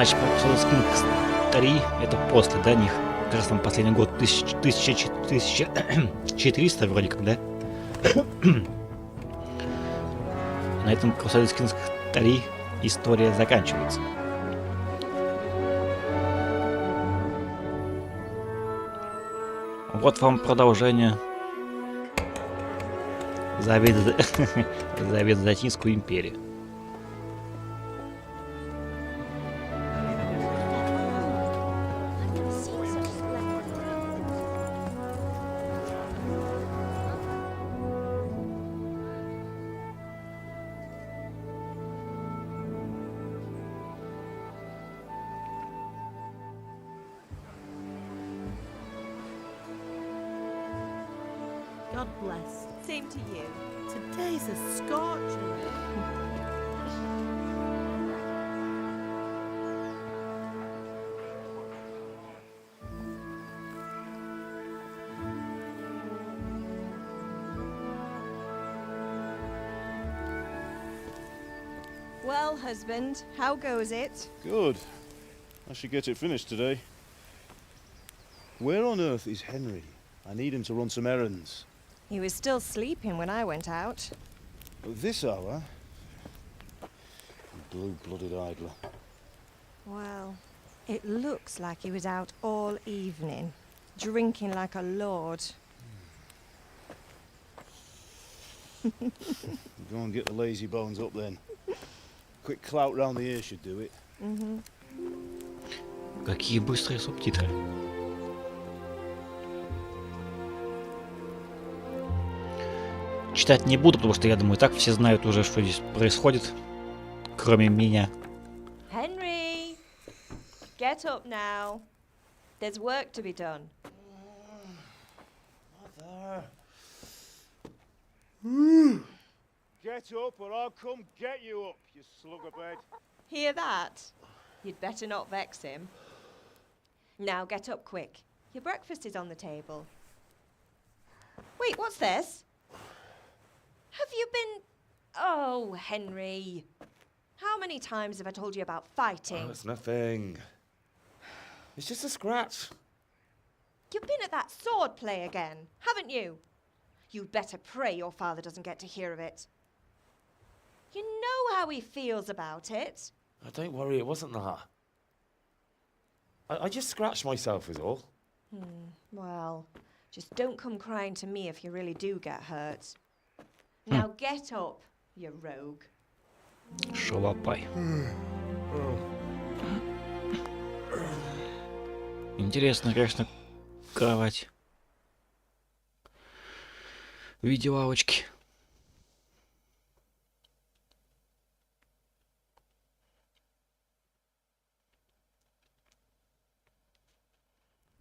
Значит, Кинг 3 это после, да, них? Как раз там последний год 1400 вроде как, да? На этом Crusader Kings 3 история заканчивается. Вот вам продолжение за Византийскую империю. God bless. Same to you. Today's a scorcher. Well, husband, how goes it? Good. I should get it finished today. Where on earth is Henry? I need him to run some errands. He was still sleeping when I went out. At this hour? Blue-blooded idler. Well, it looks like he was out all evening, drinking like a lord. Go and get the lazy bones up then. Quick clout round the ear should do it. Какие быстрые субтитры. Читать не буду, потому что я думаю, так все знают уже, что здесь происходит, кроме меня. Henry, get up now. There's work to be done. Get up or I'll come get you up, you slugabed. Hear that? You'd better not vex him. Now get up quick. Your breakfast is on the table. Wait, what's this? Have you been... Oh, Henry. How many times have I told you about fighting? Oh, it's nothing. It's just a scratch. You've been at that sword play again, haven't you? You'd better pray your father doesn't get to hear of it. You know how he feels about it. Oh, don't worry, it wasn't that. I just scratched myself is all. Well, just don't come crying to me if you really do get hurt. Now get up, you rogue. Шалопай. Интересно, конечно, кровать. В виде лавочки.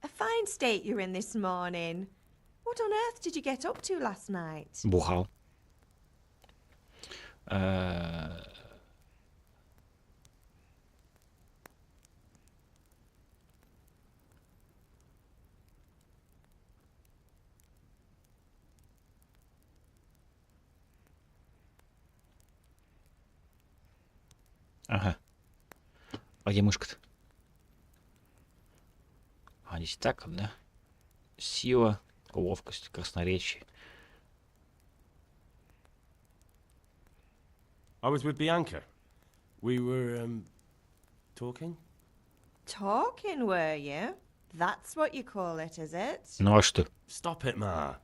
A fine state you're in this morning. What on earth did you get up to last night? Бухал. Ага. А где мышка-то? А здесь так, да? Сила, ловкость, красноречие. I was with Bianca. We were, talking? Talking, were you? That's what you call it, is it? Ну а что? Stop it, Ma.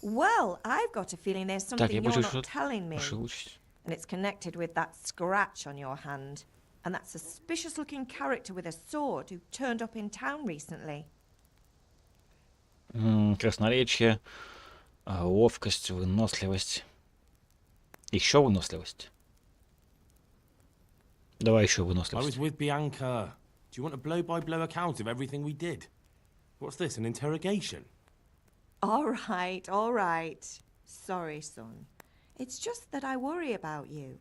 Well, I've got a feeling there's Так, something я you're буду not telling me. учить. And it's connected with that scratch on your hand. And that suspicious-looking character with a sword who turned up in town recently. Красноречие, ловкость, выносливость. Еще выносливость. Давай еще I was выносливость. with Bianca. Do you want a blow-by-blow account of everything we did? What's this, an interrogation? All right. Sorry, son. It's just that I worry about you.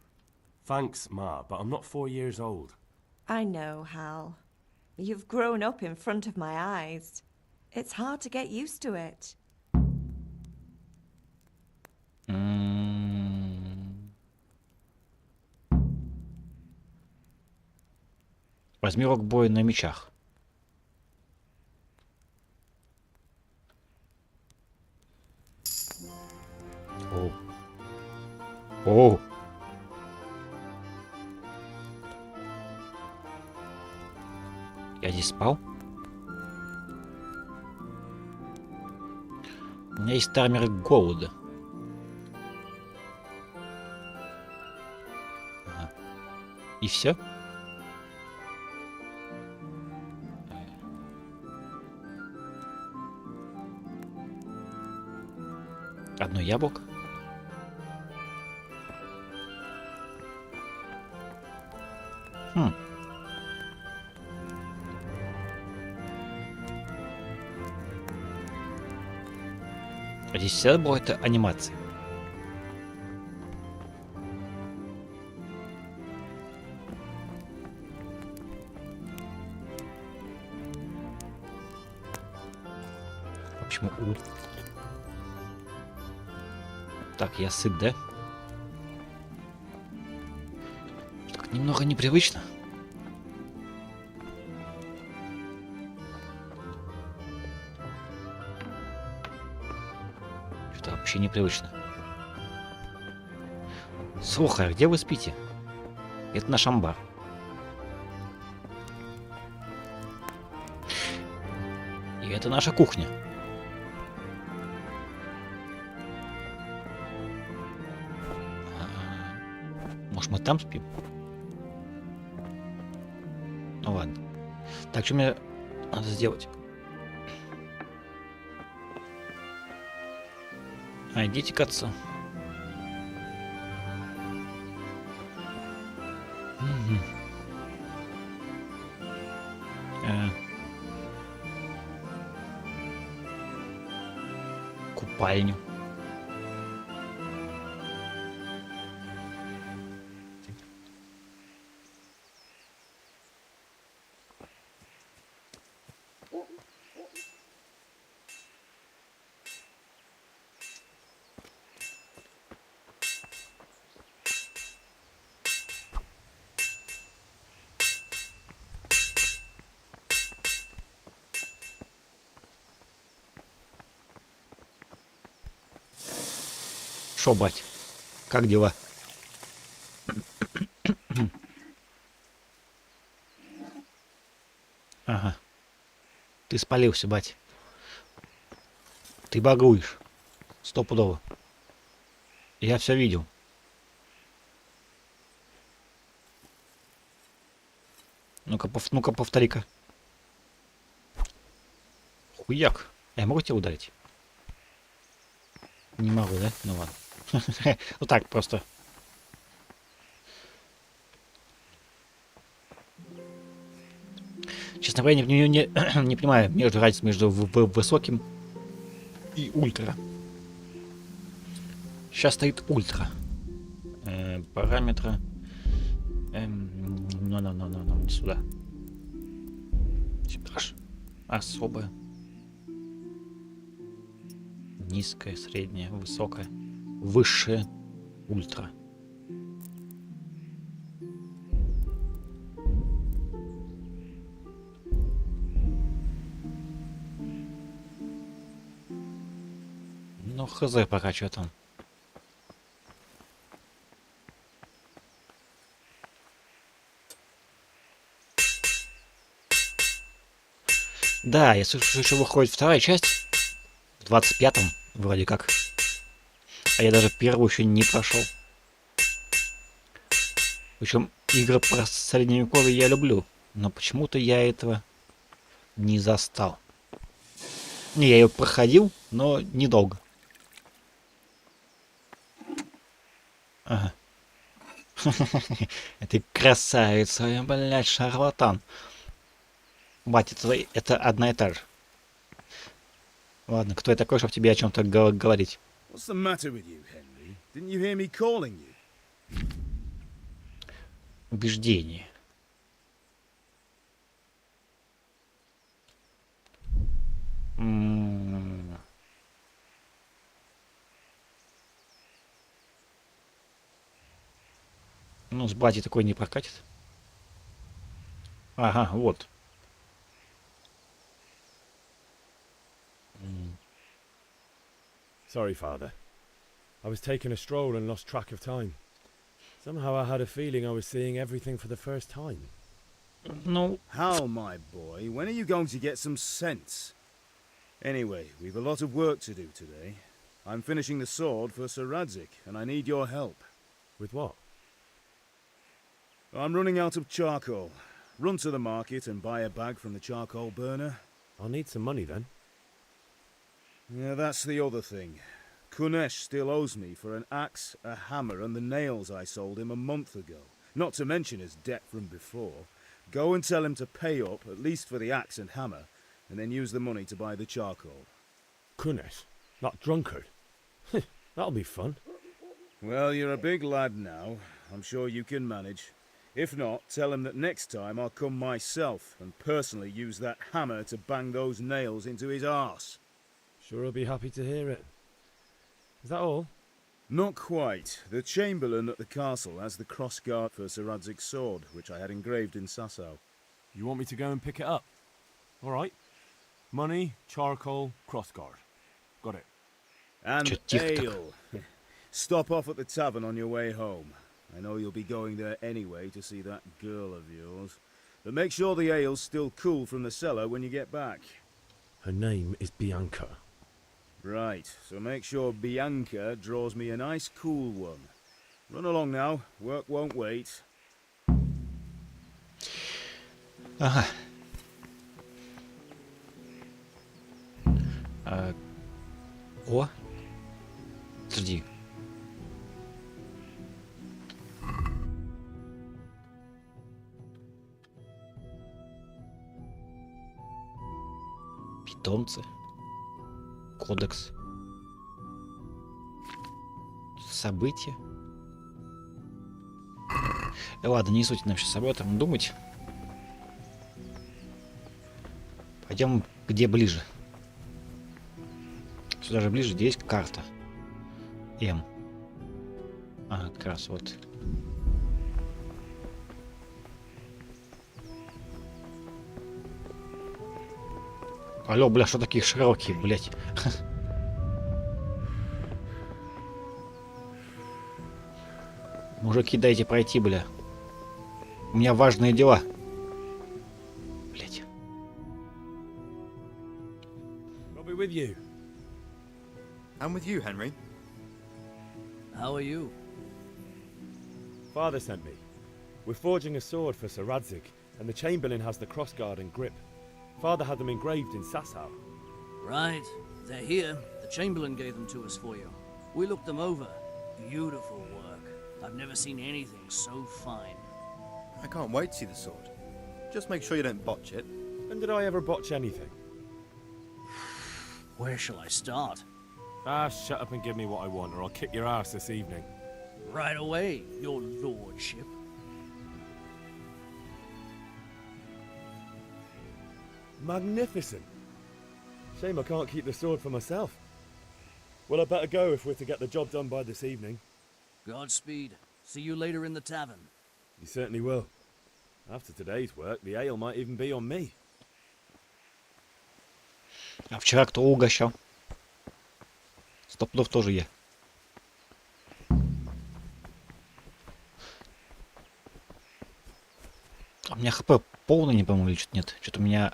Thanks, Ma, but I'm not 4 years old. I know, Hal. You've grown up in front of my eyes. It's hard to get used to it. Возьми урок боя на мечах. О. О. Я здесь спал? У меня есть таймер голода. Ага. И все? Одно яблоко. Хм. А здесь всегда была эта анимация. Почему у? Так, я сыт, да? Так, немного непривычно. Это вообще непривычно. Слушай, а где вы спите? Это наш амбар. И это наша кухня. Может, мы там спим? Ну ладно. Так, что мне надо сделать? А, идите к отцу. Мгм. Купальню. Шо, бать? Как дела? Ага. Ты спалился, бать. Ты багуешь. Стопудово. Я все видел. Ну-ка, ну-ка, повтори-ка. Хуяк. Я могу тебя ударить? Не могу, да? Ну ладно. Ну так, просто. Честно говоря, не понимаю разницу между высоким и ультра. Сейчас стоит ультра. Параметры. Ну, не сюда. Титраж. Особое. Низкое, среднее, высокое. Высшее. Ультра. Ну, хз пока что там. Да, я слышу, еще выходит вторая часть. В 25-м, вроде как. А я даже первую еще не прошел. Причем игры про средневековье я люблю. Но почему-то я этого не застал. Не, я ее проходил, но недолго. Ага. Ты красавица, блядь, шарлатан. Бать, это одна и та же. Ладно, кто я такой, чтобы тебе о чем-то говорить? What's the matter with you, Henry? Didn't you hear me calling you? Убеждение. Ну, с батей такой не прокатит. Ага, вот. Sorry, Father. I was taking a stroll and lost track of time. Somehow I had a feeling I was seeing everything for the first time. Ну, How, my boy? When are you going to get some sense? Anyway, we've a lot of work to do today. I'm finishing the sword for Sir Radzik, and I need your help. With what? I'm running out of charcoal. Run to the market and buy a bag from the charcoal burner. I'll need some money then. Yeah, that's the other thing. Kunesh still owes me for an axe, a hammer, and the nails I sold him a month ago. Not to mention his debt from before. Go and tell him to pay up, at least for the axe and hammer, and then use the money to buy the charcoal. Kunesh? That drunkard? That'll be fun. Well, you're a big lad now. I'm sure you can manage. If not, tell him that next time I'll come myself and personally use that hammer to bang those nails into his arse. Sure, I'll be happy to hear it. Is that all? Not quite. The Chamberlain at the castle has the crossguard for Sir Radzik's sword, which I had engraved in Sasau. You want me to go and pick it up? All right. Money, charcoal, crossguard. Got it. And Чё-тихо-то. ale. Stop off at the tavern on your way home. I know you'll be going there anyway to see that girl of yours. But make sure the ale's still cool from the cellar when you get back. Her name is Bianca. Right, so make sure Bianca draws me a nice cool one. Run along now, work won't wait. Ага. О. Подожди. Питомцы. Кодекс. События. Ладно, не суть нам сейчас об этом думать. Пойдем где ближе. Сюда же ближе, где есть карта. М. Ага, как раз вот. Алло, бля, что такие широкие, блядь? Мужики, дайте пройти, бля. У меня важные дела. Блядь. I'll be with you. I'm with you, Henry. How are you? Father sent me. We're forging a sword for Sir Radzik, and the Chamberlain has the crossguard and grip. Father had them engraved in Sasau. Right. They're here. The Chamberlain gave them to us for you. We looked them over. Beautiful work. I've never seen anything so fine. I can't wait to see the sword. Just make sure you don't botch it. When did I ever botch anything? Where shall I start? Ah, shut up and give me what I want, or I'll kick your ass this evening. Right away, your lordship. Magnificent. Shame I can't keep the sword for myself. Well, I better go if we're to get the job done by this evening. Godspeed. See you later in the tavern. You certainly will. After today's work, the ale might even be on me. А вчера кто угощал? Стопудов тоже я. А у меня хп полный, не помню, или что-то нет. Что-то у меня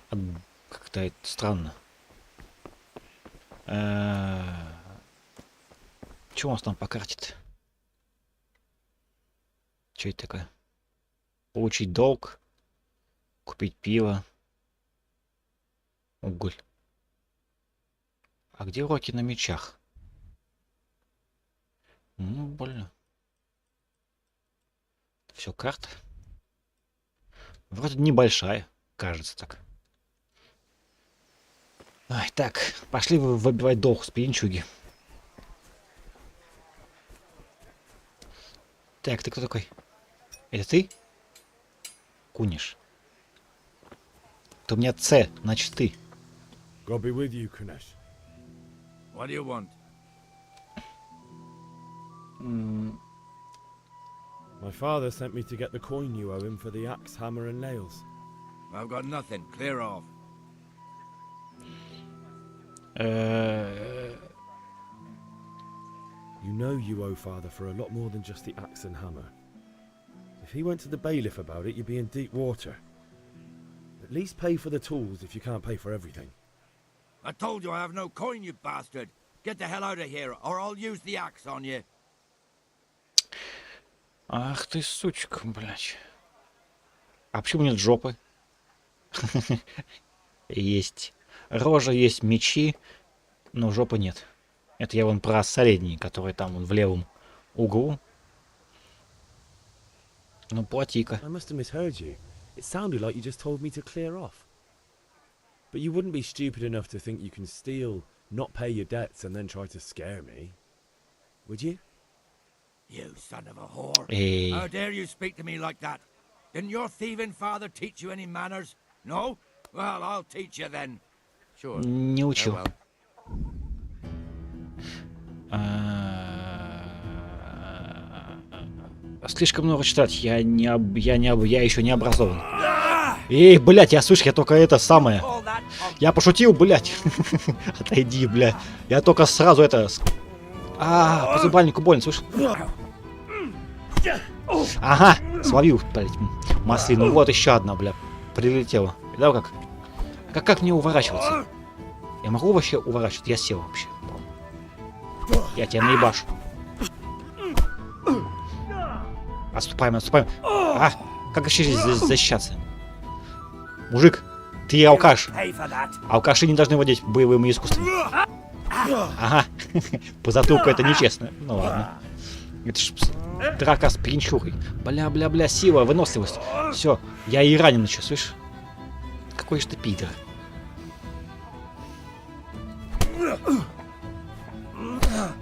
как-то это странно. Что у нас там по карте-то? Что это такое? Получить долг. Купить пиво. Уголь. А где уроки на мечах? Ну, больно. Все, карта. Вроде небольшая, кажется так. Ай, так, пошли выбивать долг с пьянчуги. Так, ты кто такой? Это ты? Куниш. Это у меня С, значит ты. God be with you, Kunesh. What do you want? My father sent me to get the coin you owe him for the axe, hammer, and nails. I've got nothing. Clear off. You know you owe Father for a lot more than just the axe and hammer. If he went to the bailiff about it, you'd be in deep water. At least pay for the tools if you can't pay for everything. I told you I have no coin, you bastard. Get the hell out of here, or I'll use the axe on you. Ах ты, сучка, блядь. А почему нет жопы? Есть рожа, есть мечи, но жопы нет. Это я вон про средний, который там вон в левом углу. Ну, плати-ка. I must have misheard you. It sounded like you just told me to clear off. But you wouldn't be stupid enough to think you can steal, not pay your debts, and then try to scare me, would you? You son of a whore. Эй. How dare you speak to me like that? Didn't your thieving father teach you any manners? No? Well, I'll teach you then. Sure. Не учил. Farewell. Слишком много читать. Я еще не образован. Эй, блядь, я слышь, я только это самое. Я пошутил, блядь. Отойди, блядь. Я только сразу это... по зубальнику больно, слышь? Ага, словил, блядь, маслину. Вот еще одна, блядь, прилетела. Да, как мне уворачиваться? Я могу вообще уворачиваться? Я сел вообще. Я тебя наебашу. Отступаем. Как еще здесь защищаться? Мужик, ты алкаш. Алкаши не должны владеть боевыми искусствами. Ага. По затылку это нечестно. Ну ладно. Это ж драка с пьянчухой. Бля, сила, выносливость. Все, я и ранен еще, слышишь? Какой же ты пидор.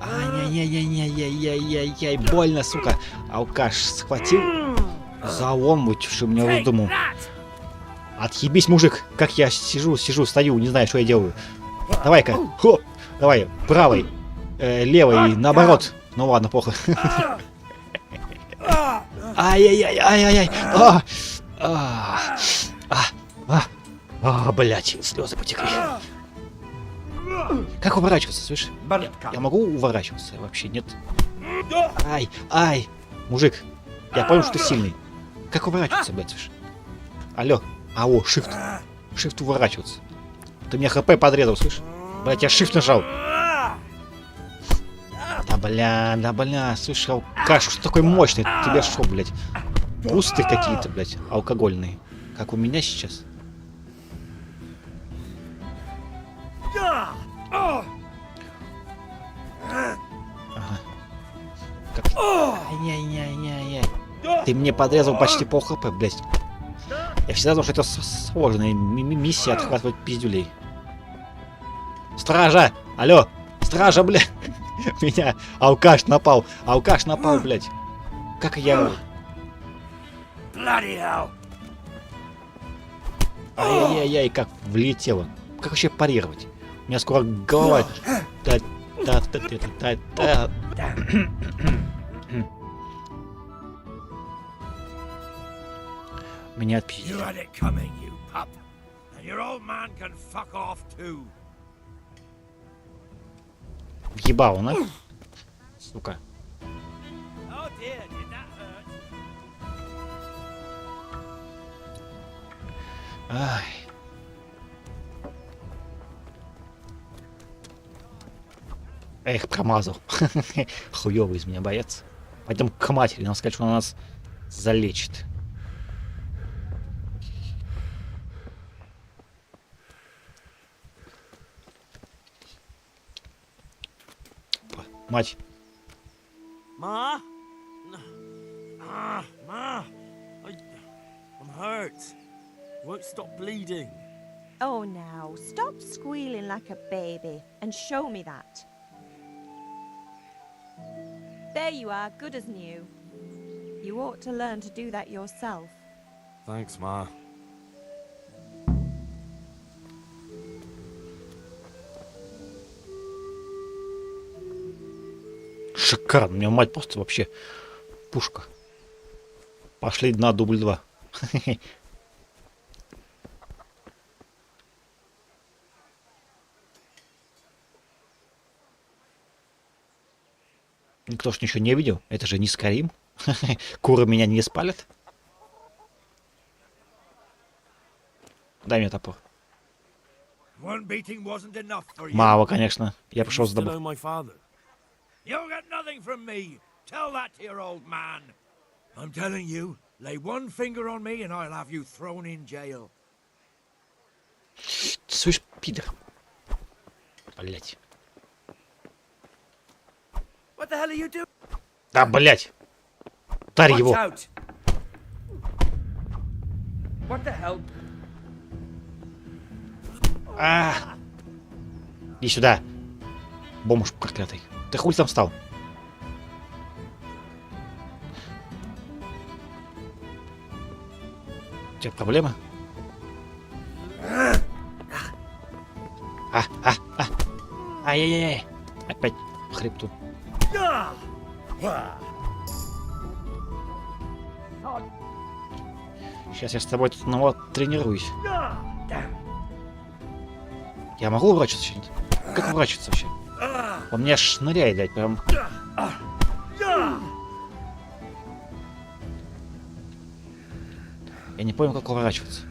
Ай-яй-яй-яй-яй-яй-яй-яй, больно, сука. Алкаш схватил. Залом вытявший мне выдумал. Отъебись, мужик. Как я сижу, стою, не знаю, что я делаю. Давай-ка. Хоп. Давай, правой, левой, наоборот. Ну ладно, плохо. Ай-яй-яй-яй-яй-яй. Блять, слезы потекли. Как уворачиваться, слышишь? Я могу уворачиваться? Вообще нет. Ай, мужик, я понял, что ты сильный. Как уворачиваться, блядь, слышишь? Алло, shift. Shift уворачиваться. Ты мне хп подрезал, слышишь? Блядь, я shift нажал. Да бля, слышь, алкаш, что такой мощный? Тебе шо, блядь? Пусты какие-то, блядь, алкогольные. Как у меня сейчас. Ага. Ай-яй-яй-яй-яй. Ты мне подрезал почти пол хп, блядь. Я всегда знал, что это сложная миссия отхватывать пиздюлей. Стража! Алло! Стража, бля! Меня алкаш напал, блядь. Как я... Ай-яй-яй, как влетело. Как вообще парировать? У меня скоро голова... Меня отпиздили. Въебал, на? Сука. Ай. Эх, промазал. Хуёвый из меня боец. Пойдем к матери, нам сказать, что она нас залечит. Мать. Ma? Ma. I'm hurt. Won't stop bleeding. Oh, now, stop squealing like a baby and show me that. There you are, good as new. You ought to learn to do that yourself. Thanks, Ma. Шикарно. У меня мать просто вообще пушка. Пошли на дубль 2. Никто ж ничего не видел. Это же не Скарим. Куры меня не спалят. Дай мне топор. One beating wasn't enough for you. Мало, конечно. Я пришел You с still добром. owe my father. You'll get nothing from me. Tell that to your old man. I'm telling you, lay one finger on me and I'll have you thrown in jail. Слышь, пидор. Блять. What the hell are you doing? Да, блять. Тарь Watch его. out! What the hell? А! Иди сюда. Бомж проклятый. Ты хуй там встал? У тебя проблема? Ай-яй-яй. Опять по хребту. Сейчас я с тобой тут ну, вот, тренируюсь. Я могу уворачиваться что-нибудь? Как уворачиваться вообще? Он меня шныряет, блядь, прям. Я не понял, как уворачиваться.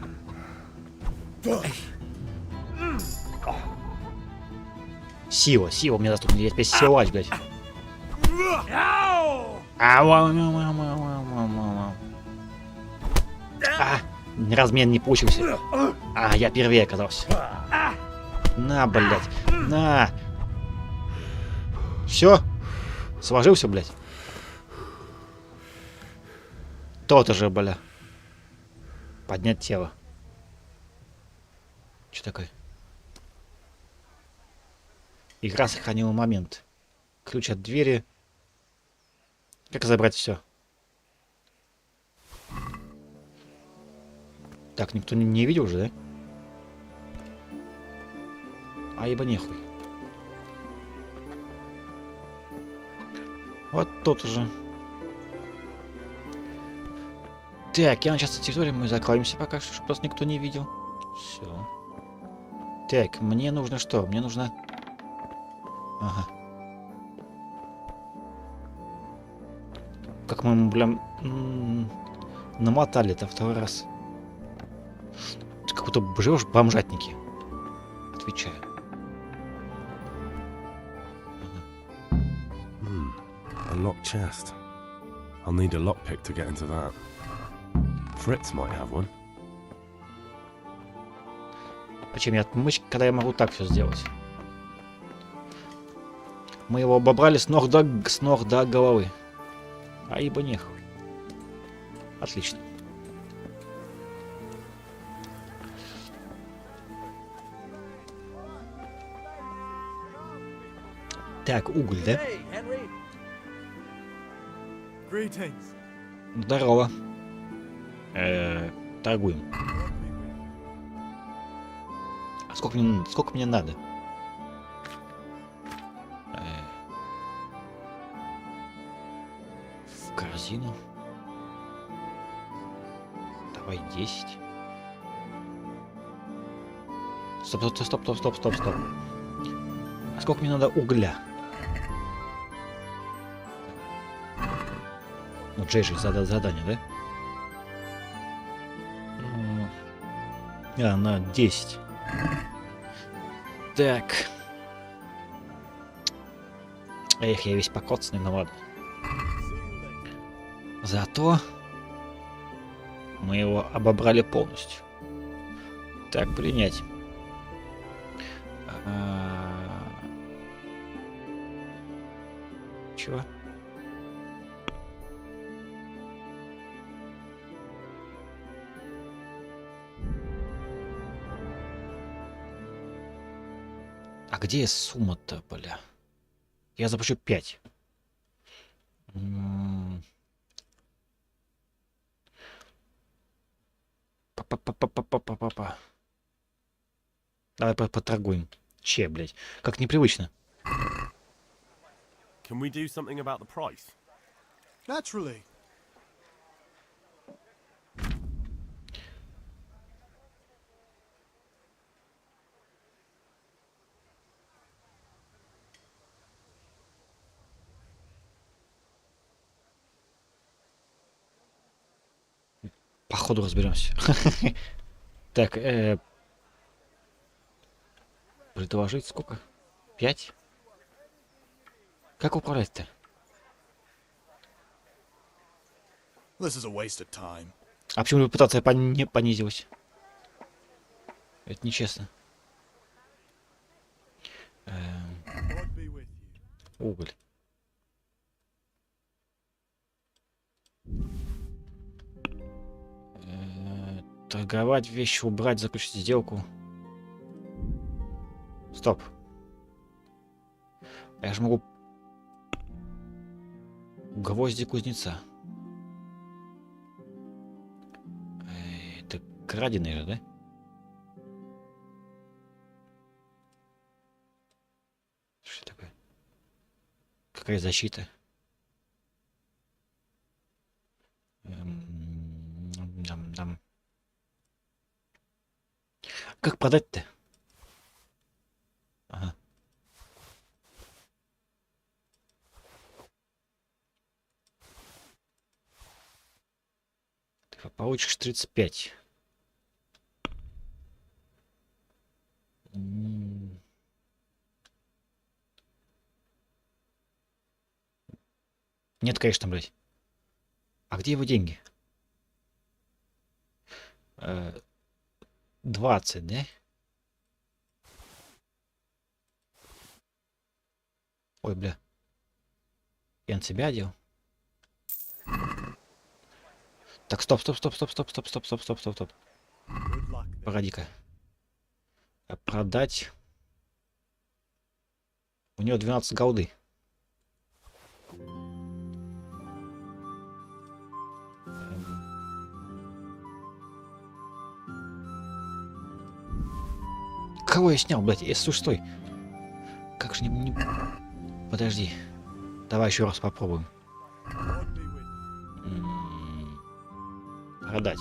Сила, сила мне доступна. Я теперь силач, блядь. Размен не получился. Я первее оказался. На, блядь. На. Все? Сложился, блядь? То-то же, бля. Поднять тело. Что такое? Игра сохранила момент. Ключ от двери. Как забрать все? Так, никто не видел уже, да? Ибо нехуй. Вот тут уже. Так, я на частной территории, мы закроемся пока что, чтобы нас никто не видел. Все. Так, мне нужно что? Мне нужно... Ага. Как мы, блин, намотали это второй раз. Ты как будто живешь в бомжатнике. Отвечаю. Unlocked chest. I'll need a lockpick to get into that. Fritz might have one. Зачем мне отмычка, когда я могу так все сделать? Мы его обобрали с ног до головы. Ибо нехуй. Отлично. Так, уголь, да? Hey, Henry. Greetings. Здорово. Торгуем. А сколько мне надо? В корзину. Давай 10. Стоп. А сколько мне надо угля? Ну, Джей же задание, да? На 10. Так. Эх, я весь покоцанный, ну ладно. Зато мы его обобрали полностью. Так, принять. Чего? А где сумма-то, бля? Я заплачу 5. Па-па-па-па-па-па-па-па. Давай поторгуем. Че, блядь? Как непривычно. Can we do something about the price? Naturally. По ходу разберемся. Так, предложить сколько? 5? Как управлять-то? This is a waste of time. А почему репутация понизилась? Это нечестно. God be with you. Уголь. Торговать вещи, убрать, заключить сделку. Стоп. Я же могу... Гвозди кузнеца. Это краденые же, да? Что такое? Какая защита? Дам. Как продать-то? Ага. Ты получишь 35. Нет, конечно, блядь. А где его деньги? 20, да? Ой, бля. Я на себя одел. Так, стоп. Погоди-ка. Продать. У него 12 голды. Кого я снял, блядь? Слушай, стой. Как же не... Подожди. Давай еще раз попробуем. Продать.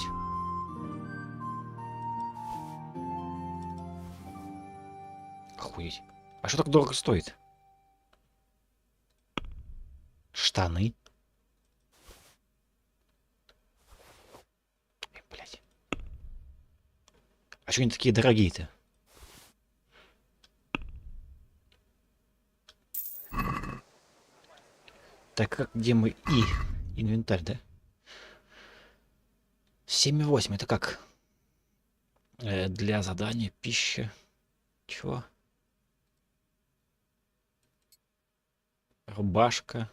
Охуеть. А что так дорого стоит? Штаны. Блядь. А что они такие дорогие-то? Так, как, где мы и инвентарь, да? 7,8, это как? Для задания, пища. Чего? Рубашка.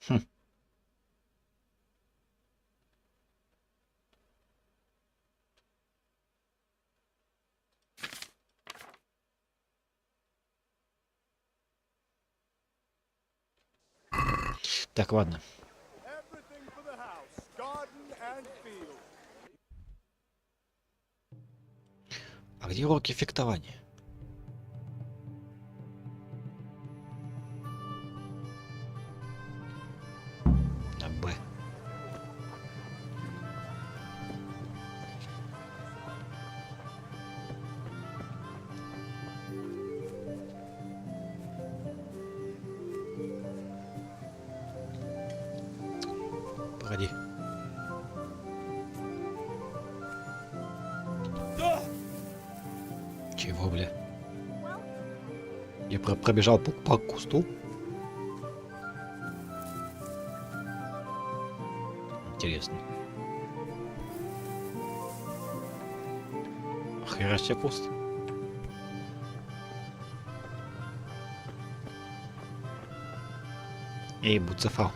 Хм. Так, ладно. Everything for the house, garden and field. А где уроки фехтования? На Б. Погоди. Чего, бля? Я пробежал по кусту. Интересно. Хера себе куст. Эй, Буцефал.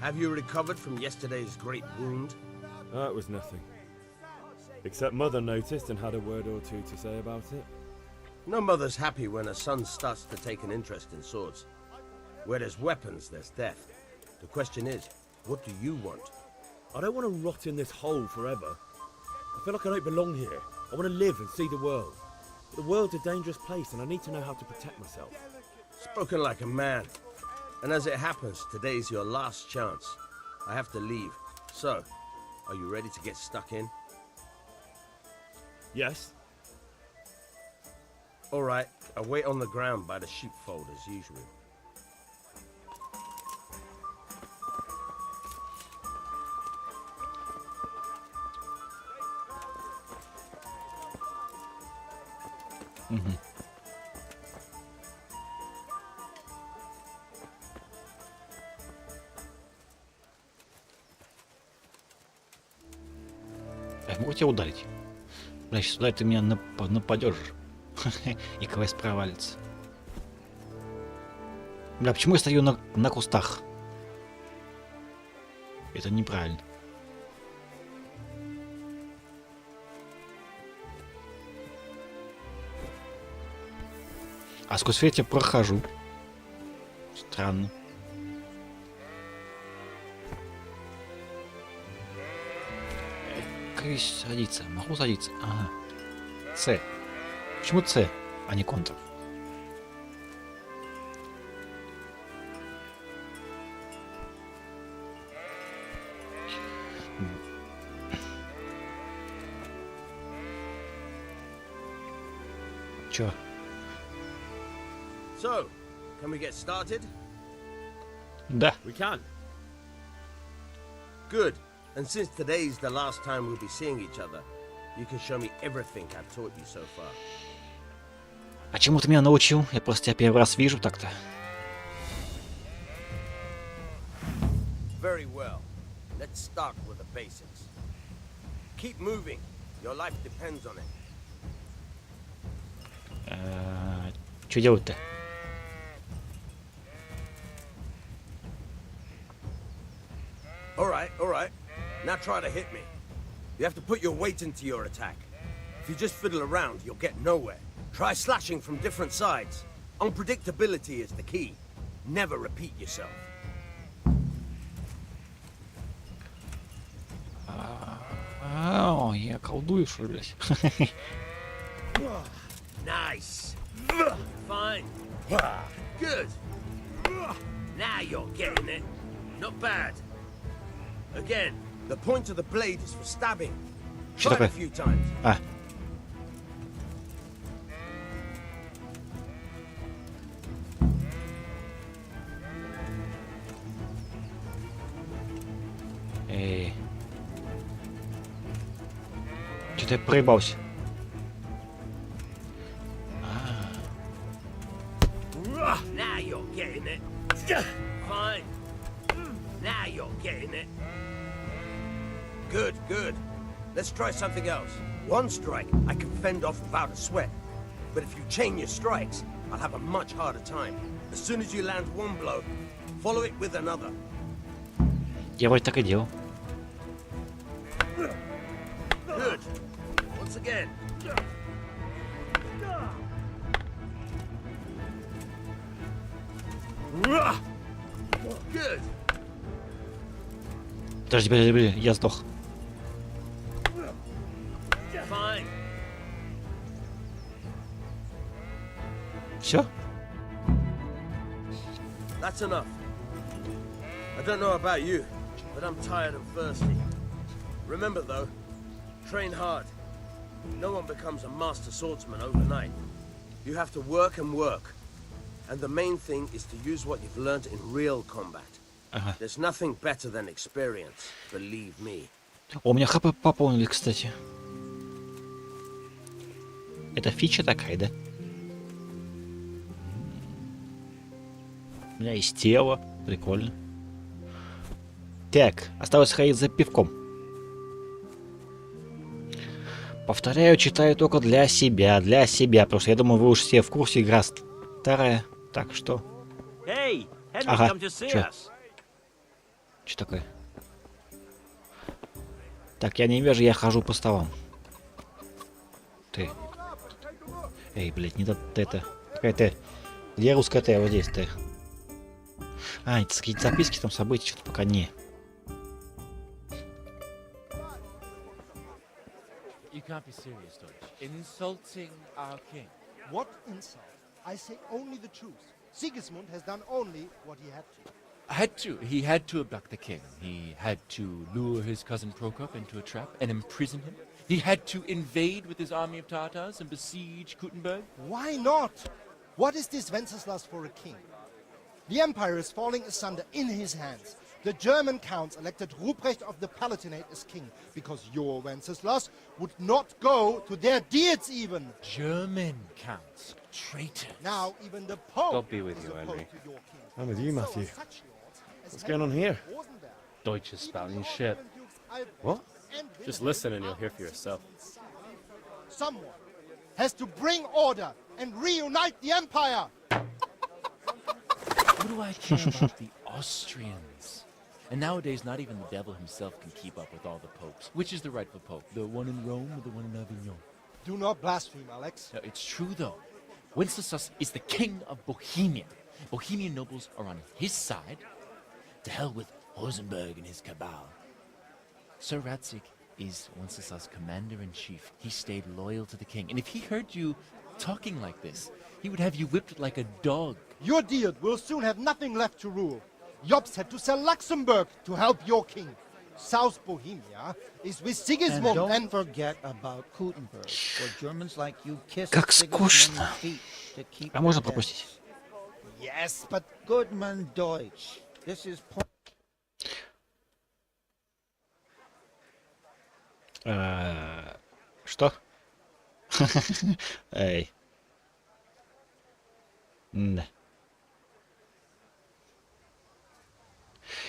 Have you recovered from yesterday's great wound? It was nothing. Except Mother noticed and had a word or two to say about it. No mother's happy when a son starts to take an interest in swords. Where there's weapons, there's death. The question is, what do you want? I don't want to rot in this hole forever. I feel like I don't belong here. I want to live and see the world. But the world's a dangerous place and I need to know how to protect myself. Spoken like a man. And as it happens, today's your last chance. I have to leave. So, Are you ready to get stuck in? Yes? All right, I'll wait on the ground by the sheepfold as usual. Я могу тебя ударить? Бля, сейчас ударить, ты меня нападешь. И квест провалится. Бля, почему я стою на кустах? Это неправильно. А сквозь свет я прохожу. Странно. Как садиться? Могу садиться? Ага. С. Почему С, а не Ctrl? Чё? So, can we get started? Да. We can. Good. And since today's the last time we'll be seeing each other, you can show me everything I've taught you so far. А чему ты меня научил? Я просто тебя первый раз вижу так-то. Very well. Let's start with the basics. Keep moving. Your life depends on it. Что делать-то? All right. Now try to hit me. You have to put your weight into your attack. If you just fiddle around, you'll get nowhere. Try slashing from different sides. Unpredictability is the key. Never repeat yourself. Я колдую, что ли, блядь? Nice. Fine. Good. Now you're getting it. Not bad. Again, the point of the blade is for stabbing. Что Try it a такое? few times. А. Эй. Что-то я проебался. Now you're getting it. Fine. Now you're getting it. Good. Let's try something else. One strike I can fend off without a sweat. But if you chain your strikes, I'll have a much harder time. As soon as you land one blow, follow it with another. Я вроде так и делал. Good. Once again. Good. Подожди, я сдох. Fine. Все? That's enough. I don't know about you, but I'm tired and thirsty. Remember though, train hard. No one becomes a master swordsman overnight. You have to work and work. And the main thing is to use what you've learned in real combat. Ага. There's nothing better than experience, believe me. О, у меня хп пополнили, кстати. Это фича такая, да? У меня есть тело. Прикольно. Так, осталось сходить за пивком. Повторяю, читаю только для себя, потому что я думаю, вы уж все в курсе, игра старая. Так, что? Hey, Henry's Ага, come to see чё? us. Что такое? Так, я не вижу, я хожу по столам. Ты. Эй, блядь, не это. Какая-то... Где русская Т? Вот здесь Т. А, это какие-то записки, там события, что-то пока не. You can't be serious, Deutsch. Insulting our king. What insult? I say only the truth. Sigismund has done only what he had to. He had to abduct the king. He had to lure his cousin Prokop into a trap and imprison him. He had to invade with his army of Tatars and besiege Kuttenberg. Why not? What is this Wenceslas for a king? The empire is falling asunder in his hands. The German counts elected Ruprecht of the Palatinate as king because your Wenceslas would not go to their deeds even. German counts. Traitors. Now even the Pope God be with is you, opposed Henry. to your king. I'm with you, So Matthew. are such lords as What's going on here? Rosenberg. Deutsche spouting shit. What? And Just Wilhelm listen and you'll hear for yourself. Someone has to bring order and reunite the empire. What do I care about the Austrians? And nowadays, not even the devil himself can keep up with all the popes. Which is the rightful pope? The one in Rome or the one in Avignon? Do not blaspheme, Alex. No, it's true, though. Wenceslas is the king of Bohemia. Bohemian nobles are on his side. To hell with Rosenberg and his cabal. Sir Radzig is Wenceslas' commander-in-chief. He stayed loyal to the king. And if he heard you talking like this, he would have you whipped like a dog. Your Diet will soon have nothing left to rule. Jobst had to sell Luxembourg to help your king. South Bohemia is with Sigismund And don't forget about Kuttenberg, where Germans like you kiss Как Sigismund's скучно. feet to keep А можно their пропустить? debts. Yes, but Goodman Deutsch. This is Что? Эй. Да.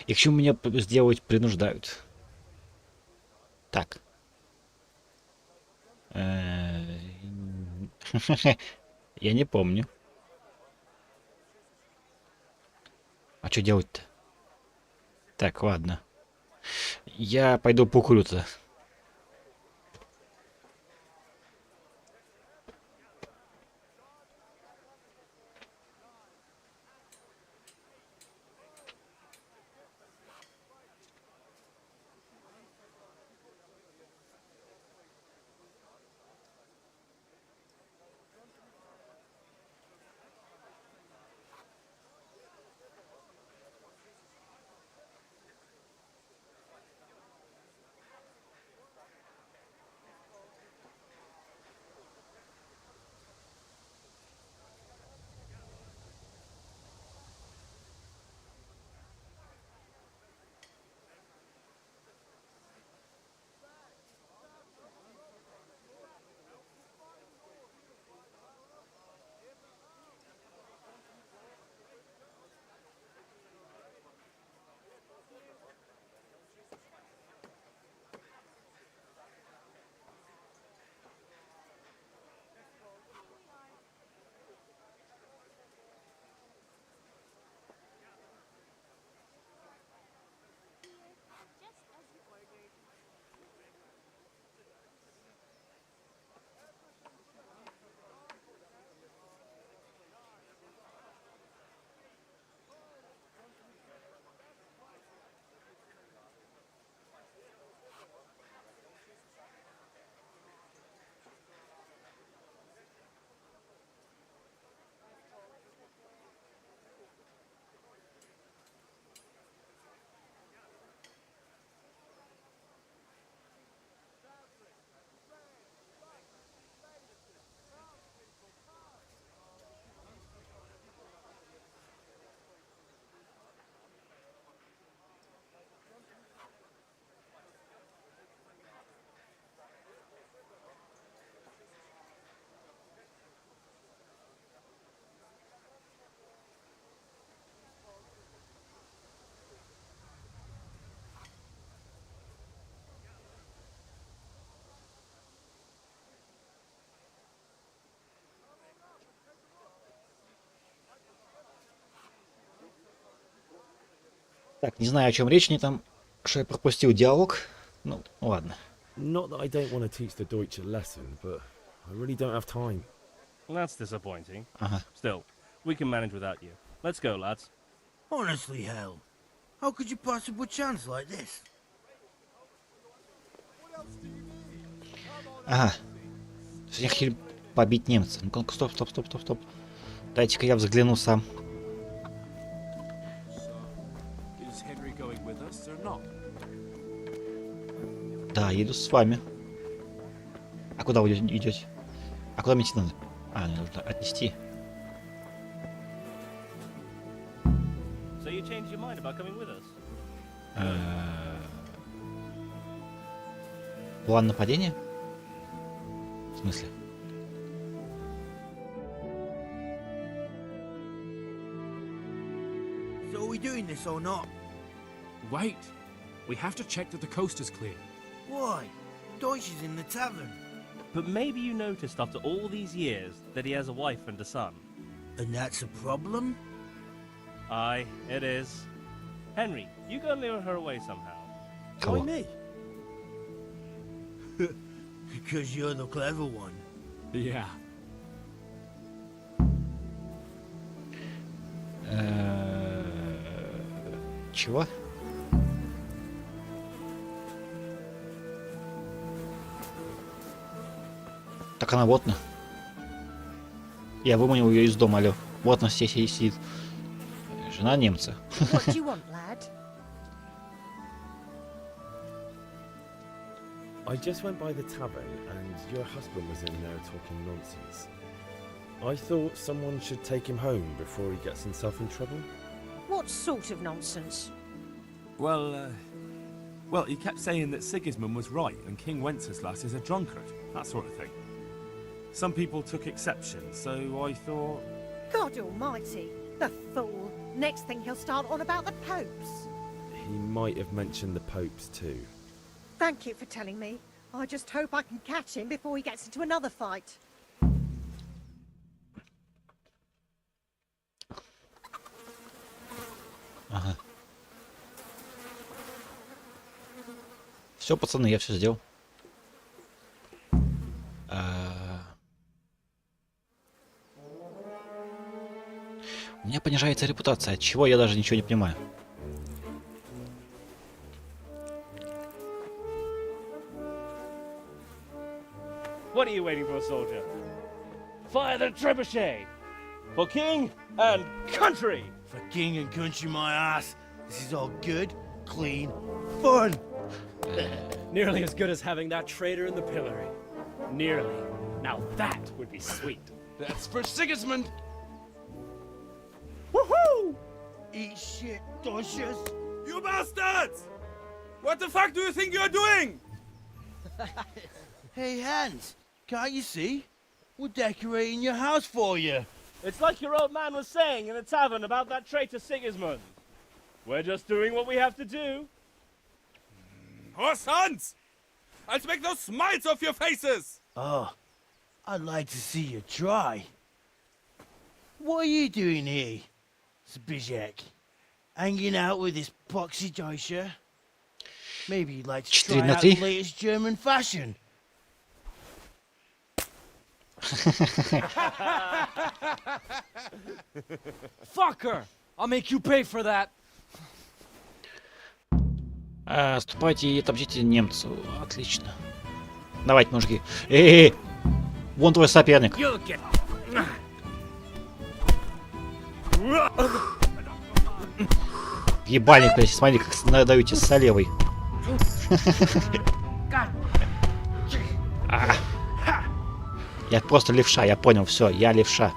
И к чему меня сделать принуждают? Так. Я не помню. А что делать-то? Так, ладно. Я пойду покурю-то. Так, не знаю, о чем речь, не там, что я пропустил диалог. Ну, ладно. Not that I don't want to teach the Deutsch a lesson, but I really don't have time. That's disappointing. Ага. Still, we can manage without you. Let's go, lads. Honestly, hell. How could you possibly chance like this? Ага. Я хотел побить немца. Ну-ка, стоп. Дайте-ка я взгляну сам. Да, еду с вами. А куда вы идете? А куда мне идти надо? А, мне нужно отнести. So you changed your mind about coming with us? План нападения? В смысле? So are we doing this or not? Wait. We have to check that the coast is clear. Why? Deutsch is in the tavern. But maybe you noticed after all these years that he has a wife and a son. And that's a problem? Aye, it is. Henry, you go lure her away somehow. Кого? Why me? Because you're the clever one. Yeah. Чего? Так она вот на. Я выманил ее из дома, алё. Вот она здесь сидит. Жена немца. What do you want, lad? I just went by the tavern and your husband was in there talking nonsense. I thought someone should take him home before he gets himself in trouble. What sort of nonsense? Well, he kept saying that Sigismund was right and King Wenceslas is a drunkard, that sort of thing. Some people took exception, so I thought... God almighty, the fool. Next thing he'll start on about the popes. He might have mentioned the popes too. Thank you for telling me. I just hope I can catch him before he gets into another fight. Ага. Все, пацаны, я все сделал. У меня понижается репутация, от чего я даже ничего не понимаю. What are you waiting for, soldier? Fire the trebuchet! For king and country! For king and country, my ass. This is all good, clean, fun. Nearly as good as having that traitor in the pillory. Nearly. Now that would be sweet. That's for Sigismund. Woohoo! Eat shit, Dodgers. You bastards! What the fuck do you think you're doing? Hey, Hans, can't you see? We're decorating your house for you. It's like your old man was saying in the tavern about that traitor Sigismund. We're just doing what we have to do. Horse Hans! I'll make those smiles off your faces! Oh, I'd like to see you try. What are you doing here, Zbigniew? Hanging out with this poxy Deutscher? Maybe you'd like to try out the latest German fashion. Fucker! I'll make you pay for that. Ступайте и отомстите немцу. Отлично. Давайте, мужики. Эй! Вон твой соперник. Ебальник, блядь, смотри, как надаете с левой. Я просто левша, я понял, все, я левша.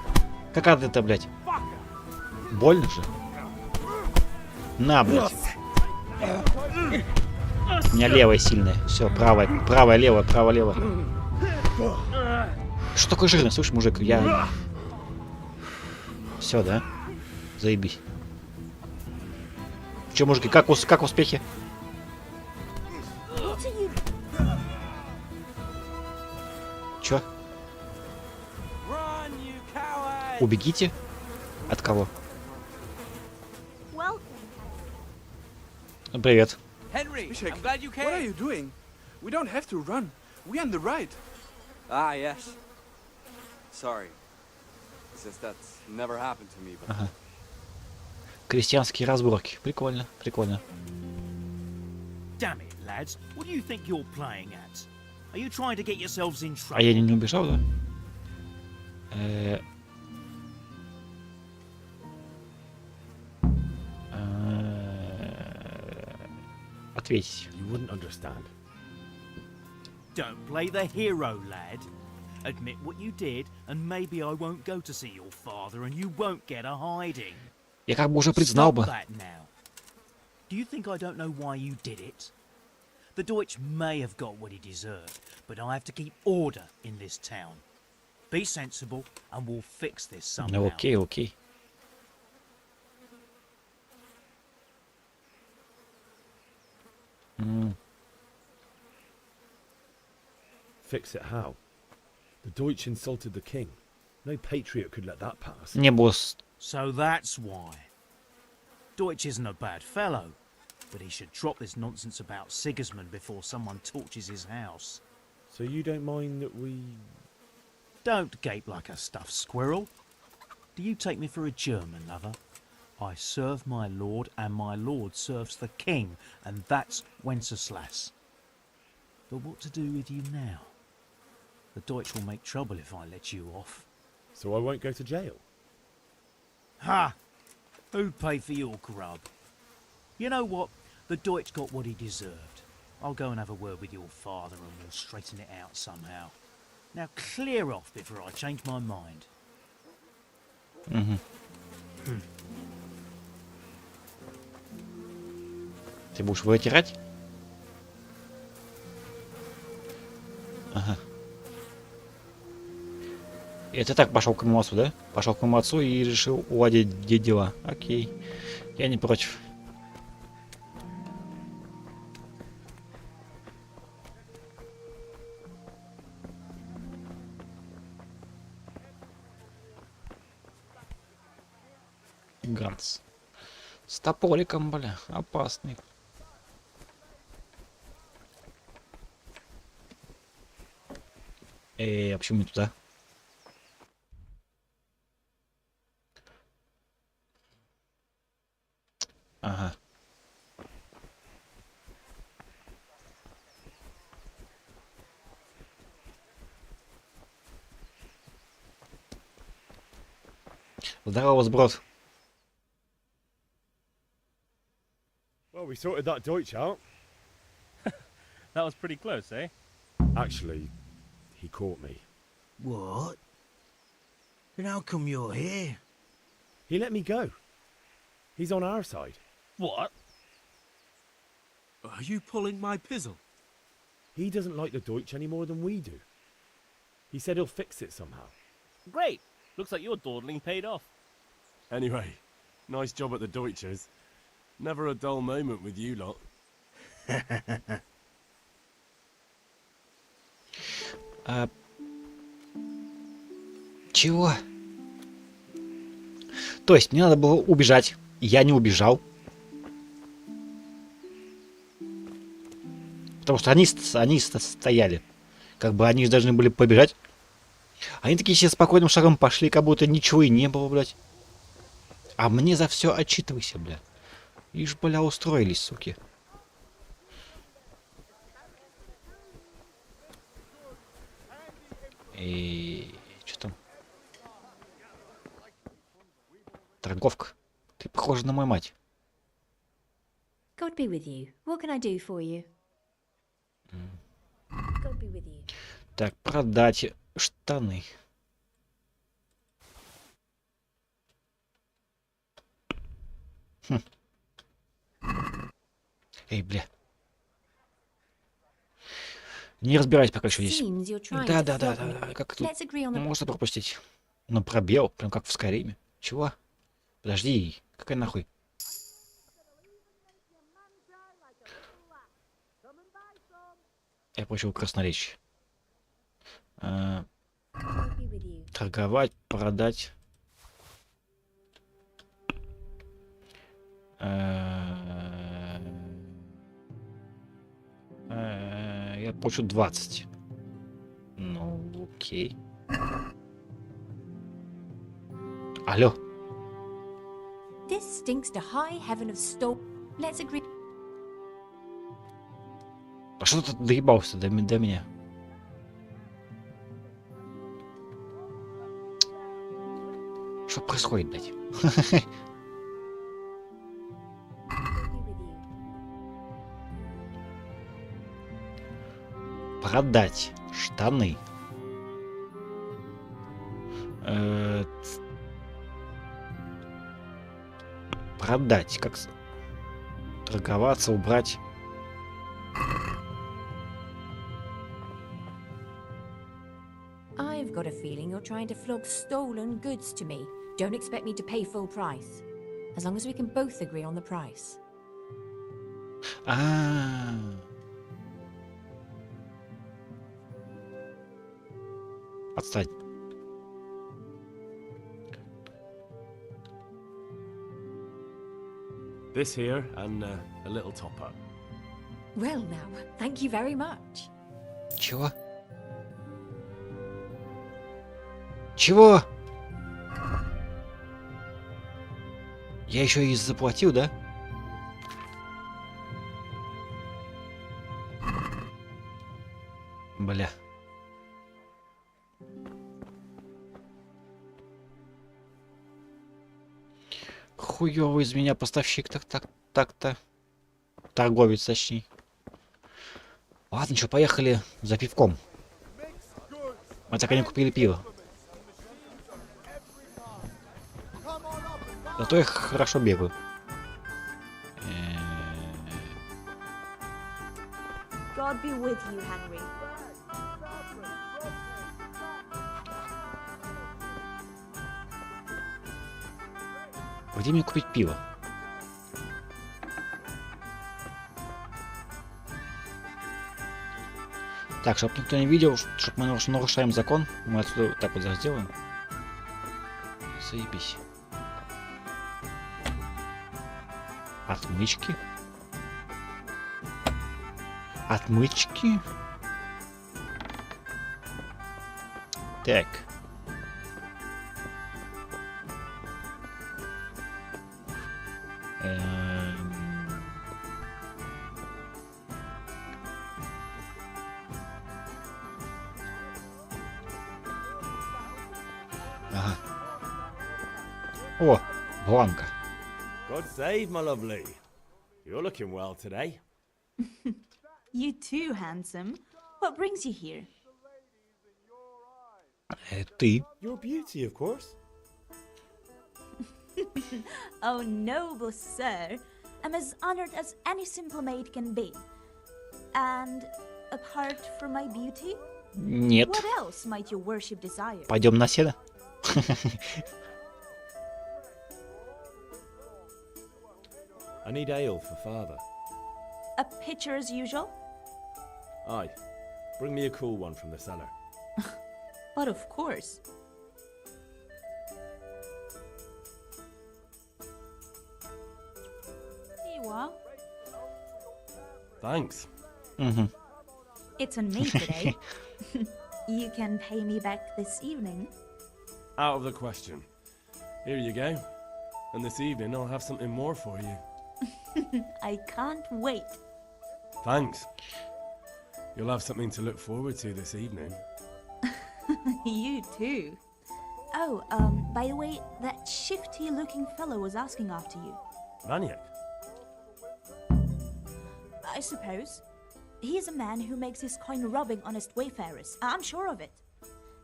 Какая ты, блядь? Больно же? На, блядь. У меня левая сильная. Все, правая, правая, левая, правая, левая. Что такое жирный? Слушай, мужик, я... Все, да? Заебись. Че, мужики, как успехи? Чё? Убегите? От кого? Привет. Henry, I'm glad you came. What are you doing? We don't have to run. We're on the right. Ah, yes. Sorry. It's just that's never happened to me before. Ага. Крестьянские разборки. Прикольно, прикольно. Damn it, lads. What do you think you're playing at? Are you trying to get yourselves in trouble? А я не убежал, да? Ответить. You wouldn't understand. Don't play the hero, lad. Admit what you did, and maybe I won't go to see your father, and you won't get a hiding. Я как бы уже признал Stop бы. that now. Do you think I don't know why you did it? The Deutsch may have got what he deserved, but I have to keep order in this town. Be sensible, and we'll fix this somehow. Ну окей, окей. Fix it how? The Deutsch insulted the king. No patriot could let that pass. Не, босс. So that's why. Deutsch isn't a bad fellow, but he should drop this nonsense about Sigismund before someone torches his house. So you don't mind that we... Don't gape like a stuffed squirrel. Do you take me for a German, lover? I serve my lord, and my lord serves the king, and that's Wenceslas. But what to do with you now? The Deutsch will make trouble if I let you off. So I won't go to jail? Ha! Who'd pay for your grub? You know what? The Deutsch got what he deserved. I'll go and have a word with your father and we'll straighten it out somehow. Now clear off before I change my mind. Ты будешь вытирать? Ага. И ты так пошел к моему отцу, да? Пошел к моему отцу и решил уладить дела. Окей. Я не против. Ганс. С топориком, бля. Опасный. А почему не туда? Ага. Здорово, сброд. Well, we sorted that Deutsch out. That was pretty close, eh? Actually, he caught me. What? Then how come you're here? He let me go. He's on our side. What? Are you pulling my pizzle? He doesn't like the Deutsch any more than we do. He said he'll fix it somehow. Great. Looks like your dawdling paid off. Anyway, nice job at the Deutschers. Never a dull moment with you lot. Чего? То есть мне надо было убежать. Я не убежал. Потому что они стояли. Как бы они же должны были побежать. Они такие все спокойным шагом пошли, как будто ничего и не было, блядь. А мне за все отчитывайся, бля. Ишь, бля, устроились, суки. И что там? Торговка. Ты похожа на мою мать. God be with you. What can I do for you? God be with you. Так, продать штаны. Хм. Эй, бля. Не разбираюсь пока еще здесь. Да. Как тут можно пропустить? Ну, пробел, прям как в Скайриме. Чего? Подожди, какая нахуй? Я получил красноречие. Торговать, продать. Я получу 20. Ну, окей. Алло. This stinks to high heaven of stop. Let's agree. А что ты доебался до меня? Что происходит, блядь? Продать штаны. Продать. Как торговаться, убрать. I've got a feeling you're trying to flog stolen goods to me. Don't expect me to pay full price. As long as we can both agree on the price. Отстань. This here and a little top up. Well now, thank you very much. Чего? Чего? Я еще и заплатил, да? Бля. Хуёвый из меня поставщик, так-то. Торговец, точнее. Ладно, что, поехали за пивком. Мы так и не купили пиво. Зато я хорошо бегаю. God be with you, Henry. Где мне купить пиво? Так, чтобы никто не видел, чтобы мы нарушаем закон, мы отсюда так вот сделаем. Заебись. Отмычки. Отмычки. Так. Ага. О, бланка. God save, my lovely. You're looking well today. You too, handsome. What brings you here? Ты. Your beauty, of course. Oh, noble sir. I'm as honored as any simple maid can be. And apart from my beauty? Нет. What else might your worship desire? Пойдем на седа. I need ale for father. A pitcher as usual? Aye. Bring me a cool one from the cellar. But of course. Here you are. Thanks. It's on me today. You can pay me back this evening. Out of the question. Here you go. And this evening I'll have something more for you. I can't wait. Thanks. You'll have something to look forward to this evening. You too. Oh, by the way, that shifty-looking fellow was asking after you. Vaniak? I suppose. He is a man who makes his coin robbing honest wayfarers. I'm sure of it.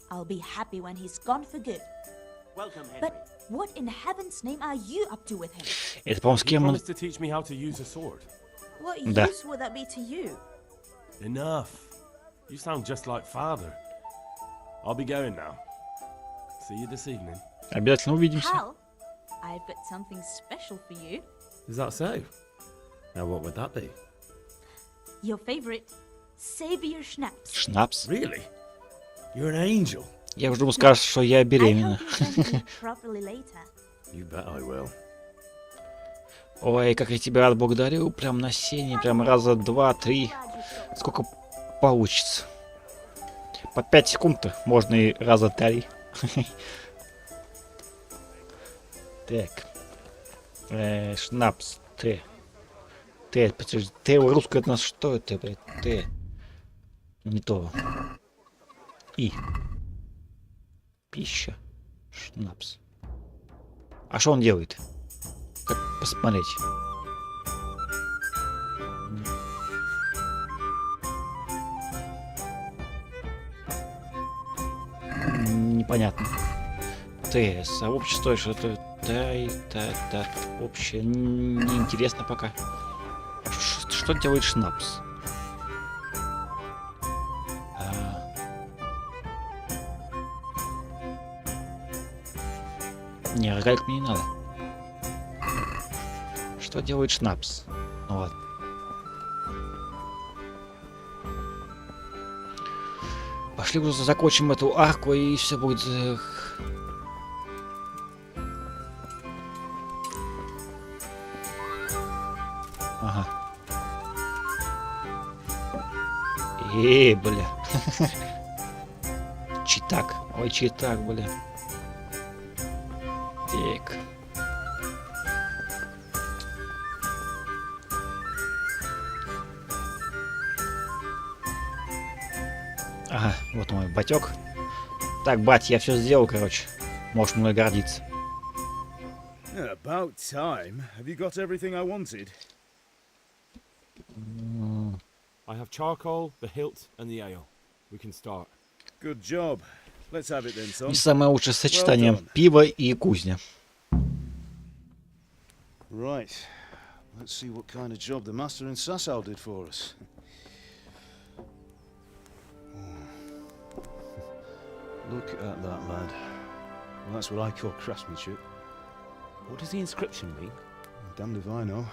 I'll be happy when he's gone for good. Welcome, Henry. But what in heaven's name are you up to with him? Это, по-моему, с He кем он... promised to teach me how to use a sword. What Да. use would that be to you? Enough. You sound just like father. I'll be going now. See you this evening. Обязательно увидимся. Hal, I've got something special for you. Is that so? Now what would that be? Your favorite, Savior Schnapps. Шнапс. Really? You're an angel. Я уже думал, скажешь, что я I беременна. hope you drink it properly later. You bet I will. Ой, как я тебя отблагодарю. Прям на сене, прям раза 2-3. Сколько получится. По 5 секунд можно и раза 3. Так. Шнапс. Т. Т. Т русское это у нас что это, блядь? Т. Не то. И. Пища. Шнапс. А что он делает? Как посмотреть? непонятно. Т. Сообщество, что-то... Общее. Неинтересно пока. Что делает шнапс? Не, рогалик мне не надо. Что делает шнапс? Ну вот. Пошли просто закончим эту арку и все будет... Ага. Бля. Читак. Ой, читак, бля. Так. Ага, вот мой батек. Так, бать, я все сделал, короче. Можешь мной гордиться. About time. Have you got everything I wanted? I have charcoal, the hilt, and the ale. We can start. Good job. Let's have it then, son. Не самое лучшее сочетание пива и кузня. Right. Let's see what kind of job the master in Sasau did for us. Look at that, lad. Well, that's what I call craftsmanship. What does the inscription mean? Damned if I know.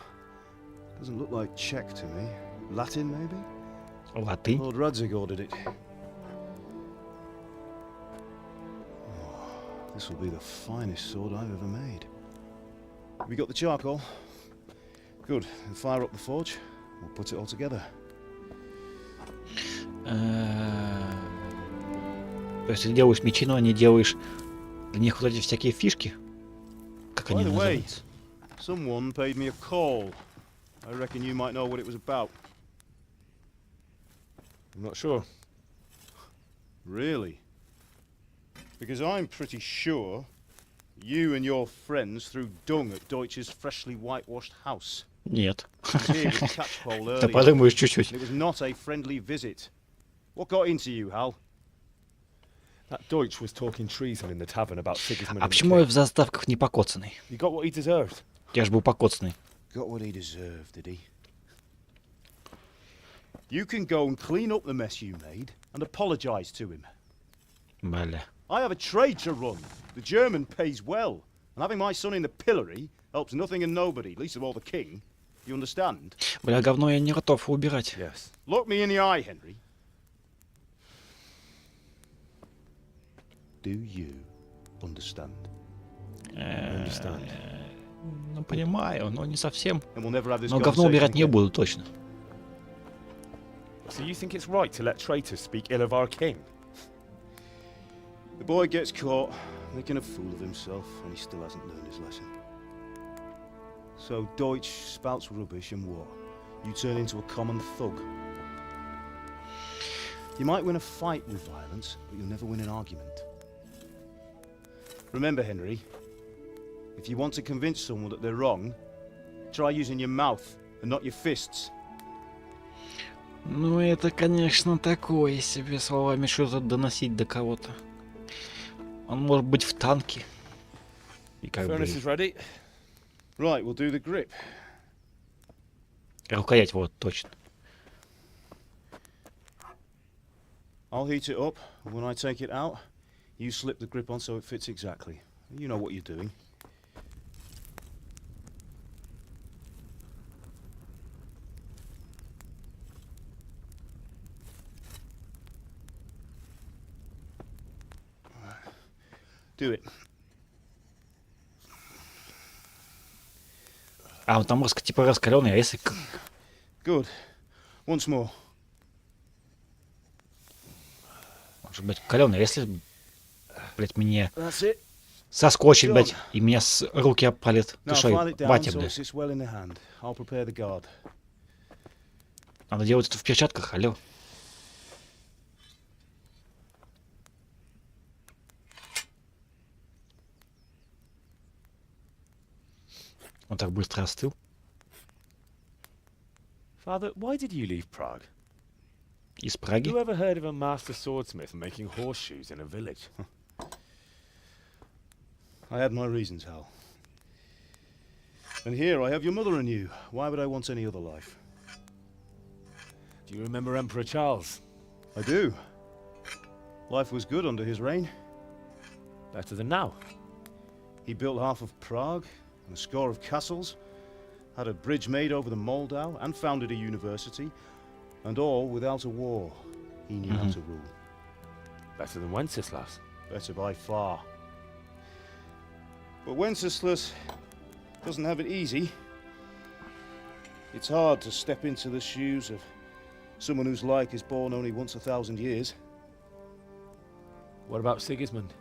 Doesn't look like Czech to me. Latin, maybe? Latin? Lord Radzig ordered it. This will be the finest sword I've ever made. We got the charcoal? Good. Then fire up the forge. We'll put it all together. То есть ты делаешь мечи, но не делаешь для них вот эти всякие фишки? Как они называются? Someone paid me a call. I reckon you might know what it was about. I'm not sure. Really? Because I'm pretty sure you and your friends threw dung at Deutsch's freshly whitewashed house. Нет. Ты подумаешь чуть-чуть. It was not a friendly visit. What got into you, Hal? That Deutsch was talking treason in the tavern about Sigismund. А почему я в заставках не покоцанный? He got what he deserved. Я же был покоцанный. Got what he deserved, did he? You can go and clean up the mess you made and apologize to him. Бля. I have a trade to run. The German pays well. And having my son in the pillory helps nothing and nobody, least of all the king. You understand? Бля, говно я не готов убирать. Yes. Look me in the eye, Henry. Do you understand? Understand. Ну, понимаю, но не совсем. And we'll never have this Но говно убирать не буду, точно. So you think it's right to let traitors speak ill of our king? The boy gets caught, making a fool of himself, and he still hasn't learned his lesson. So Deutsch spouts rubbish and war. You turn into a common thug. You might win a fight with violence, but you'll never win an argument. Remember, Henry, if you want to convince someone that they're wrong, try using your mouth and not your fists. Ну, это, конечно, такое себе словами что-то доносить до кого-то. Он может быть в танке. И как бы... Furnace is ready. Right, we'll do the grip. Рукоять, вот, точно. I'll heat it up, and when I take it out, you slip the grip on so it fits exactly. You know what you're doing. Do it. А, он там типа раскаленный, а если... Good. Once more. Может быть, каленый, а если... Блять, мне... That's it. Соскочит, блять, и меня с руки опалит. Ты Now шо, file it down батя, so it блядь. sits well in the hand. I'll prepare the guard. Надо делать это в перчатках, алло. Он так быстро остыл. Father, why did you leave Prague? Из Праги? Who ever heard of a master swordsmith making horseshoes in a village? I had my reasons, Hal. And here I have your mother and you. Why would I want any other life? Do you remember Emperor Charles? I do. Life was good under his reign. Better than now. He built half of Prague and a score of castles, had a bridge made over the Moldau, and founded a university, and all without a war. He knew how to rule. Better than Wenceslas. Better by far. But Wenceslas doesn't have it easy. It's hard to step into the shoes of someone whose like is born only once 1,000 years. What about Sigismund?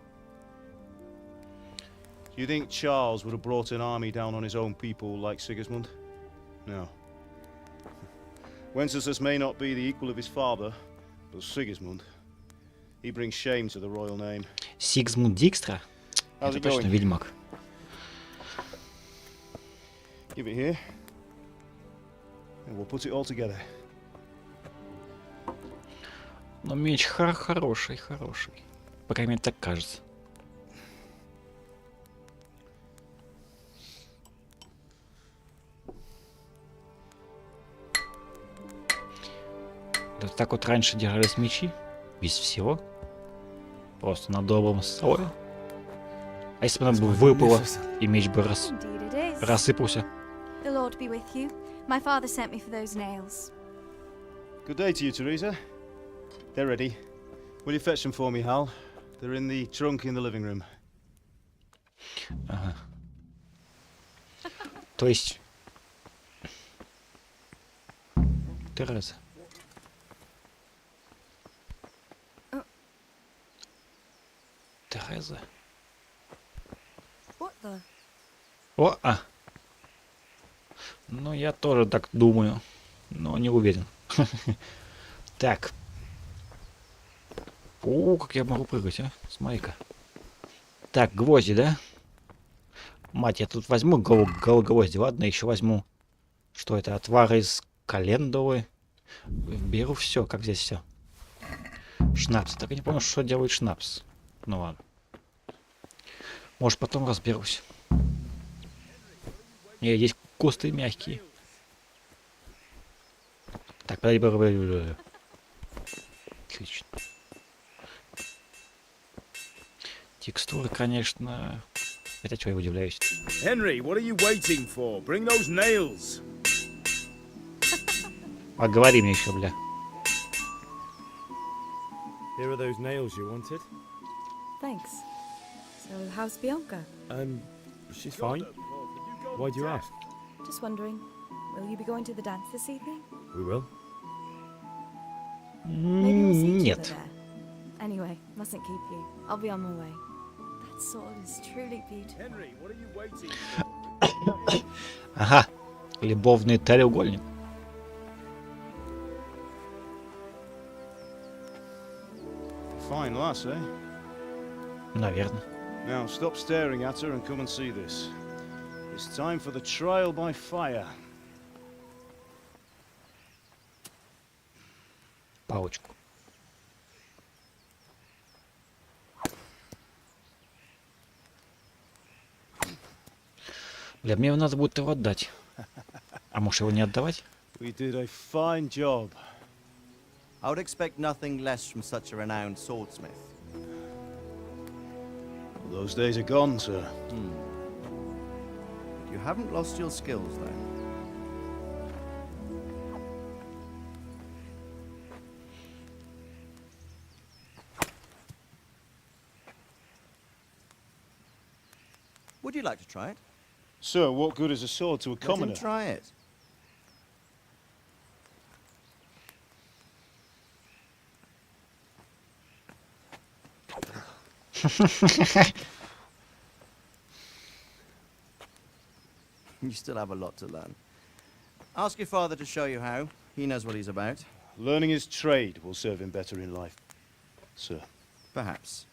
Do you think Charles would have brought an army down on his own people like Sigismund? No. Wenceslas may not be the equal of his father, but Sigismund, he brings shame to the royal name. Сигизмунд Дикстра? How's Это it точно going? ведьмак. Give it here, and we'll put it all together. Но меч хороший. По крайней мере, так кажется. Вот так вот раньше держались мечи, без всего. Просто на добром слове. А если бы она бы выпала, и меч бы Indeed it is. рассыпался? The Lord be with you. My father sent me for those nails. Good day to you, Teresa. They're ready. Will you fetch them for me, Hal? They're in the trunk in the living room. Ага. То есть... Тереза. Тереза. What the? О, Ну, я тоже так думаю, но не уверен. Так. О, как я могу прыгать, а? Смотри-ка. Так, гвозди, да? Мать, я тут возьму гвозди, ладно, еще возьму. Что это? Отвар из календулы. Беру все, как здесь все. Шнапс. Так я не помню, что делает шнапс. Ну ладно. Может, потом разберусь. Не, здесь кусты мягкие. Так, подожди. Отлично. Текстуры, конечно... Это чего я удивляюсь? Henry, what are you waiting for? Bring those nails. А говори мне еще, бля. Here are those nails you wanted. Thanks. So, how's Bianca? She's fine. Why do you ask? Just wondering, will you be going to the dance this evening? We will. Maybe we'll see each other Нет. there. Anyway, mustn't keep you. I'll be on my way. That sword is truly beautiful. Henry, what are you waiting for? Ага. Любовный треугольник. Fine lass, eh? Наверное. Now stop staring at her and come and see this. It's time for the trial by fire. Палочку. Бля, мне надо будет его отдать. А может его не отдавать? We did a fine job. I would expect nothing less from such a renowned swordsmith. Those days are gone, sir. You haven't lost your skills, though. Would you like to try it? Sir, what good is a sword to a Let him commoner? try it. You still have a lot to learn. Ask your father to show you how. He knows what he's about. Learning his trade will serve him better in life, sir. Perhaps.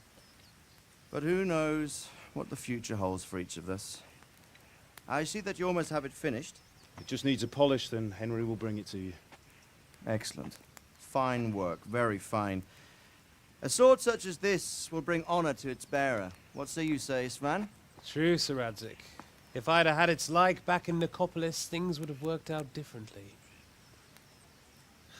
But who knows what the future holds for each of us. I see that you almost have it finished. It just needs a polish, then Henry will bring it to you. Excellent. Fine work, very fine. A sword such as this will bring honor to its bearer. What say you, Sven? True, Sir Radzik. If I'd have had its like back in Nicopolis, things would have worked out differently.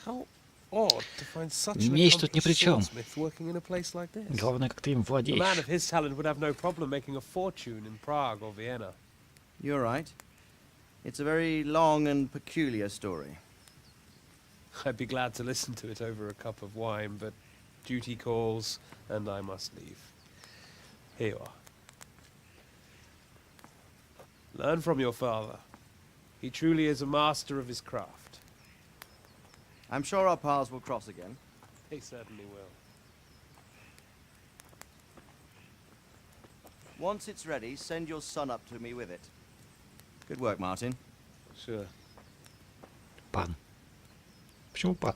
How odd to find such an Меч тут ни при accomplished чем. swordsmith working in a place like this. Главное, как ты им A man владеешь. of his talent would have no problem making a fortune in Prague or Vienna. You're right. It's a very long and peculiar story. I'd be glad to listen to it over a cup of wine, but duty calls, and I must leave. Here you are. Learn from your father. He truly is a master of his craft. I'm sure our paths will cross again. He certainly will. Once it's ready, send your son up to me with it. Good work, Martin. Sure. Пан. Почему пан?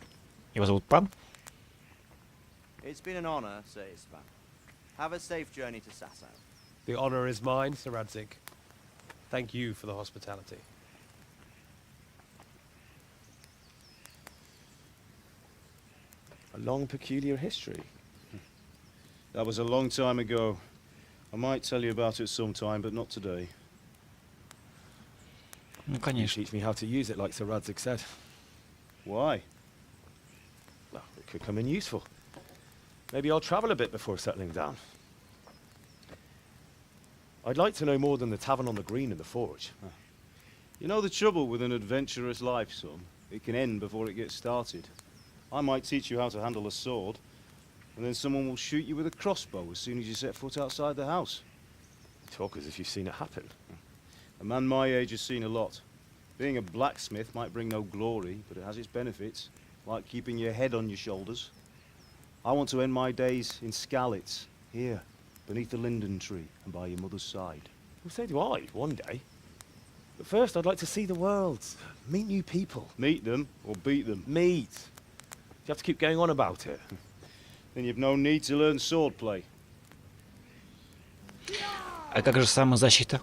Его зовут Пан? It's been an honor, Sir Istvan. Have a safe journey to Sasau. The honor is mine, Sir Radzik. Thank you for the hospitality. A long, peculiar history. That was a long time ago. I might tell you about it sometime, but not today. Ну, You конечно. teach me how to use it like Sir Radzik said. Why? Well, it could come in useful. Maybe I'll travel a bit before settling down. I'd like to know more than the tavern on the green and the forge. You know the trouble with an adventurous life, son? It can end before it gets started. I might teach you how to handle a sword, and then someone will shoot you with a crossbow as soon as you set foot outside the house. You talk as if you've seen it happen. A man my age has seen a lot. Being a blacksmith might bring no glory, but it has its benefits, like keeping your head on your shoulders. I want to end my days in Skalitz, here, beneath the linden tree and by your mother's side. Well, so do I, one day. But first, I'd like to see the world, meet new people. Meet them or beat them. Meet. You have to keep going on about it. Then you've no need to learn swordplay. А как же самозащита?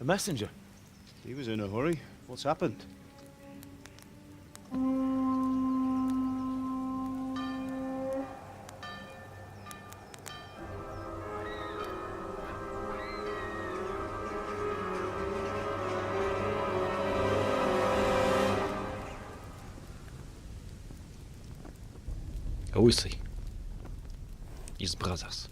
A messenger. He was in a hurry. What's happened? Лысый. Из Brothers.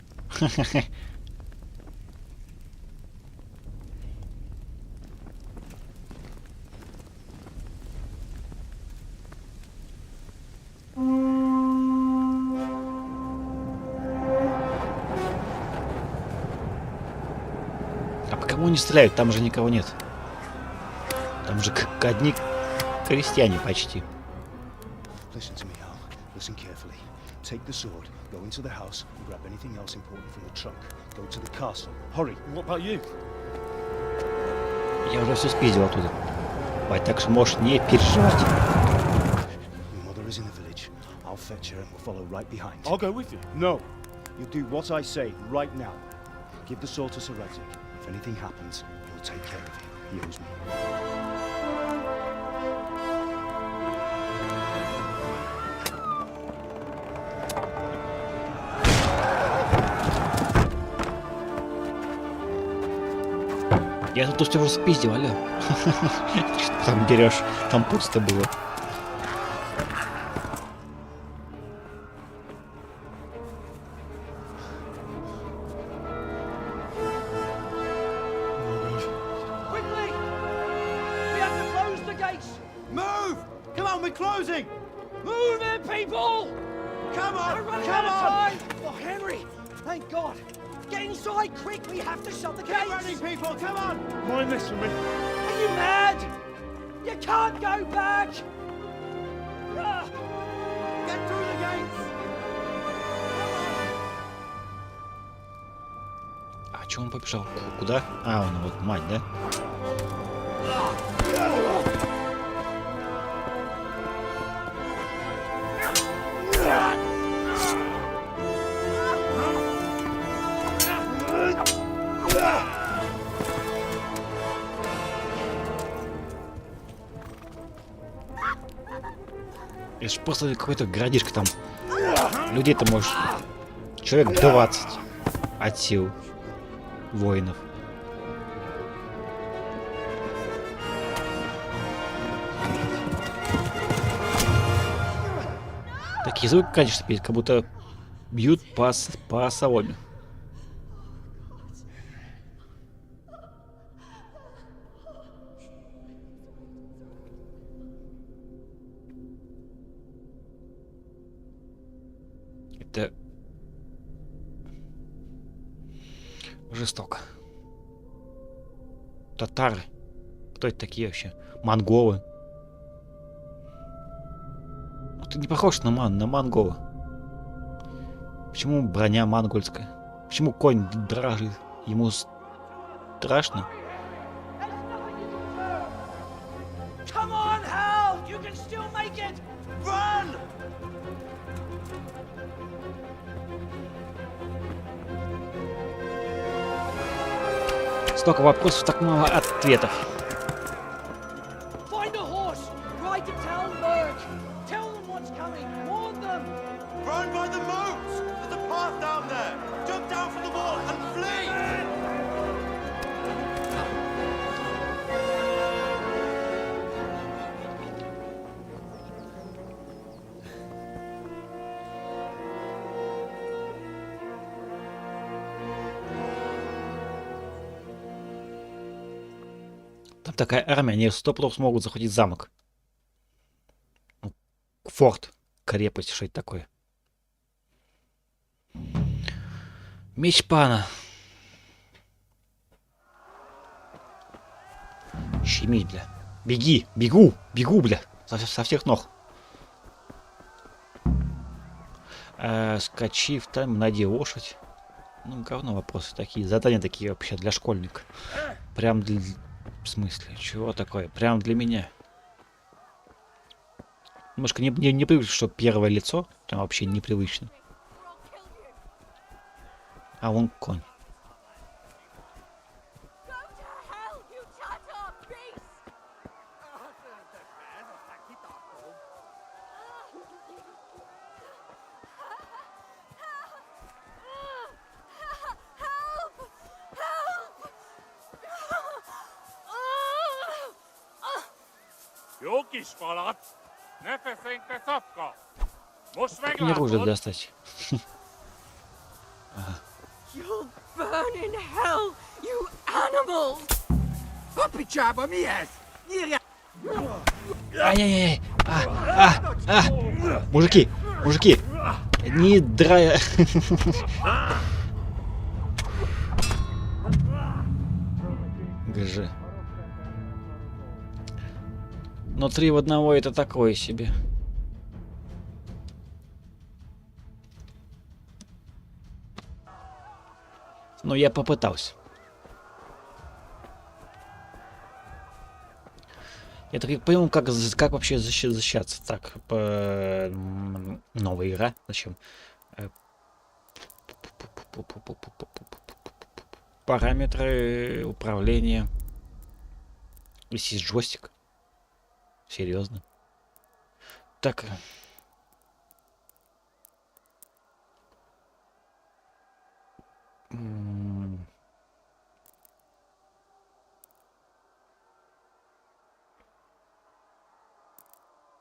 А по кому они стреляют? Там же никого нет. Там же одни крестьяне почти. Listen to me, Al. Listen carefully. Take the sword, go into the house, and grab anything else important from the trunk. Go to the castle. Hurry. What about you? Я уже все спиздил оттуда. Бать, так что можешь не переживать. Your mother is in the village. I'll fetch her and we'll follow right behind. I'll go with you. No. You do what I say right now. Give the sword to Sir Radzik. If anything happens, he'll take care of it. He owes me. Я тут все уже спиздил, алло. Что ты там берешь? Там пусто было. Quickly! We have to close the gates! Move! Come on, we're closing! Move in, people! Come on! We're running Come out of on! time! Oh, Henry! Thank God! Get inside, quick! We have to shut the gates! Get running, people! Come on! Mind this for me. Are you mad? You can't go back! Ah! Get through the gates! А чё он побежал? Куда? А, он вот мать, да? Это ж просто какой-то городишко там. Людей-то, может, человек 20 от сил воинов. Такие звуки, конечно, как будто бьют по соломе. Это жестоко. Татары. Кто это такие вообще? Монголы. Ну, ты не похож на монгола. Почему броня монгольская? Почему конь дрожит? Ему страшно? Come on, Hal! You can still make it! Run! Столько вопросов, так мало ответов. Find a horse! Ride to Talmberg! Tell them what's coming! Warn them! Run by the moat! There's a path down there! Jump down from the wall and flee! Там такая армия, они 100% смогут захватить замок. Ну, форт, крепость, что это такое? Меч пана. Щемить, бля. Беги, бегу, бля. Со всех ног. Скачи в тайм, найди лошадь. Ну, говно вопросы такие. Задания такие вообще для школьника. Прям для... В смысле? Чего такое? Прям для меня. Немножко не привычно, что первое лицо. Там вообще непривычно. А вон конь. Как мне оружие достать? Ага. You'll burn in hell, you animals! Puppy chaba me ass! Ай-яй-яй! Мужики! Не драя! ГЖ. Но 3 в 1 это такое себе. Но я попытался. Я так и понял, как вообще защищаться. Так, новая игра. Зачем? Параметры управления. Здесь есть джойстик. Серьезно. Так.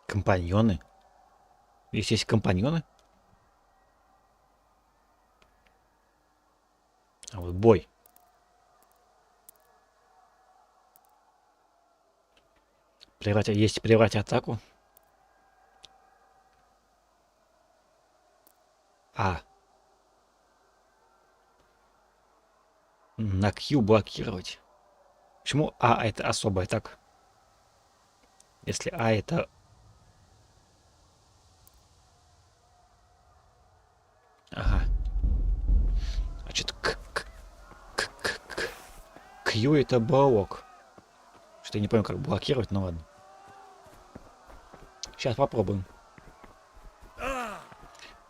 Компаньоны. Здесь есть компаньоны. А вот бой. Есть прервать атаку. На Q блокировать. Почему А это особая атака? Если А это... Ага. Значит, Q это блок. Что-то я не понял, как блокировать, но ладно. Сейчас попробуем.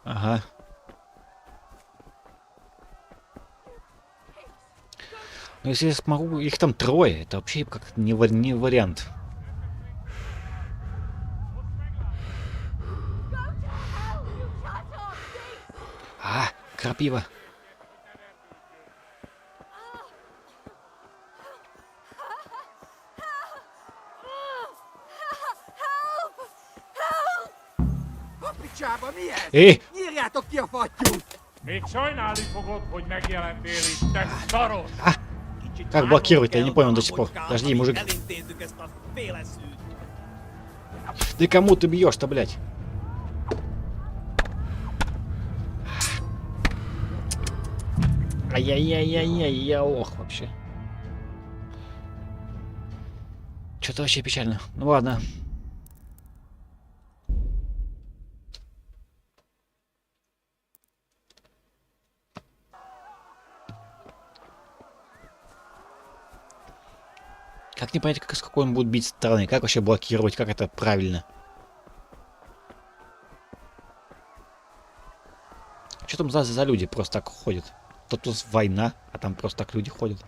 Ага. Но если я смогу, их там 3, это вообще как не вариант. А, крапива. A picsába mi ez? Ih! Nyírjátok ki a fattyút! Még sajnálni fogod, hogy megjelentél itt, te szaros! Как блокировать-то? Я не понял до сих пор. Подожди, мужик. Elintézzük ezt a féleszűt! Ты кому ты бьешь-то, блядь? Ай-яй-яй-яй-яй, я лох вообще. Что-то вообще печально. Ну ладно. Как не понять, как, с какой он будет бить стороны? Как вообще блокировать? Как это правильно? Что там за люди просто так ходят? Тут война, а там просто так люди ходят.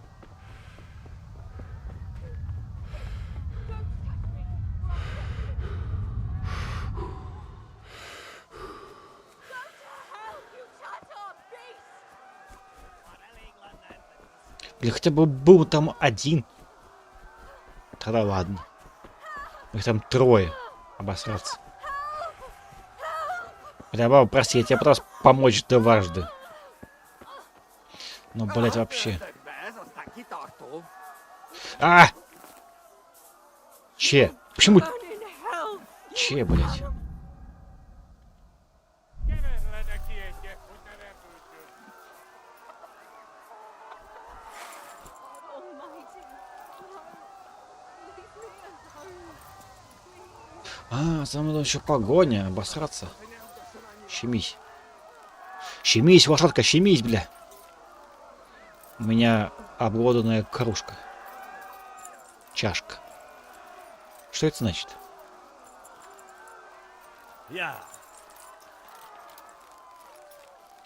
Или хотя бы был там один. Тогда ладно. Их там трое. Обосраться. Бля, баба, прости, я тебе пытался помочь дважды. Ну, блять, вообще. А! Че? Почему? Че, блять? А, за мной еще погоня, обосраться. Щемись. Щемись, лошадка, щемись, бля. У меня обглоданная кружка. Чашка. Что это значит?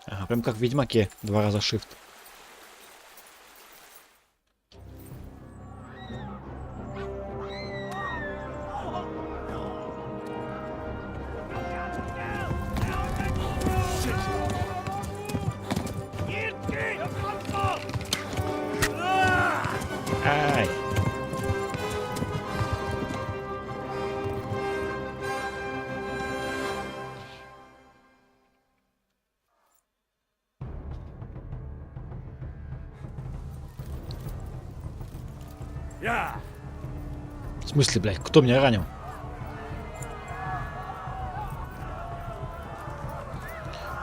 Ага, прям как в Ведьмаке. 2 раза shift. Ай. В смысле, блядь, кто меня ранил?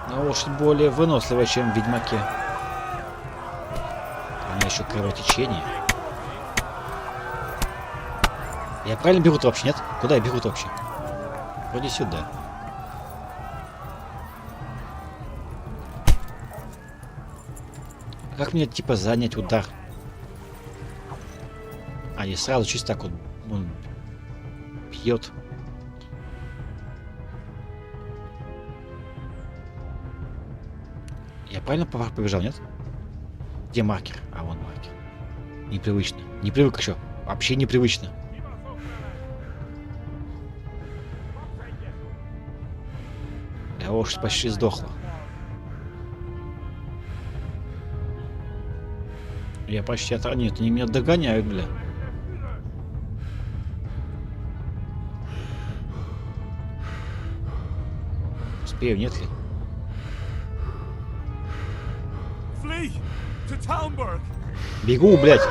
Ну, лошадь более выносливая, чем в Ведьмаке. У меня еще кровотечение. Я правильно беру-то вообще, нет? Куда я беру-то вообще? Вроде сюда. Как мне, типа, занять удар? А, не сразу, чисто так вот он бьет. Я правильно побежал, нет? Где маркер? А, вон маркер. Непривычно. Не привык еще. Вообще непривычно. Я лошадь почти сдохла. Я почти отранил. Нет, они меня догоняют, бля. Успею, нет ли? Бегу, блядь.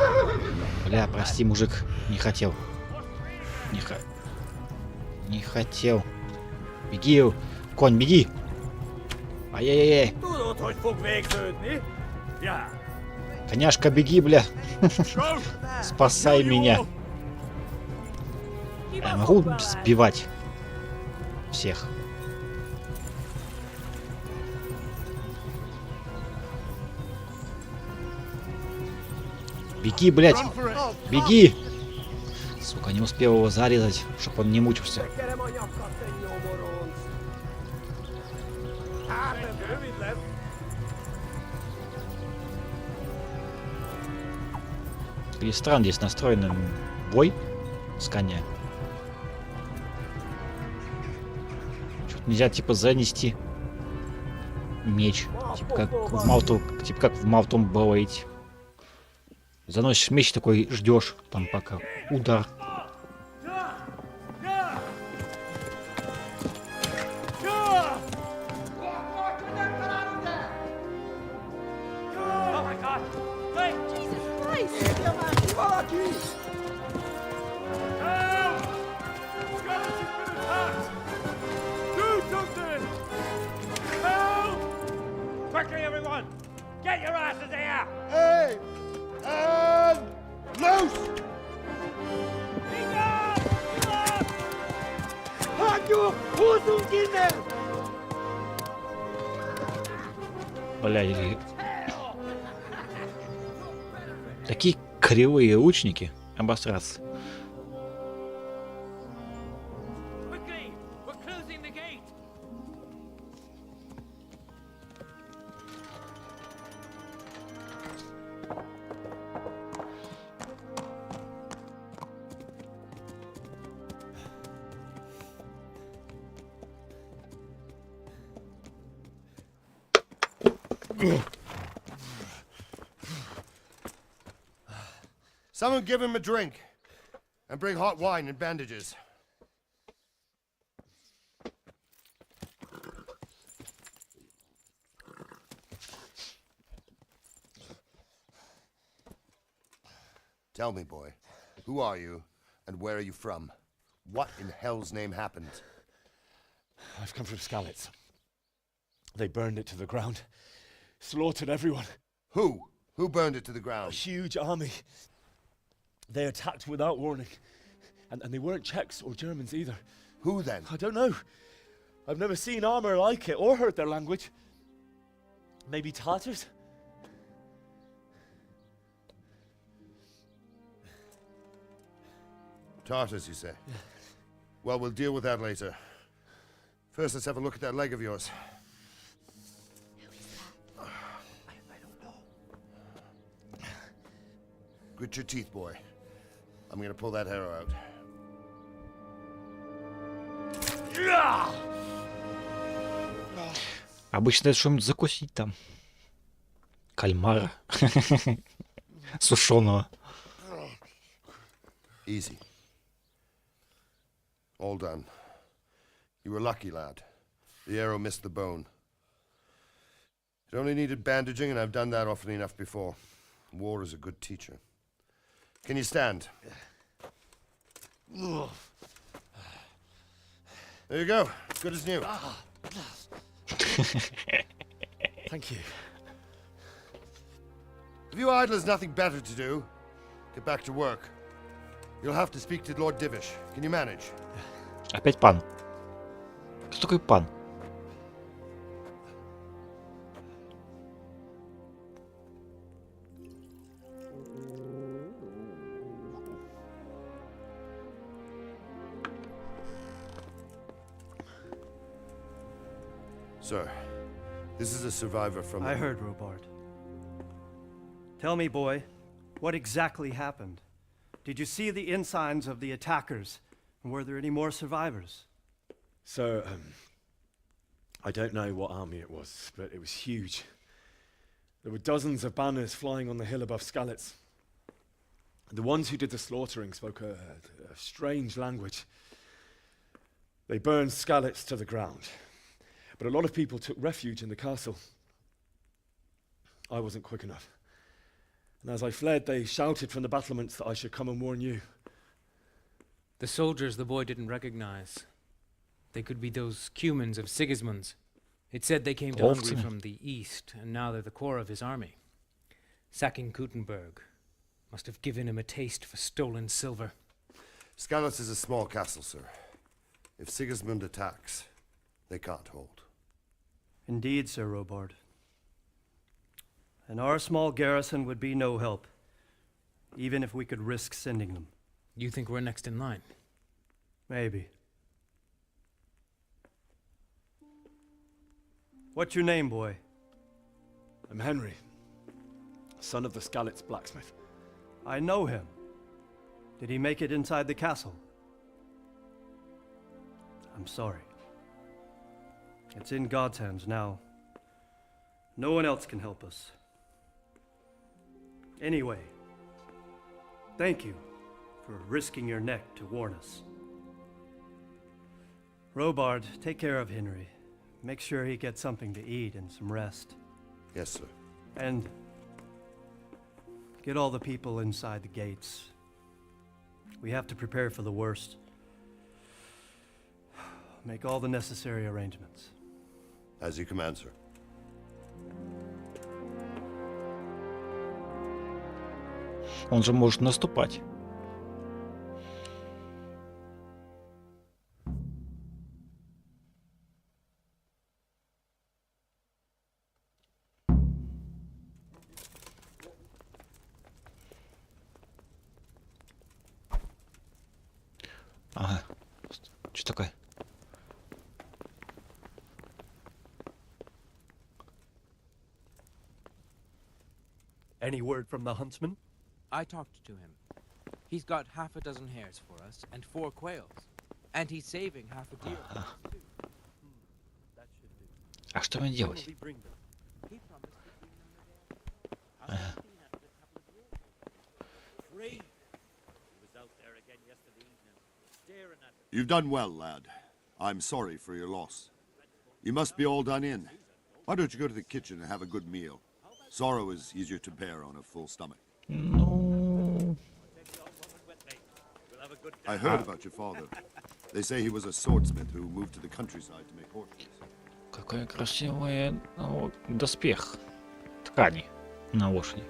Бля, прости, мужик. Не хотел. Не хотел. Беги, конь, беги. Ай-яй-яй. Коняшка, беги, бля. Спасай меня. Я могу сбивать всех? Беги, блядь. Беги. Сука, не успел его зарезать, чтобы он не мучился. Или странно, здесь настроен бой с коня. Что-то нельзя типа занести. меч. Типа как в Mortal Blade. Заносишь меч такой, ждешь там пока удар. Quickly, everyone! Get your asses here! Hey! And loose! Блядь. Такие кривые лучники. Обосраться. Quickly! We're closing the gate! Someone give him a drink. And bring hot wine and bandages. Tell me, boy, who are you and where are you from? What in hell's name happened? I've come from Skalitz. They burned it to the ground. Slaughtered everyone. Who? Who burned it to the A ground? huge army. They attacked without warning. And they weren't Czechs or Germans either. Who then? I don't know. I've never seen armor like it or heard their language. Maybe Tatars? Tartars, you say? Well, we'll deal with that later. First, let's have a look at that leg of yours. I don't know. Grit your teeth, boy. I'm gonna pull that arrow out. Обычно это что-нибудь закусить там. Кальмара. Сушеного. Easy. All done. You were lucky, lad. The arrow missed the bone. It only needed bandaging, and I've done that often enough before. War is a good teacher. Can you stand? There you go. Good as new. Thank you. If you idlers nothing better to do, get back to work. You'll have to speak to Lord Divish. Can you manage? Опять пан. Кто такой пан? Sir, this is a survivor from... I heard, Robart. Tell me, boy, what exactly happened? Did you see the ensigns of the attackers? And were there any more survivors? So, I don't know what army it was, but it was huge. There were dozens of banners flying on the hill above Skalitz. The ones who did the slaughtering spoke a strange language. They burned Skalitz to the ground. But a lot of people took refuge in the castle. I wasn't quick enough. And as I fled, they shouted from the battlements that I should come and warn you. The soldiers the boy didn't recognize. They could be those Cumans of Sigismund's. It said they came to Hungary from the east, and now they're the core of his army. Sacking Gutenberg must have given him a taste for stolen silver. Skalitz is a small castle, sir. If Sigismund attacks, they can't hold. Indeed, Sir Robard. And our small garrison would be no help, even if we could risk sending them. You think we're next in line? Maybe. What's your name, boy? I'm Henry, son of the Skalitz blacksmith. I know him. Did he make it inside the castle? I'm sorry. It's in God's hands now. No one else can help us. Anyway, thank you for risking your neck to warn us. Robard, take care of Henry. Make sure he gets something to eat and some rest. Yes, sir. And get all the people inside the gates. We have to prepare for the worst. Make all the necessary arrangements. As you command, sir. Он же может наступать. Ага. Что такое? Any word from the huntsman? I talked to him. He's got half a dozen hares for us and 4 quails. And he's saving half a deer. А что мне делать? Ага. You've done well, lad. I'm sorry for your loss. You must be all done in. Why don't you go to the kitchen and have a good meal? Sorrow is easier to bear on a full stomach. Ну... I heard about your father. They say he was a swordsmith who moved to the countryside to make horses. Какой красивый доспех ткани на лошади.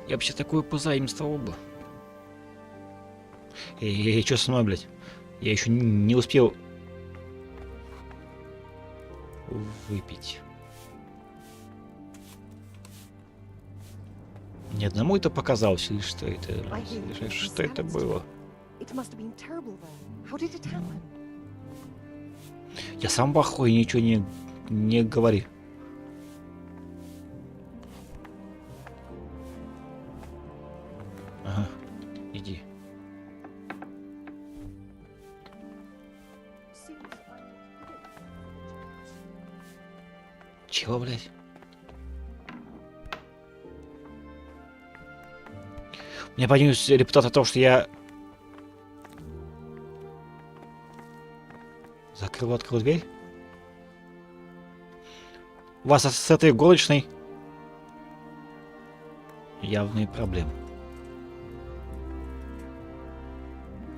Я вообще такую позаимствовал бы. Чё со мной, блядь? Я еще не успел выпить. Ни одному это показалось, или что это? Или что это было? Я сам в ахуе, ничего не говори. Ага, иди. Чего, блядь? У меня поднялась репутация того, что я открыл дверь. У вас с этой горничной явные проблемы.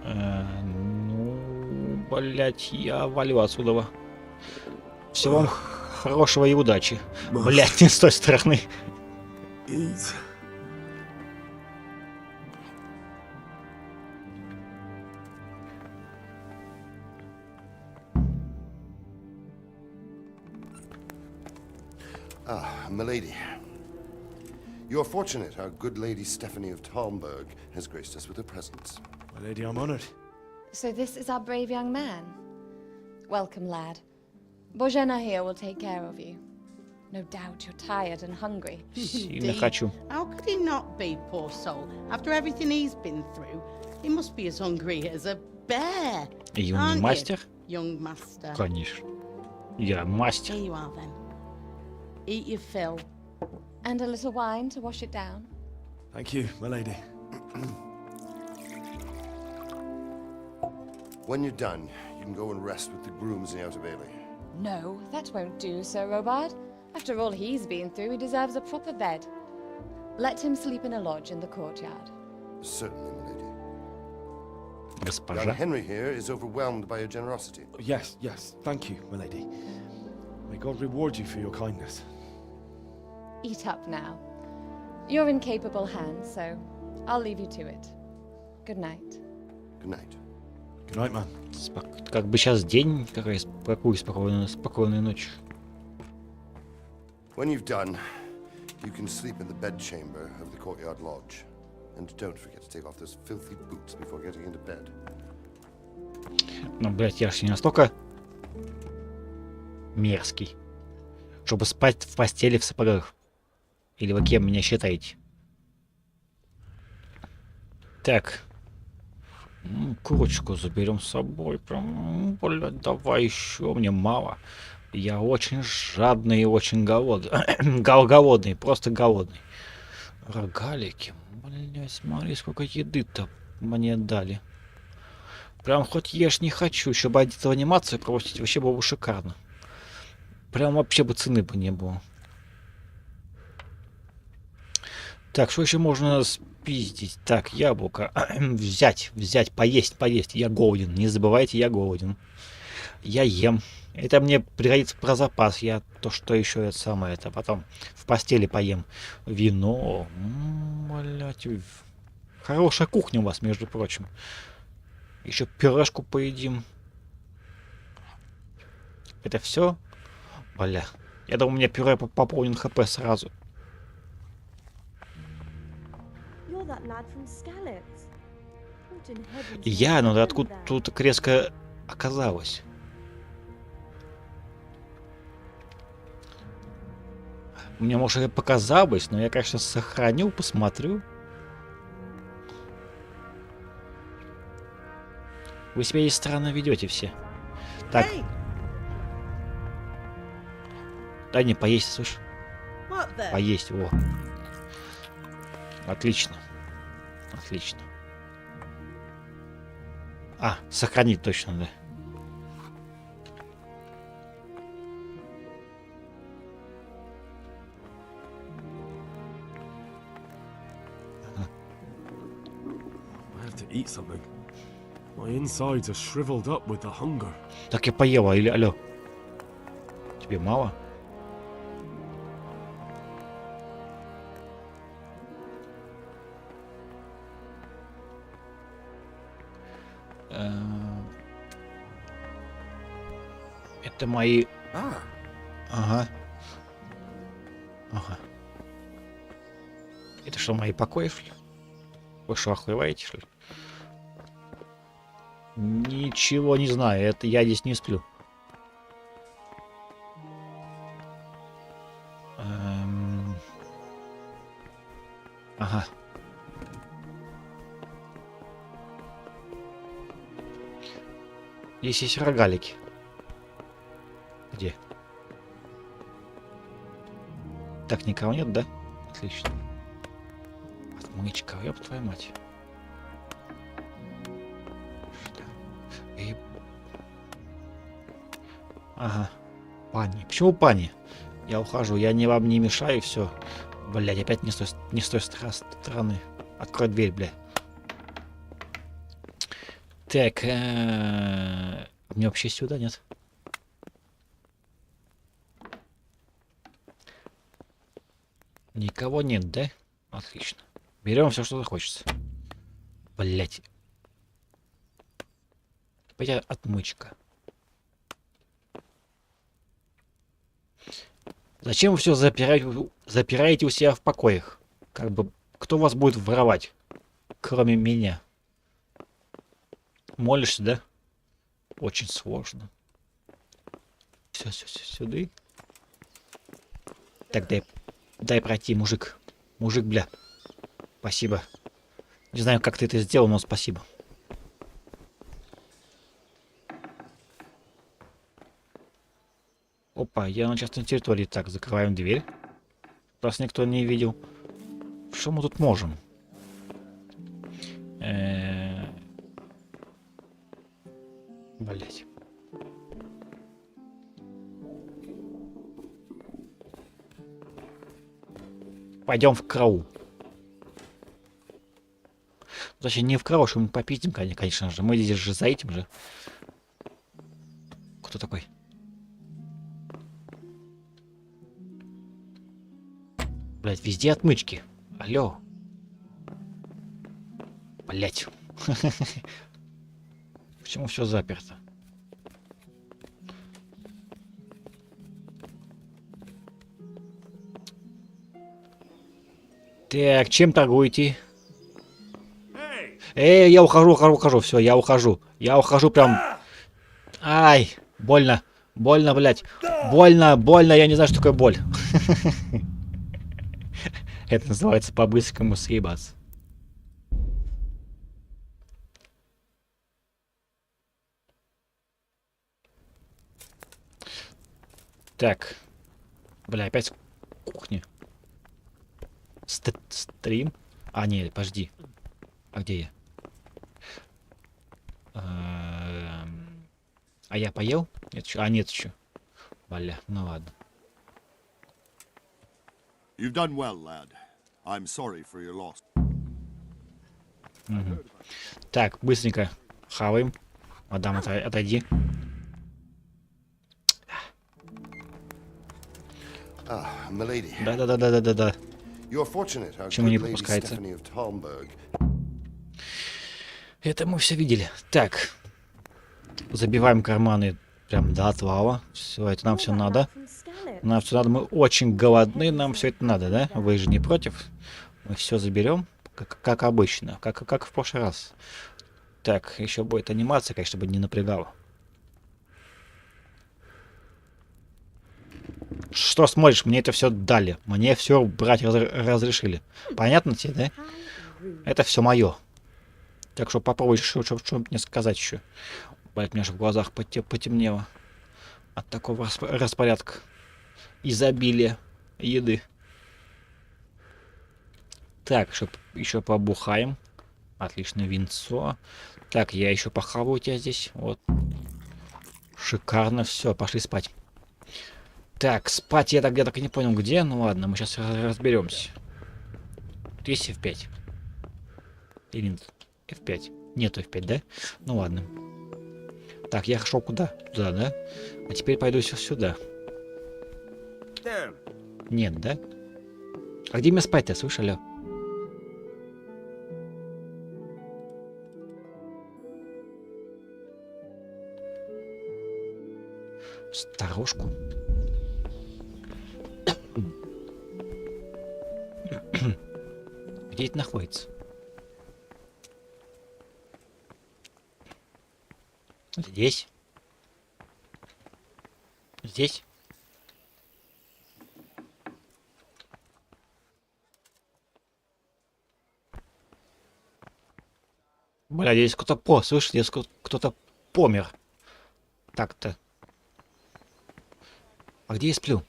Ну, блять, я валю отсюда. Всего вам хорошего и удачи. Блять, не с той стороны. Ah, milady. You are fortunate our good lady Stephanie of Talmberg has graced us with her presence. My lady, I'm honored. So this is our brave young man. Welcome, lad. Bojana here will take care of you. No doubt you're tired and hungry. Сильно хочу. How could he not be, poor soul? After everything he's been through, he must be as hungry as a bear. Юный мастер? Young master. Конечно. Я мастер. Here you are then. Eat your fill. And a little wine to wash it down. Thank you, my lady. When you're done, you can go and rest with the grooms in the Outer Bailey. No, that won't do, Sir Robard. After all he's been through, he deserves a proper bed. Let him sleep in a lodge in the courtyard. Certainly, milady. Госпожа. Young Henry here is overwhelmed by your generosity. Yes, yes. Thank you, my lady. May God reward you for your kindness. Eat up now. You're in capable hands, so I'll leave you to it. Good night. Good night. Good night, man. Как бы сейчас день, какая спокойная ночь. When you've done, you can sleep in the bedchamber of the courtyard lodge. And don't forget to take off those filthy boots before getting into bed. Ну, блядь, я ж не настолько мерзкий, чтобы спать в постели в сапогах. Или вы кем меня считаете? Так. Курочку заберем с собой. Прям, блядь, давай еще. Мне мало. Я очень жадный и очень голодный. Голодный, просто голодный. Рогалики. Блять, смотри, сколько еды-то мне дали. Прям хоть ешь не хочу, еще бы одеть в анимацию пропустить, вообще было бы шикарно. Прям вообще бы цены бы не было. Так, что еще можно спиздить? Так, яблоко. взять, поесть. Я голоден. Не забывайте, я голоден. Я ем. Это мне пригодится про запас. Я то, что еще это самое, это потом в постели поем. Вино. Блять. Хорошая кухня у вас, между прочим. Еще пюрешку поедим. Это все? Бля. Я думал, у меня пюре пополнен хп сразу. You're that lad from Skalitz. What in heaven's Я, name ну happened откуда there? тут резко оказалось? Мне, может, и показалось, но я, конечно, сохранил, посмотрю. Вы себя и странно ведете все. Так. Дай мне поесть, слышь. Поесть, во. Отлично. Отлично. А, сохранить точно, да. I have to eat something. My insides are shriveled up with the hunger. Так я поела, или алло? Тебе мало? Это мои... Ага. Ага. Это что, мои покои, что ли? Вы что, охуеваете, что ли? Ничего не знаю, это я здесь не сплю. Ага. Здесь есть рогалики. Где? Так, никого нет, да? Отлично. Отмычка, ёб твою мать. Что? Ага. Пани. Почему пани? Я ухожу, я вам не мешаю, все. Блядь, опять не с той стороны. Открой дверь, блядь. Так, мне вообще сюда нет. Никого нет, да? Отлично. Берем все, что захочется. Блять. Опять отмычка. Зачем вы все запираете у себя в покоях? Как бы, кто вас будет воровать? Кроме меня. Молишься, да? Очень сложно. Все, сюда. Так, дай пройти, мужик. Мужик, бля. Спасибо. Не знаю, как ты это сделал, но спасибо. Опа, я на частной территории. Так, закрываем дверь. Раз никто не видел. Что мы тут можем? Блять. Пойдем в караул. Значит, не в караул, что мы попиздим, конечно же. Мы здесь же за этим же. Кто такой? Блять, везде отмычки. Алло. Блять. Почему все заперто? Так, чем торгуете? Я ухожу, все, я ухожу. Я ухожу прям. Ай, больно, блядь. Больно, я не знаю, что такое боль. Это называется по-быстрому съебаться. Так. Бля, опять кухня. Стрим? А, нет, подожди. А где я? А я поел? Нет, еще. А, нет еще. Бля, ну ладно. You've done well, lad. I'm sorry for your loss. Мгм. Так, быстренько хаваем. Мадам, отойди. Ah, milady. Да. You're fortunate our Почему не good lady пропускается? Stephanie of Talmberg. Это мы все видели. Так. Забиваем карманы прям до отвала. Все, это нам все надо. Нам все надо. Мы очень голодны, нам все это надо, да? Вы же не против? Мы все заберем, как обычно, как в прошлый раз. Так, еще будет анимация, конечно, чтобы не напрягало. Что смотришь? Мне это все дали. Мне все брать разрешили. Понятно тебе, да? Это все мое. Так что попробуй что-нибудь мне сказать еще. Блять, у меня же в глазах потемнело. От такого распорядка. Изобилия еды. Так, еще побухаем. Отлично, винцо. Так, я еще похаваю тебя здесь. Вот. Шикарно. Все, пошли спать. Так, спать я так и не понял где. Ну ладно, мы сейчас разберемся. Тут есть F5. Или нет? F5. Нету F5, да? Ну ладно. Так, я шел куда? Туда, да? А теперь пойду сюда. Нет, да? А где мне спать-то, слышали? Сторожку. Где это находится? Здесь. Здесь. Бля, здесь кто-то слышишь, здесь кто-то помер. Так-то. А где я сплю?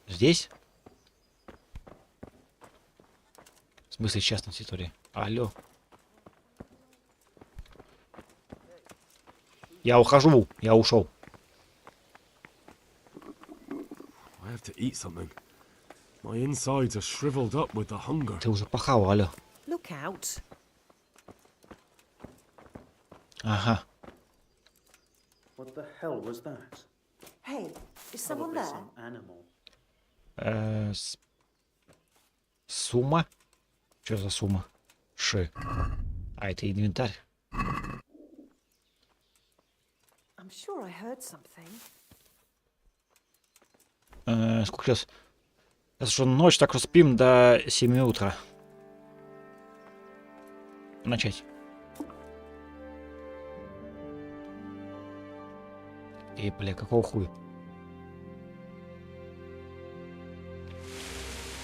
Здесь? В смысле, частной территории? Алло. Я ухожу, я ушел. I have to eat something. My insides are shriveled up with the hunger. Ты уже похавал, алло. Look out. Ага. What the hell was that? Hey, is someone Probably there? some animal. Сумма? Что за сумма? Ши. А это инвентарь. I'm sure I heard something. Сколько сейчас? Это что, ночь, так что спим до 7 утра. Начать. И, бля, какого хуя?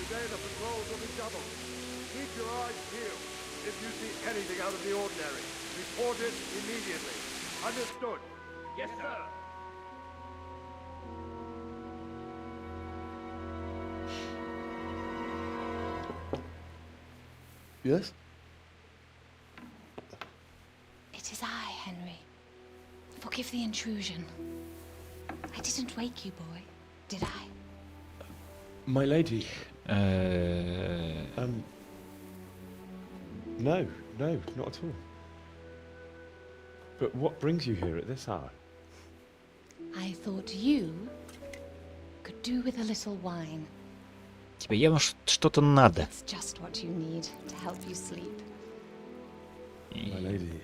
Today the patrols will be doubled. Keep your eyes peeled. If you see anything out of the ordinary, report it immediately. Understood? Yes, sir. Yes? It is I, Henry. Forgive the intrusion. I didn't wake you, boy, did I? My lady. No, not at all. But what brings you here at this hour? I thought you could do with a little wine. Тебе явно что-то надо. It's just what you need to help you sleep. My lady.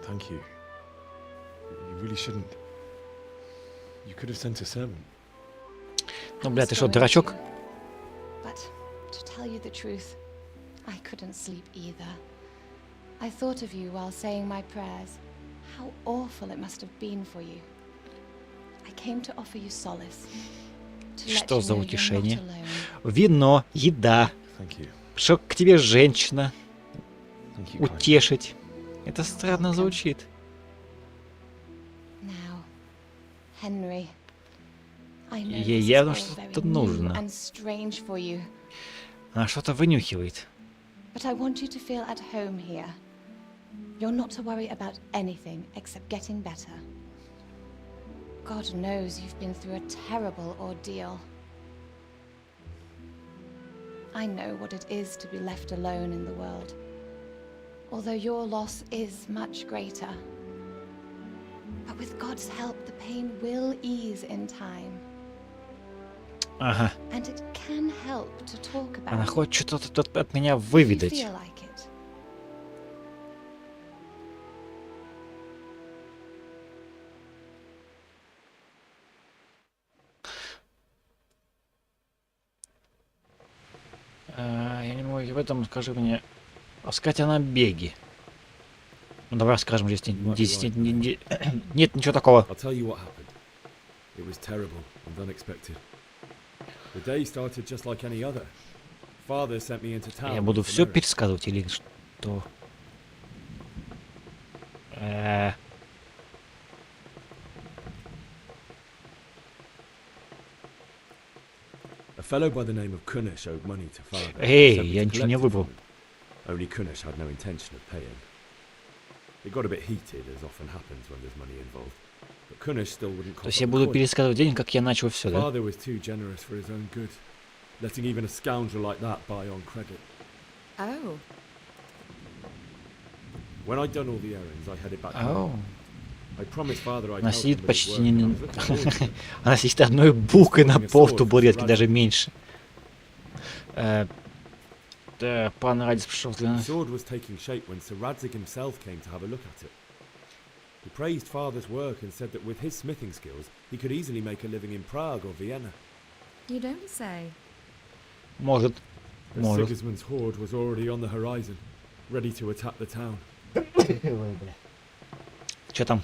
Thank you. You really shouldn't. You could have sent a servant. Ну, бля, ты что, дурачок? But to tell you the truth, I couldn't sleep either. I thought of you while saying my prayers. How awful it must have been for you. I came to offer you solace. Что за утешение? Вино, еда. Что к тебе женщина. Утешить. Это странно звучит. Now, Henry, I know Ей this is явно all что-то very new нужно. and strange for you, Она что-то вынюхивает. but I want you to feel at home here. You're not to worry about anything except getting better. God knows you've been through a terrible ordeal. I know what it is to be left alone in the world, although your loss is much greater. But with God's help, the pain will ease in time. Ага. And it can help to talk about Она it. хочет что-то тут от меня If you выведать. feel like it. Я не могу в этом, скажи мне. Сказать о набеге. Ну давай скажем, здесь нет ничего такого. I'll tell you what happened. It was terrible and unexpected. The day started just like any other. Father sent me into town. Я буду with все some errands. пересказывать или что? A fellow by the name of Kunish owed money to father. Эй, Sent me я to ничего не collect it выбрал. from him. Only Kunish had no intention of paying. It got a bit heated, as often happens when there's money involved. But Kunish still wouldn't То есть cough я up the буду coin. пересказывать день, как я начал все, да? Father was too generous for his own good, letting even a scoundrel like that buy on credit. Oh. When I'd done all the errands, I headed back Oh. home. I promised father I'd Она help him сидит with his почти work, не... and I was looking forward to it. Она сидит одной булкой на пол в табуретке, даже меньше. Да, пан Радис пришел The взглянуть. sword was taking shape when Sir Radzig himself came to have a look at it. He praised father's work and said that with his smithing skills, he could easily make a living in Prague or Vienna. You don't say. Может. But Может. Sigismund's horde was already on the horizon, ready to attack the town. Что там?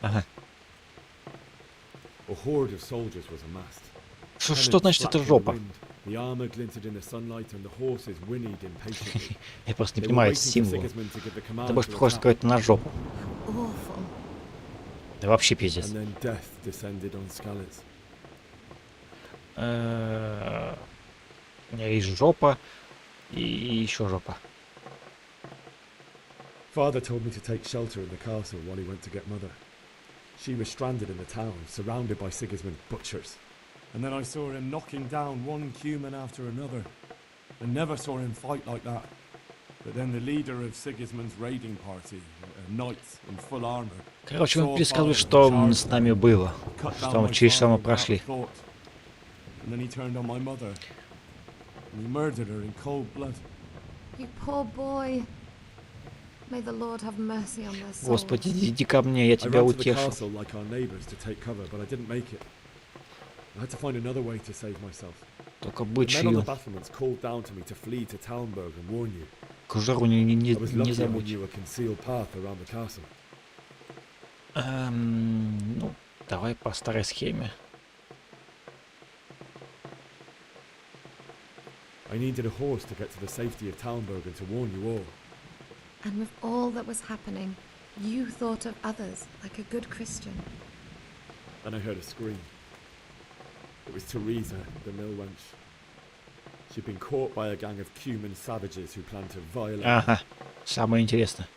Ага. A horde of soldiers was amassed. Что значит это жопа? The armor glinted in the sunlight and the horses whinnied impatiently. Я просто не They were понимаю waiting for символ. Sigismund to give the command Это больше to похоже attack. какой-то на жопу. Awful. Да вообще пиздец. And then death descended on Skalitz. У меня есть жопа и еще жопа. Father told me to take shelter in the castle while he went to get mother. She was stranded in the town, surrounded by Sigismund's butchers. And then I saw him knocking down one human after another. I never saw him fight like that. But then the leader of Sigismund's raiding party, a knight in full armor, Короче, он saw пересказывает, father что and с charged нами him, было. cut down Что, my через что мы father without прошли. a thought. And then he turned on my mother. And he murdered her in cold blood. You poor boy. May the Lord have mercy on their souls. Господи, иди ко мне, я I тебя ran to the утешу. castle like our neighbors to take cover, but I didn't make it. I had to find another way to save myself. Только The men on the бычью. battlements called down to me to flee to Talmberg and warn you. Кожуру не I was lucky I забудь. knew a concealed path around the castle. Ну, давай по старой схеме. I needed a horse to get to the safety of Talmberg and to warn you all. And with all that was happening, you thought of others like a good Christian. Then I heard a scream. It was Teresa, the mill wench. She'd been caught by a gang of Cuman savages who planned to violate her. Ага, самое интересное.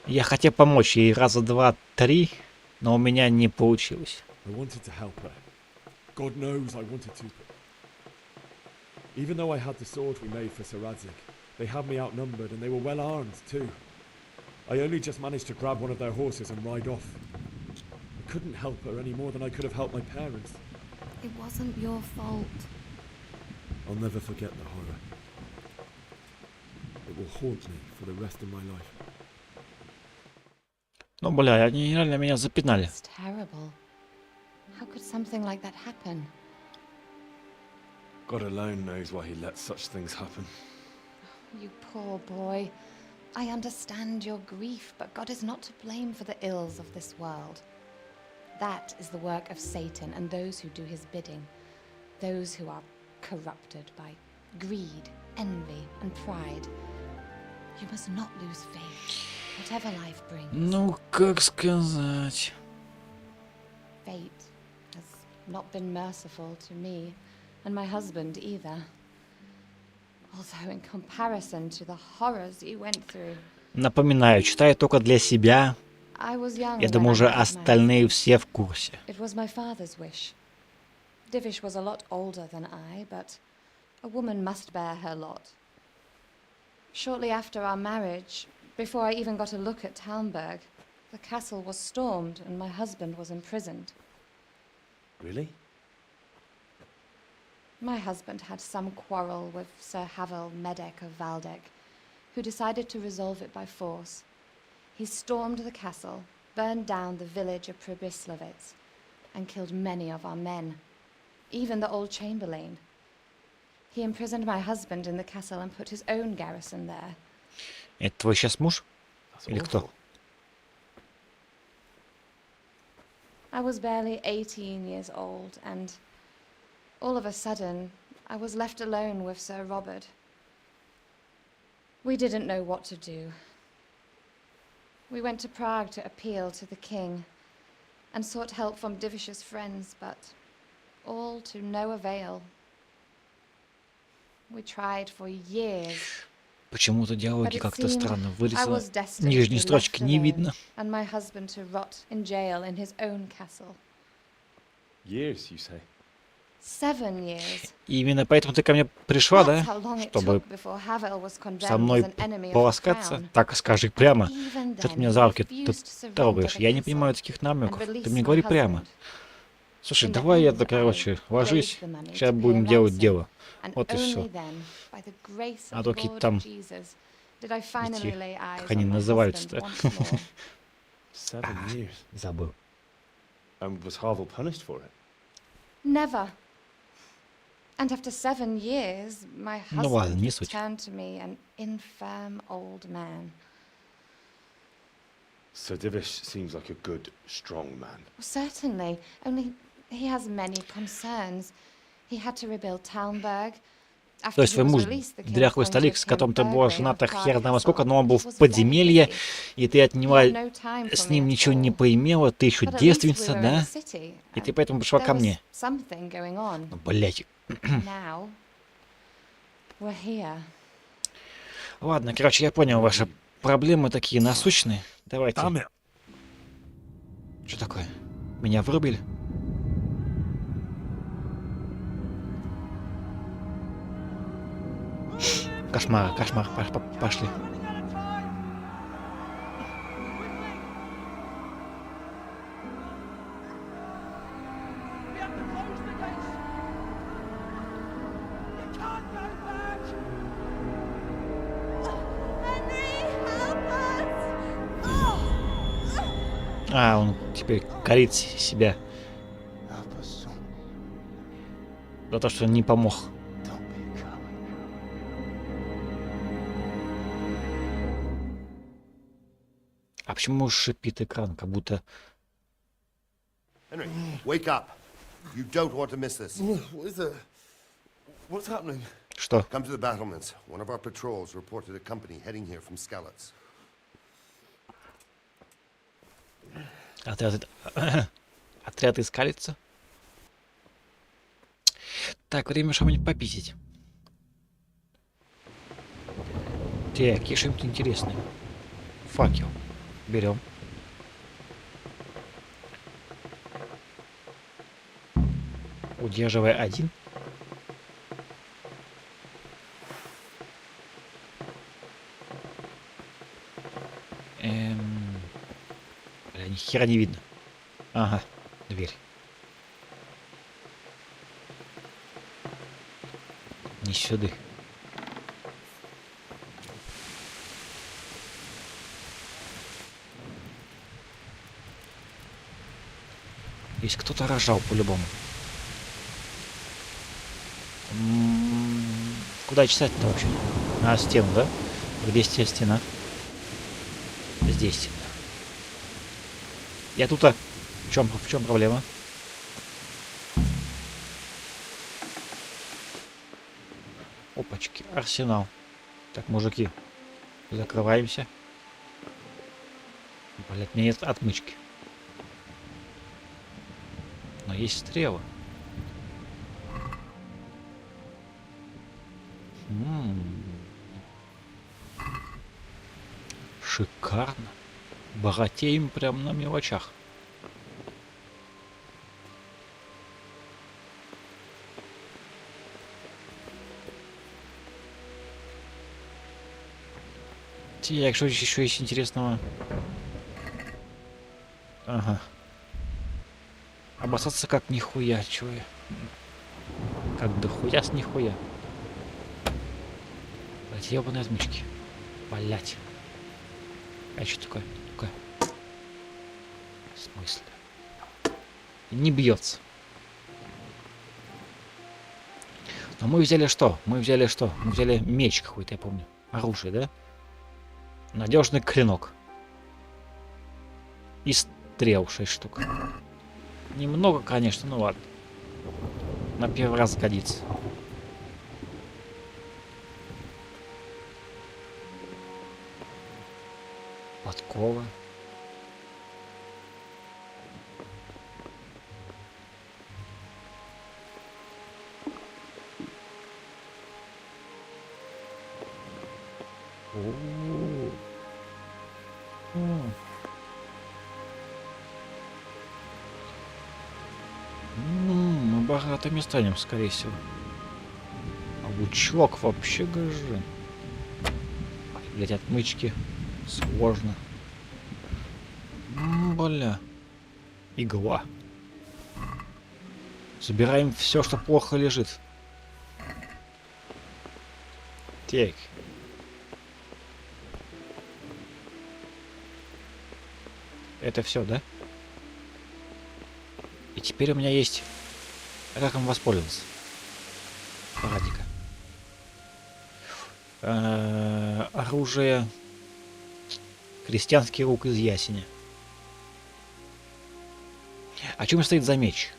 Я хотел помочь ей раза два, три, но у меня не получилось. I wanted to help her. God knows I wanted to. Even though I had the sword we made for Sir Radzig, they had me outnumbered and they were well armed too. I only just managed to grab one of their horses and ride off. I couldn't help her any more than I could have helped my parents. It wasn't your fault. I'll never forget the horror. It will haunt me for the rest of my life. Ну, бля, они реально меня запинали. It's terrible. How could something like that happen? God alone knows why he lets such things happen. You poor boy. I understand your grief, but God is not to blame for the ills of this world. That is the work of Satan and those who do his bidding. Those who are corrupted by greed, envy, and pride. You must not lose faith. whatever life brings. Ну, как сказать? Fate has not been merciful to me, and my husband either. Although in comparison to the horrors you went through, Напоминаю, читаю только для себя. I was young Я when думаю, I уже married my остальные husband. все в курсе. It was my father's wish. Divish was a lot older than I, but a woman must bear her lot. Shortly after our marriage, before I even got a look at Talmberg, the castle was stormed and my husband was imprisoned. Really? My husband had some quarrel with Sir Havel Medek of Valdek, who decided to resolve it by force. He stormed the castle, burned down the village of Pribyslavitz, and killed many of our men, even the old chamberlain. He imprisoned my husband in the castle and put his own garrison there. Это твой сейчас муж? Или кто? I was barely 18 years old, and all of a sudden, I was left alone with Sir Robert. We didn't know what to do. We went to Prague to appeal to the king and sought help from Divish's friends, but all to no avail. We tried for years. Почему-то диалоги But it как-то seemed странно. I Вырезано. was destined to Нижней be строчки left не alone, видно. and my husband to rot in jail in his own castle. Years, you say? 7 years. И именно поэтому ты ко мне пришла, да? That's how long it Чтобы took before Havel was condemned со as мной an enemy of the полоскаться. crown. Так скажи прямо. Even Что ты then, меня he за руки refused тут to surrender трогаешь? the Я не castle понимаю таких намеков. and Ты release мне my говори прямо. husband. Слушай, In the давай я, end, да, короче, I ложись. raised the money Сейчас to pay будем a делать ransom, дело. and Вот и only все. then, by the grace А of то какие-то Lord там Jesus, did I finally lay эти, eyes как они on my называются-то? husband once more. 7 years. Забыл. And was Harville punished for it? Never. And after 7 years, my Ну ладно, husband не суть. returned to me an infirm old man. Sir Divish seems like a good, strong man. Certainly, only he has many concerns. He had to rebuild Talmberg. То есть твой муж дряхлый старик, с которым ты была жената хер знала сколько, но он был в подземелье, и ты от него с ним ничего не поимела, ты еще девственница, да? И ты поэтому пришла ко мне. Ну, блядь. Ладно, короче, я понял, ваши проблемы такие насущные. Давайте. Что такое? Меня вырубили? Кошмар, кошмар, пошли. А, он теперь корит себя за то, что он не помог. А почему шипит экран, как будто... Henry, wake up. You don't want to miss this. What is it? What's happening? Что? Come to the battlements. One of our patrols reported a company heading here from Skalitz. Отряд искалится. Так, время что-нибудь пописить. Так, есть что-нибудь интересное. Факел. Берем. Удерживая один. Бля, ни хера не видно. Ага, дверь. Не сюда. Здесь кто-то рожал по-любому. Куда чесать-то вообще? На стену, да? Где стена? Здесь стена. Я тут-то... В чем проблема? Опачки, арсенал. Так, мужики, закрываемся. Блять, у меня нет отмычки. Но есть стрелы. Шикарно. Богатеем прям на мелочах. Так, что еще есть интересного? Ага. Обоссаться как нихуя, чё я? Как дохуя с нихуя. Эти ебаные отмычки. Блять. А что такое? Такое. В смысле? Не бьется. Но мы взяли что? Мы взяли что? Мы взяли меч какой-то, я помню. Оружие, да? Надежный клинок. И стрел 6 штук. Немного, конечно, ну ладно. На первый раз годится. Подкова. Мы богатыми станем, скорее всего. А лучок вообще гажи. Блять, отмычки. Сложно. Бля. Игла. Собираем все, что плохо лежит. Так. Это все, да? И теперь у меня есть... Как им воспользоваться? Погоди-ка. Оружие... Крестьянский лук из ясеня. А чем стоит за меч?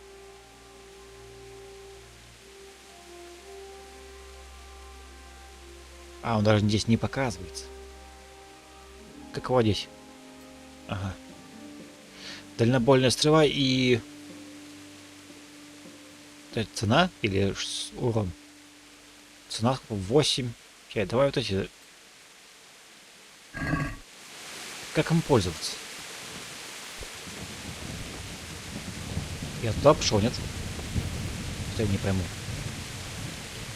А, он даже здесь не показывается. Какого здесь? Ага. Дальнобойная стрела и... Это цена или урон? Цена 8. Давай вот эти... Как им пользоваться? Я туда пошел, нет? Что я не пойму.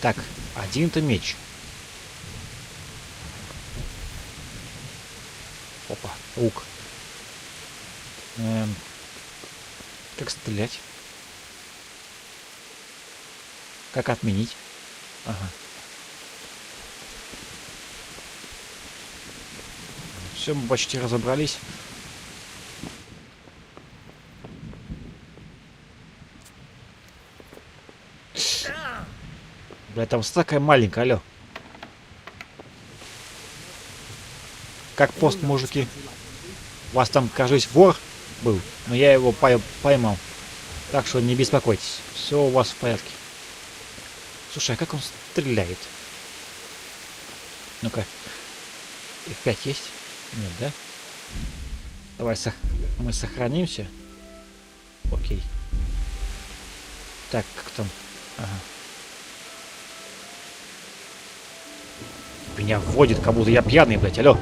Так, один-то меч. Опа, лук. Как стрелять? Как отменить? Ага. Все, мы почти разобрались. Бля, там такая маленькая, алё. Как пост, мужики? У вас там, кажется, вор был, но я его поймал. Так что не беспокойтесь. Все у вас в порядке. Слушай, а как он стреляет? Ну-ка. F5 есть? Нет, да? Давай мы сохранимся. Окей. Так, как там? Ага. Меня вводит, как будто я пьяный, блядь, алё.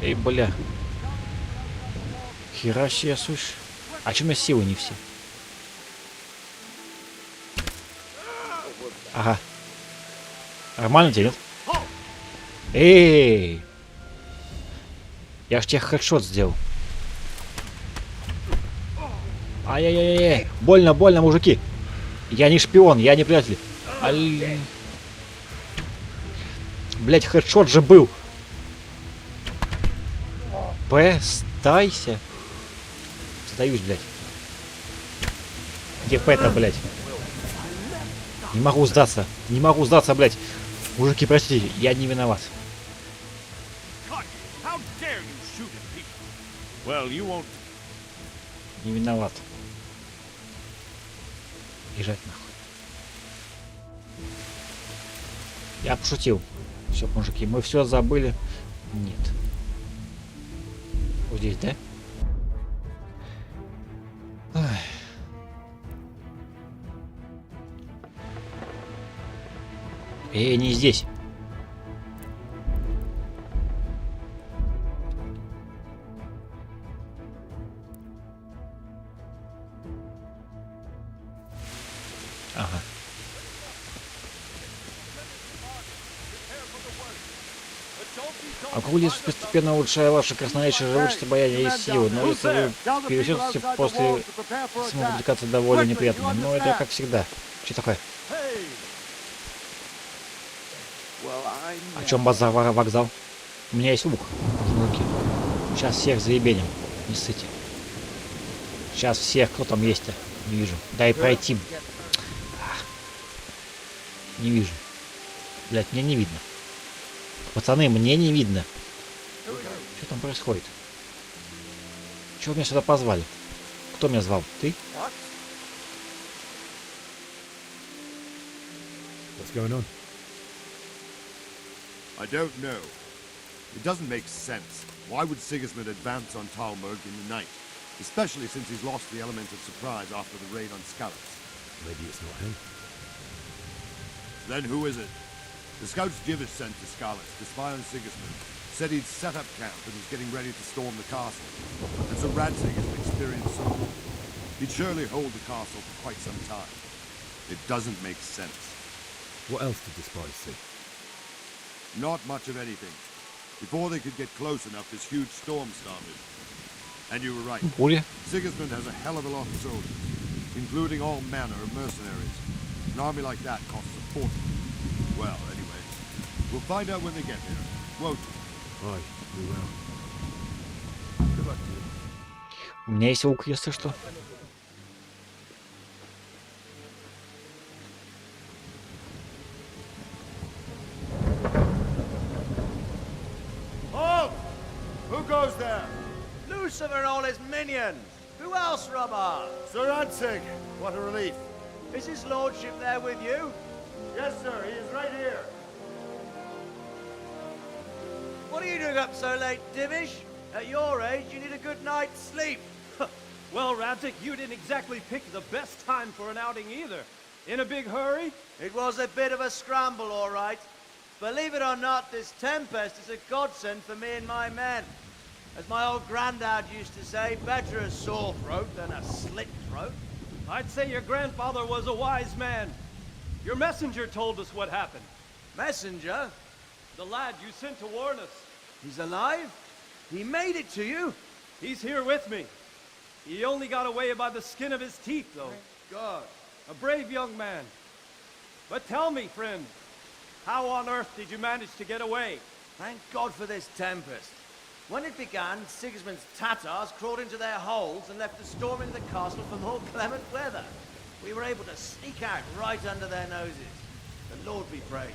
Эй, бля. Хера себе, слышь. А чё у меня силы не все? Ага. Нормально тебе, нет? Эй! Я ж тебе хедшот сделал. Ай-яй-яй-яй. Больно, больно, мужики. Я не шпион, я не предатель. Блять, хедшот же был. Стайся. Сдаюсь, блядь. Где П-то, блядь? Не могу сдаться. Не могу сдаться, блядь. Мужики, простите, я не виноват. Не виноват. Езжать нахуй. Я пошутил. Все, мужики, мы все забыли. Нет. Вот здесь, да? Не здесь. Ага. Алкоголизм постепенно улучшая ваше красноречие, живучесть, обаяние и силу, но если вы пересетите после самопубликации довольно неприятно. Но это как всегда. Что такое? О чем базар, вокзал? У меня есть лук. Мужики. Сейчас всех заебеним. Не ссыте. Сейчас всех, кто там есть-то. Не вижу. Дай пройти. Не вижу. Блять, мне не видно. Пацаны, мне не видно. Что там происходит? Чего меня сюда позвали? Кто меня звал? Ты? What's going on? I don't know. It doesn't make sense. Why would Sigismund advance on Talmberg in the night? Especially since he's lost the element of surprise after the raid on Skalitz. Maybe it's not him. Then who is it? The scouts Jivish sent to Skalitz to spy on Sigismund said he'd set up camp and was getting ready to storm the castle. And so Radzig is an experienced soldier. He'd surely hold the castle for quite some time. It doesn't make sense. What else did the spies see? Not much of anything. Before they could get close enough, this huge storm started. And you were right. Sigismund has a hell of a lot of soldiers, including all manner of mercenaries. An army like that costs a fortune. Well, anyway, we'll find out when they get here, won't we? Aye, we will. Good luck to you. У меня есть лук, если что. Halt! Who goes there? Lucifer and all his minions. Who else, Robber? Sir Ansig, what a relief. Is his lordship there with you? Yes, sir, he is right here. What are you doing up so late, Divish? At your age, you need a good night's sleep. Well, Radzig, you didn't exactly pick the best time for an outing either. In a big hurry? It was a bit of a scramble, all right. Believe it or not, this tempest is a godsend for me and my men. As my old granddad used to say, better a sore throat than a slit throat. I'd say your grandfather was a wise man. Your messenger told us what happened. Messenger? The lad you sent to warn us. He's alive? He made it to you? He's here with me. He only got away by the skin of his teeth, though. Thank God. A brave young man. But tell me, friend, how on earth did you manage to get away? Thank God for this tempest. When it began, Sigismund's Tatars crawled into their holes and left the storm into the castle for more clement weather. We were able to sneak out right under their noses. The Lord be praised.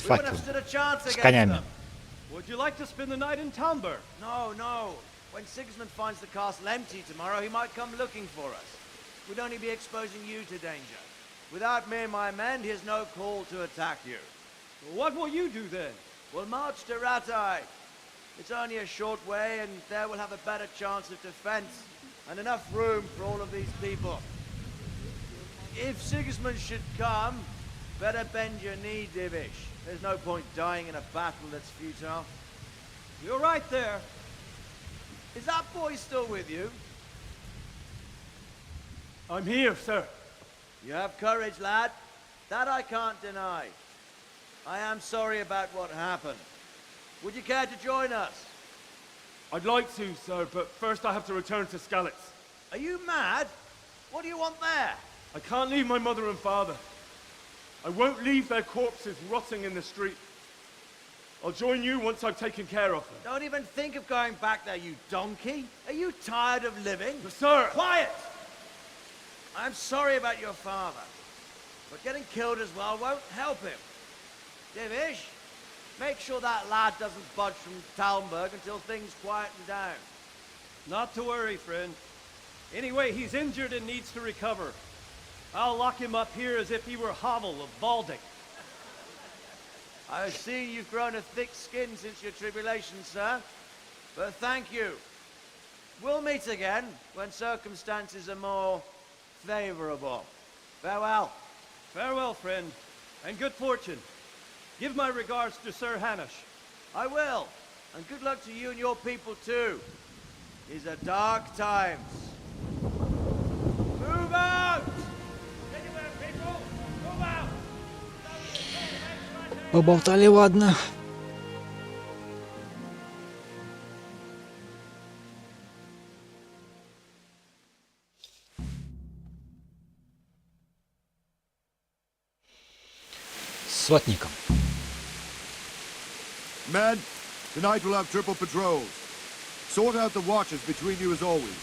We wouldn't have stood a chance against them. Would you like to spend the night in Talmberg? No, no. When Sigismund finds the castle empty tomorrow, he might come looking for us. We'd only be exposing you to danger. Without me and my men, he has no call to attack you. What will you do then? We'll march to Ratai. It's only a short way, and there we'll have a better chance of defense, and enough room for all of these people. If Sigismund should come, better bend your knee, Divish. There's no point dying in a battle that's futile. You're right there. Is that boy still with you? I'm here, sir. You have courage, lad. That I can't deny. I am sorry about what happened. Would you care to join us? I'd like to, sir, but first I have to return to Skalitz. Are you mad? What do you want there? I can't leave my mother and father. I won't leave their corpses rotting in the street. I'll join you once I've taken care of them. Don't even think of going back there, you donkey. Are you tired of living? But sir! Quiet! I'm sorry about your father, but getting killed as well won't help him. Divish, make sure that lad doesn't budge from Talmberg until things quieten down. Not to worry, friend. Anyway, he's injured and needs to recover. I'll lock him up here as if he were Havel of Baldic. I see you've grown a thick skin since your tribulation, sir. But thank you. We'll meet again when circumstances are more favorable. Farewell. Farewell, friend, and good fortune. Give my regards to Sir Hanish. I will. And good luck to you and your people too. These are dark times. Move out! Anywhere, people! Move out! Поболтали, ладно. С сотником. Men, tonight we'll have triple patrols. Sort out the watches between you as always.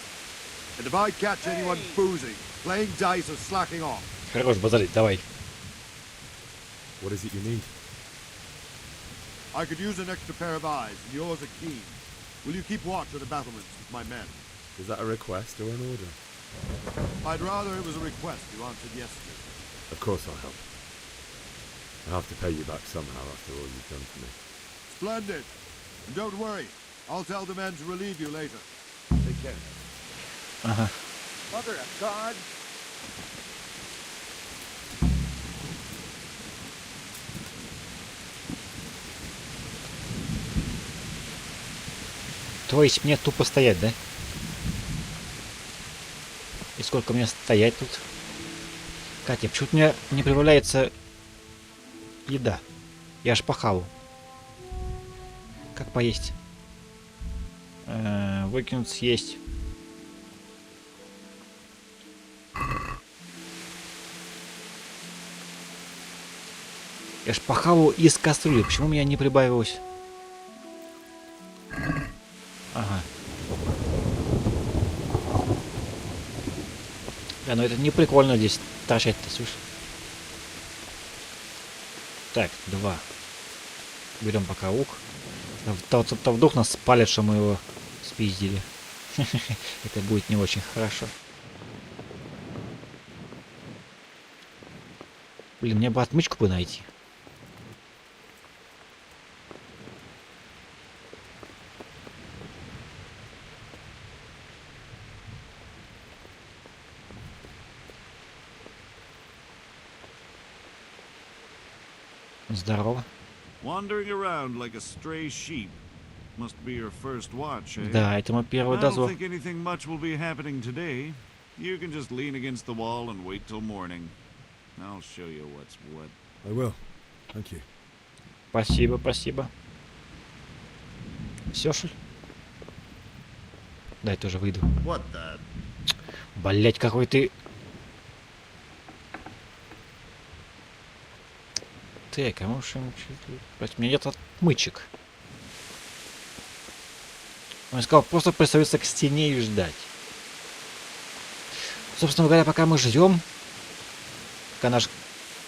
And if I catch anyone boozing, playing dice or slacking off. Хорош базарить, давай. What is it you need? I could use an extra pair of eyes, and yours are keen. Will you keep watch at the battlements with my men? Is that a request or an order? I'd rather it was a request you answered yes to. Of course I'll help. I have to pay you back somehow after all you've done for me. Splendid. And don't worry, I'll tell the men to relieve you later. Take care. Ага. Mother of God! То есть мне тупо стоять, да? И сколько мне стоять тут? Катя, почему-то у меня не прибавляется еда. Я ж похавал. Как поесть? Выкинуть, съесть. Я ж похавал из кастрюли. Почему у меня не прибавилось? Ага. Да, но это не прикольно здесь торчать-то, слышишь? Так, 2. Берем пока лук. То вдруг нас спалят, что мы его спиздили. Это будет не очень хорошо. Блин, мне бы отмычку бы найти. Здорово. Wandering around like a stray sheep. Must be your first watch, eh? Да, это мой первый I don't дозор. think anything much will be happening today. You can just lean against the wall and wait till morning. I'll show you what's what. I will. Thank you. Спасибо, спасибо. Все, что ли? Дай тоже выйду. What the? Блять, какой ты... Так, а может... У меня нет отмычек. Он сказал просто присоединиться к стене и ждать. Собственно говоря, пока мы ждем, пока наш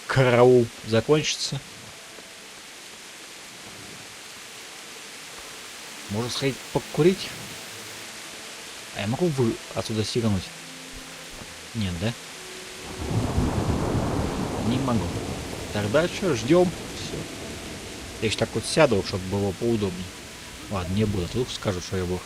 караул закончится, можно сходить покурить. А я могу отсюда сигануть? Нет, да? Не могу. Тогда что, ждем. Все. Я еще так вот сяду, чтобы было поудобнее. Ладно, не буду. Тут скажут, что я был.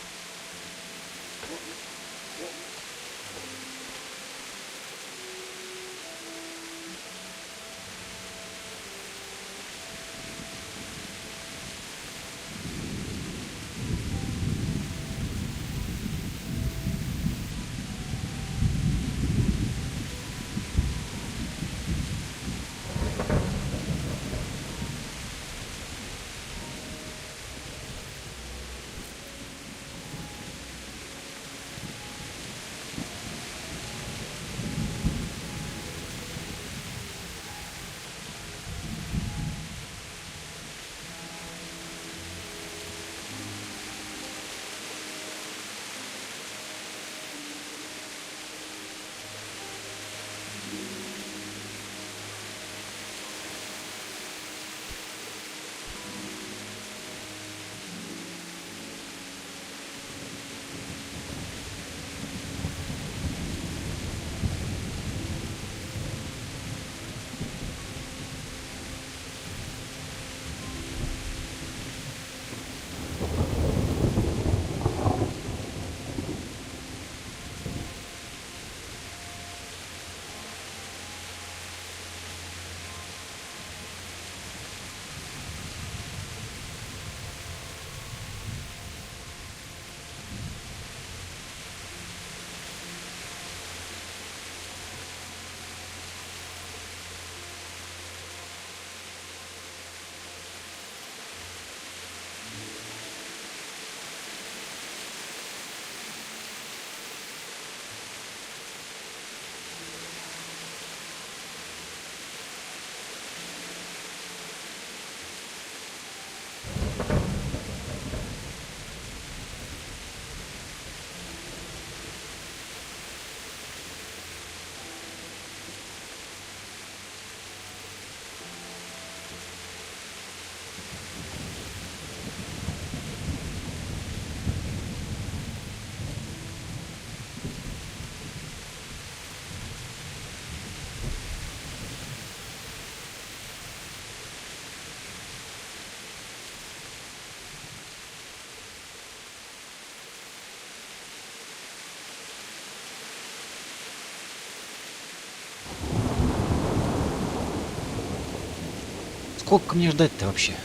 Сколько мне ждать-то вообще?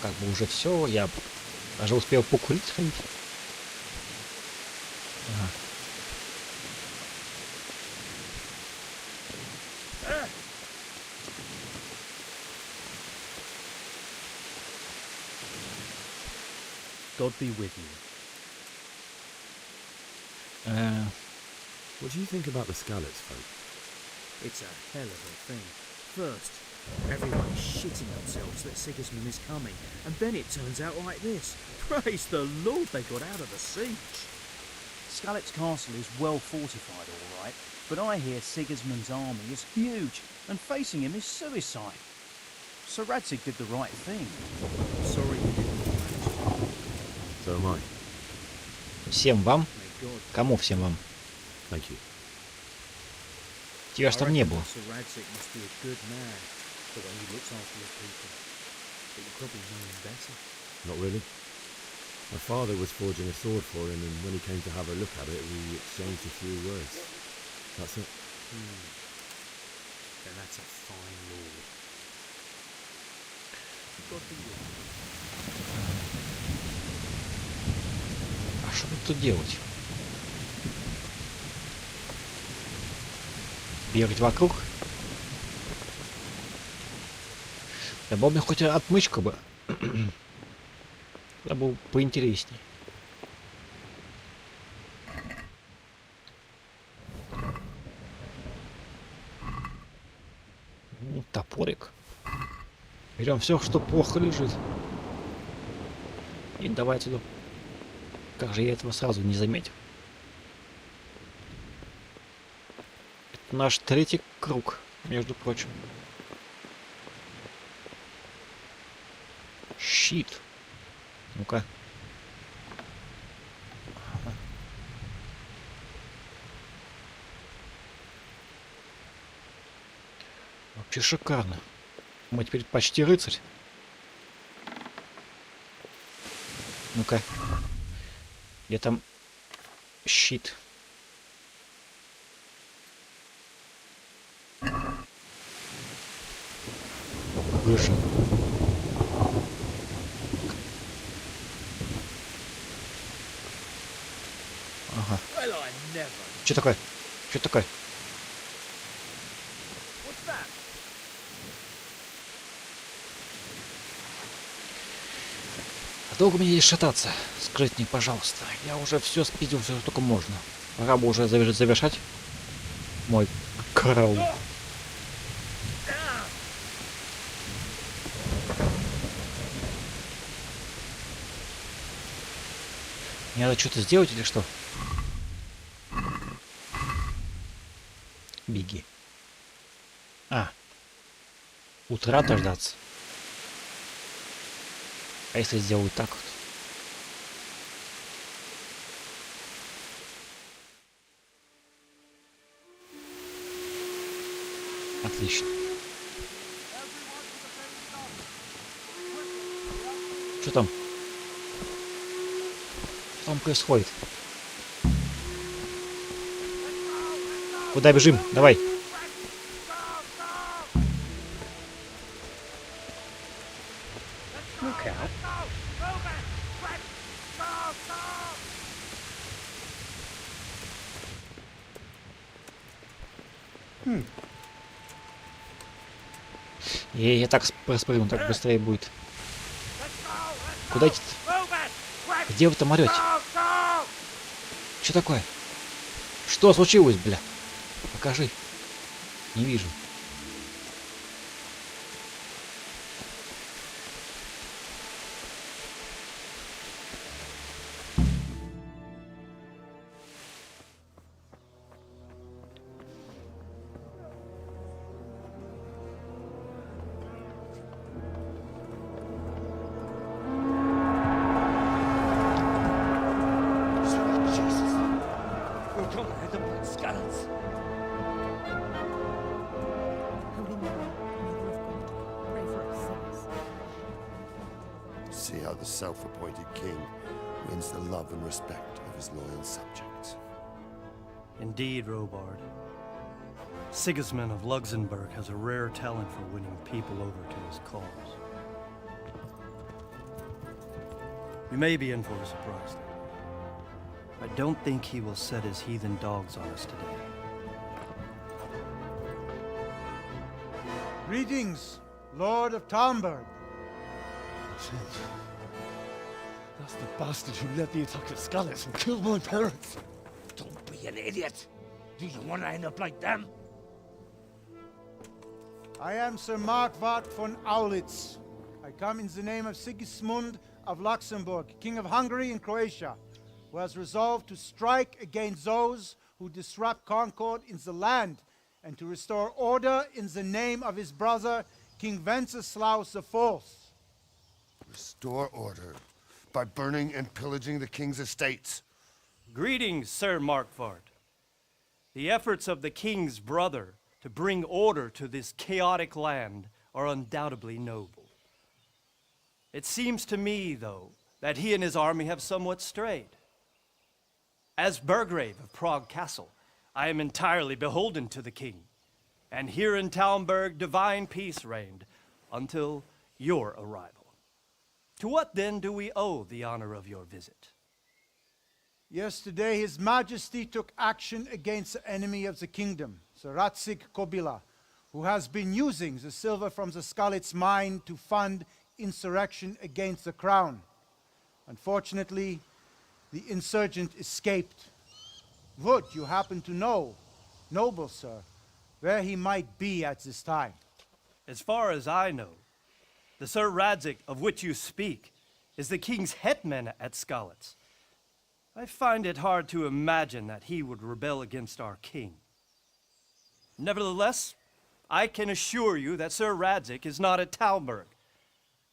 Как бы уже все, я даже успел покурить сходить. Ага. God be with you. What do you think about the Scalets, folk? It's a hell of a thing. First, everyone's shitting themselves that Sigismund is coming, and then it turns out like this. Praise the Lord they got out of the siege. Scalet's castle is well fortified, all right, but I hear Sigismund's army is huge, and facing him is suicide. Sir Radzig did the right thing. Sorry you didn't manage. So am I. Всем вам? Кому всем вам? Thank you. Тебя ж там не было. Sir Radzig must be a good man, the way he looks after his people. But you probably know him better. Not really. My father was forging a sword for him, and when he came to have a look at it, we exchanged a few words. That's it. Then that's a fine lord. God be with you. А что тут делать? Бегать вокруг? Да бы мне хоть отмычка бы. Это было поинтересней. Ну, топорик. Берем все, что плохо лежит. И давай отсюда. Как же я этого сразу не заметил. Это наш третий круг, между прочим. Щит. Ну-ка. Вообще шикарно. Мы теперь почти рыцарь. Ну-ка. Где там щит? Выше. Ага. Что такое? Что такое? А долго мне здесь шататься? Скажите мне, пожалуйста. Я уже все спиздил, все что только можно. Пора бы уже завершать мой караул. Мне надо что-то сделать или что? Беги. А. Утра дождаться. А если сделаю так вот? Отлично. Что там? Что там происходит? Куда бежим? Давай. Я так проспрыгну, так быстрее будет. Куда идти-то? Где вы там орете? Что такое? Что случилось, бля? Покажи. Не вижу. See how the self-appointed king wins the love and respect of his loyal subjects. Indeed, Robard. Sigismund of Luxembourg has a rare talent for winning people over to his cause. You may be in for a surprise, though. I don't think he will set his heathen dogs on us today. Greetings, Lord of Talmberg. That's the bastard who led the attack at Skalitz and killed my parents. Don't be an idiot. Do you want to end up like them? I am Sir Markwart von Aulitz. I come in the name of Sigismund of Luxembourg, King of Hungary and Croatia, who has resolved to strike against those who disrupt concord in the land and to restore order in the name of his brother, King Wenceslaus IV. Restore order by burning and pillaging the king's estates. Greetings, Sir Markwart. The efforts of the king's brother to bring order to this chaotic land are undoubtedly noble. It seems to me, though, that he and his army have somewhat strayed. As Burgrave of Prague Castle, I am entirely beholden to the king, and here in Talmberg divine peace reigned until your arrival. To what then do we owe the honor of your visit? Yesterday, His Majesty took action against the enemy of the kingdom, Sir Radzig Kobyla, who has been using the silver from the Skalitz mine to fund insurrection against the crown. Unfortunately, the insurgent escaped. Would you happen to know, noble sir, where he might be at this time? As far as I know, the Sir Radzig of which you speak is the king's hetman at Skalitz. I find it hard to imagine that he would rebel against our king. Nevertheless, I can assure you that Sir Radzig is not at Talmberg.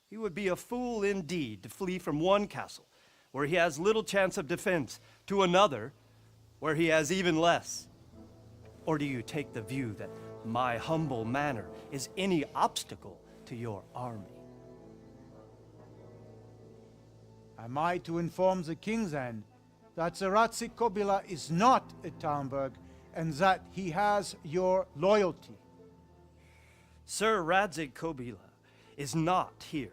He would be a fool indeed to flee from one castle, where he has little chance of defense, to another, where he has even less. Or do you take the view that my humble manner is any obstacle to your army? Am I to inform the king then that Sir Radzig Kobyla is not at Talmberg and that he has your loyalty? Sir Radzig Kobyla is not here,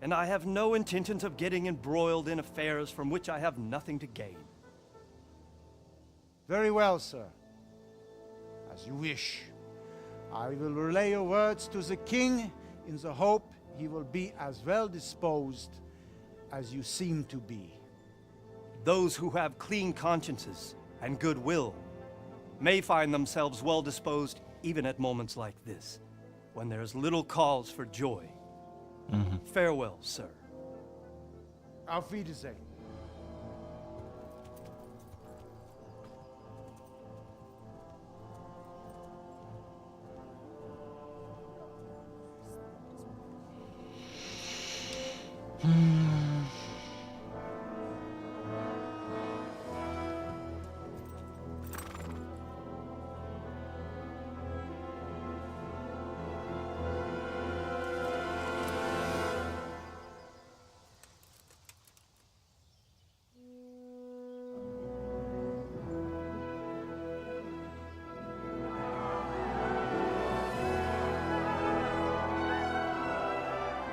and I have no intentions of getting embroiled in affairs from which I have nothing to gain. Very well, sir. As you wish. I will relay your words to the king in the hope he will be as well disposed as you seem to be. Those who have clean consciences and goodwill may find themselves well disposed even at moments like this, when there's little cause for joy. Farewell, sir. Auf Wiedersehen.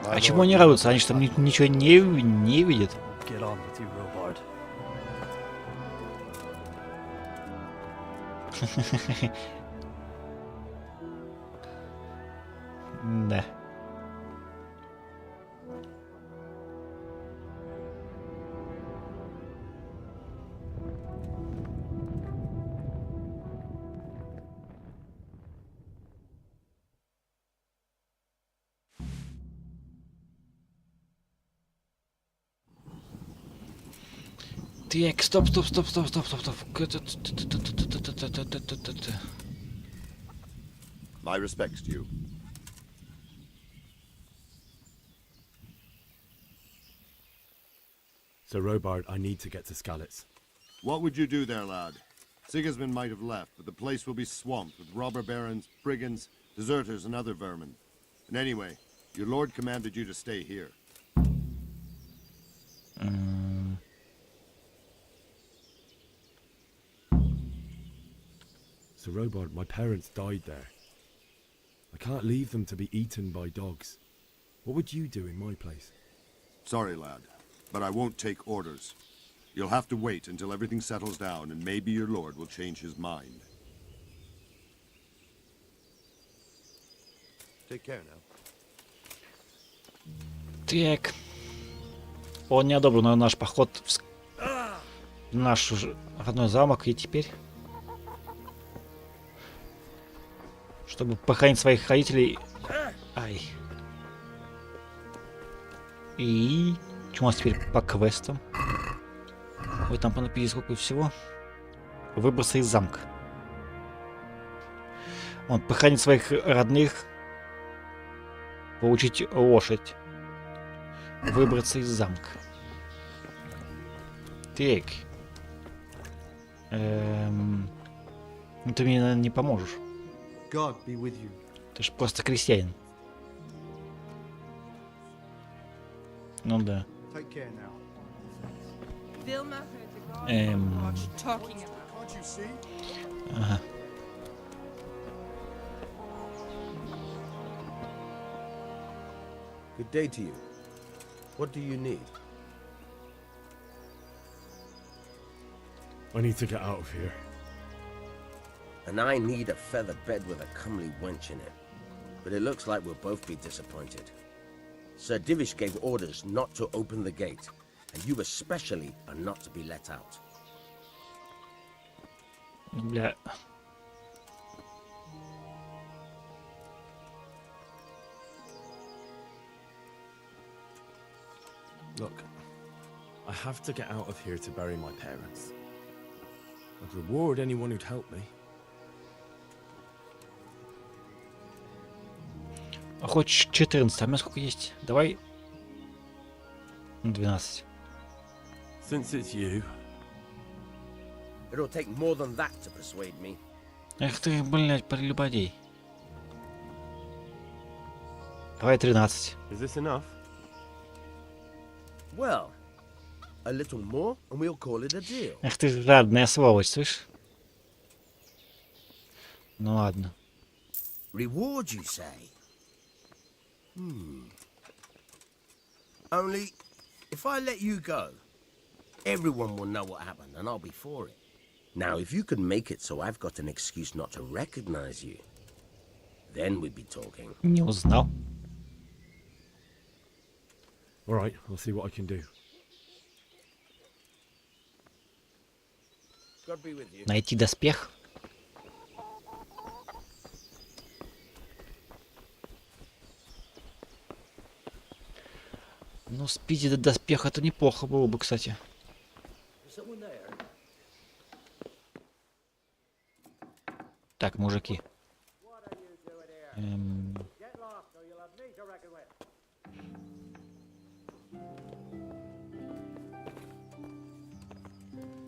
А чему они радуются? Они же там ничего не видят. Get on with you, Robard. Да. Так, стоп. My respects to you. Sir Robard, I need to get to Skalitz. What would you do there, lad? Sigismund might have left, but the place will be swamped with robber barons, brigands, deserters, and other vermin. And anyway, your lord commanded you to stay here. Sir Robard, my parents died there. I can't leave them to be eaten by dogs. What would you do in my place? Sorry, lad, but I won't take orders. You'll have to wait until everything settles down, and maybe your lord will change his mind. Take care now. Так. Он не одобрил наш поход в наш родной замок, и теперь, чтобы похоронить своих родителей... Ай. И... Что у нас теперь по квестам? Вы там понапили сколько всего? Выбраться из замка. Он похоронить своих родных. Получить лошадь. Выбраться из замка. Так. Ну ты мне, наверное, не поможешь. God be with you. Ты ж просто крестьянин. Ну да. Take care now. Ага. Good day to you. What do you need? I need to get out of here. And I need a feather bed with a comely wench in it. But it looks like we'll both be disappointed. Sir Divish gave orders not to open the gate, and you especially are not to be let out. Бля. Look, I have to get out of here to bury my parents. I'd reward anyone who'd help me. А хоть 14, а у меня сколько есть? Давай. 12. Since it's you. It'll take more than that to persuade me. Эх ты, блядь, прелюбодей. Давай 13. Is this enough? Well, a little more and we'll call it a deal. Эх ты, жадная сволочь, слышь? Ну ладно. Reward, you say? Only, if I let you go, everyone will know what happened and I'll be for it. Now, if you can make it so I've got an excuse not to recognize you, then we'd be talking. Не узнал. All right, I'll see what I can do. God be with you. Найти доспех. Ну, спиди до доспеха это неплохо было бы, кстати. Так, мужики.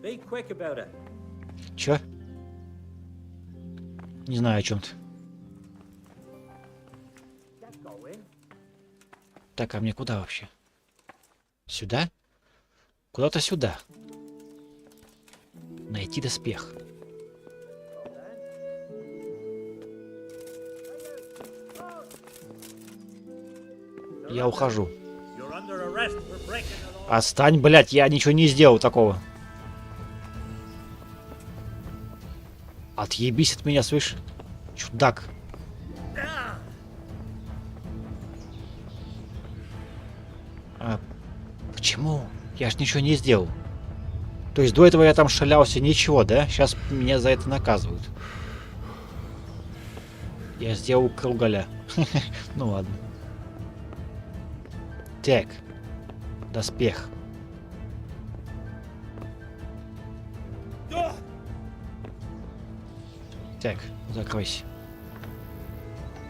Be quick about it. Чё? Не знаю о чем ты. Так, а мне куда вообще? Сюда? Куда-то сюда. Найти доспех. Я ухожу. Отстань, блядь, я ничего не сделал такого. Отъебись от меня, слышь? Чудак. А почему? Я ж ничего не сделал. То есть до этого я там шалялся, ничего, да? Сейчас меня за это наказывают. Я сделал кругаля. Ну ладно. Так. Доспех. Так, закройся.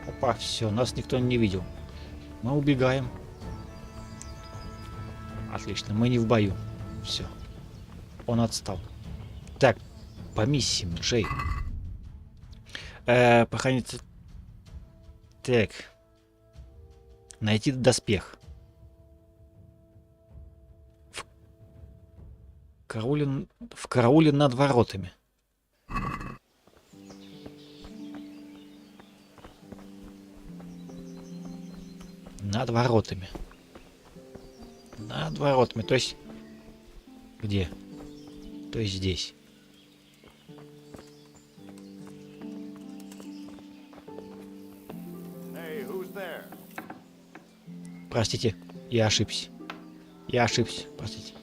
Опа, все, нас никто не видел. Мы убегаем. Отлично, мы не в бою. Все. Он отстал. Так, по миссиям, Джей. Похорониться. Так. Найти доспех. В карауле над воротами. Над воротами. Над воротами. То есть... Где? То есть здесь. Простите, я ошибся. Я ошибся, простите.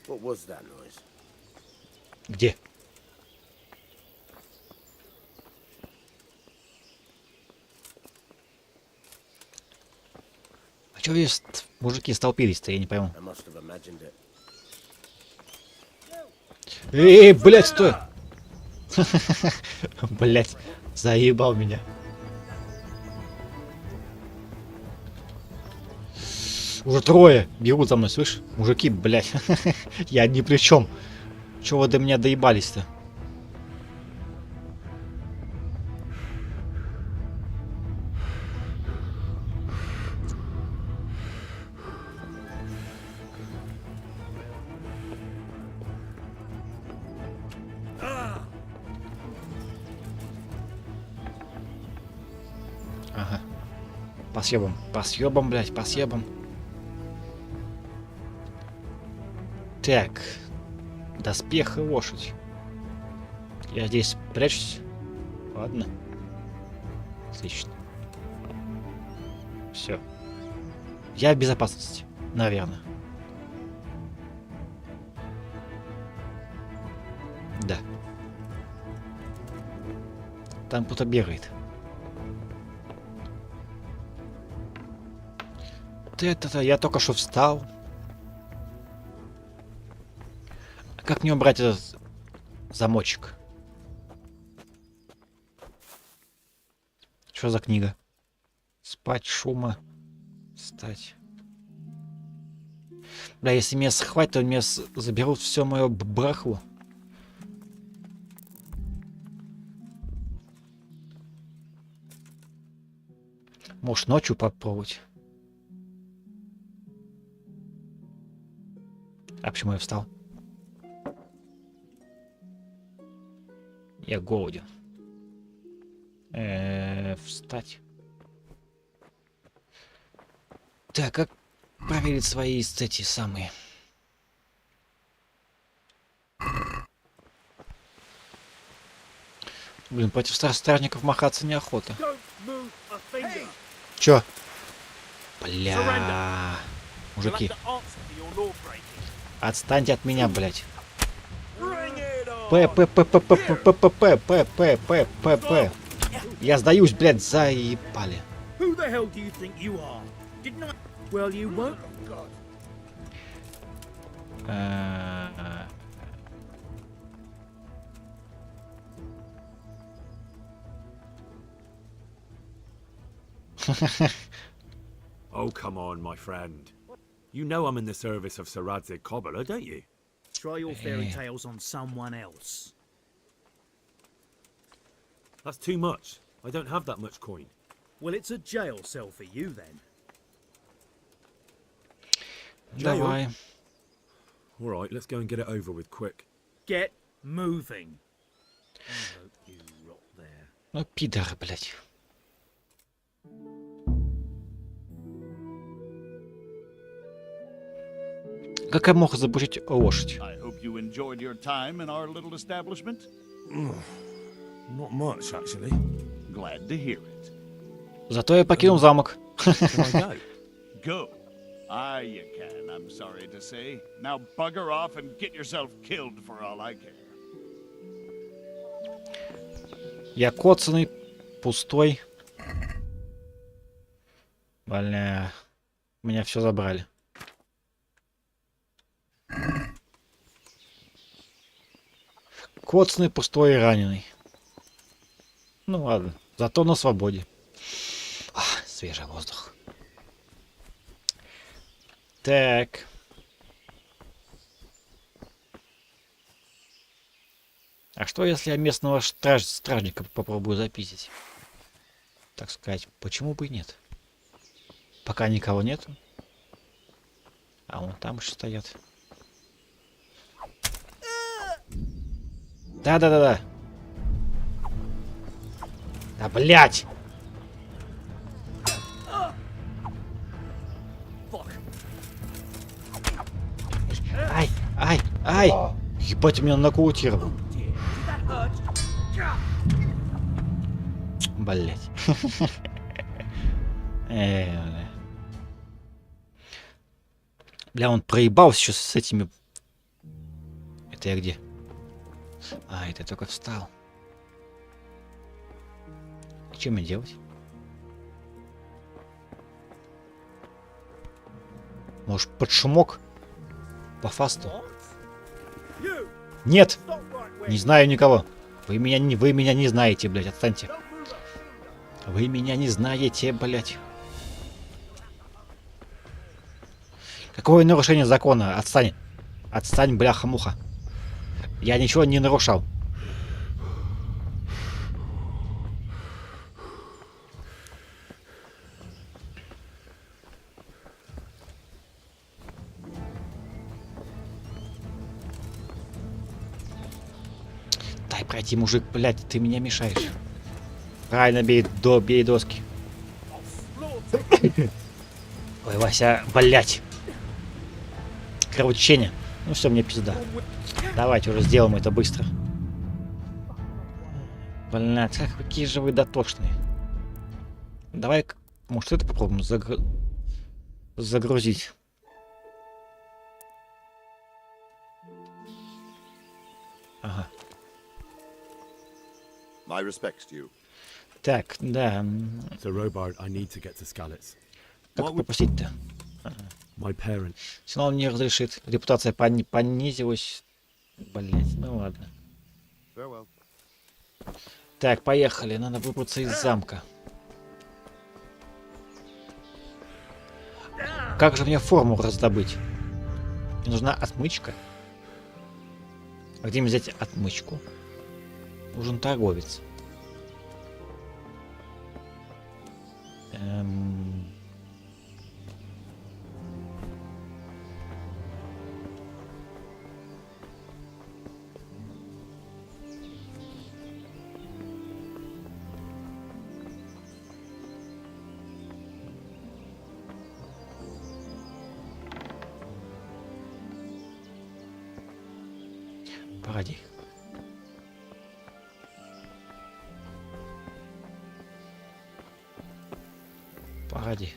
What was that noise? Где? А чё здесь мужики столпились-то, я не пойму. I must have imagined it. Эй, блядь, стой! Блядь, заебал меня. Уже трое бегут за мной, слышь? Мужики, блядь. Я ни при чем. Чего вы до меня доебались-то? Ага. По съебам, блядь, по съебам. Так. Доспех и лошадь. Я здесь прячусь. Ладно. Отлично. Все. Я в безопасности. Наверное. Да. Там кто-то бегает. Это я только что встал. Как мне убрать этот замочек? Что за книга? Спать, шума, встать. Бля, если меня схватят, то меня заберут все мое барахло. Может, ночью попробовать? А почему я встал? Я голоден. Встать. Так, как проверить свои эти самые? Блин, против стражников махаться неохота. Чё? Бля. Мужики. Отстаньте от меня, блядь. П. Я сдаюсь, блядь, заебали. Oh, come on, my friend. You know I'm in the service of Sir Radzig Cobbler, don't you? Try your fairy tales on someone else. That's too much. I don't have that much coin. Well, it's a jail cell for you then. Давай. All right, let's go and get it over with quick. Get moving. I hope you rot there. Ну, пидоры, блядь. Как я мог забыть лошадь? I hope you enjoyed your time in our little establishment. Not much, actually. Glad to hear it. Zато я покинул замок. Can I go? Go. Aye, you can, I'm sorry to say. Now bugger off and get yourself killed for all I care. Я коцаный, пустой. Бля. Меня все забрали. Коцаный, пустой и раненый. Ну ладно, зато на свободе. Свежий воздух. Так. А что, если я местного стражника попробую запиздить? Так сказать, почему бы и нет? Пока никого нету. А вон там еще стоят. Да-да-да-да. Да, блядь! Ай, ай, ай! Ебать, меня нокаутировал. Блять. Бля, он проебался еще с этими... Это я где? А, это я только встал. И что мне делать? Может, под шумок? По фасту? Нет! Не знаю никого. Вы меня не знаете, блядь, отстаньте. Вы меня не знаете, блядь. Какое нарушение закона? Отстань. Отстань, бляха-муха. Я ничего не нарушал. Дай пройти, мужик, блядь, ты меня мешаешь. Правильно, бей доски. Ой, Вася, блядь. Кровотечение. Ну все, мне пизда. Давайте уже сделаем это быстро. Блядь, какие же вы дотошные. Давай, может, это попробуем загрузить. Ага. My respects to you. Так, да. So, Robard, I need to get to Skalitz. Как попустить-то? My parents. Если он не разрешит. Репутация понизилась. Блять, ну ладно. Farewell. Так, поехали. Надо выбраться из замка. Как же мне форму раздобыть? Мне нужна отмычка. А где мне взять отмычку? Нужен торговец. Погоди. Погоди.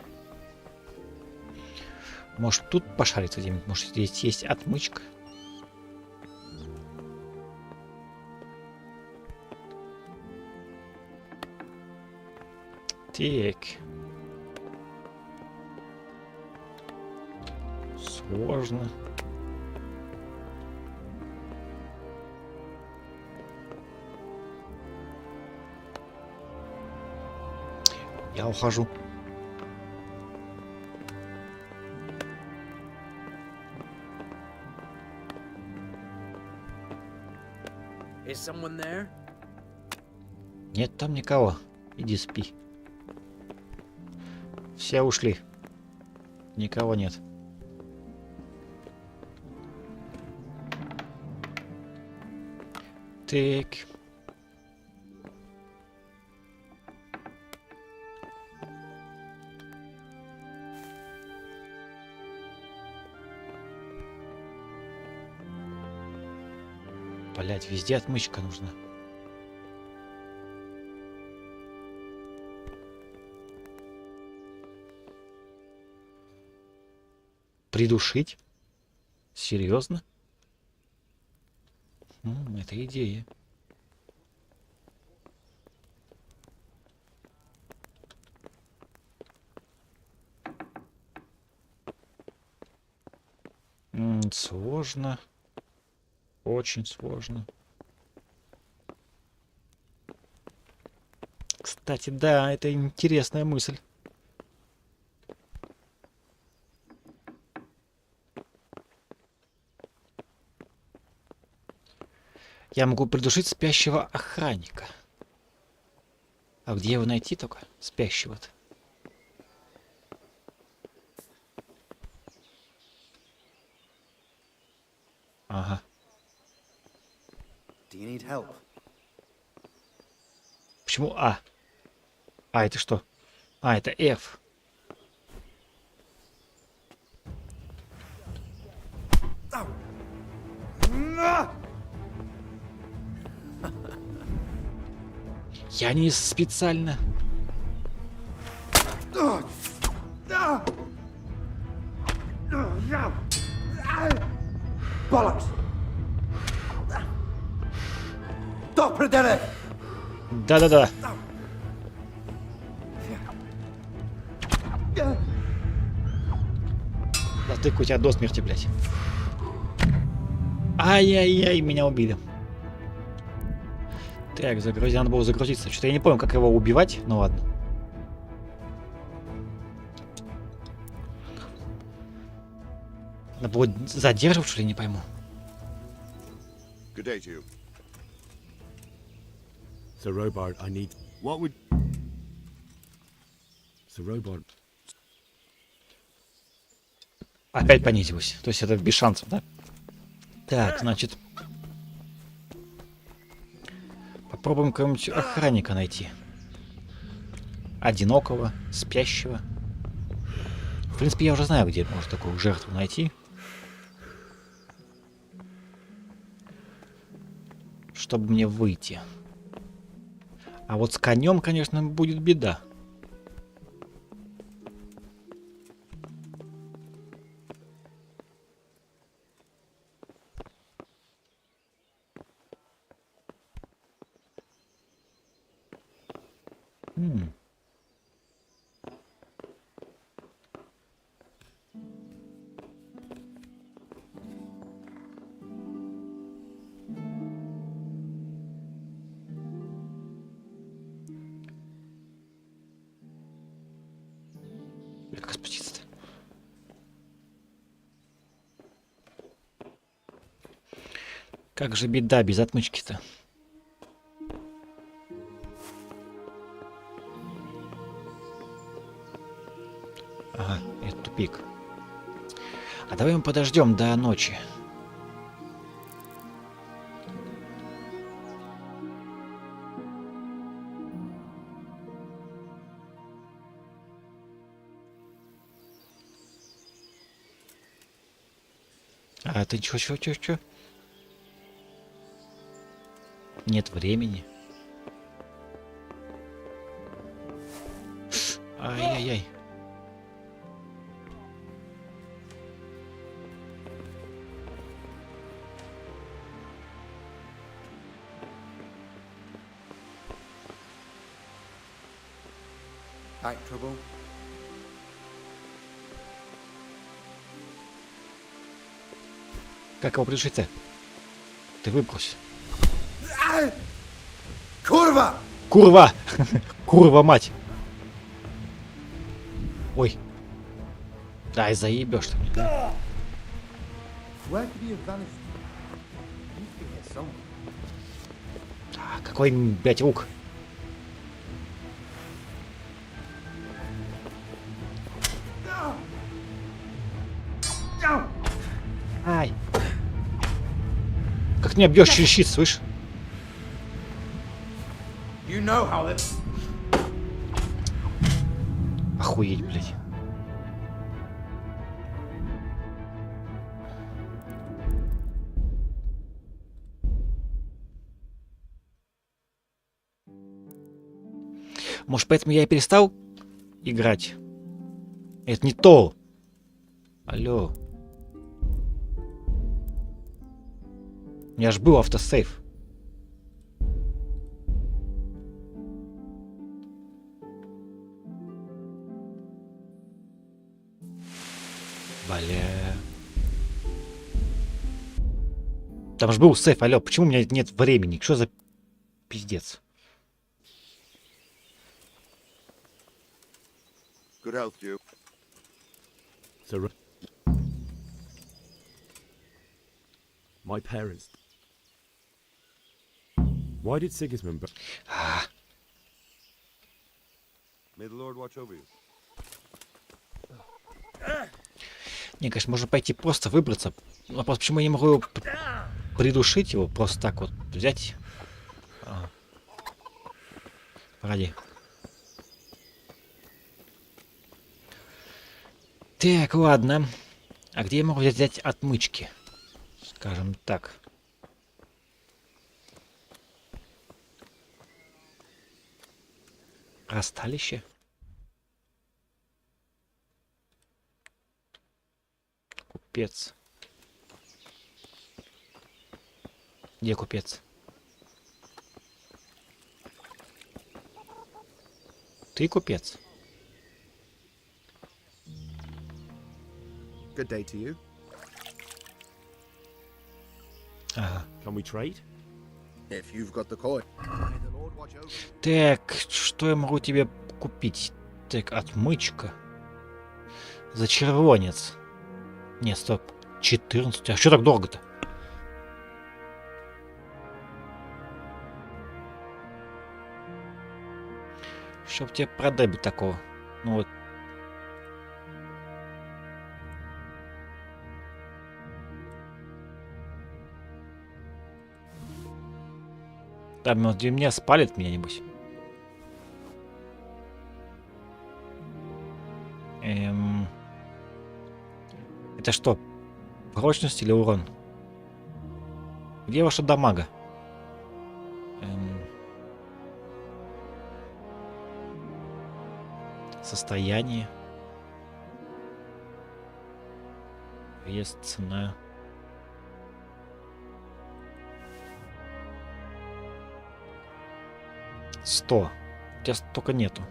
Может, тут пошариться где-нибудь? Может, здесь есть отмычка? Так. Сложно. Я ухожу. Is someone there? Нет там никого. Иди спи. Все ушли. Никого нет. Так. Блять, везде отмычка нужна. Придушить? Серьезно? Это идея. Сложно. Очень сложно. Кстати, да, это интересная мысль. Я могу придушить спящего охранника. А где его найти только? Спящего-то. Ага. Do you need help? Почему А? А, это что? А, это F. Я не специально. Bollocks! Допределе! Да-да-да. Затык у тебя до смерти, блядь. Ай-яй-яй, меня убили. Так, надо было загрузиться. Что-то я не понял, как его убивать. Ну ладно. Надо было задерживать, что ли, не пойму. Good day to you. So, Robard, I need... What would... So, Robard... Опять понизилось. То есть это без шансов, да? Так, значит... Попробуем кого-нибудь охранника найти. Одинокого, спящего. В принципе, я уже знаю, где можно такую жертву найти. Чтобы мне выйти. А вот с конем, конечно, будет беда. Как спуститься-то? Как же беда без отмычки-то? Ага, это тупик. А давай мы подождем до ночи. А ты чё? Нет времени. Ай-яй-яй. Back trouble? Как его пришить-то? Ты выбрось. Курва! Курва! Курва, мать! Ой. Дай, заебешь ты меня. Where could he have vanished? He's been here somewhere. А, какой, блядь, лук? Ай. Как ты меня бьешь через щит, слышь? You know how it... Охуеть, блядь. Может, поэтому я и перестал играть? Это не то. Алло. У меня ж был автосейв. Бля. Там же был сейф, алло. Почему у меня нет времени? Что за пиздец? Good health to you. So, my parents. Why did Sigismund? May the Lord watch over you. Не, конечно, можно пойти просто выбраться. Но просто почему я не могу его придушить его? Просто так вот взять. А. Погоди. Так, ладно. А где я могу взять отмычки? Скажем так. Расталище? Купец. Где купец? Ты купец? Good day to you. Ага. Can we trade? If you've got the coin. Так, что я могу тебе купить? Так, отмычка. Зачервонец. Не, стоп. 14. А что так дорого-то? Чтоб тебе продать такого. Ну вот. Там вот меня спалит меня, небось. Это что? Прочность или урон? Где ваша дамага? Состояние. Вес, цена. $100. У тебя столько нету.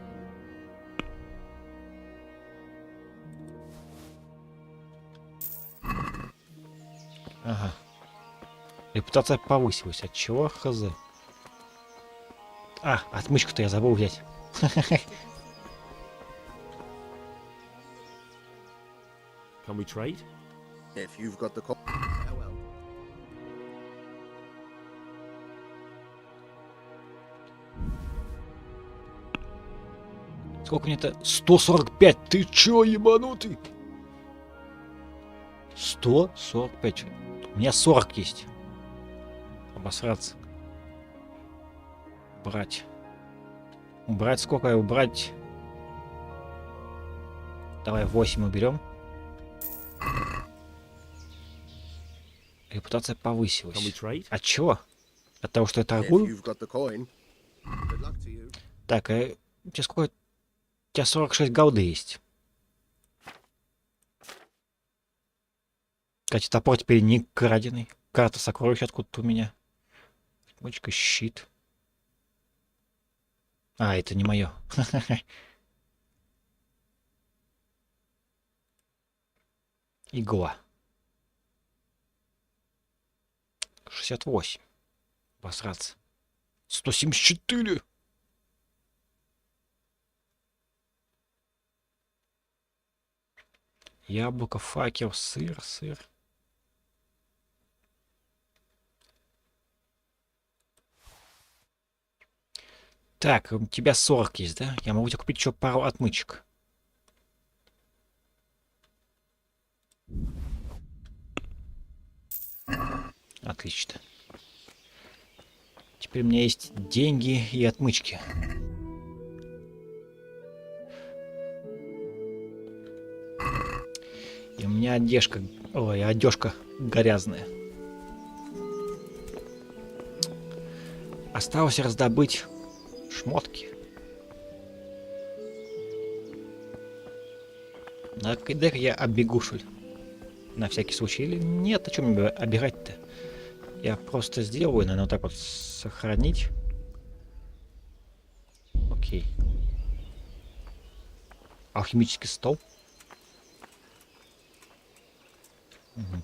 Ага. Репутация повысилась. От чего? Хз. А, отмычку-то я забыл взять. Can we trade? If you've got the coin. Сколько мне-то? 145. Ты чё, ебанутый? 145. У меня 40 есть. Обосраться. Брать. Убрать сколько? Убрать. Давай 8 уберем. Репутация повысилась. От чего? От того, что я торгую? Так, у тебя сколько? У тебя 46 голды есть. Кстати, топор теперь не краденый. Карта сокровищ откуда-то у меня. Мочка, щит. А, это не мое. Игла. 68. Посраться. 174. Яблоко, факел, сыр. Так, у тебя 40 есть, да? Я могу тебе купить еще пару отмычек. Отлично. Теперь у меня есть деньги и отмычки. И у меня одежка... Ой, одежка грязная. Осталось раздобыть шмотки. Дай-ка я оббегу, что ли? На всякий случай. Или нет, о чем мне оббегать-то? Я просто сделаю, наверное, вот так вот сохранить. Окей. Алхимический стол. Угу.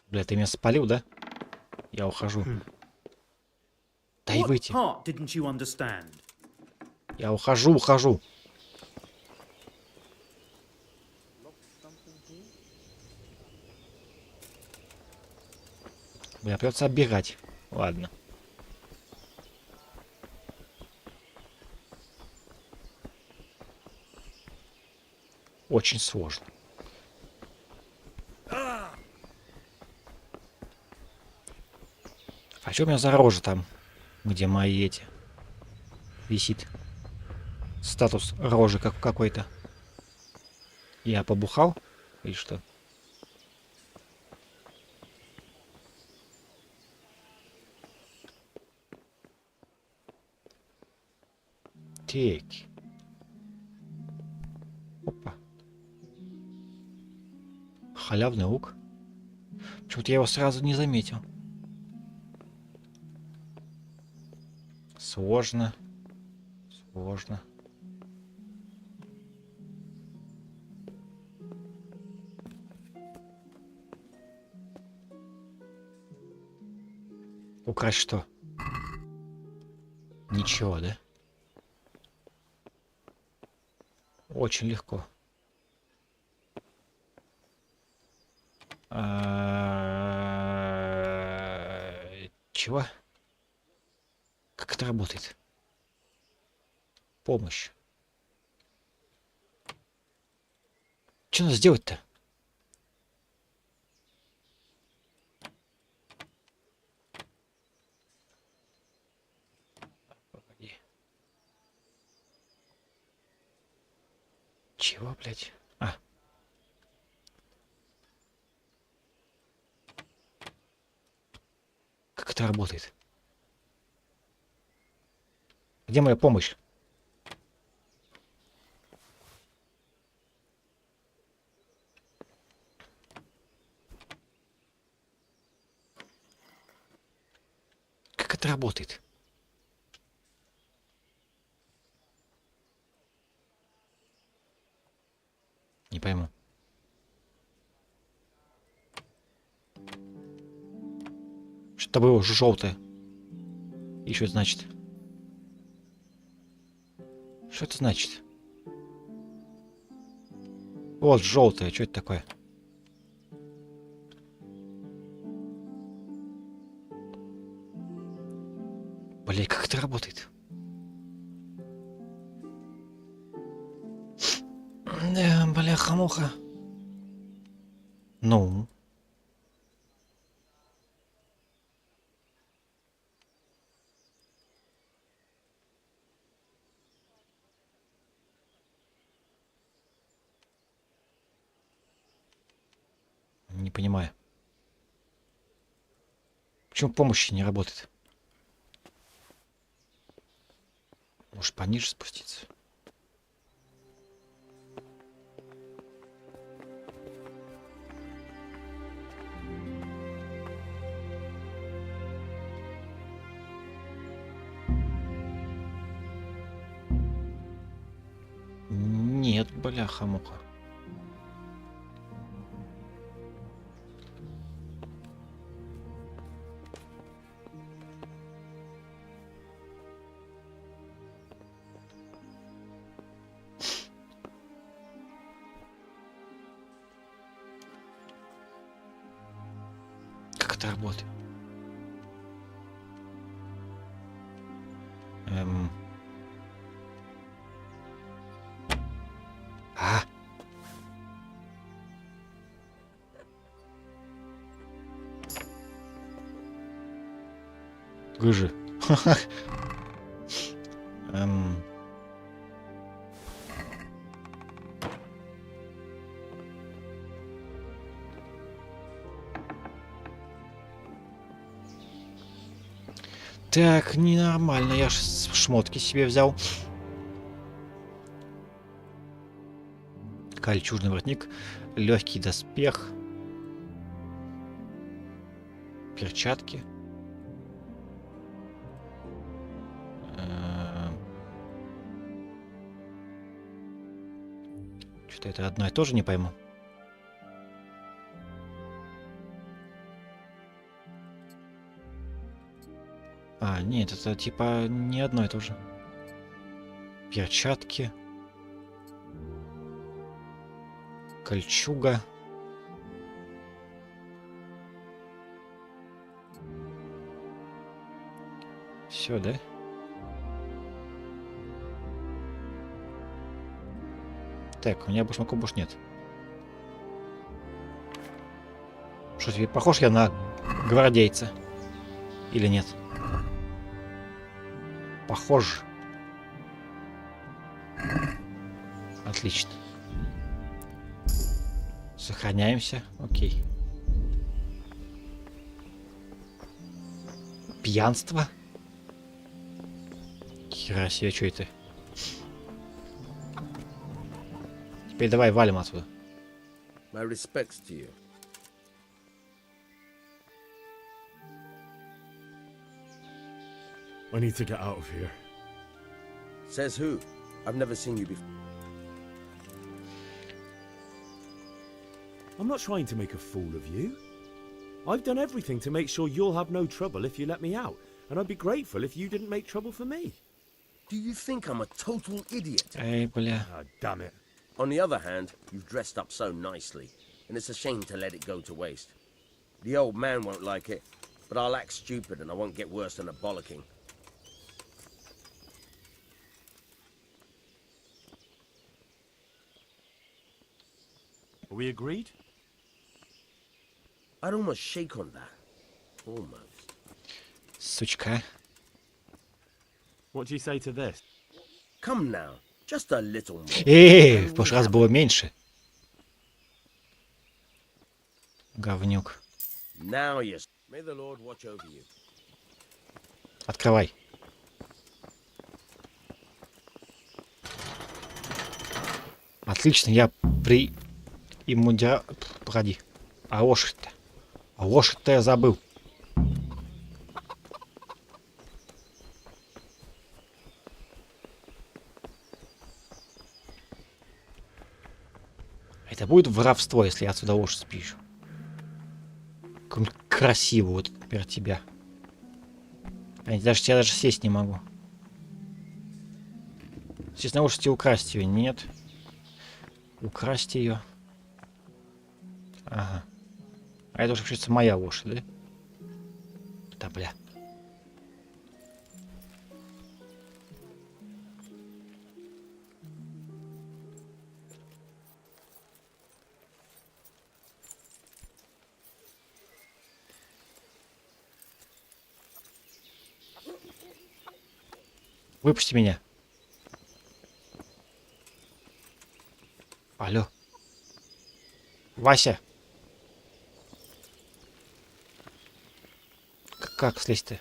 Бля, ты меня спалил, да? Я ухожу. Дай выйти. Я ухожу. Бля, придется оббегать. Ладно. очень сложно. А что у меня за рожа там, где мои эти висит? Статус рожи как какой-то. Я побухал? Или что? Так. Опа. Халявный лук. Почему-то я его сразу не заметил. Сложно. Сложно. Украсть что? Ничего, да? Очень легко. Чего? Как это работает? Помощь. Что надо сделать-то? Погоди. Чего, блядь? А. Как это работает? Где моя помощь? Как это работает? Не пойму. Что-то было желтое. И что это значит? Что это значит? Вот желтое. Что это такое? Блин, как это работает? Бляха-муха. Ну? Не понимаю. Почему помощи не работает? Может, пониже спуститься? Нет, бляха-муха. Как это работает? А? Гыжи. Так, ненормально. Я ж шмотки себе взял. Кольчужный воротник, легкий доспех, перчатки. Что-то это одно и то же не пойму. А, нет, это типа не одно и то же. Перчатки. Кольчуга. Все, да? Так, у меня башмаков больше нет. Что, тебе похож я на гвардейца? Или нет? Похож. Отлично. Сохраняемся. Окей. Пьянство? Хера себе, что это? Теперь давай валим отсюда. My respects to you. I need to get out of here. Says who? I've never seen you before. I'm not trying to make a fool of you. I've done everything to make sure you'll have no trouble if you let me out, and I'd be grateful if you didn't make trouble for me. Do you think I'm a total idiot? Эй, бля. Ah, damn it. On the other hand, you've dressed up so nicely, and it's a shame to let it go to waste. The old man won't like it, but I'll act stupid and I won't get worse than a bollocking. Are we agreed? I'd almost shake on that. Almost. Сучка. What do you say to this? Come now, just a little more. Эй, в прошлый раз было меньше. Говнюк. Now yes. May the Lord watch over you. Открывай. Отлично, я при... Погоди. А лошадь-то? А лошадь-то я забыл. Это будет воровство, если я отсюда лошадь спишу. Как красиво, вот, например, тебя. Я даже сесть не могу. Естественно, лошадь украсть ее. Нет. Украсть ее. Ага. А это уже, кажется, моя лошадь, да? Да, бля. Выпусти меня. Алло. Вася. Как слезть-то?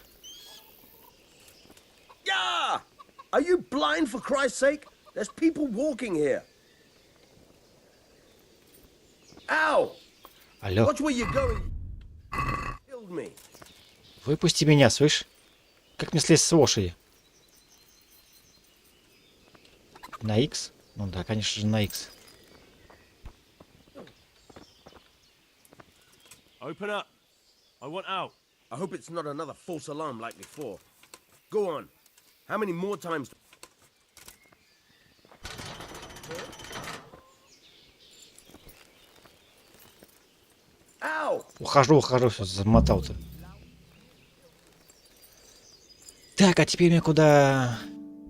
Yeah! Are you blind for Christ's sake? There's people walking here. Ow! Алло. Watch where you're going. Killed me. Выпусти меня, слышь? Как мне слезть с лошади? На X? Ну да, конечно же, на X. Open up. I want out. I hope it's not another false alarm like before. Go on. How many more times? Ow! Ухожу, все, замотал-то. Так, а теперь мне куда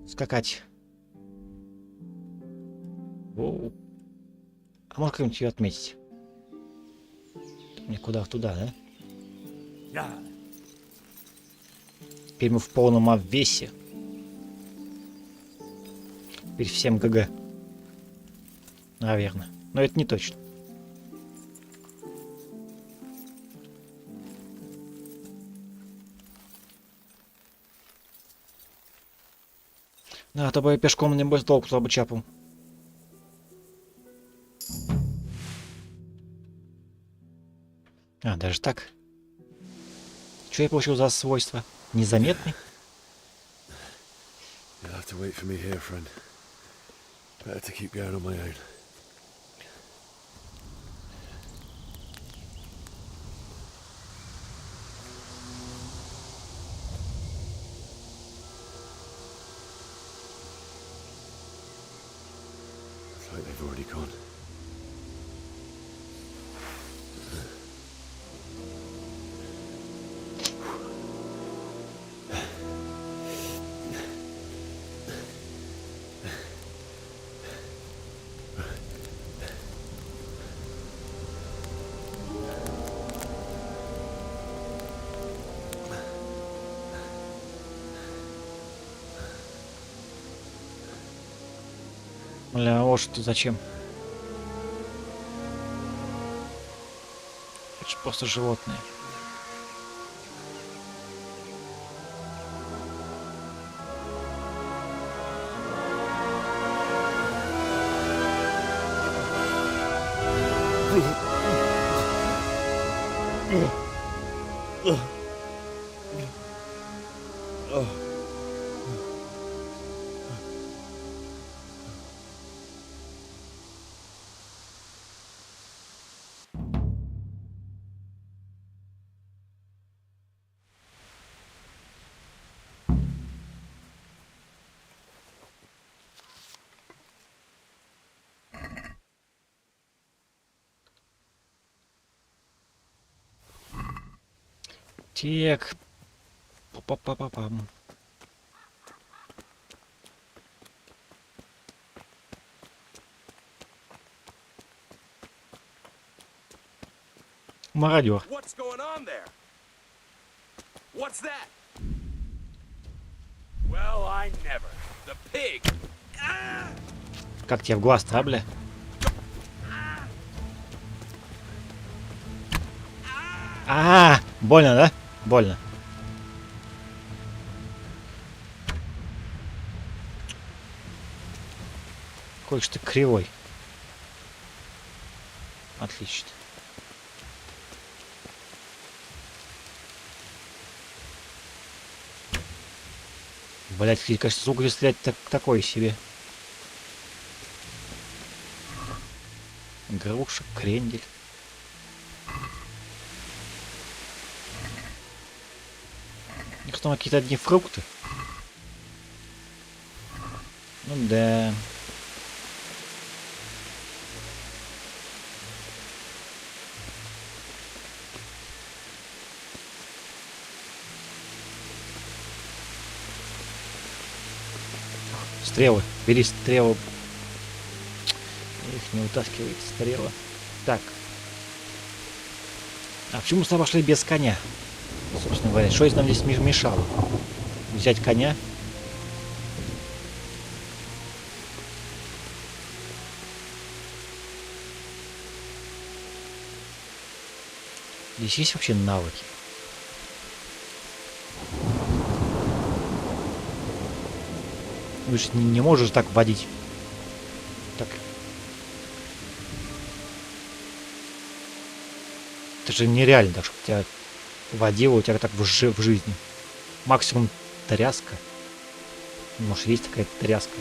скакать? Воу. А может как-нибудь ее отметить? Мне куда? Туда, да? Теперь мы в полном обвесе. Теперь всем ГГ. Наверное. Но это не точно. Да, то бы пешком не будет толку, бы чапом. А, даже так? Что я получил за свойство? Незаметный? You'll have to wait for me here, friend. Better to keep going on my own. Looks like they've already gone. Бля, вот что зачем? Это же просто животные. Так. Па-па-па-пам. Мародер. What's going on there? What's that? Well, I never. The pig. Как тебе в глаз-то, бля? Больно, да? Больно. Какой же ты кривой. Отлично. Блять, кажется, с угля стрелять такой себе. Груша, крендель. У них там какие-то одни фрукты. Ну да. Стрелы. Бери стрелы. Их не утаскивает стрела. Так. А почему мы сюда пошли без коня? Собственно говоря, что нам здесь мешало? Взять коня? Здесь есть вообще навыки? Вы же не можешь так водить. Так. Это же нереально, так, чтобы тебя водило у тебя так в жизни. Максимум тряска. Может, есть такая тряска.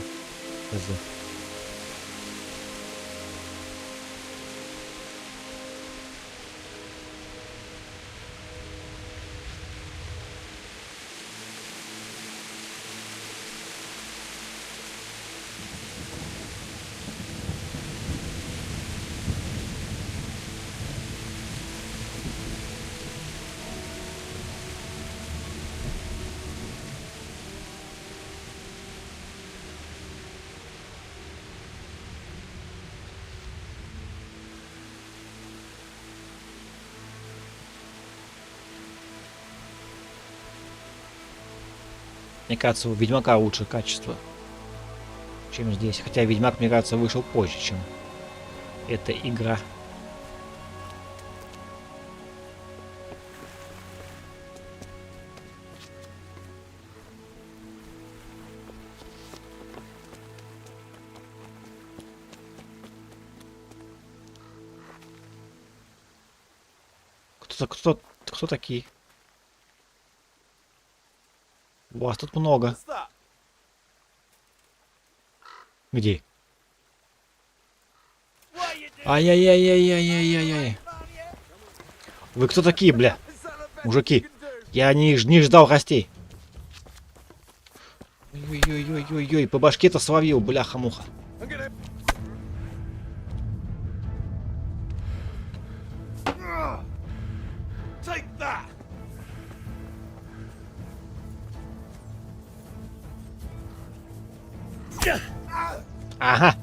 Мне кажется, у Ведьмака лучше качество, чем здесь. Хотя Ведьмак, мне кажется, вышел позже, чем эта игра. Кто такие? Вас тут много. Где? Ай-яй-яй-яй-яй-яй-яй. Вы кто такие, бля? Мужики. Я не ждал гостей. Ой-ой-ой-ой-ой. По башке-то словил, бляха-муха. Ага.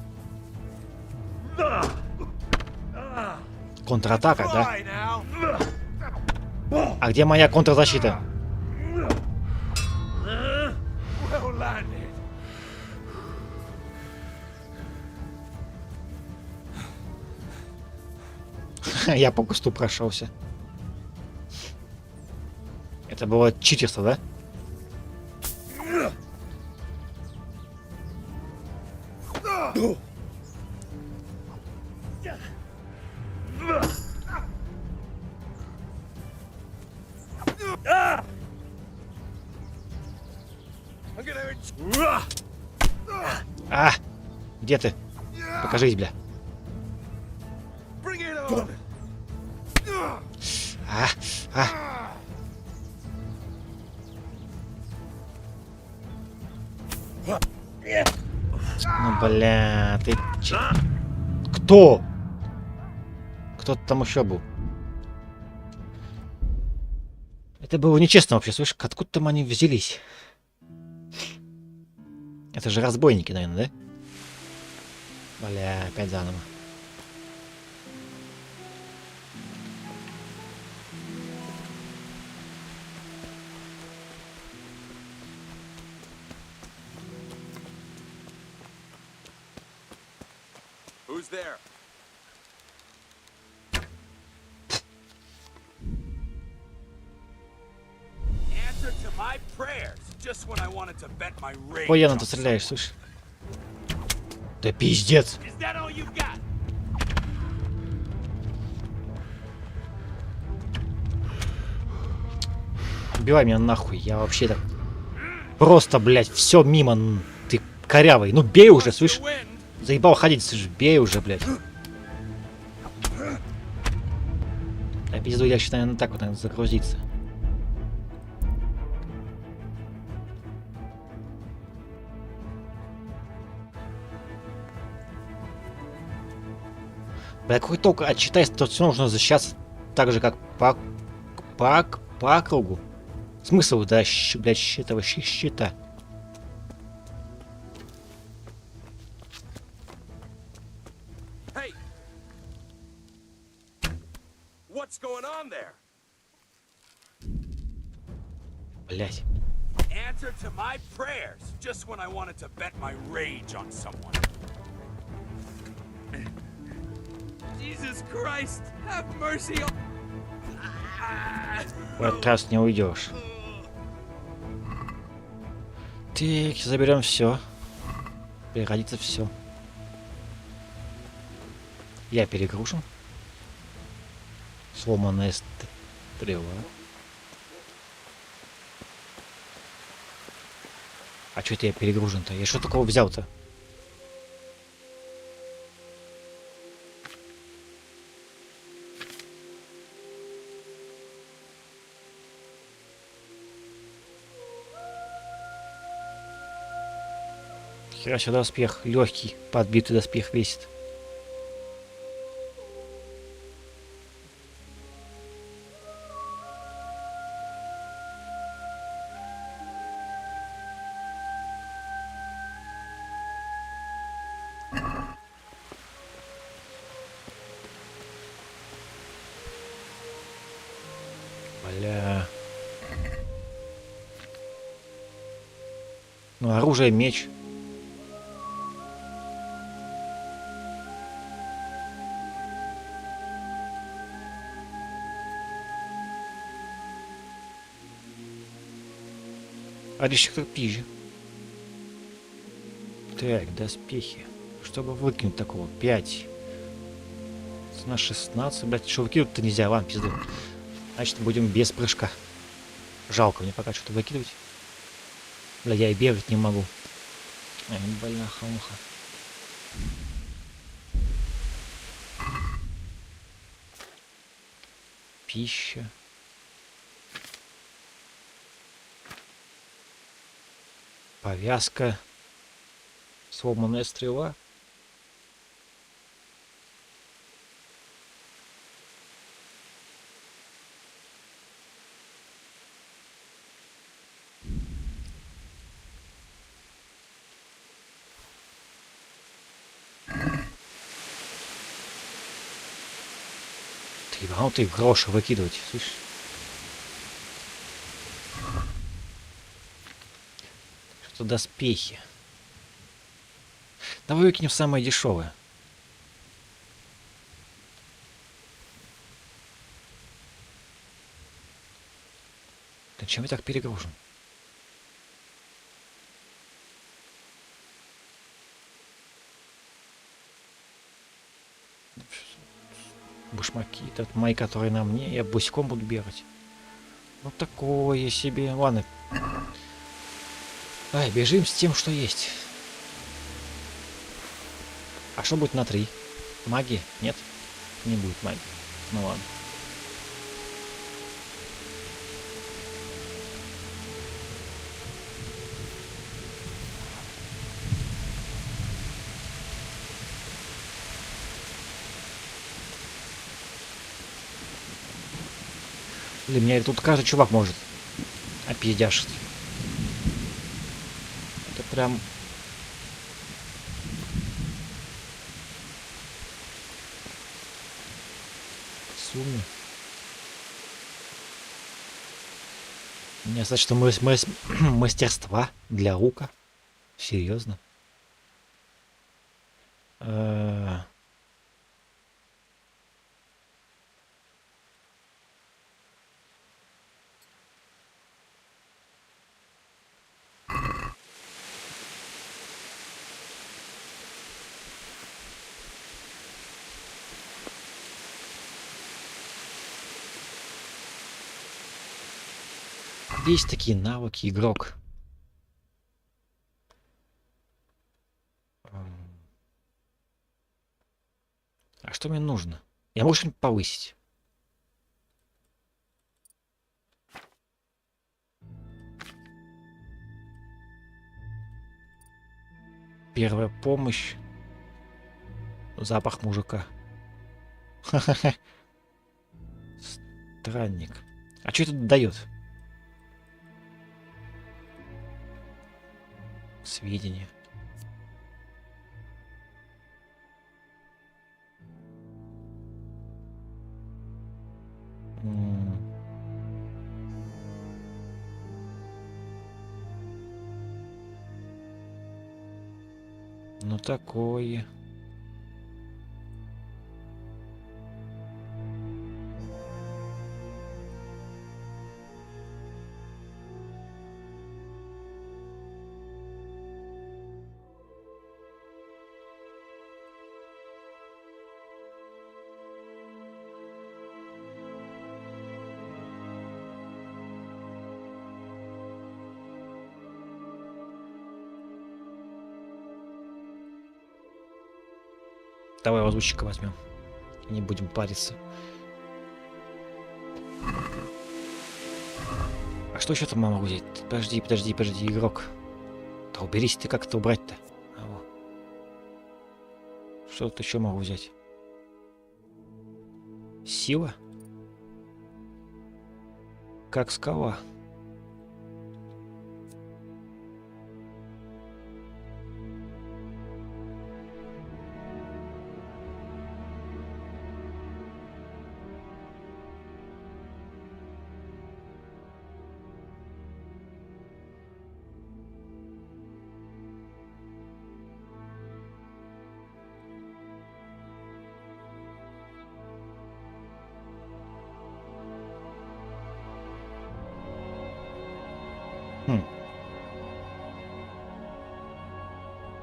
Контратака, да? А где моя контрзащита? Я по кусту прошелся. Это было читерство, да? А! Где ты? Покажись, бля. А! Ну, бля, ты... Кто? Кто-то там еще был. Это было нечестно вообще, слышишь? Откуда там они взялись? Это же разбойники, наверное, да? Бля, опять заново. Who's there? Answer to my prayers, just when I wanted to bet my rage. Пояно ты стреляешь, слышишь? Да пиздец. Is that all you got? Убивай меня нахуй, я вообще так... Просто, блядь, все мимо, ты корявый. Ну бей уже, слышишь? Заебал ходить, слышишь, бей уже, блядь. А пизду, я считаю, наверное, так вот надо загрузиться. Бля, какой толк отчитайся, то все нужно защищаться так же, как по кругу. Смысл, да, блядь, этого щита. Hey! What's going on there? Блядь. Answer to my prayers, just when I wanted to bet my rage on someone. Jesus Christ, have mercy on... В этот раз не уйдешь. Так, заберем все. Пригодится все. Я перегружен. Сломанная стрела. А что это я перегружен-то? Я что такого взял-то? Хера себе доспех легкий, подбитый доспех весит. Бля. Ну, оружие, меч. А лишь как пизже. Так, доспехи. Чтобы выкинуть такого? 5. На 16. Блять, что выкидывать-то нельзя, ладно, пизду. Значит, будем без прыжка. Жалко мне пока что-то выкидывать. Бля, я и бегать не могу. Ай, бляха-муха. Пища. Повязка. Сломанная стрела. Ты ебанул, ты гроши выкидывать, слышишь? Что доспехи. Давай выкинем самое дешевое. Чем я так перегружен? Башмаки, этот мои, которые на мне, я босиком буду бегать. Ну такое себе. Ладно. Ай, бежим с тем, что есть. А что будет на 3? Магия? Нет? Не будет магии. Ну ладно. Для меня тут каждый чувак может опиздяшить. Это прям... Сумма. Мне значит, что мастерства для рука. Серьезно. Есть такие навыки, игрок. А что мне нужно? Я могу что-нибудь повысить? Первая помощь. Запах мужика. Странник. А что это дает? Сведения. Ну такое. Давай лазутчика возьмем. Не будем париться. А что еще там могу взять? Подожди, игрок. Да уберись ты, как это убрать-то? Что тут еще могу взять? Сила? Как скала.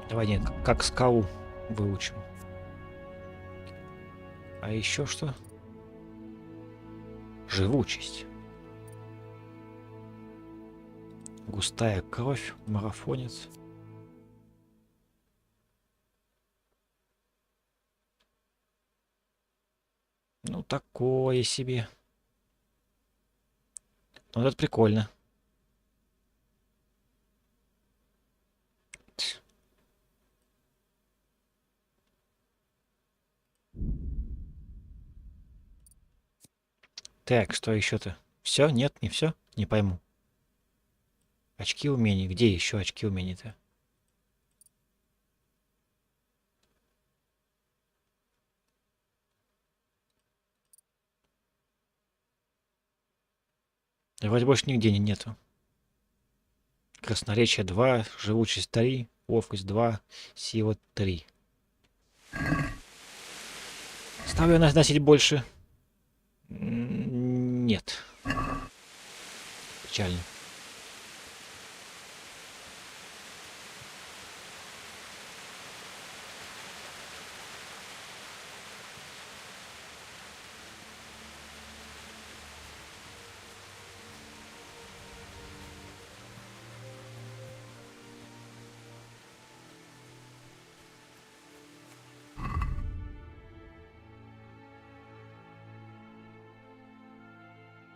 Давай, нет, как скалу выучим. А еще что? Живучесть. Густая кровь, марафонец. Ну, такое себе. Ну, это прикольно. Так, что еще-то? Все? Нет, не все? Не пойму. Очки умений. Где еще очки умений-то? Вроде больше нигде нету. Красноречие 2, живучесть 3, ловкость 2, сила 3. Ставлю носить больше. Нет. печально.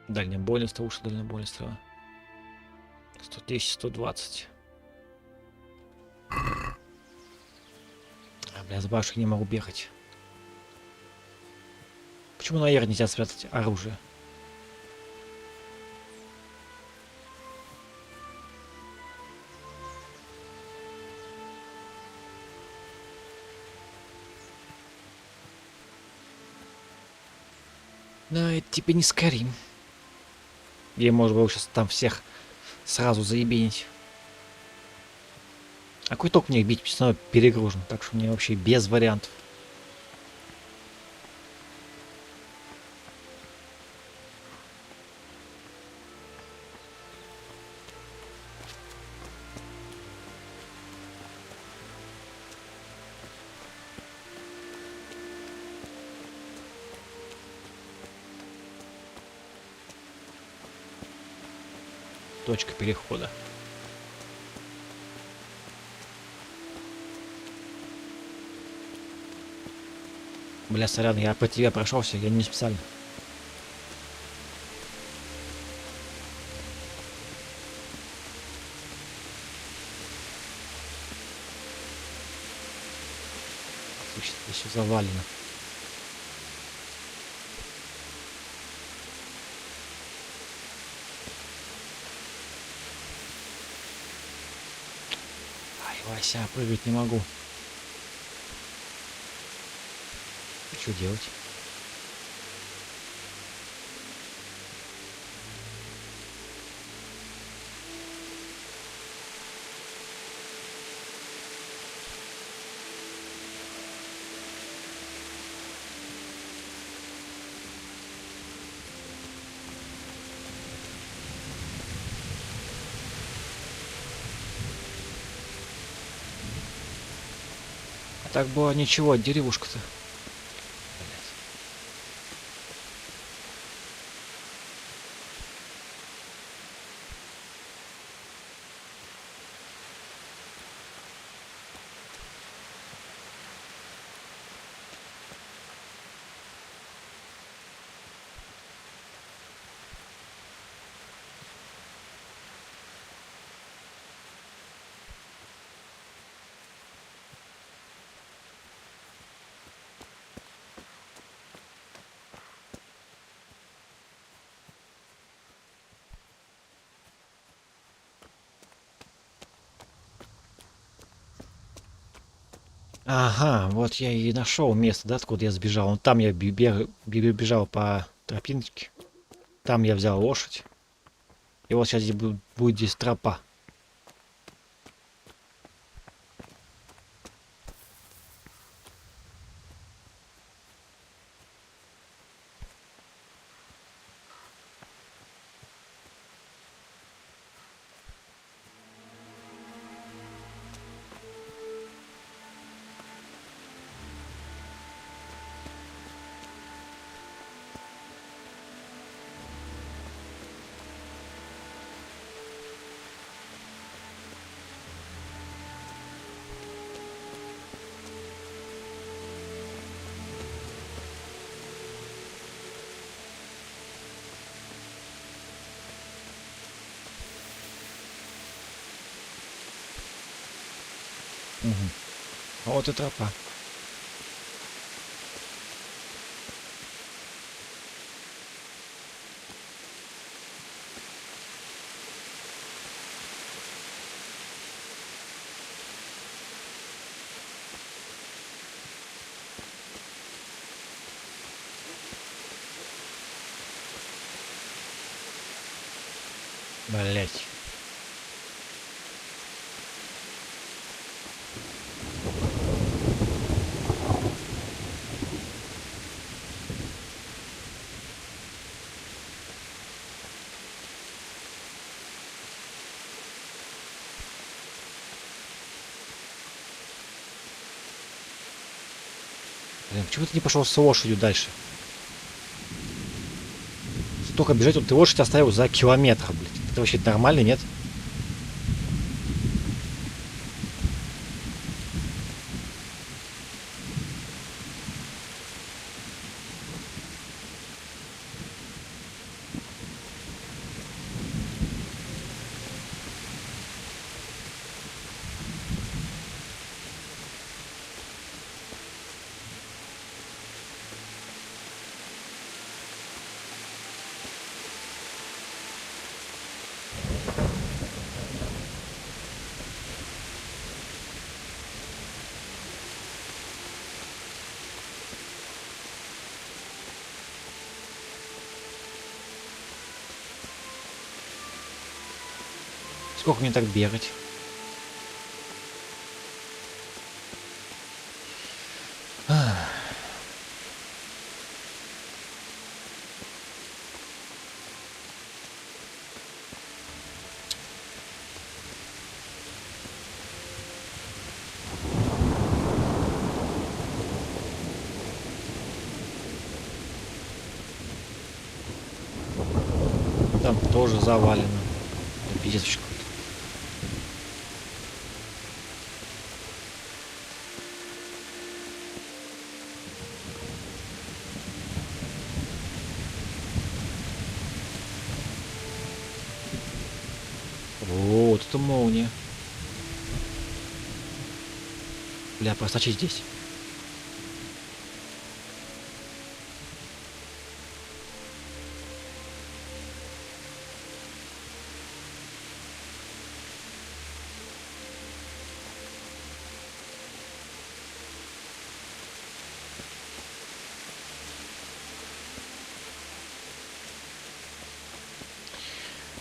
Дальнобойная, уши дальнобойная стрела. 110, 120. Бля, с башни не могу бегать. Почему на R нельзя спрятать оружие? Но это тебе не Скарим. Или может быть сейчас там всех сразу заебенить. А какой толк мне их бить, снова перегружен, так что мне вообще без вариантов. Точка перехода. Бля, сорян, я по тебе прошелся, я не специально. Слушай, еще завалено. Вася, прыгать не могу. Что делать? Так было ничего, деревушка-то. Ага, вот я и нашел место, да, откуда я сбежал. Вон там я бежал по тропинке. Там я взял лошадь. И вот сейчас будет здесь тропа. Угу. А вот и тропа. Блять. Блин, почему ты не пошел с лошадью дальше? Столько бежать, вот ты лошадь оставил за километр, блядь. Это вообще нормально, нет? Сколько мне так бегать? Там тоже завалено. Да пиздец вообще какой-то. Вот это молния. Бля, проскочить здесь.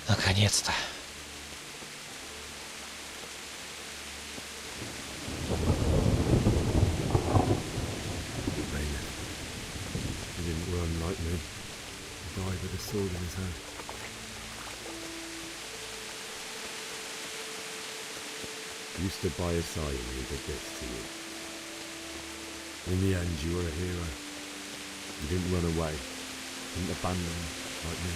Наконец-то. He didn't run like me. He died with a sword in his hand. You stood by his side when he did this to you. In the end, you were a hero. You didn't run away. Didn't abandon him like me.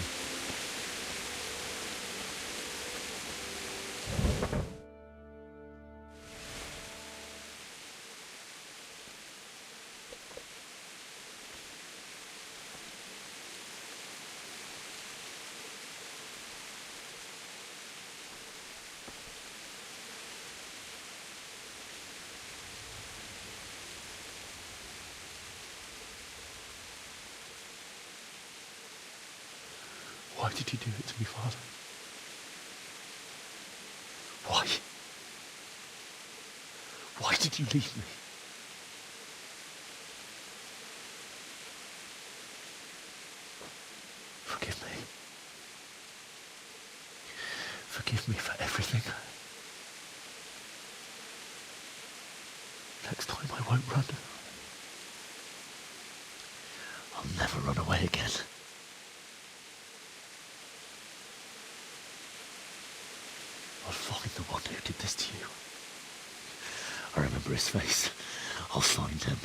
Why did you do it to me, Father? Why? Why did you leave me? Forgive me. Forgive me for everything. Next time I won't run. I'll never run away again. I'll find the one who did this to you. I remember his face. I'll find him.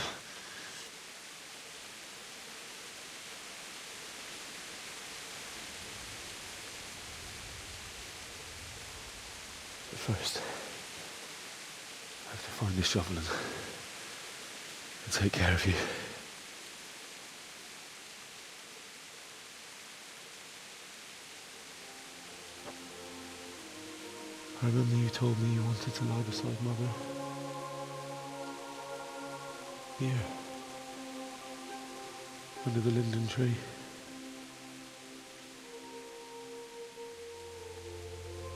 But first, I have to find this shovel and take care of you. I remember you told me you wanted to lie beside Mother. Here. Under the linden tree.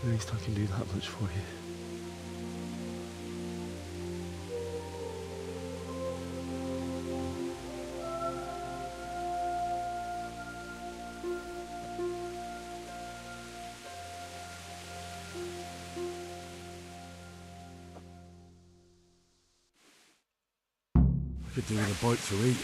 At least I can do that much for you. Could do with a bite to eat.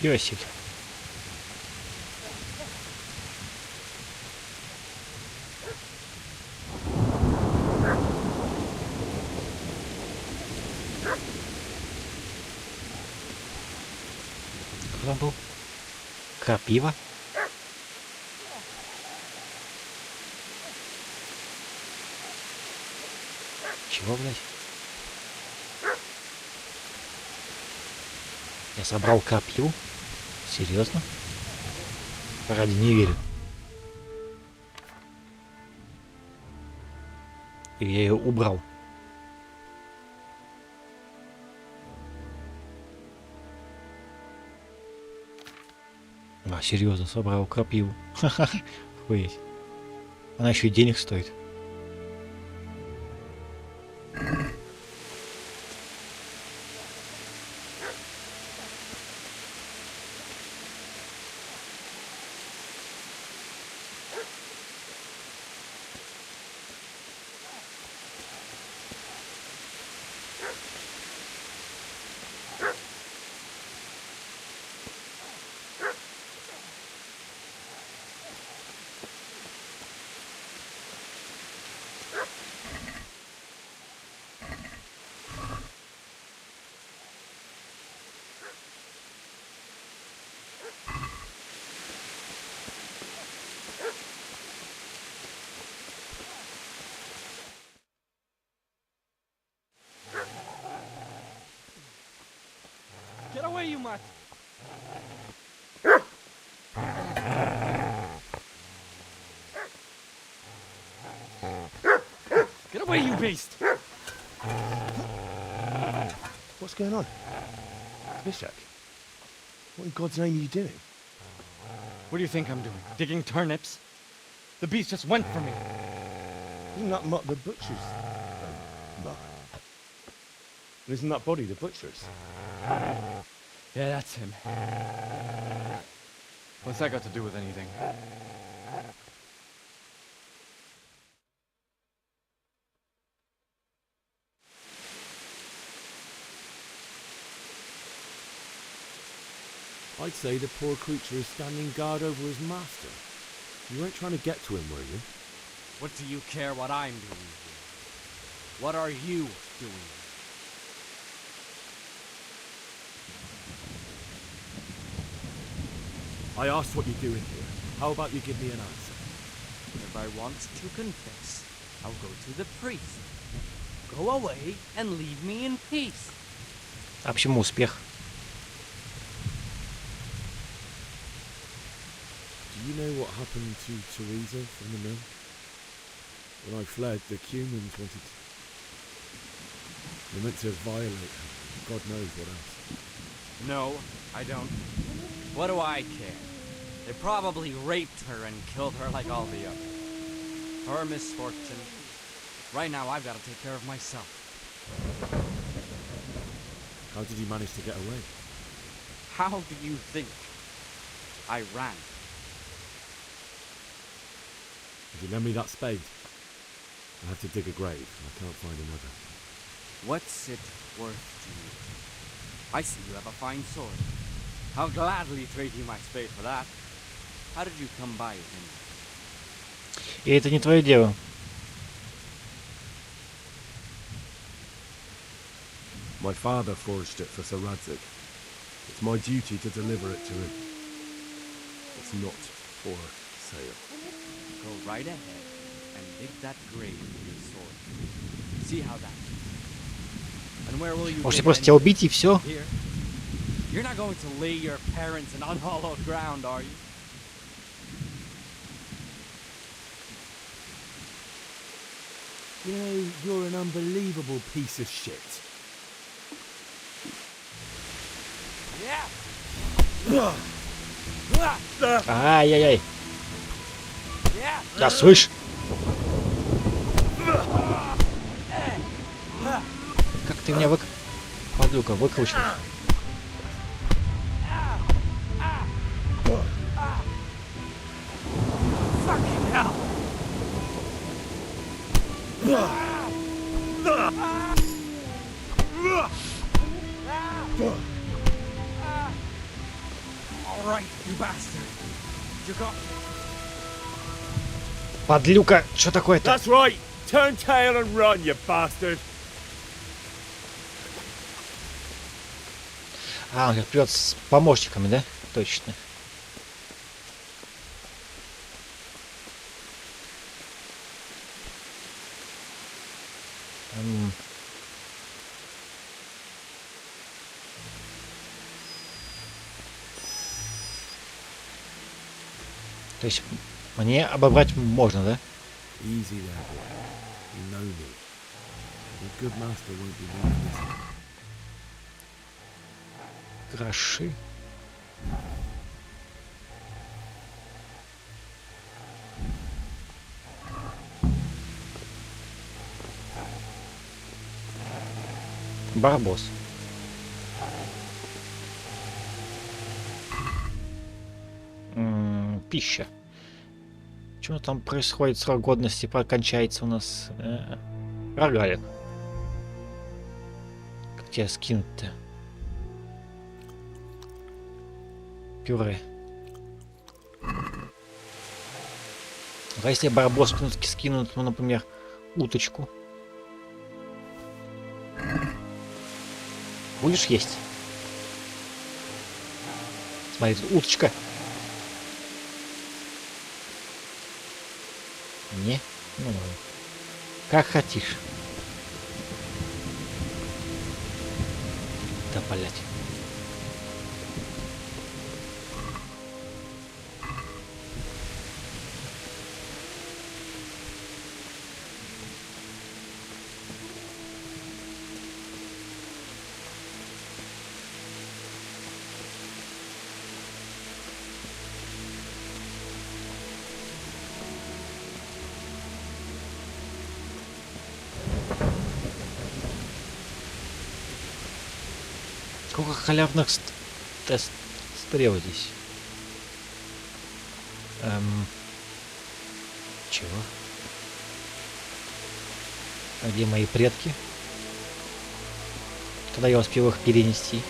Йосик. Кто был? Крапива? Чего, блядь? Я собрал крапиву? Серьезно? Ради не верю. И я ее убрал. А, серьезно, собрал крапиву. Ха-ха. Охуеть. Она еще и денег стоит. Get away, you mutt! Get away, you beast! What's going on? Bishak, what in God's name are you doing? What do you think I'm doing? Digging turnips? The beast just went for me. Isn't that Mutt the butcher's? Mutt. Isn't that body the butcher's? Yeah, that's him. What's that got to do with anything? I'd say the poor creature is standing guard over his master. You weren't trying to get to him, were you? What do you care what I'm doing here? What are you doing? I asked what you're doing here. How about you give me an answer? If I want to confess, I'll go to the priest. Go away and leave me in peace. А почему успех? Do you know what happened to Teresa from the mill? When I fled, the humans wanted to... They meant to violate her. God knows what else. No, I don't. What do I care? They probably raped her and killed her like all the others. Her misfortune. Right now, I've got to take care of myself. How did you manage to get away? How do you think? I ran. If you lend me that spade, I have to dig a grave. I can't find another. What's it worth to you? I see you have a fine sword. I'll gladly trade you my spade for that. How did you come by it anyway? И это не твое дело. My father forged it for Sir Radzig. It's my duty to deliver it to him. It's not for sale. Go right ahead and dig that grave with your sword. See how that is. And where will you Можете dig просто тебя anyway? убить и все. Here? You're not going to lay your parents in unhallowed ground, are you? You know, you're an unbelievable piece of shit. Yeah. Ай-яй-яй. Да слышь. Как ты меня Падлюка, выкручил. Fucking hell. All right, you bastard. You got... Подлюка, что такое-то? That's right. Turn tail and run, you bastard. А, он вперед с помощниками, да? Точно. То есть мне обобрать можно, да? Easy there, boy. You know me. A good master won't be leaving this. Гроши. Барбос. Пища. Что там происходит? Срок годности прокончается у нас. Рогалик. Как тебя скинуть-то? Пюре. А если барбос скинут, ну, например, уточку? Будешь есть? Смотри, тут уточка. Не? Ну ладно. Как хотишь. Да, блять. Сколько халявных стрел здесь? Чего? А где мои предки? Когда я успел их перенести?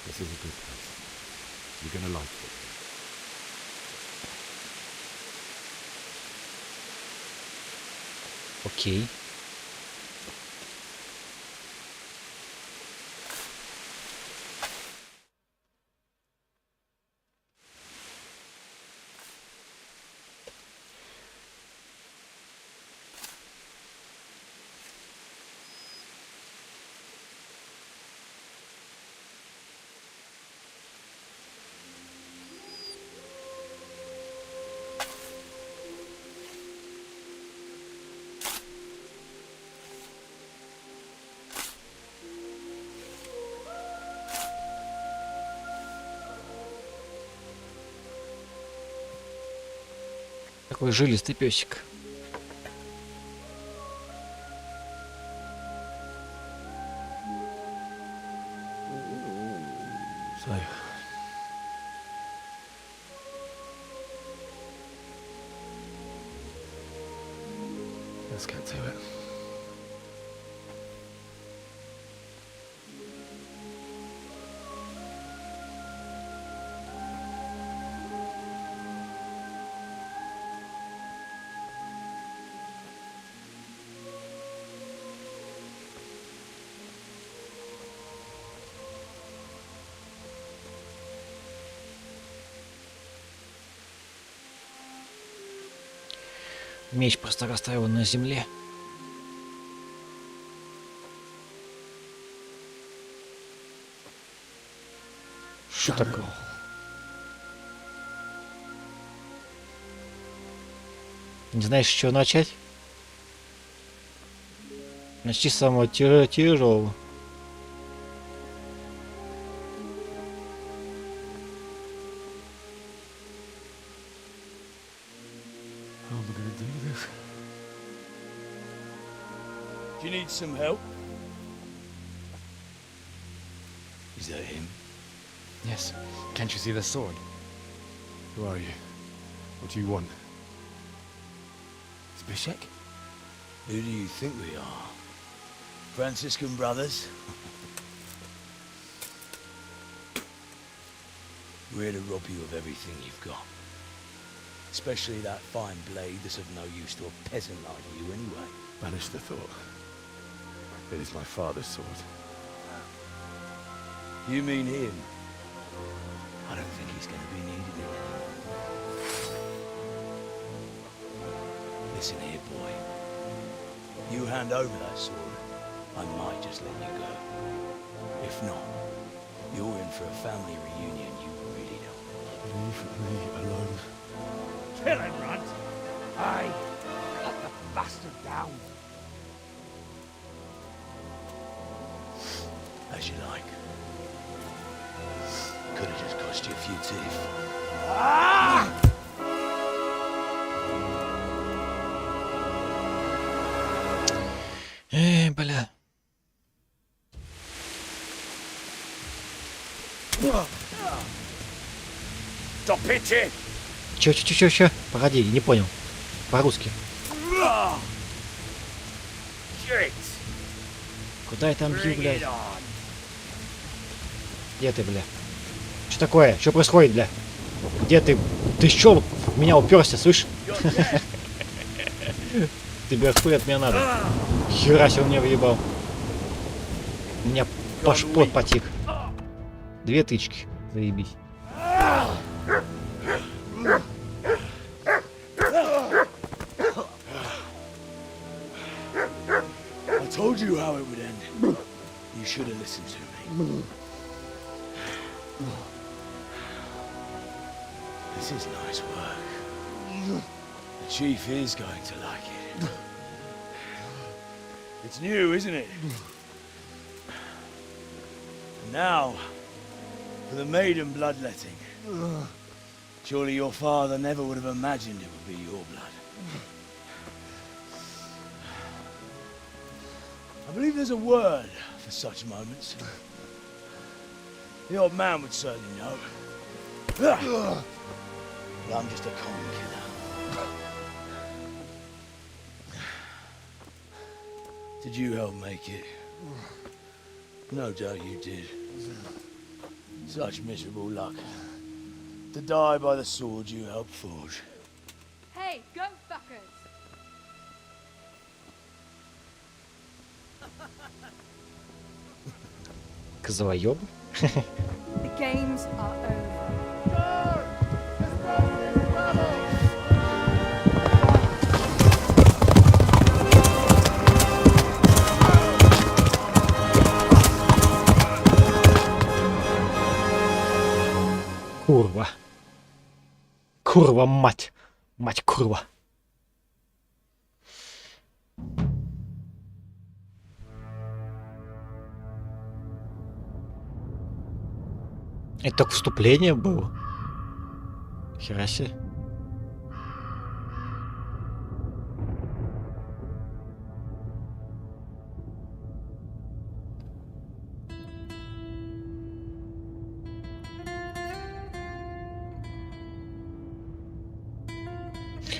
This is a good place. You're gonna like it. Окей. Такой жилистый песик. So, let's get to it. Меч просто растаял на земле. Что такое? Не знаешь, с чего начать? Начни с самого тяжелого. some help? Is that him? Yes. Can't you see the sword? Who are you? What do you want? Zbyszek? Who do you think we are? Franciscan brothers? We're here to rob you of everything you've got. Especially that fine blade that's of no use to a peasant like you anyway. Banish the thought. It is my father's sword. You mean him? I don't think he's going to be needing it anymore. Listen here, boy. You hand over that sword, I might just let you go. If not, you're in for a family reunion you really don't want. Leave me alone. Kill him, Runt! Aye, cut the bastard down. As you like. Could have just cost you a few teeth. Ah! Бля. Топите! Чё? Погоди, я не понял. По-русски. Куда я там бью, блядь? Где ты, бля? Что такое? Что происходит, бля? Где ты? Ты чё в меня уперся, слышь? Тебе хуй от меня надо. Хера себе он меня въебал. У меня пот потек. 2 тычки. Заебись. I told you how it would end. You should have listened to me. This is nice work. The chief is going to like it. It's new, isn't it? And now, for the maiden bloodletting. Surely your father never would have imagined it would be your blood. I believe there's a word for such moments. The old man would certainly know. But I'm just a common killer. Did you help make it? No doubt you did. Such miserable luck. To die by the sword you helped forge. Hey, go fuckers! Козлоёб? The games are over. Курва. Курва, мать. Мать, курва. Это так вступление было? Хера себе.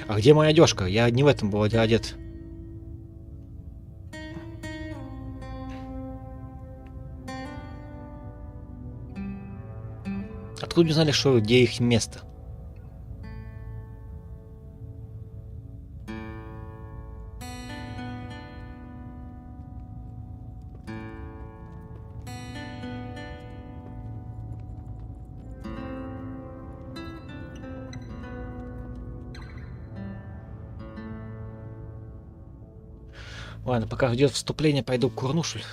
А где моя одежка? Я не в этом был одет. Откуда не знали, что где их место? Ладно, пока идет вступление, пойду курну, что ли.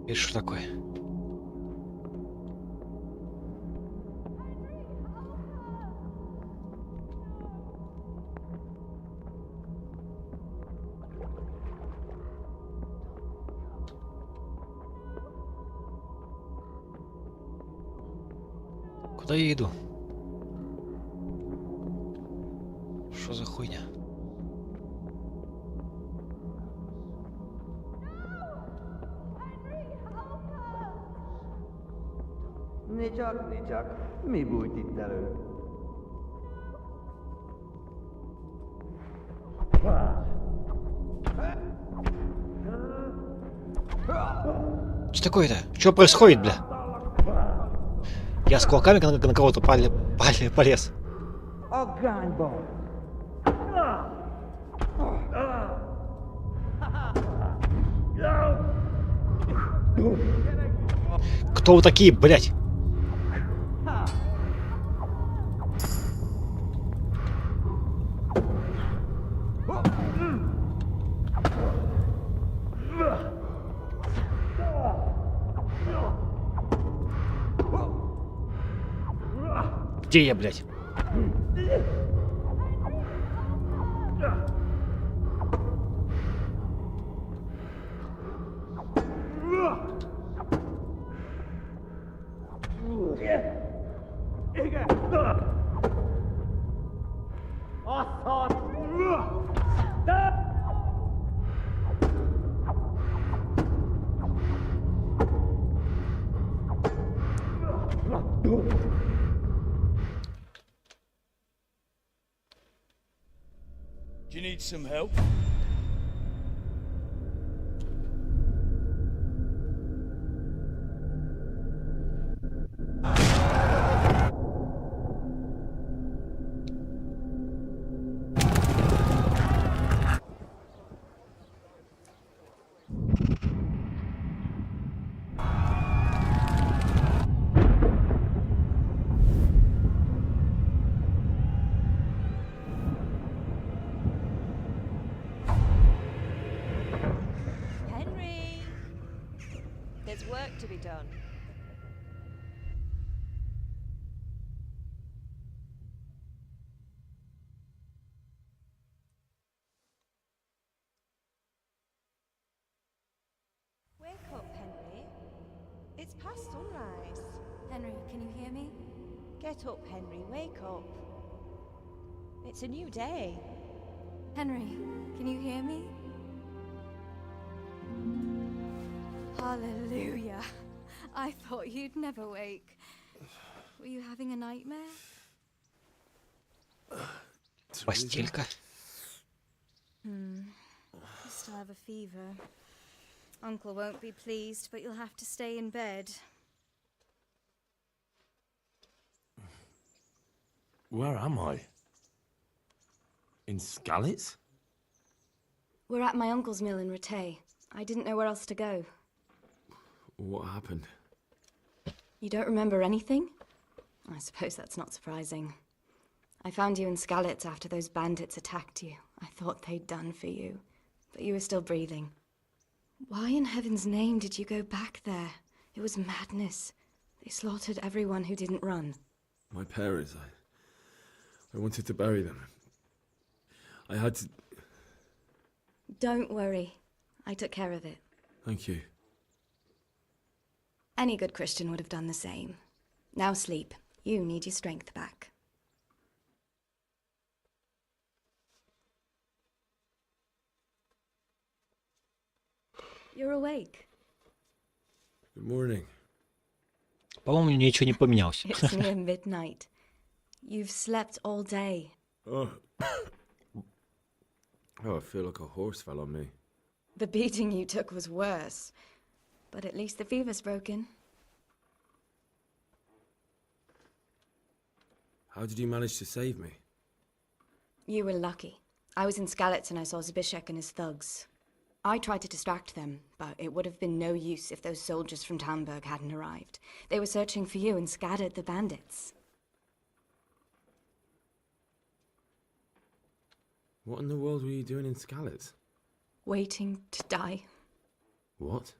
Это что такое? Куда я иду? Что за хуйня? Nicsak, mi bújt itt elő? Что такое-то? Что происходит, бля? Я с кулаками на кого-то полез. Agányban! Кто вы такие, блядь? Где я, блядь? Do you need some help? Henry! There's work to be done. Wake up, Henry. It's past sunrise. Henry, can you hear me? Get up, Henry. Wake up. It's a new day. Henry, can you hear me? Hallelujah. I thought you'd never wake. Were you having a nightmare? Постелька. You still have a fever. Uncle won't be pleased, but you'll have to stay in bed. Where am I? In Skalitz? We're at my uncle's mill in Rattay. I didn't know where else to go. What happened? You don't remember anything? I suppose that's not surprising. I found you in Skalitz after those bandits attacked you. I thought they'd done for you, but you were still breathing. Why in heaven's name did you go back there? It was madness. They slaughtered everyone who didn't run. My parents, I wanted to bury them. I had to... Don't worry. I took care of it. Thank you. Any good Christian would have done the same. Now sleep. You need your strength back. You're awake. Good morning. По-моему, ничего не поменялось. It's near midnight. You've slept all day. Oh. Oh, I feel like a horse fell on me. The beating you took was worse. But at least the fever's broken. How did you manage to save me? You were lucky. I was in Skalitz and I saw Zbyszek and his thugs. I tried to distract them, but it would have been no use if those soldiers from Talmberg hadn't arrived. They were searching for you and scattered the bandits. What in the world were you doing in Skalitz? Waiting to die. What?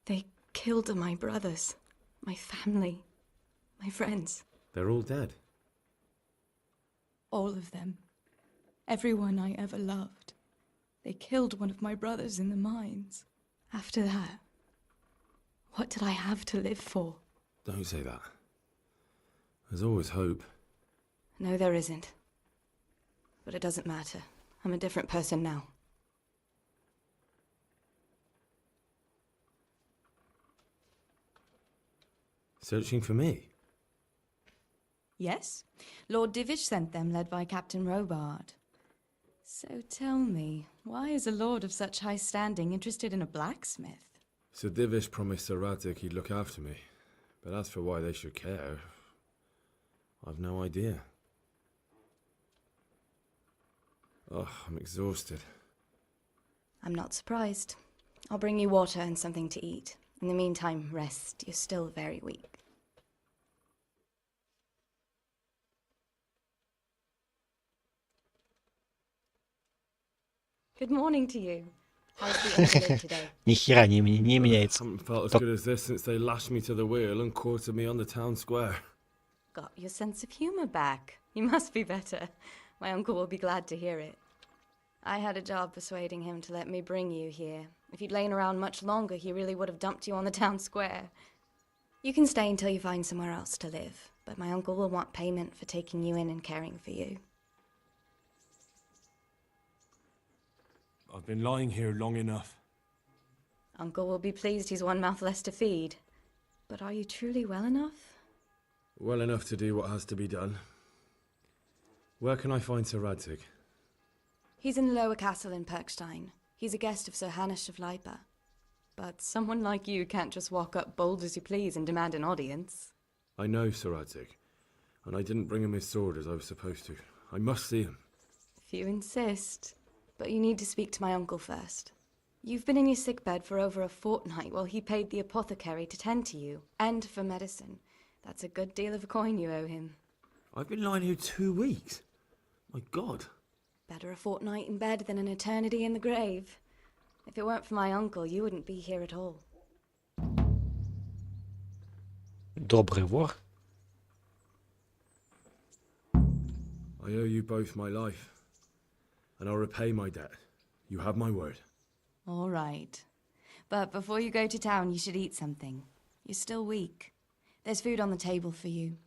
They killed my brothers, my family, my friends. They're all dead. All of them. Everyone I ever loved. They killed one of my brothers in the mines. After that, what did I have to live for? Don't say that. There's always hope. No, there isn't. But it doesn't matter. I'm a different person now. Searching for me? Yes, Lord Divish sent them, led by Captain Robard. So tell me, why is a lord of such high standing interested in a blacksmith? Sir Divish promised Sir Radic he'd look after me. But as for why they should care, I've no idea. Oh, I'm exhausted. I'm not surprised. I'll bring you water and something to eat. In the meantime, rest. You're still very weak. Good morning to you. How's the invalid today? Ни хера не меняется. Haven't felt as good as this since they lashed me to the wheel and quartered me on the town square. Got your sense of humor back. You must be better. My uncle will be glad to hear it. I had a job persuading him to let me bring you here. If you'd lain around much longer, he really would have dumped you on the town square. You can stay until you find somewhere else to live, but my uncle will want payment for taking you in and caring for you. I've been lying here long enough. Uncle will be pleased he's one mouth less to feed. But are you truly well enough? Well enough to do what has to be done. Where can I find Sir Radic? He's in the lower castle in Perkstein. He's a guest of Sir Hanush of Leipa. But someone like you can't just walk up bold as you please and demand an audience. I know Sir Radic, and I didn't bring him his sword as I was supposed to. I must see him. If you insist. But you need to speak to my uncle first. You've been in your sickbed for over a fortnight while he paid the apothecary to tend to you, and for medicine. That's a good deal of coin you owe him. I've been lying here 2 weeks. My God. Better a fortnight in bed than an eternity in the grave. If it weren't for my uncle, you wouldn't be here at all. Добрый вор. I owe you both my life. And I'll repay my debt. You have my word. All right. But before you go to town, you should eat something. You're still weak. There's food on the table for you.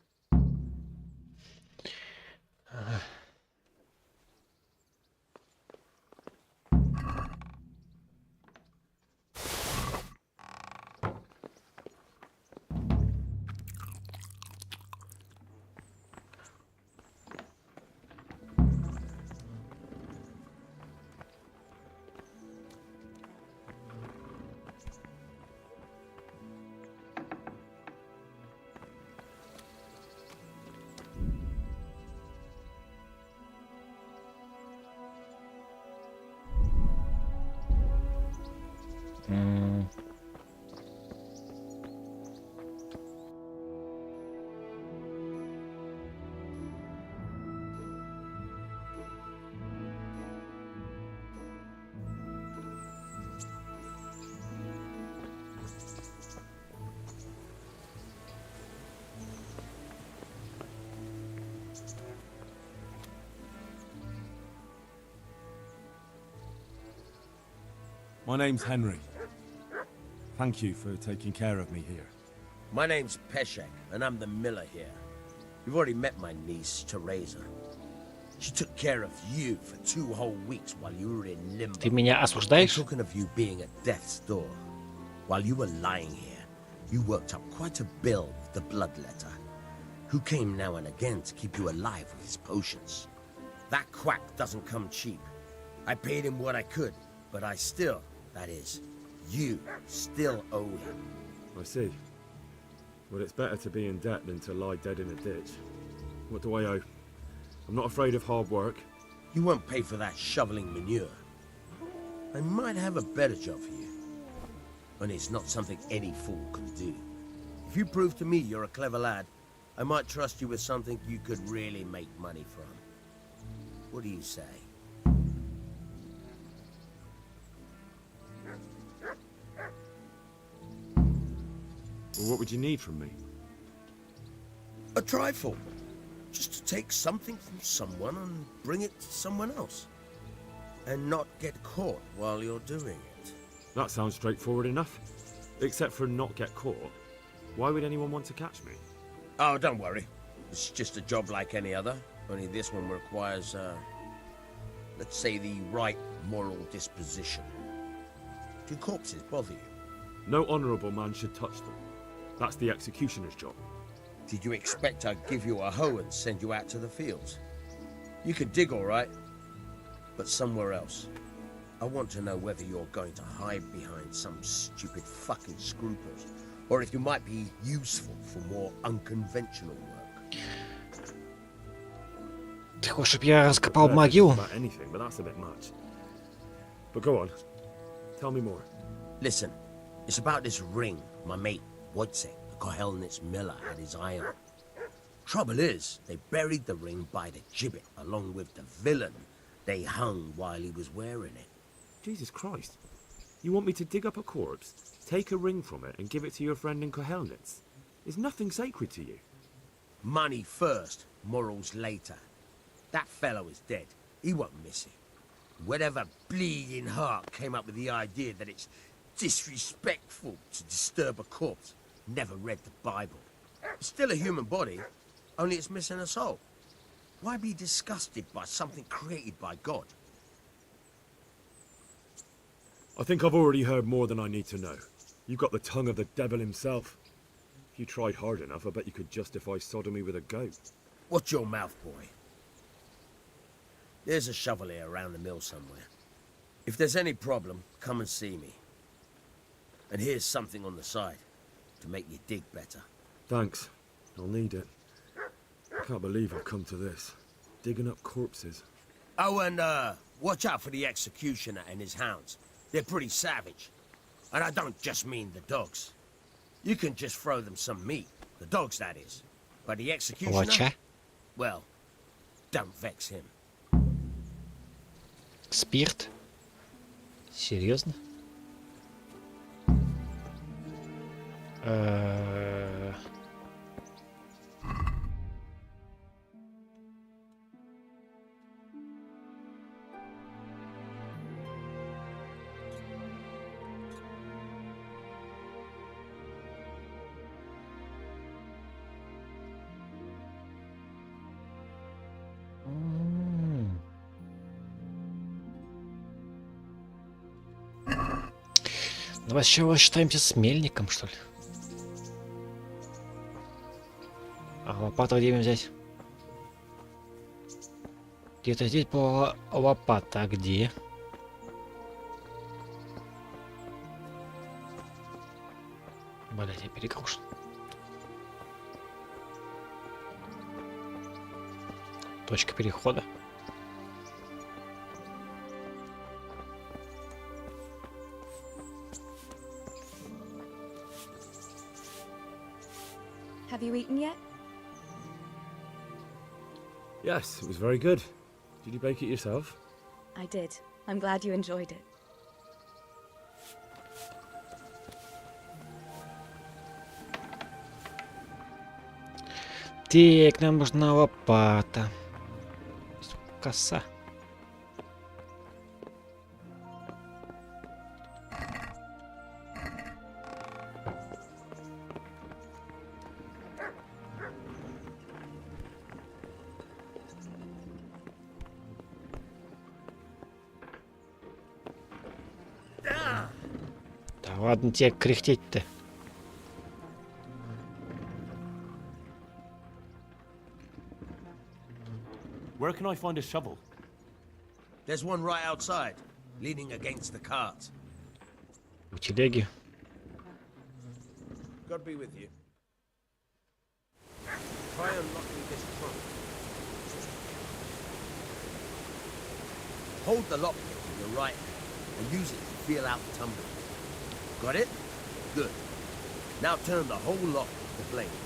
My name's Henry. Thank you for taking care of me here. My name's Peshek, and I'm the miller here. You've already met my niece, Teresa. She took care of you for 2 whole weeks while you were in limbo. Ты меня осуждаешь? Talking of you being at death's door. While you were lying here, you worked up quite a bill with the bloodletter, who came now and again to keep you alive with his potions. That quack doesn't come cheap. I paid him what I could, but I still, that is, you still owe him. I see. Well, it's better to be in debt than to lie dead in a ditch. What do I owe? I'm not afraid of hard work. You won't pay for that shoveling manure. I might have a better job for you. And it's not something any fool can do. If you prove to me you're a clever lad, I might trust you with something you could really make money from. What do you say? Well, what would you need from me? A trifle. Just to take something from someone and bring it to someone else. And not get caught while you're doing it. That sounds straightforward enough. Except for not get caught. Why would anyone want to catch me? Oh, don't worry. It's just a job like any other. Only this one requires, let's say, the right moral disposition. Do corpses bother you? No honourable man should touch them. That's the executioner's job. Did you expect I'd give you a hoe and send you out to the fields? You can dig all right, but somewhere else. I want to know whether you're going to hide behind some stupid fucking scruples, or if you might be useful for more unconventional work. Ты хочешь, чтобы я раскопал могилу? About anything, but that's a bit much. But go on. Tell me more. Listen, it's about this ring my mate Wojciech, the Kohelnitz miller, had his eye on. Trouble is, they buried the ring by the gibbet along with the villain they hung while he was wearing it. Jesus Christ. You want me to dig up a corpse, take a ring from it, and give it to your friend in Kohelnitz? Is nothing sacred to you? Money first, morals later. That fellow is dead. He won't miss it. Whatever bleeding heart came up with the idea that it's disrespectful to disturb a corpse never read the Bible. It's still a human body, only it's missing a soul. Why be disgusted by something created by God? I think I've already heard more than I need to know. You've got the tongue of the devil himself. If you tried hard enough, I bet you could justify sodomy with a goat. Watch your mouth, boy. There's a shovel here around the mill somewhere. If there's any problem, come and see me. And here's something on the side to make you dig better. Thanks. I'll need it. I can't believe I've come to this. Digging up corpses. Oh, and watch out for the executioner and his hounds. They're pretty savage. And I don't just mean the dogs. You can just throw them some meat. The dogs, that is. But the executioner... Well, don't vex him. Спирт? Серьезно? Давай сначала считаемся с мельником, что ли? А лопату где мне взять? Где-то здесь была лопата, а где? Блять, я перегружен. Точка перехода. Have you eaten yet? Yes, it was very good. Did you bake it yourself? I did. I'm glad you enjoyed it. Так, нам нужна лопата. Коса. Да ладно тебе кряхтеть-то. Where can I find a shovel? There's one right outside, leaning against the cart. В телеге. God be with you. Try unlocking this trunk. Hold the lockpick in your right hand and use it to feel out the tumbler. Got it? Good. Now turn the whole lock with the blade,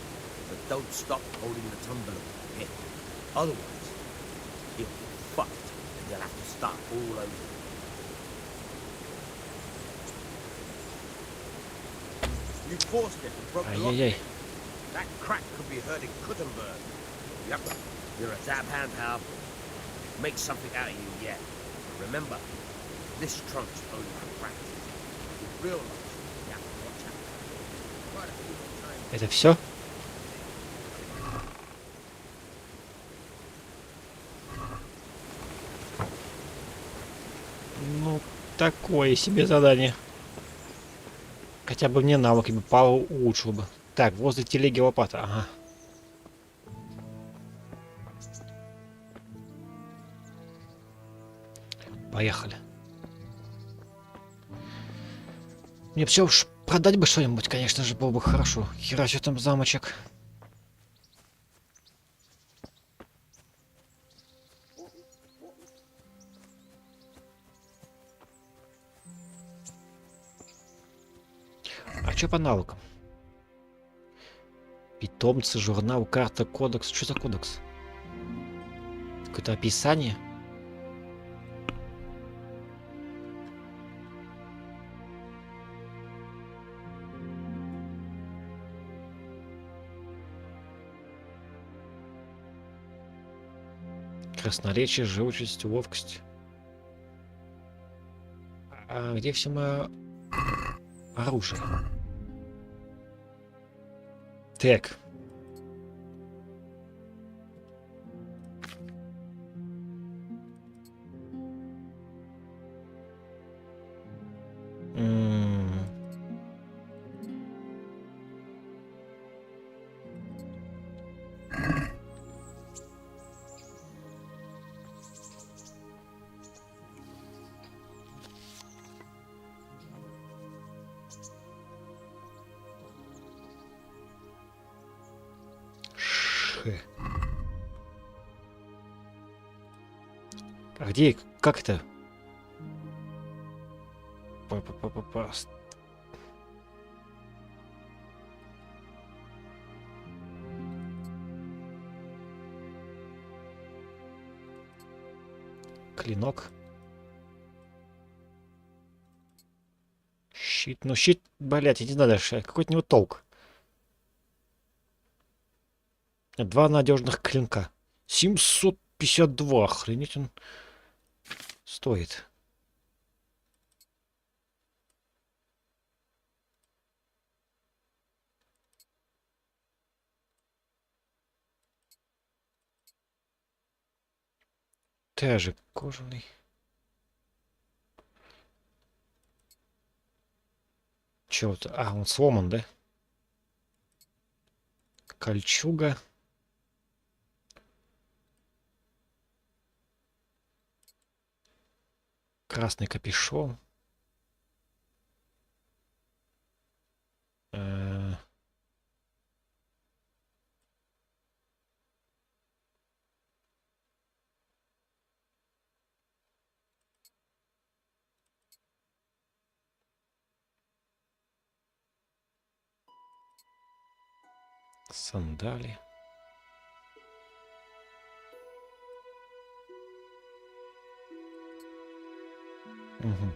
but don't stop holding the tumbler with the pin. Otherwise, you'll get fucked and you'll have to start all over. You forced it and broke the lock. Ай-яй-яй. That crack could be hurting Kuttenberg. Yep. You're a dab hand, pal. Make something out of you yet. Remember, this trunk's only for practice. In real life, you have to watch out. Quite a few more times. Это все? Ну, такое себе задание. Хотя бы мне навыками улучшил бы. Так, возле телеги лопата. Ага. Поехали. Мне все уж продать бы что-нибудь, конечно же, было бы хорошо. Херачу там замочек. А что по навыкам? Питомцы, журнал, карта, кодекс. Что за кодекс? Какое-то описание? Красноречие, живучесть, ловкость. А где все мое оружие? Так. А где? Как это? Па-па-па-па-па. Клинок. Щит. Ну щит, блять, я не знаю даже, какой от него толк. 2 надежных клинка. 752. Охренеть он стоит. Тоже кожаный. Чего-то. А, он сломан, да? Кольчуга. Красный капюшон. Сандали. Угу.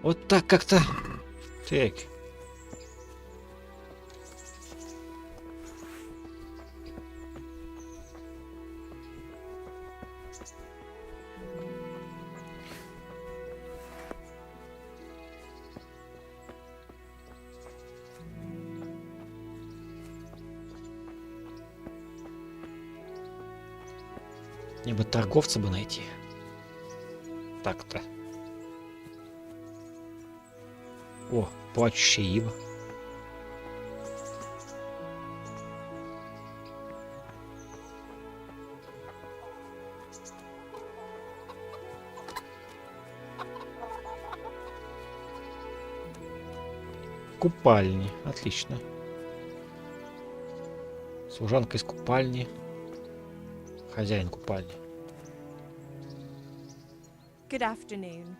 Вот так как-то. Так. Мне бы торговца бы найти. Так-то. О, плачущая ива. Купальни. Отлично. Служанка из купальни. Хозяин купальни. Good afternoon.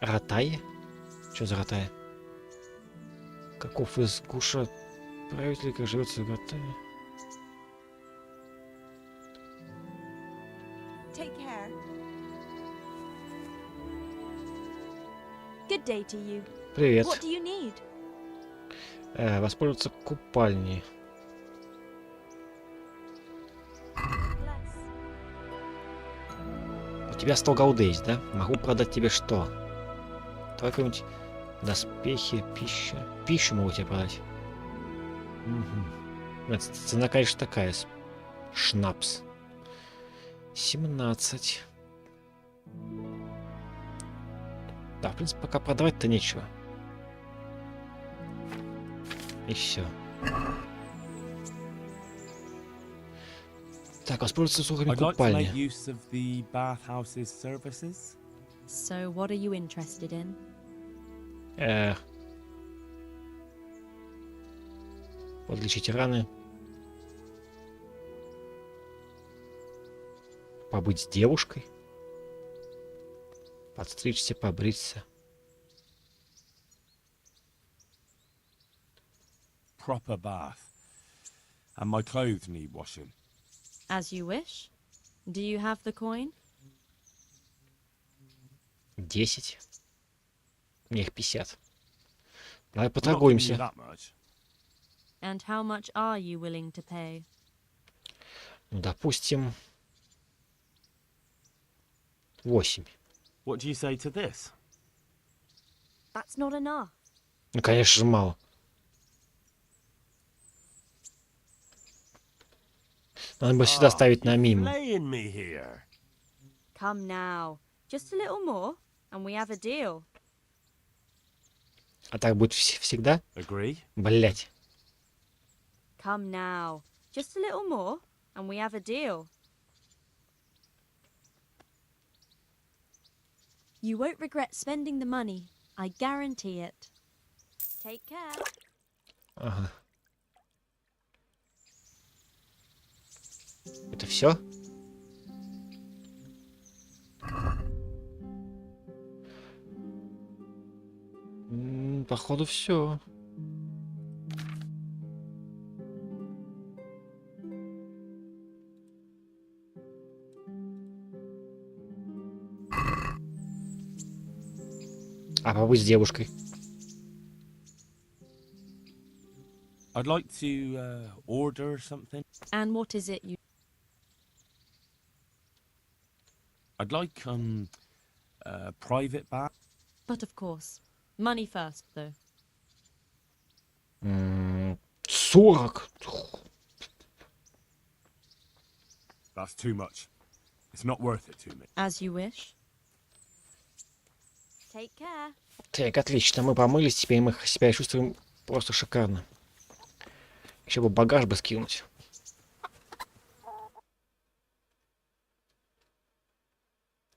Ротай? Что за Ротай? Каков из Куша правитель, как живется в Ротае? Take care. Good day to you. Привет. What do you need? Воспользоваться купальней. У тебя 100 голды есть, да? Могу продать тебе что? Давай какой-нибудь доспехи, пища. Пищу могу тебе продать. Угу. Цена, конечно, такая. Шнапс. 17. Да, в принципе, пока продавать-то нечего. И все. Так, воспользоваться услугами I'd like to купальни. make use of the bathhouse's services. So, what are you interested in? Подлечить раны. Побыть с девушкой. Подстричься, побриться. Proper bath. And my clothes need washing. As you wish. Do you have the coin? 10. Мне их 50. Давай I'm not giving you поторгуемся. that much. And how much are you willing to pay? Ну, допустим, 8. What do you say to this? That's not enough. Ну, конечно же, мало. Надо бы всегда ставить на минимум. Playing me here. Come now. Just a little more, and we have a deal. А так будет всегда? Agree? Блять. Come now. Just a little more, and we have a deal. You won't regret spending the money. I guarantee it. Take care. Ага. Это все? Походу все. А побыть с девушкой? I'd like to order something. And what is it you... I'd like a private bath. But of course. Money first, though. 40. That's too much. It's not worth it to me. As you wish. Take care. Так, отлично. Мы помылись, теперь мы себя чувствуем просто шикарно. Еще бы багаж бы скинуть.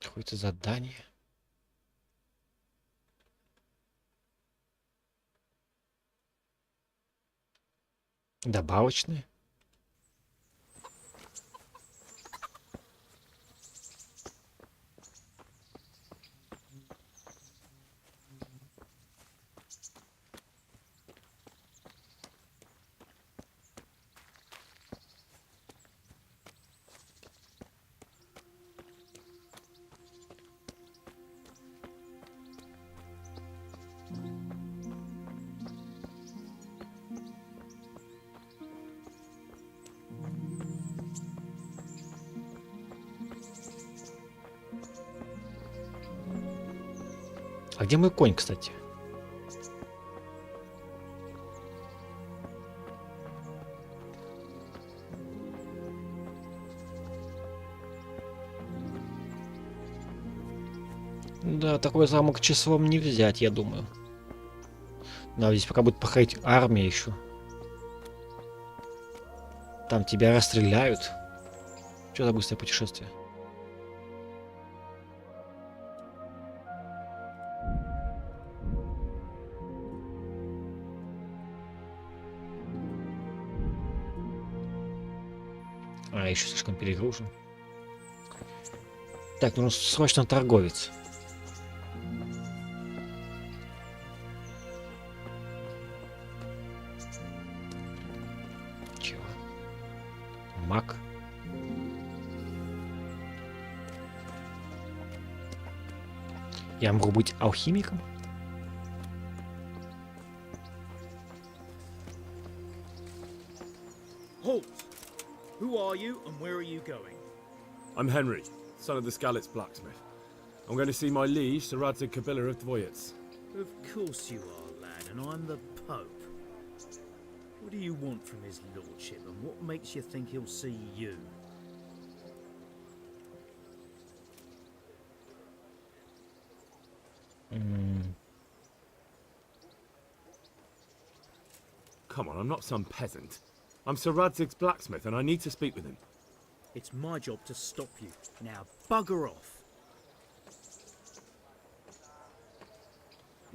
Какое-то задание. Добавочные. А где мой конь, кстати? Да, такой замок числом не взять, я думаю. Надо здесь пока будет проходить армия еще. Там тебя расстреляют. Что за быстрое путешествие? А, еще слишком перегружен. Так, нужен срочно торговец. Чего? Маг. Я могу быть алхимиком? Halt! Who are you and where are you going? I'm Henry, son of the Skalitz blacksmith. I'm going to see my liege, Sir Radzig Kabila of Dvoyets. Of course you are, lad, and I'm the Pope. What do you want from his lordship, and what makes you think he'll see you? Come on, I'm not some peasant. I'm Sir Radzig's blacksmith, and I need to speak with him. It's my job to stop you. Now bugger off.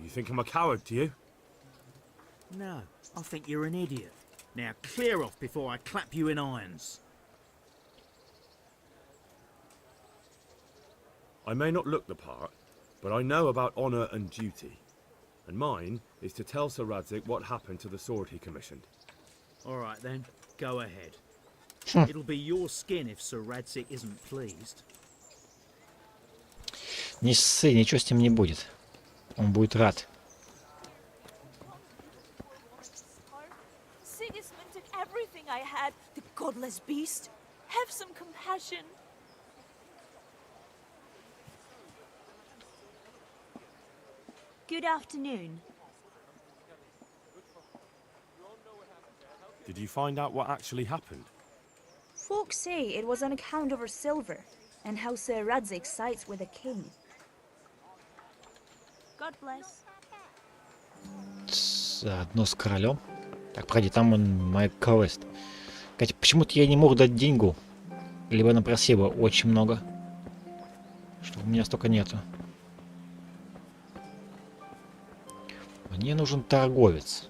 You think I'm a coward, do you? No, I think you're an idiot. Now clear off before I clap you in irons. I may not look the part, but I know about honour and duty. And mine is to tell Sir Radzig what happened to the sword he commissioned. All right then, go ahead. It'll be your skin if Sir Radzig isn't pleased. Не ссы, ничего с ним не будет. Он будет рад. Sigismund took everything I had, the godless beast. Have some compassion. Good afternoon. Did you find out what actually happened? Folks say it was on account of her silver, and how Sir Radzig sides with the king. God bless. Заодно с королем. Так, погоди, там он мой квест. Кстати, почему-то я не мог дать деньгу. Либо напросил бы очень много. Что у меня столько нету. Мне нужен торговец.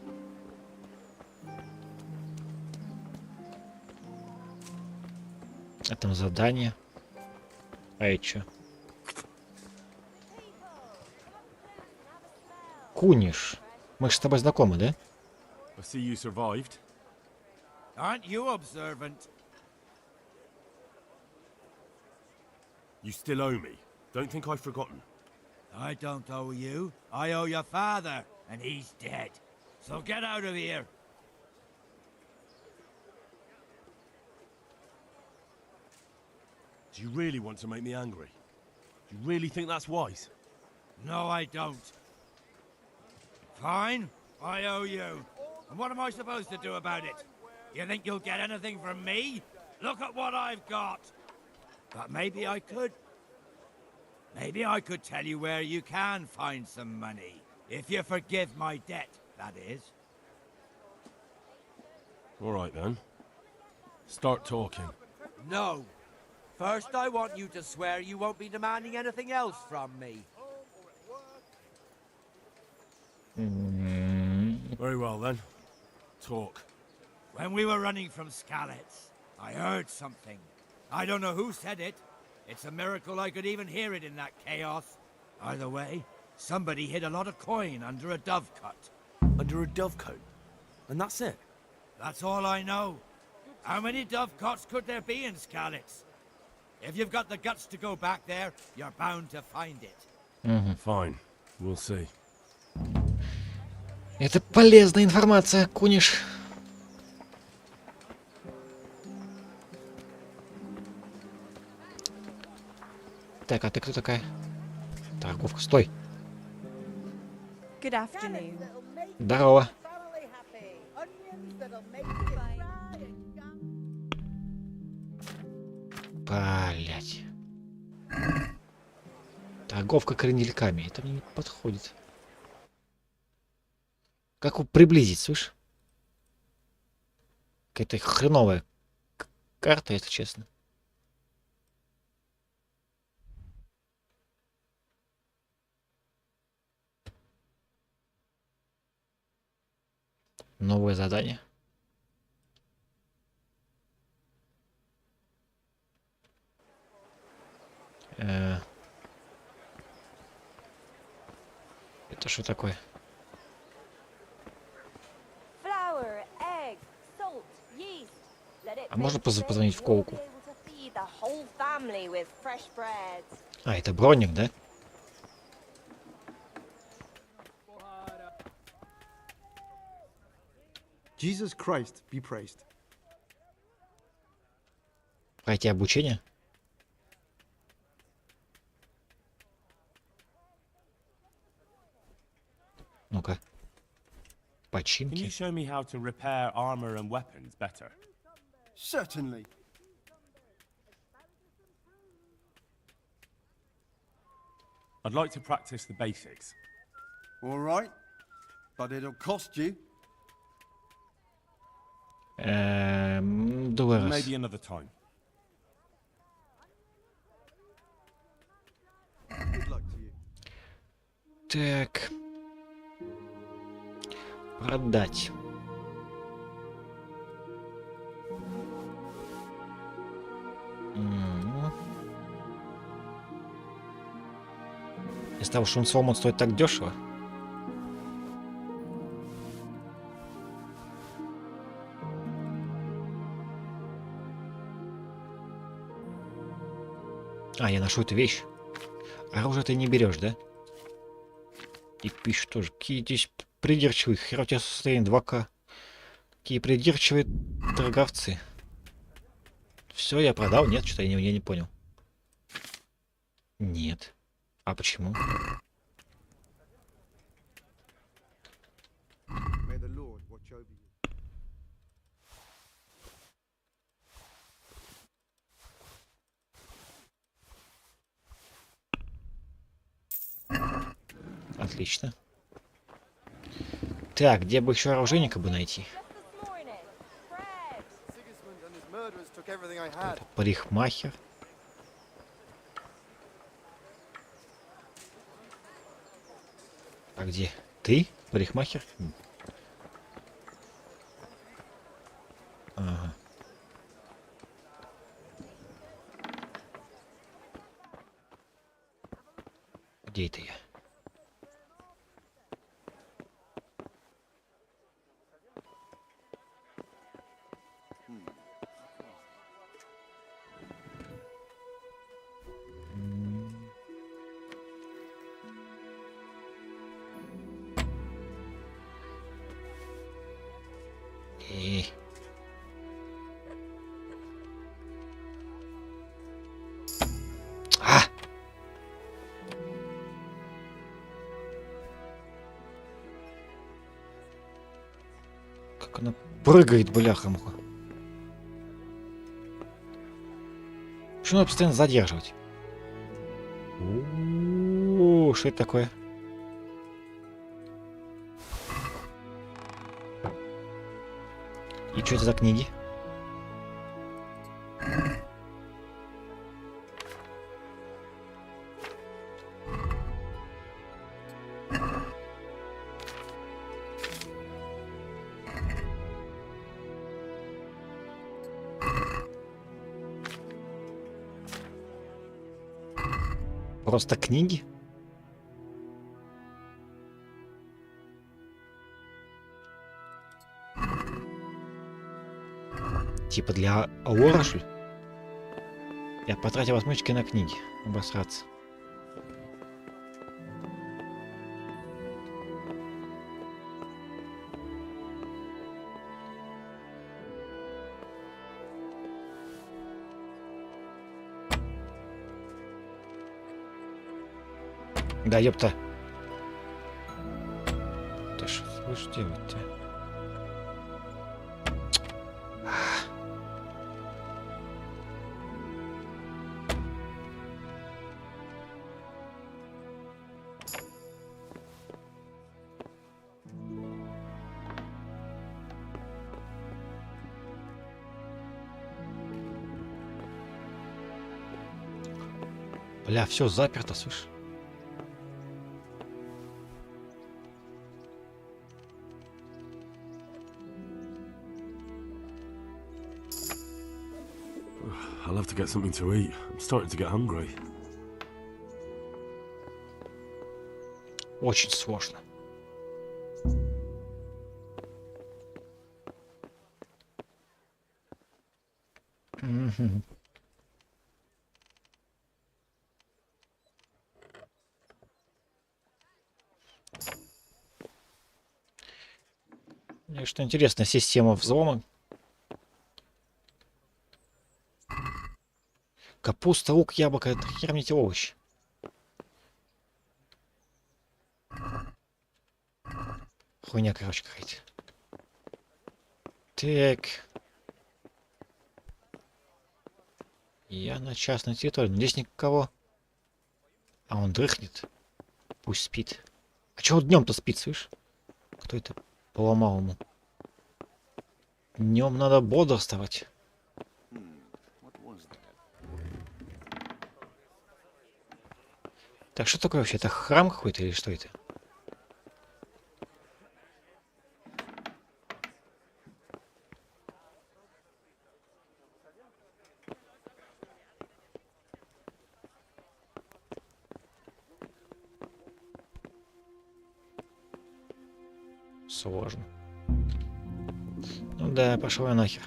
А там задание. А это что? Куниш. Мы же с тобой знакомы, да? I see you survived. Aren't you observant? You still owe me. Don't think I've forgotten. I don't owe you. I owe your father, and he's dead. So get out of here. Do you really want to make me angry? Do you really think that's wise? No, I don't. Fine, I owe you. And what am I supposed to do about it? You think you'll get anything from me? Look at what I've got. But maybe I could. Maybe I could tell you where you can find some money. If you forgive my debt, that is. All right then. Start talking. No. First, I want you to swear you won't be demanding anything else from me. Very well then. Talk. When we were running from Skalitz, I heard something. I don't know who said it. It's a miracle I could even hear it in that chaos. Either way, somebody hid a lot of coin under a dovecote. Under a dovecote? And that's it? That's all I know. How many dovecotes could there be in Skalitz? If you've got the guts to go back there, you're bound to find it. Fine. We'll see. Это полезная информация, Куниш. Так, а ты кто такая? Торговка, стой. Good afternoon. Здорово. Блять. Торговка крендельками. Это мне не подходит. Как его приблизить, слышь? Какая-то хреновая карта, если честно. Новое задание. Это что такое? А можно позвонить в колку? А, это броник, да? Jesus Christ be praised. Пройти обучение. Ну-ка. Can you Починки. show me how to repair armor and weapons better? Certainly. I'd like to practice the basics. All right. But it'll cost you. Другой раз. Maybe another time. Good luck to you. Так. Продать. Из того, что он сломан стоит так дешево. А, я нашел эту вещь. Оружие ты не берешь, да? И пишет тоже. Какие здесь придирчивые. Хер у тебя состояние 2К. Какие придирчивые торговцы. Все, я продал? Нет, что-то я не понял. Нет. А почему? May the Lord watch over you. Отлично. Так, где бы еще оружейника бы найти? Парикмахер. А где? Ты? Парикмахер? Ага. Где это я? Как она прыгает, бляха-муха. Почему надо постоянно задерживать? Что это такое? И что это за книги? Просто книги? Типа для лора, что ли? Я потратил возможности на книги. Обосраться. Да, ёпта. Ты что будешь делать-то? Бля, все заперто, слышь. I'll have to get something to eat. I'm starting to get hungry. Очень сложно. Мне что интересно, система взлома. Капуста, лук, яблоко, это хер мне эти овощи. Хуйня, короче, какая-то. Так. Я на частной территории. Но здесь никого. А он дрыхнет. Пусть спит. А чего он днем-то спит, слышь? Кто это поломал ему? Днем надо бодрствовать. Так, что такое вообще? Это храм какой-то или что это? Сложно. Ну да, пошел я нахер.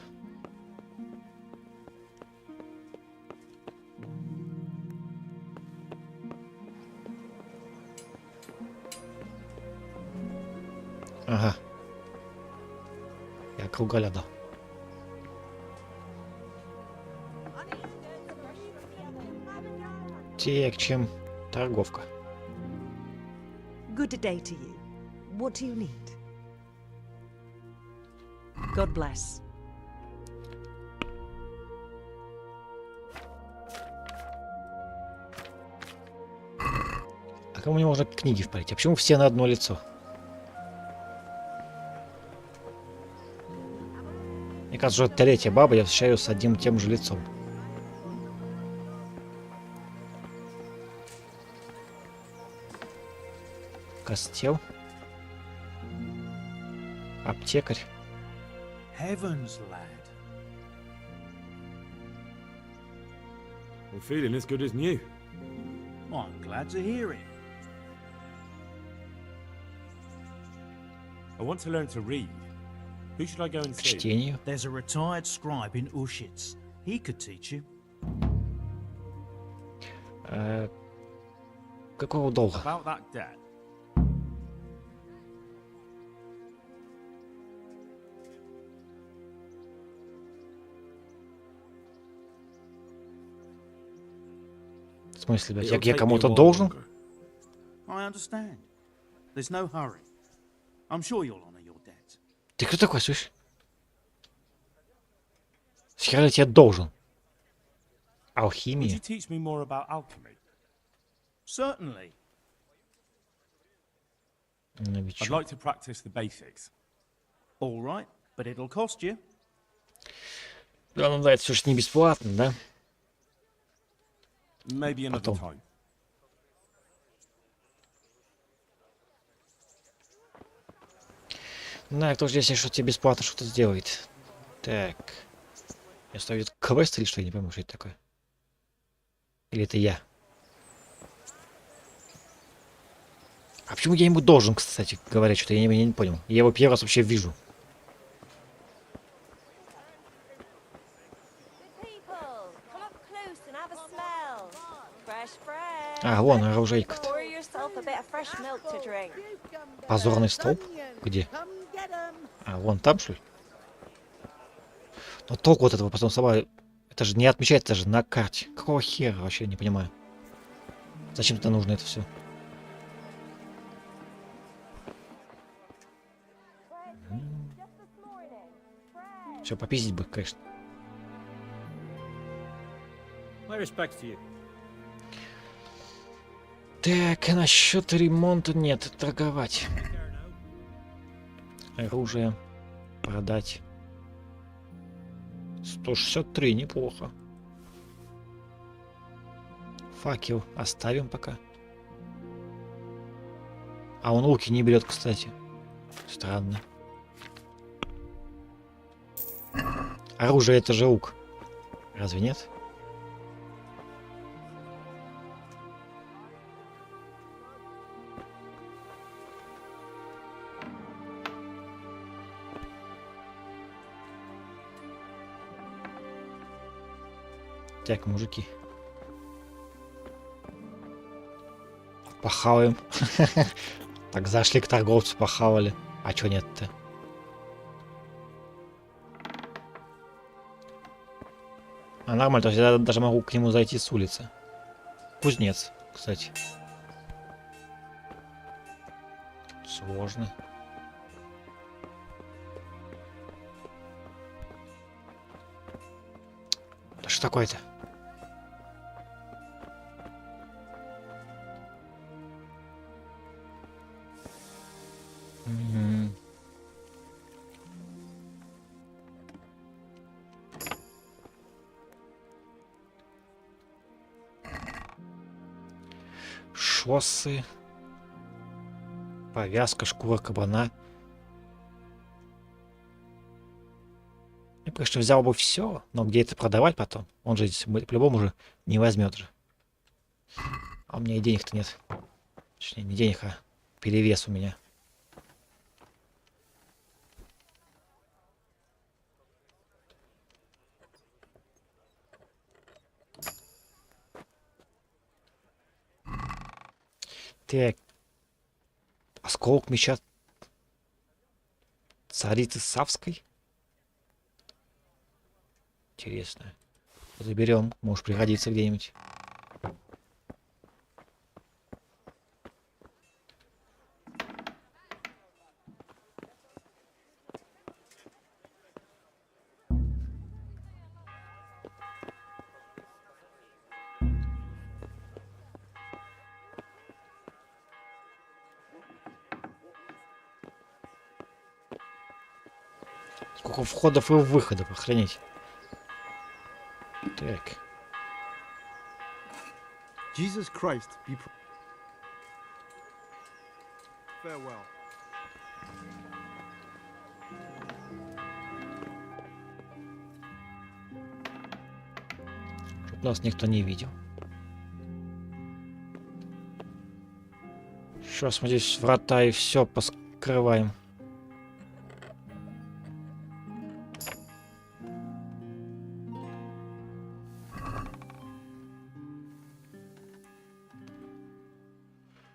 Ага. Я кругаля дал. Так, чем торговка? Good day to you. What do you need? God bless. А кому мне можно книги впарить? А почему все на одно лицо? Мне кажется, что третья баба я встречаю с одним тем же лицом. Костел. Аптекарь. Heavens, lad. I'm feeling as good as new. I'm glad to hear it. I want to learn to read. Who should I go and К see? чтению. There's a retired scribe in Ushitz. He could teach you. Какого долга? About that debt. В смысле, блядь, It'll я take me a кому-то while должен? longer. I understand. There's no hurry. I'm sure you'll honor your debt. Ты кто такой, слышь? С хера я тебе должен? Would you Алхимия? teach me more about alchemy? Certainly. Ну, I'd бичу. like to practice the basics. All right, but it'll cost you. Да, ну да, это все ж не бесплатно, да? Maybe another Потом. time. Да, кто же здесь, что тебе бесплатно что-то сделает? Так. Я ставлю квест или что? Я не пойму, что это такое. Или это я? А почему я ему должен, кстати говоря, что-то я не понял. Я его первый раз вообще вижу. People, come up close and have a smell. Fresh bread. А, вон, оружейка-то. Pour yourself a bit of fresh milk to drink. Позорный столб? Где? А, вон там, что ли? Но толку вот этого потом собой... Это же не отмечается даже на карте. Какого хера вообще, не понимаю. Зачем это нужно, это все? Все, попиздить бы, конечно. My respects to you. Так, а насчет ремонта нет, торговать. Оружие. Продать. 163, неплохо. Факел оставим пока. А он луки не берет, кстати. Странно. Оружие это же лук. Разве нет? Так, мужики. Похаваем. Так, зашли к торговцу, похавали. А чё нет-то? А нормально, то есть я даже могу к нему зайти с улицы. Кузнец, кстати. Сложно. Да что такое-то? Шоссы. Повязка, шкура кабана. Я, конечно, взял бы все, но где это продавать потом? Он же здесь по-любому уже не возьмет же. А у меня и денег-то нет. Точнее, не денег, а перевес у меня. Так. Осколок меча царицы Савской. Интересно. Заберем. Может пригодиться где-нибудь. Сколько входов и выходов, охренеть. Так. Jesus Christ be farewell. Чтоб нас никто не видел. Сейчас мы здесь врата и все поскрываем.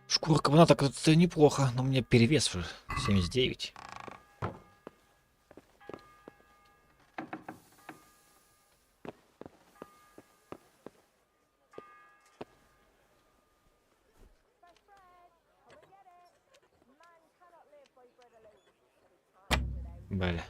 Шкура кабана, так это неплохо, но у меня перевес уже 79. Бля.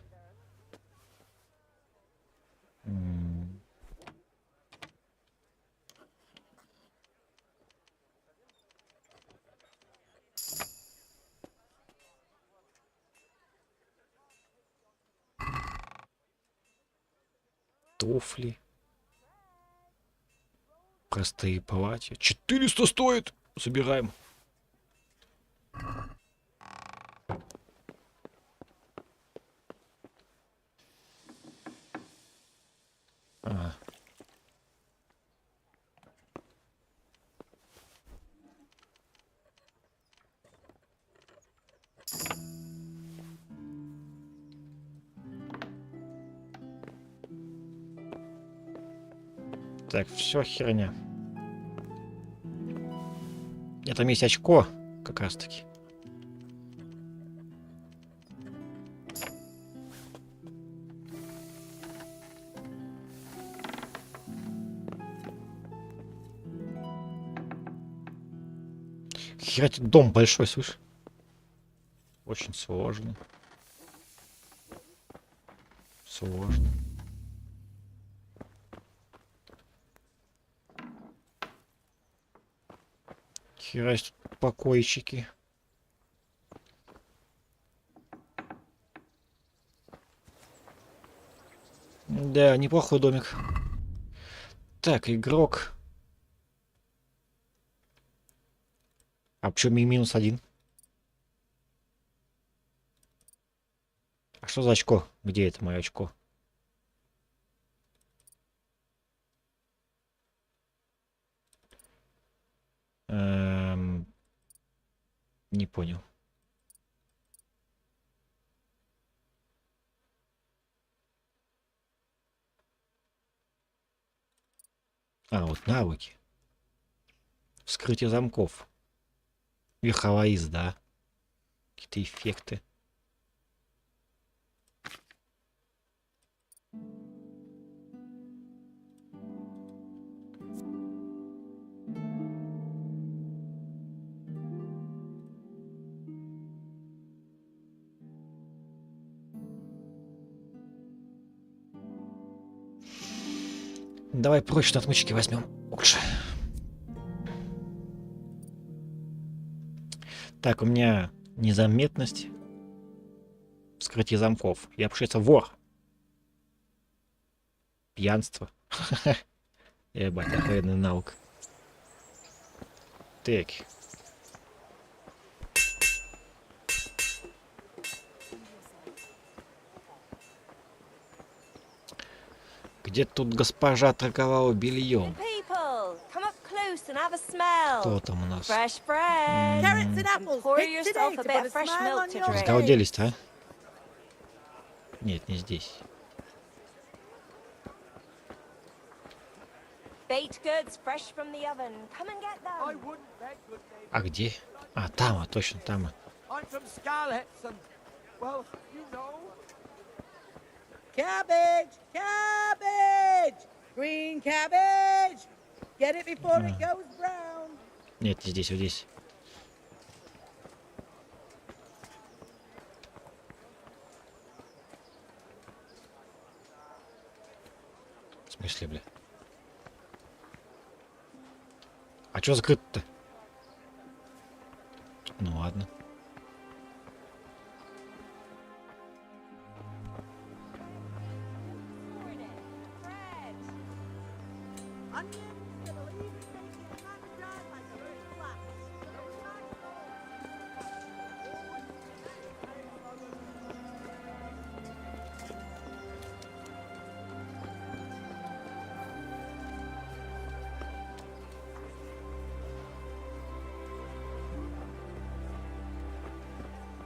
Туфли. Простые платья. 400 стоит! Забираем. Ага. Так, все херня. Это есть очко, как раз таки. Херать, дом большой, слышь? Очень сложно. Сложно. Херась, тут покойчики. Да, неплохой домик. Так, игрок. А почему -1? А что за очко? Где это мое очко? Не понял. А, вот навыки. Вскрытие замков. Верховая езда. Какие-то эффекты. Давай прочные отмычки возьмем лучше. Так, у меня незаметность. Вскрытие замков. Я, получается, вор. Пьянство. Ебать, охуенный навык. Так. Где тут госпожа торговала бельем? People, come up close and have a smell. Кто там у нас? Fresh bread. Carrots and apples. Pour yourself a bit of fresh milk to drink. Куда делись-то, а? Нет, не здесь. Baked goods fresh from the oven. Come and get them. А где? А, там, а точно, там. I'm from Scarlet's and, well, you know. Cabbage! Cabbage! Green cabbage! Get it before it goes brown. Нет, не здесь, вот здесь. В смысле, бля? А чё закрыто-то? Ну ладно.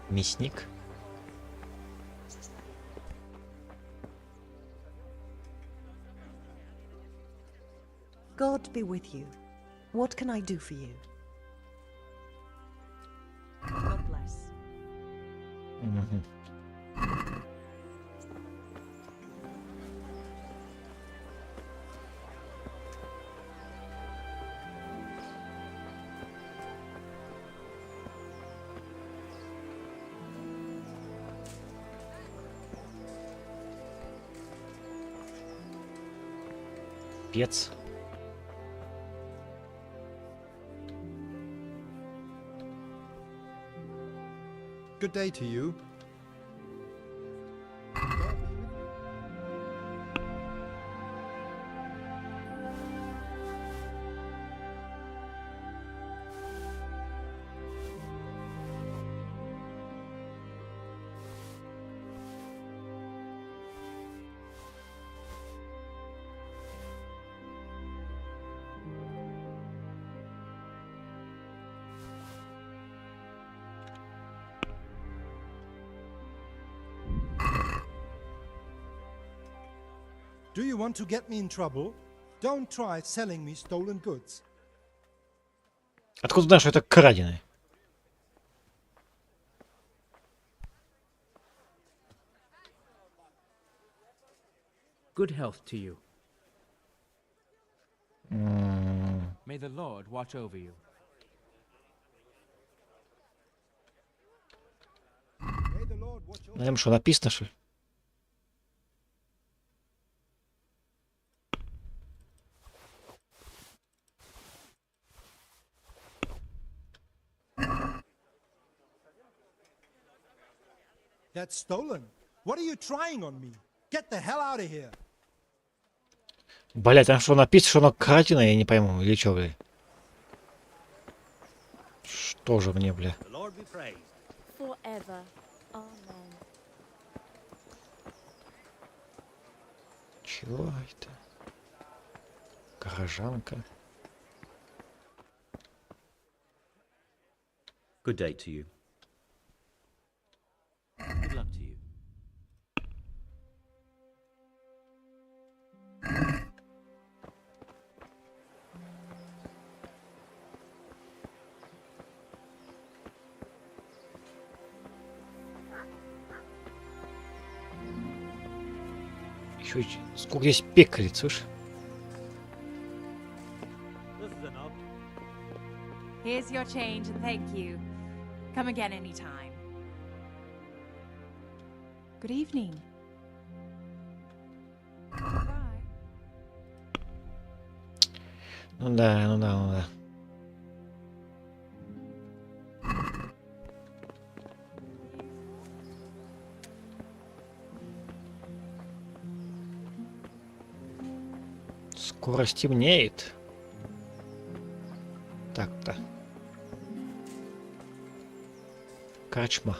Мясник. God be with you. What can I do for you? God bless. Угу. Пец. Good day to you. Do you want to get me in trouble? Don't try selling me stolen goods. Откуда знаешь, что это краденое? Good health to you. May the Lord watch over you. Наверное, что написано, что ли? That's stolen. What are you trying on me? Get the hell out of here. Блять, там что написано, что оно краденое, я не пойму. Или что, бля? Что же мне, бля? Forever. Amen. Чего это? Горожанка. Good day to you. Good luck to you. Еще сколько здесь пекарей, слышь? Here's your change and thank you. Come again anytime. Good evening. Ну да, ну да, ну да. Скоро стемнеет. Так-то. Корчма.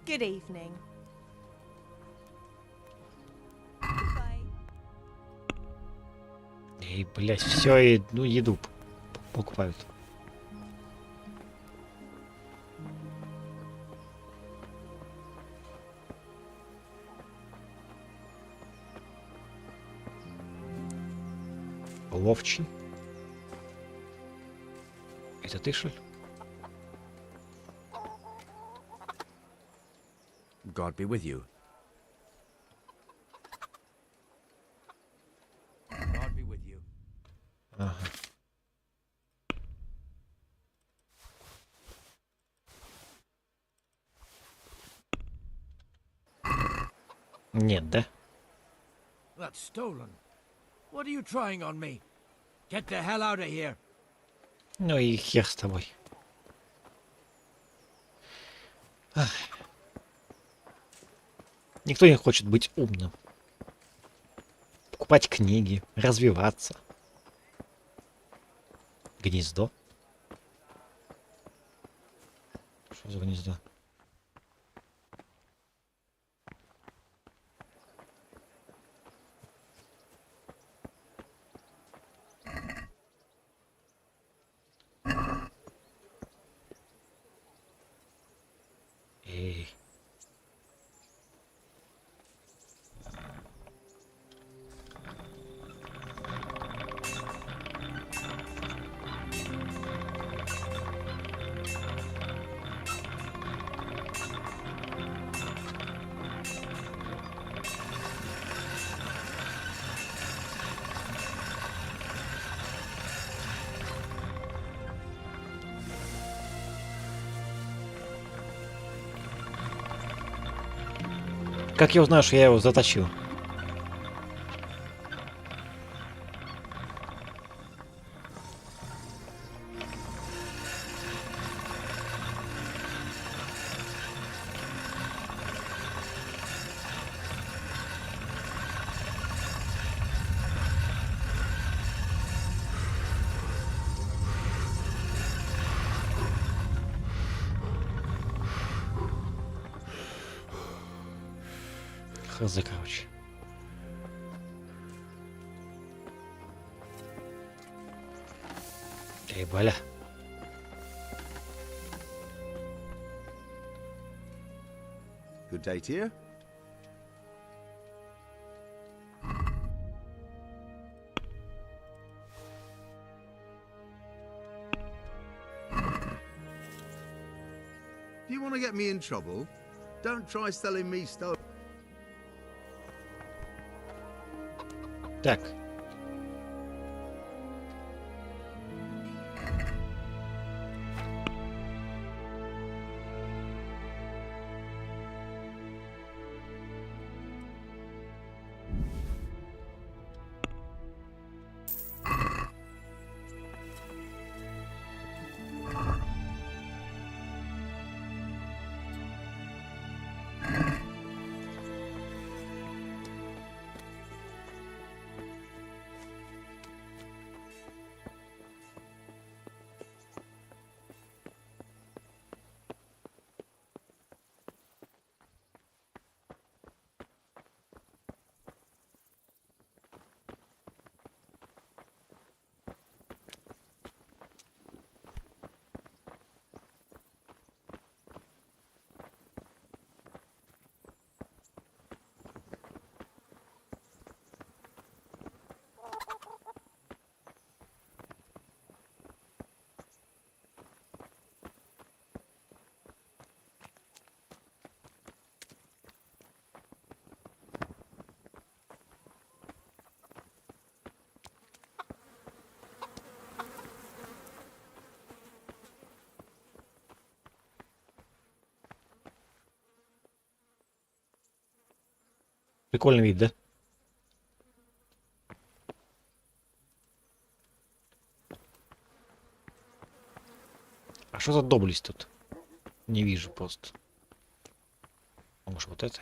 Good evening. И, блядь, все, и, ну, еду покупают. Ловчий. Это ты, что ли? God be with you. God be with you. Ага. Нет, да? That's stolen. What are you trying on me? Get the hell out of here. Ну и хер с тобой. Ах. Никто не хочет быть умным. Покупать книги, развиваться. Гнездо. Что за гнездо? Эй. Как я узнаю, что я его заточил? Хз, короче. Эй, Баля. Good day to you. Do you want to get me in trouble? Don't try selling me stuff. Так. Прикольный вид, да? А что за доблесть тут? Не вижу просто. А может вот это?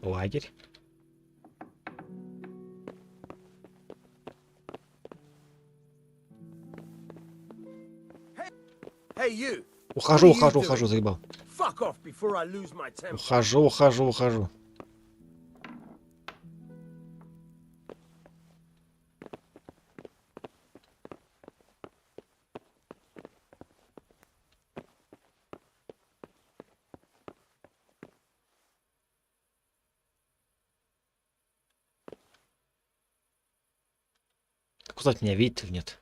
Лагерь. Hey, you. Ухожу, заебал. Fuck off before I lose my temper. Ухожу. Как узнать, меня видит или нет?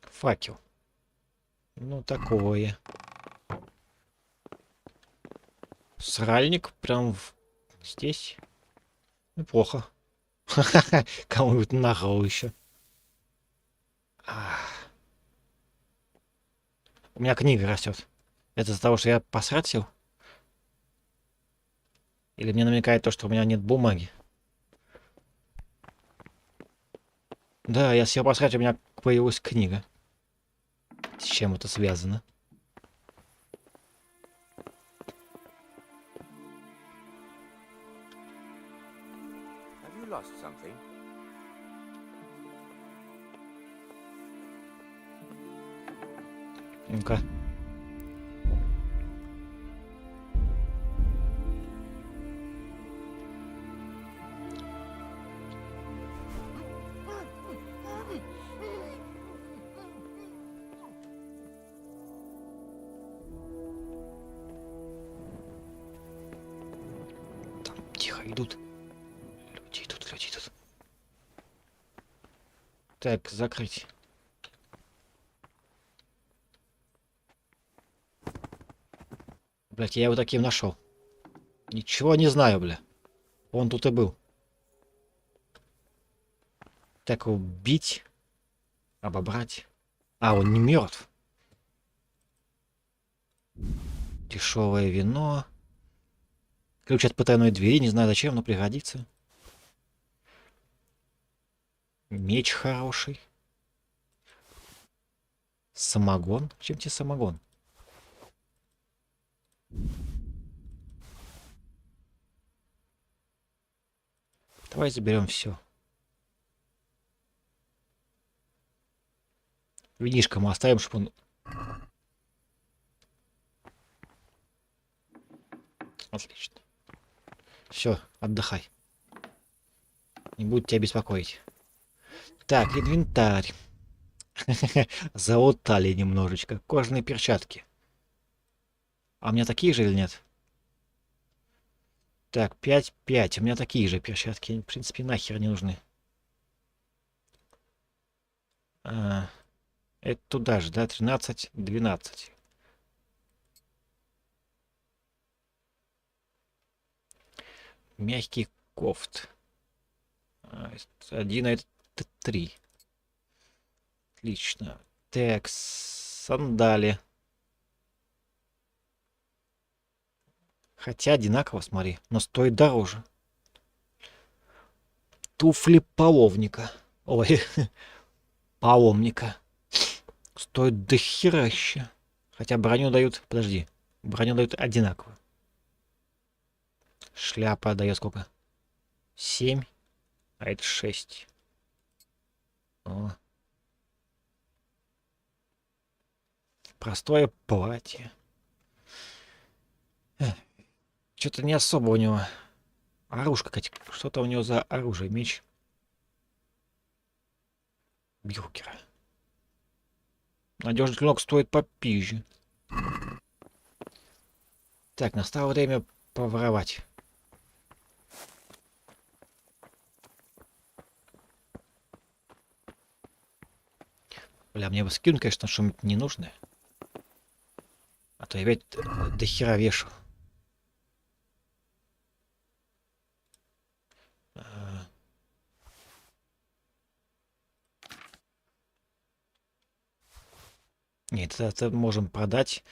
Факел. Ну, такое. Сральник прям здесь. Неплохо. Кому-нибудь нахал еще. У меня книга растет. Это из-за того, что я посрать сел? Или мне намекает то, что у меня нет бумаги? Да, я сел посрать, у меня появилась книга. С чем это связано? Have you lost something? Ну-ка. Там тихо идут. Люди идут. Так, закрыть. Блять, я его таким нашел. Ничего не знаю, бля. Он тут и был. Так, убить. Обобрать. А, он не мертв. Дешевое вино. Ключ от потайной двери. Не знаю зачем, но пригодится. Меч хороший. Самогон. Чем тебе самогон? Давай заберем все. Винишко мы оставим, чтобы он... Отлично. Все, отдыхай. Не будет тебя беспокоить. Так, инвентарь. Заутали немножечко. Кожаные перчатки. А у меня такие же или нет? Так, 5-5. У меня такие же перчатки. В принципе, нахер не нужны. Это туда же, да? 13-12. Мягкий кофт. 1, а это 3. Отлично. Так, сандали. Хотя одинаково, смотри, но стоит дороже. Туфли половника. Ой, паломника. Стоит дохераща. Хотя броню дают... Подожди. Броню дают одинаково. Шляпа дает сколько? 7. А это 6. О. Простое платье. Что-то не особо у него. Оружка, что-то у него за оружие. Меч. Бьюкера. Надежный клинок стоит попизже. Так, настало время поворовать. Бля, мне бы скинуть, конечно, что-нибудь ненужное. А то я опять до хера вешу. Нет, это можем продать.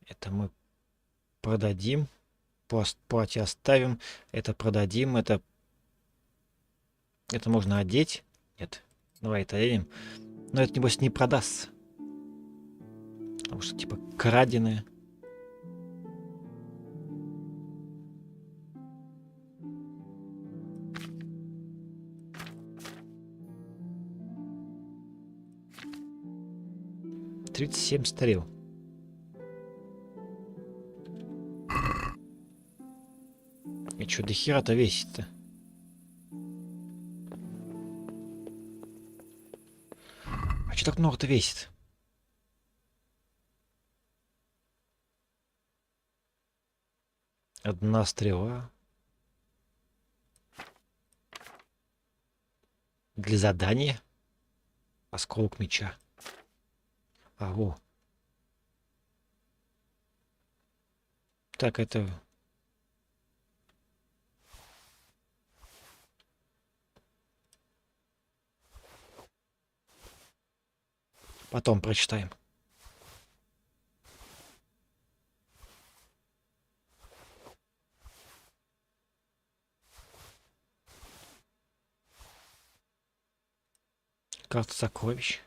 Это мы продадим. Платье оставим. Это продадим. Это можно одеть. Нет. Давай это оденем. Но это, небось, не продастся. Потому что, типа, краденое. $37 стрел. И чё до хера-то весит-то? А чё так много-то весит? Одна стрела. Для задания. Осколок меча. А, во. Так, это... Потом прочитаем. Карта сокровищ.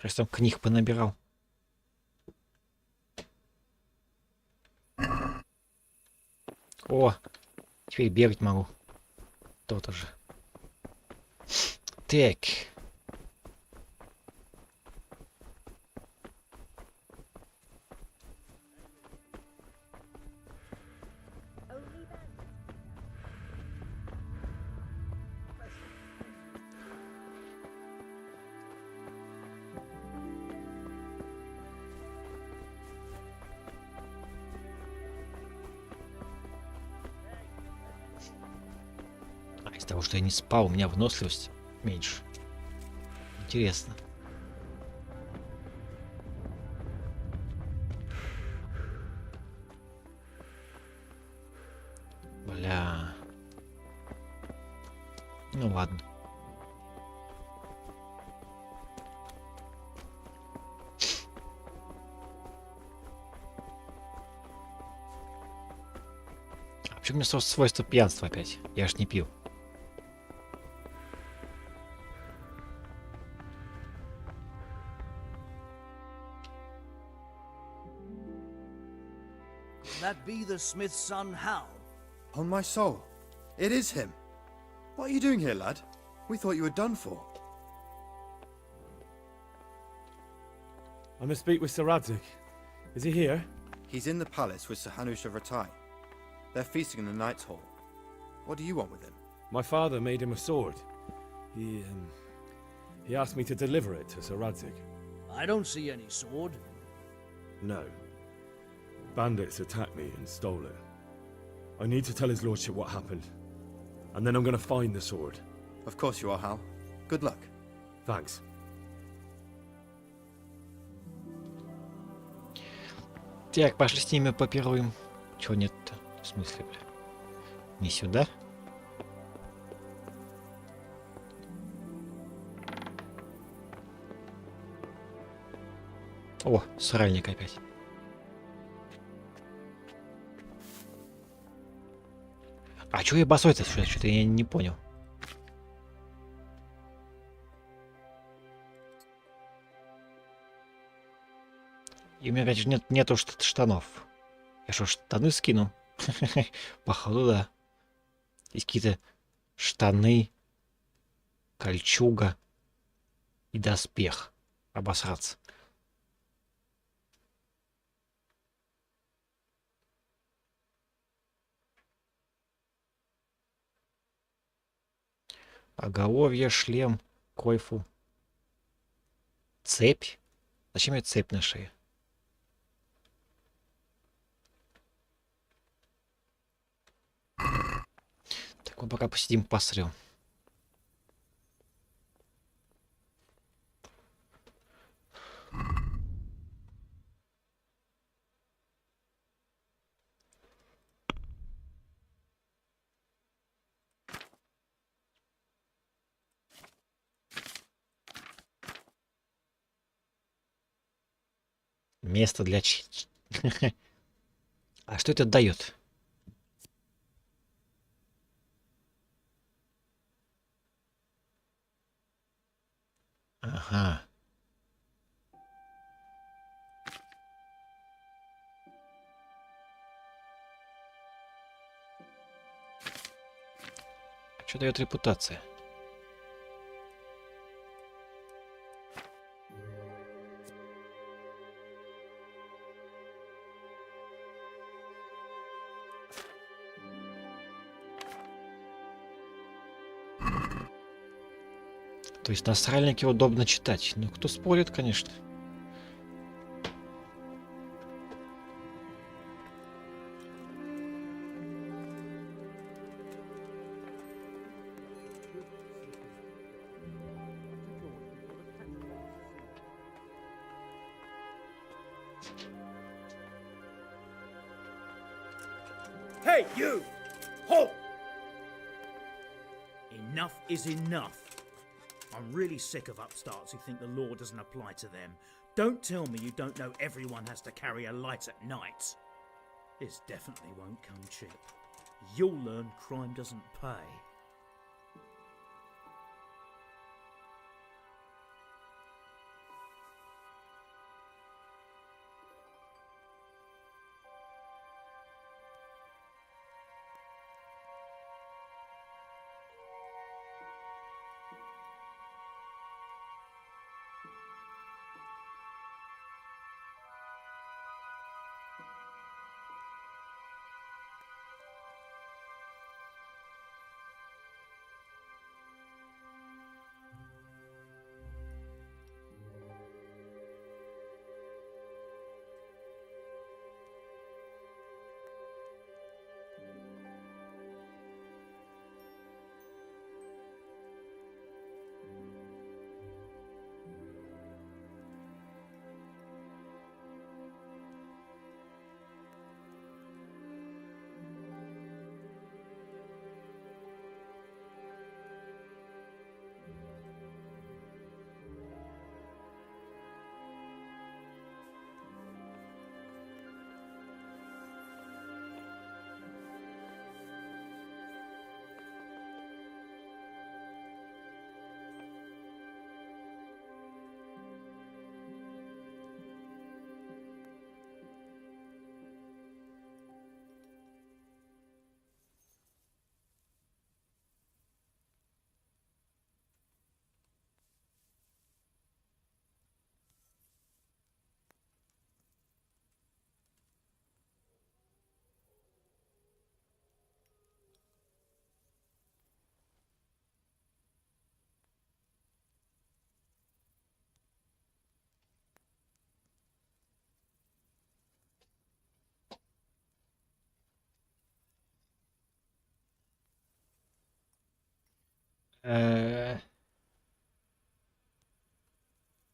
Раз там книг понабирал. О, теперь бегать могу. То-то же. Так. Из того, что я не спал, у меня выносливость меньше. Интересно. Бля. Ну ладно. А почему у меня свойство пьянства опять? Я ж не пил. That be the smith's son, Hal? On my soul, it is him. What are you doing here, lad? We thought you were done for. I must speak with Sir Radzig. Is he here? He's in the palace with Sir Hanush of Ratai. They're feasting in the Knight's Hall. What do you want with him? My father made him a sword. He asked me to deliver it to Sir Radzig. I don't see any sword. No. Bandits attacked me and stole it. I need to tell his lordship what happened. And then I'm gonna find the sword. Of course you are, Hal. Good luck. Thanks. Так, пошли с ними попируем. Чего нет-то? В смысле, бля? Не сюда? О, сральник опять. А чё я босой-то? Что-то я не понял. И у меня, конечно, нету штанов. Я что, штаны скину? Походу, да. Есть какие-то штаны, кольчуга и доспех. Обосраться. Оголовье, шлем, койфу. Цепь? Зачем мне цепь на шее? Так, мы пока посидим, посрем. Место для А что это дает? Ага. Что дает репутация? То есть на сральнике удобно читать. Ну, кто спорит, конечно. Hey, you! Halt! Enough is enough. I'm really sick of upstarts who think the law doesn't apply to them. Don't tell me you don't know everyone has to carry a light at night. This definitely won't come cheap. You'll learn crime doesn't pay.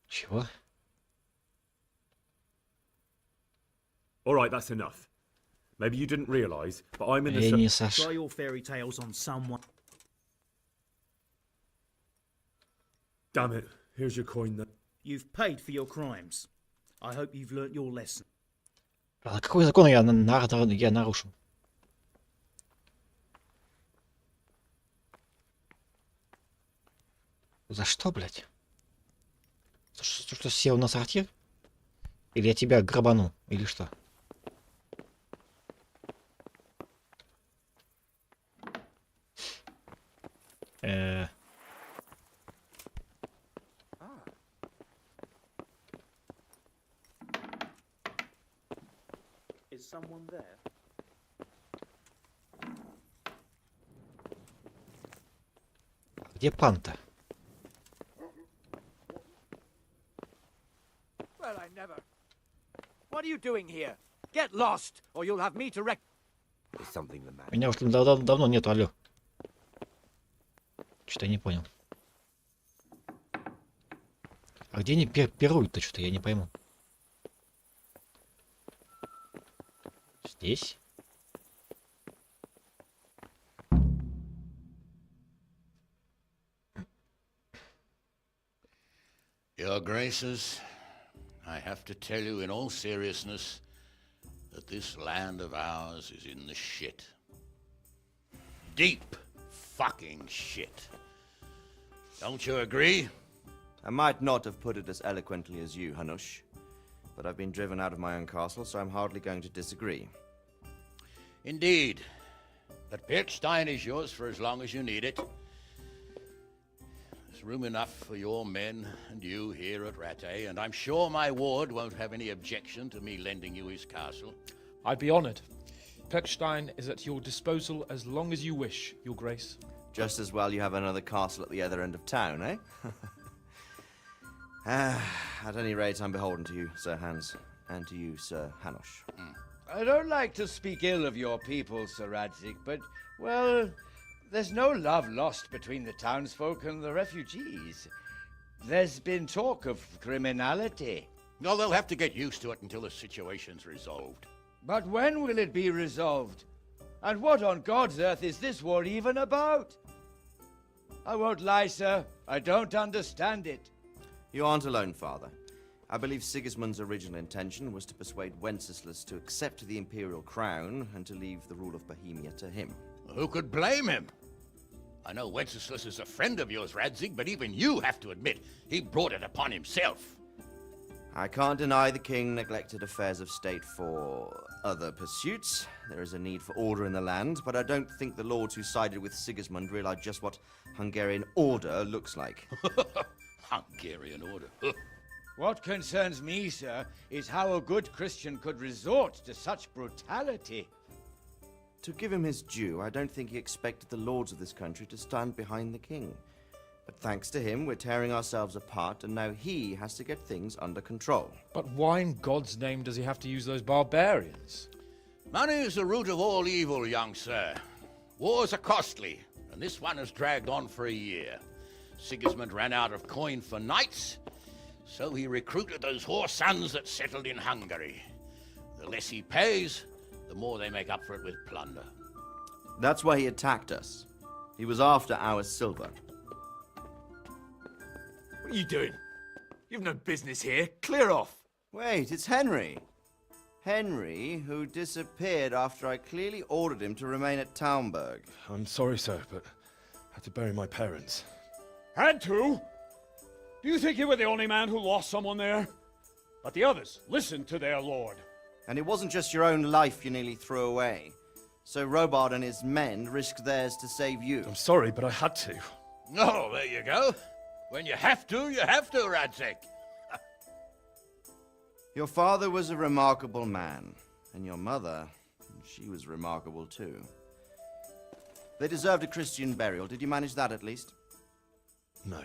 Чего? All right, that's enough. Maybe you didn't realise, but I'm in the... Я не Саша. Try your fairy tales on someone. Damn it. Here's your coin then. You've paid for your crimes. I hope you've learnt your lesson. А какой закон я нарушил? За что, блядь? Что сел на сортир? Или я тебя грабану? Или что? Is someone there? Где пан-то? Well, I never. What are you doing here? Get lost, or you'll have me to wreck. There's something the matter. Меня уже давно нету, алло. Что-то я не понял. А где они пируют-то, что-то я не пойму. Здесь? Your Graces, I have to tell you in all seriousness that this land of ours is in the shit. Deep fucking shit. Don't you agree? I might not have put it as eloquently as you, Hanush, but I've been driven out of my own castle, so I'm hardly going to disagree. Indeed. But Birkstein is yours for as long as you need it. There's room enough for your men and you here at Rattay, and I'm sure my ward won't have any objection to me lending you his castle. I'd be honoured. Perkstein is at your disposal as long as you wish, Your Grace. Just as well you have another castle at the other end of town, eh? At any rate, I'm beholden to you, Sir Hans, and to you, Sir Hanush. I don't like to speak ill of your people, Sir Radzig, but, well, there's no love lost between the townsfolk and the refugees. There's been talk of criminality. No, they'll have to get used to it until the situation's resolved. But when will it be resolved? And what on God's earth is this war even about? I won't lie, sir. I don't understand it. You aren't alone, Father. I believe Sigismund's original intention was to persuade Wenceslas to accept the imperial crown and to leave the rule of Bohemia to him. Who could blame him? I know Wenceslas is a friend of yours, Radzig, but even you have to admit he brought it upon himself. I can't deny the king neglected affairs of state for other pursuits. There is a need for order in the land, but I don't think the lords who sided with Sigismund realized just what Hungarian order looks like. Hungarian order? What concerns me, sir, is how a good Christian could resort to such brutality. To give him his due, I don't think he expected the lords of this country to stand behind the king. But thanks to him, we're tearing ourselves apart, and now he has to get things under control. But why in God's name does he have to use those barbarians? Money is the root of all evil, young sir. Wars are costly, and this one has dragged on for a year. Sigismund ran out of coin for knights, so he recruited those whore sons that settled in Hungary. The less he pays, the more they make up for it with plunder. That's why he attacked us. He was after our silver. What are you doing? You've no business here. Clear off. Wait, it's Henry. Henry, who disappeared after I clearly ordered him to remain at Taunberg. I'm sorry, sir, but I had to bury my parents. Had to? Do you think you were the only man who lost someone there? But the others listened to their lord. And it wasn't just your own life you nearly threw away. So Robard and his men risked theirs to save you. I'm sorry, but I had to. Oh, there you go. When you have to, Radzig. Your father was a remarkable man, and your mother, she was remarkable too. They deserved a Christian burial. Did you manage that at least? No.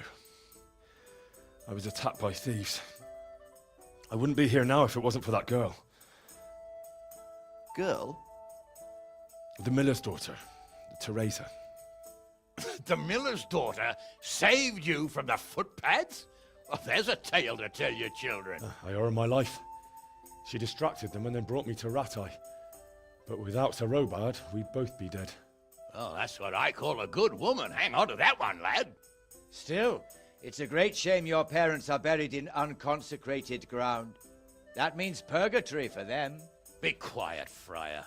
I was attacked by thieves. I wouldn't be here now if it wasn't for that girl. Girl? The miller's daughter, Teresa. The miller's daughter saved you from the footpads? Oh, there's a tale to tell your children. I owe her my life. She distracted them and then brought me to Rattay. But without Sir Robard, we'd both be dead. Oh, that's what I call a good woman. Hang on to that one, lad. Still, it's a great shame your parents are buried in unconsecrated ground. That means purgatory for them. Be quiet, Friar.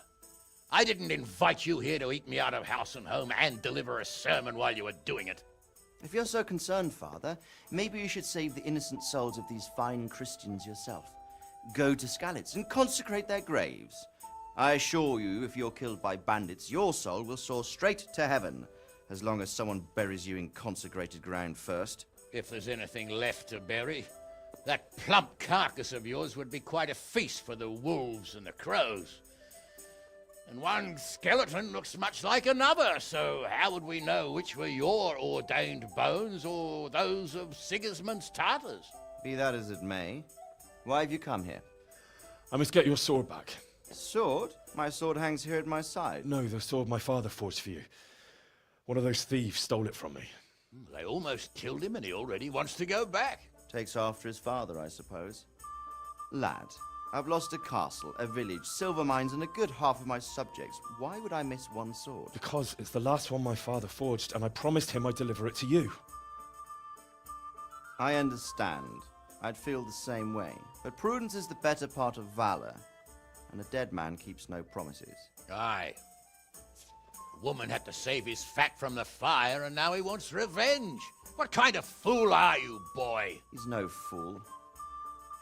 I didn't invite you here to eat me out of house and home and deliver a sermon while you were doing it. If you're so concerned, Father, maybe you should save the innocent souls of these fine Christians yourself. Go to Skalitz and consecrate their graves. I assure you, if you're killed by bandits, your soul will soar straight to heaven, as long as someone buries you in consecrated ground first. If there's anything left to bury, that plump carcass of yours would be quite a feast for the wolves and the crows. And one skeleton looks much like another, so how would we know which were your ordained bones or those of Sigismund's Tartars? Be that as it may, why have you come here? I must get your sword back. Sword? My sword hangs here at my side. No, the sword my father forged for you. One of those thieves stole it from me. They almost killed him and he already wants to go back. Takes after his father, I suppose. Lad, I've lost a castle, a village, silver mines, and a good half of my subjects. Why would I miss one sword? Because it's the last one my father forged, and I promised him I'd deliver it to you. I understand. I'd feel the same way. But prudence is the better part of valor, and a dead man keeps no promises. Aye. The woman had to save his fat from the fire, and now he wants revenge. What kind of fool are you, boy? He's no fool.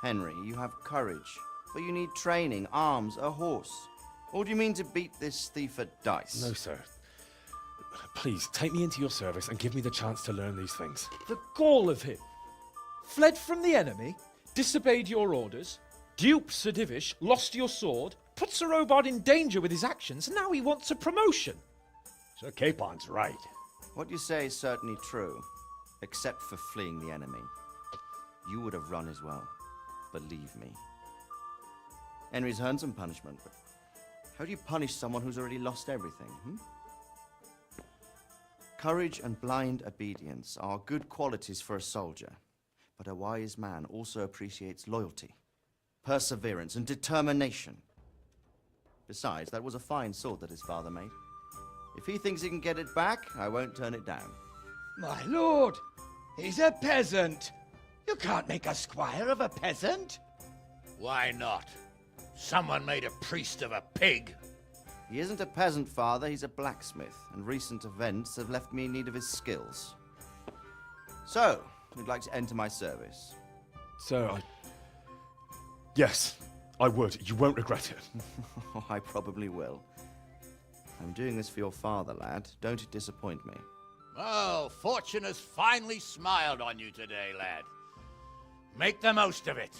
Henry, you have courage, but you need training, arms, a horse. Or do you mean to beat this thief at dice? No, sir. Please, take me into your service and give me the chance to learn these things. The gall of him! Fled from the enemy, disobeyed your orders, duped Sir Divish, lost your sword, put Sir Robard in danger with his actions, and now he wants a promotion. Sir Capon's right. What you say is certainly true, except for fleeing the enemy. You would have run as well, believe me. Henry's earned some punishment, but how do you punish someone who's already lost everything, Courage and blind obedience are good qualities for a soldier, but a wise man also appreciates loyalty, perseverance, and determination. Besides, that was a fine sword that his father made. If he thinks he can get it back, I won't turn it down. My lord, he's a peasant. You can't make a squire of a peasant. Why not? Someone made a priest of a pig. He isn't a peasant, father, he's a blacksmith, and recent events have left me in need of his skills. So, you'd like to enter my service? Sir, Yes, I would. You won't regret it. I probably will. I'm doing this for your father, lad. Don't it disappoint me. Oh, fortune has finally smiled on you today, lad. Make the most of it.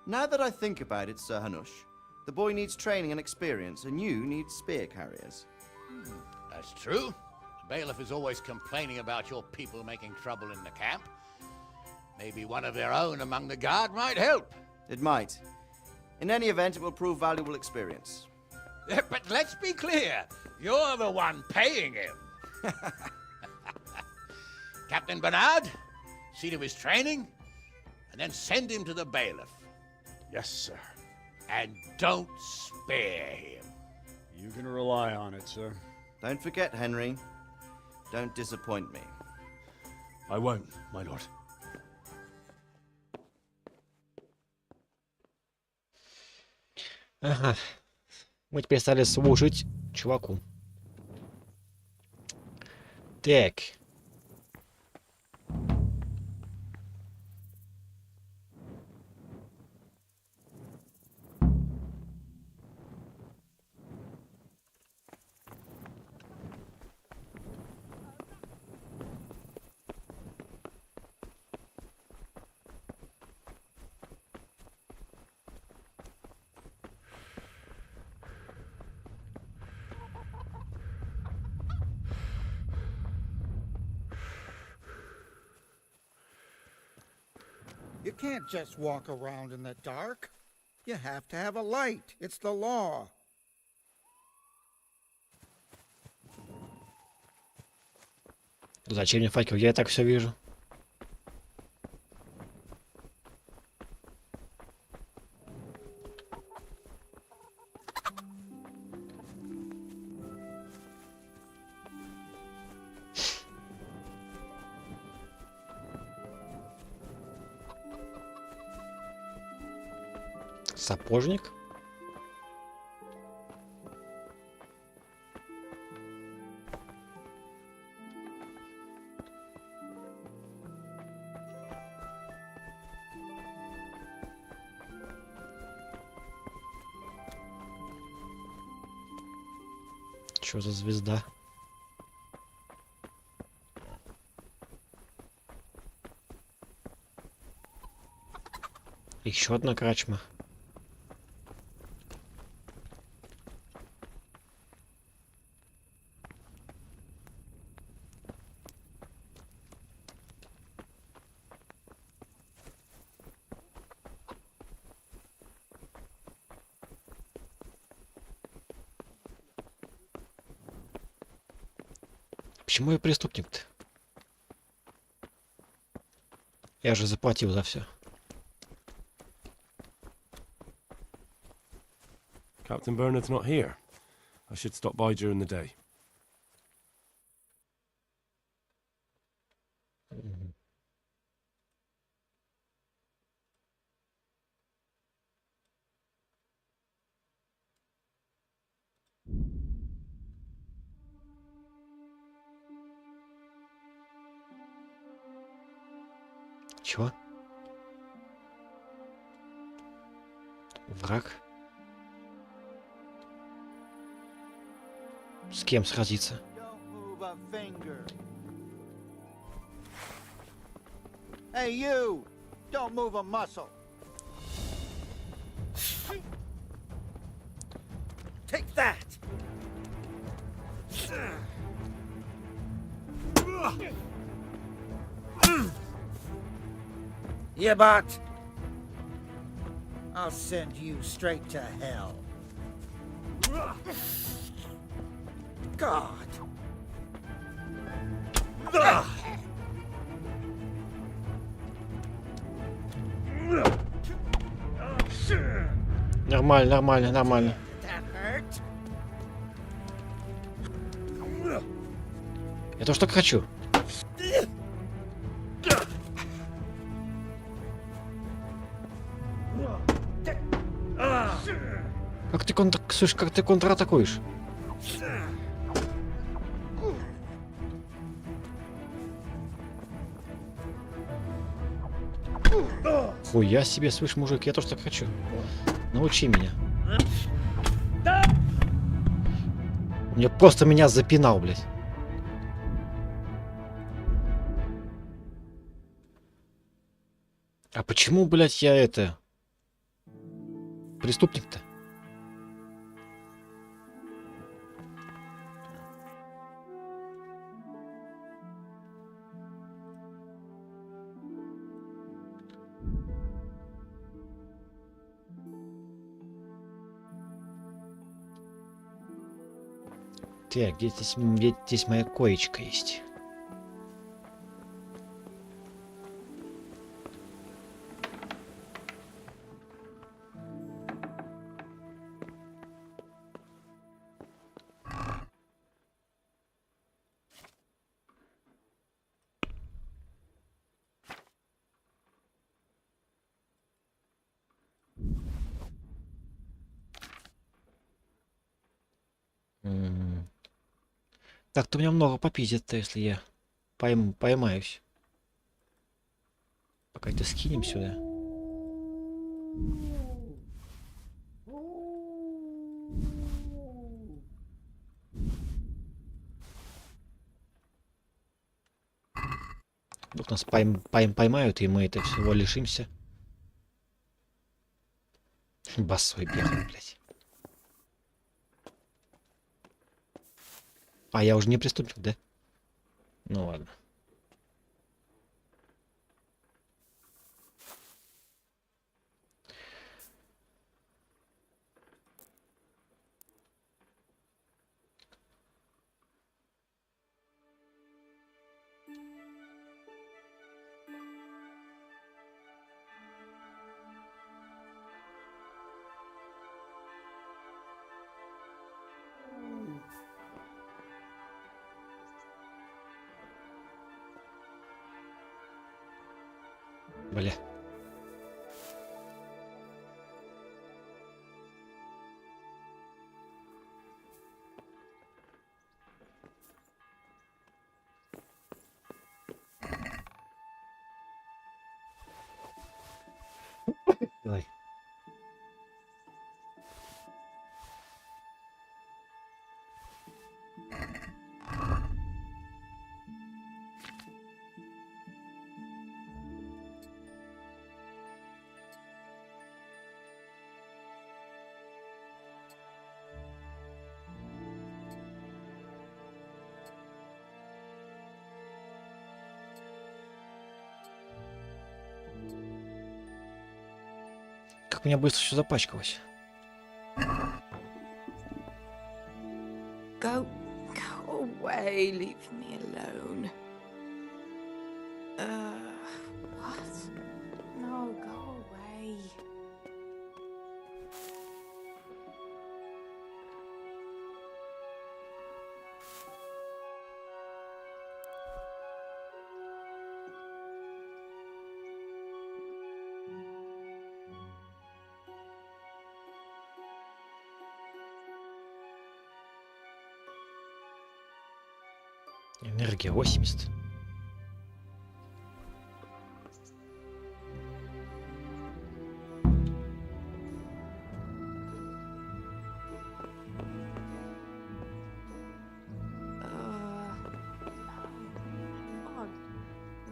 Now that I think about it, Sir Hanush, the boy needs training and experience, and you need spear carriers. That's true. The bailiff is always complaining about your people making trouble in the camp. Maybe one of their own among the guard might help. It might. In any event, it will prove valuable experience. But let's be clear. You're the one paying him. Captain Bernard, see to his training, and then send him to the bailiff. Yes, sir. And don't spare him. You can rely on it, sir. Don't forget, Henry. Don't disappoint me. I won't, my lord. Ага. Мы теперь стали служить чуваку. Так. You can't just walk around in the dark. You have to have a light. It's the law. Зачем мне факел? Я и так все вижу. Сапожник? Что за звезда? Еще одна крачма. Почему я преступник-то? Я же заплатил за все. Captain Bernard's not here. I should stop by during the day. Чё? Враг? С кем сразиться? Move a finger. Hey, you! Don't move a muscle. Take that! Yeah, but I'll send you straight to hell. God. Нормально, нормально, нормально. That hurt? Я тоже так хочу. Как ты слушай, как ты контратакуешь? Хуя себе, слышь, мужик, я тоже так хочу. Научи меня. Мне просто меня запинал, блядь. А почему, блядь, я это... Преступник-то? Так, где здесь моя коечка есть? Так-то у меня много попиздит-то, если я поймаюсь. Пока это скинем сюда. Вдруг нас поймают, и мы это всего лишимся. Босой бегал, блядь. А я уже не преступник, да? Ну ладно. Бля. Давай. Как у меня быстро все запачкалось. Go away, leave me alone. What? No, go away. Энергия 80.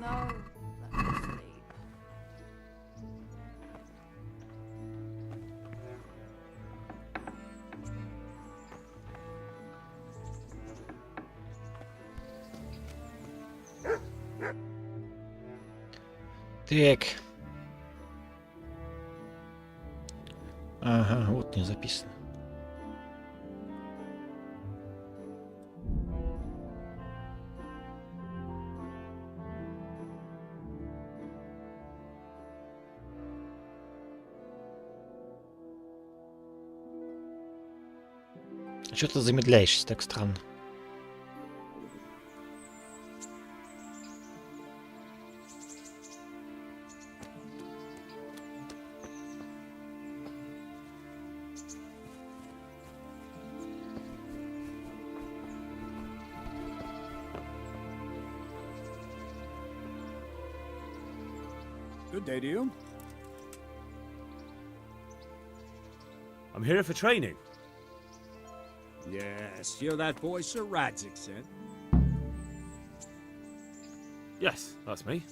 No, let me sleep. Так. Ага, вот не записано. Что ты замедляешься так странно? Good day to you. I'm here for training. Yes, you're that boy Sir Radzik said. Yes, that's me.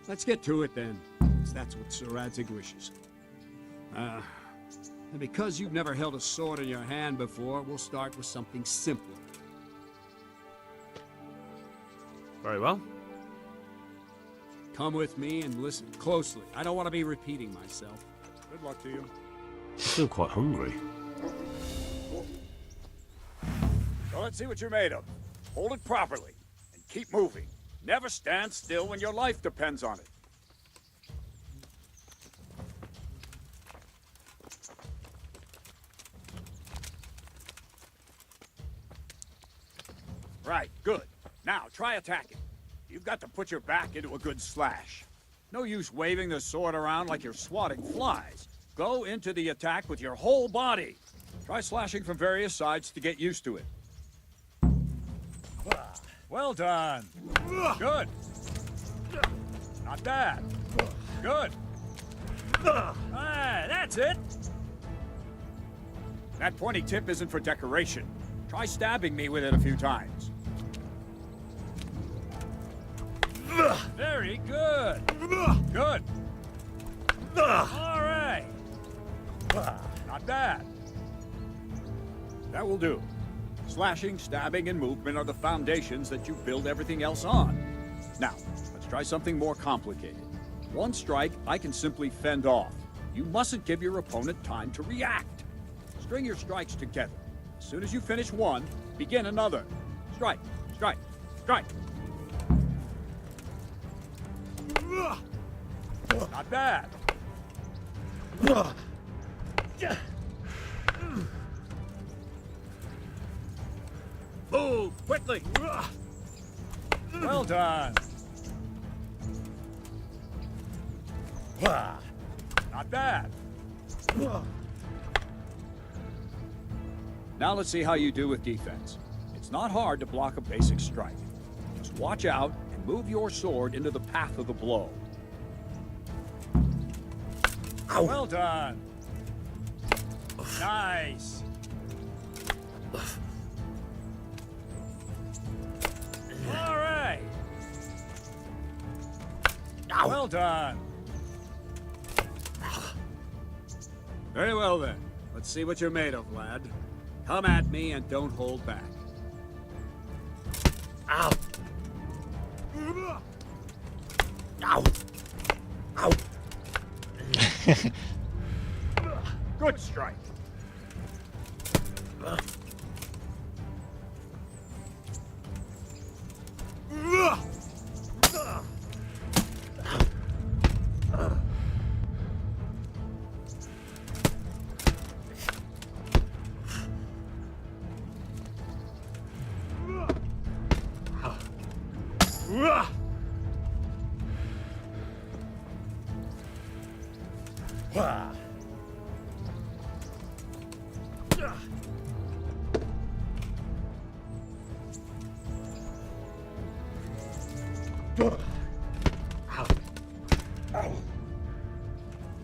Let's get to it then, 'cause that's what Sir Radzik wishes. And because you've never held a sword in your hand before, we'll start with something simpler. Very well. Come with me and listen closely. I don't want to be repeating myself. Good luck to you. I'm still quite hungry. So let's see what you're made of. Hold it properly and keep moving. Never stand still when your life depends on it. Right, good. Now try attacking. You've got to put your back into a good slash. No use waving the sword around like you're swatting flies. Go into the attack with your whole body. Try slashing from various sides to get used to it. Well done. Good. Not bad. Good. Ah, that's it. That pointy tip isn't for decoration. Try stabbing me with it a few times. Very good. Good. All right. Not bad. That will do. Slashing, stabbing, and movement are the foundations that you build everything else on. Now, let's try something more complicated. One strike, I can simply fend off. You mustn't give your opponent time to react. String your strikes together. As soon as you finish one, begin another. Strike, strike, strike. Not bad. Move quickly. Well done. Not bad. Now let's see how you do with defense. It's not hard to block a basic strike. Just watch out and move your sword into the path of the blow. Ow. Well done. Nice. All right. Ow. Well done. Very well then. Let's see what you're made of, lad. Come at me and don't hold back. Ow. Ow. Ow. Good strike.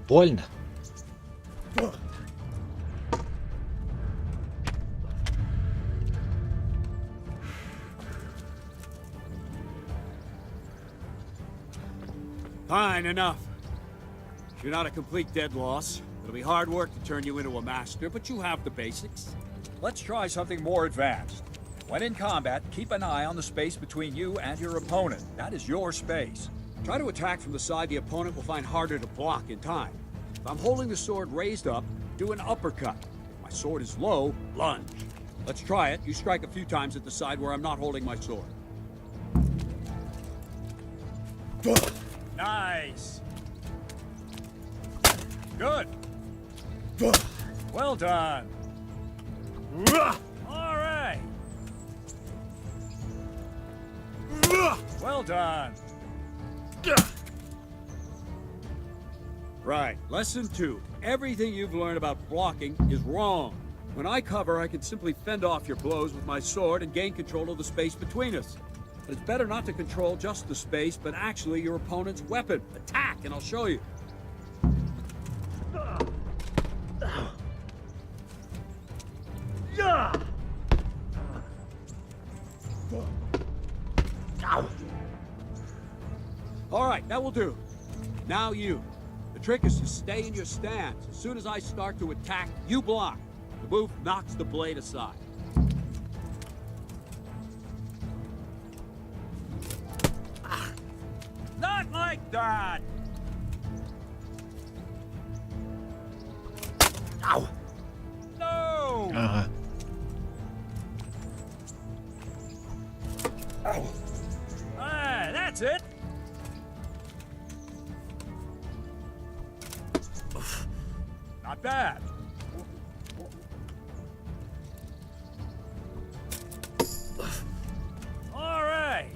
Больно. Fine, enough. You're not a complete dead loss. It'll be hard work to turn you into a master, but you have the basics. Let's try something more advanced. When in combat, keep an eye on the space between you and your opponent. That is your space. Try to attack from the side the opponent will find harder to block in time. If I'm holding the sword raised up, do an uppercut. If my sword is low, lunge. Let's try it. You strike a few times at the side where I'm not holding my sword. Nice. Good. Well done. All right. Well done. Right. Lesson 2. Everything you've learned about blocking is wrong. When I cover, I can simply fend off your blows with my sword and gain control of the space between us. But it's better not to control just the space, but actually your opponent's weapon. Attack, and I'll show you. All right, that will do. Now you. The trick is to stay in your stance. As soon as I start to attack, you block. The move knocks the blade aside. Not like that. Ow. No. Ага. Ah, that's it. Not bad. All right.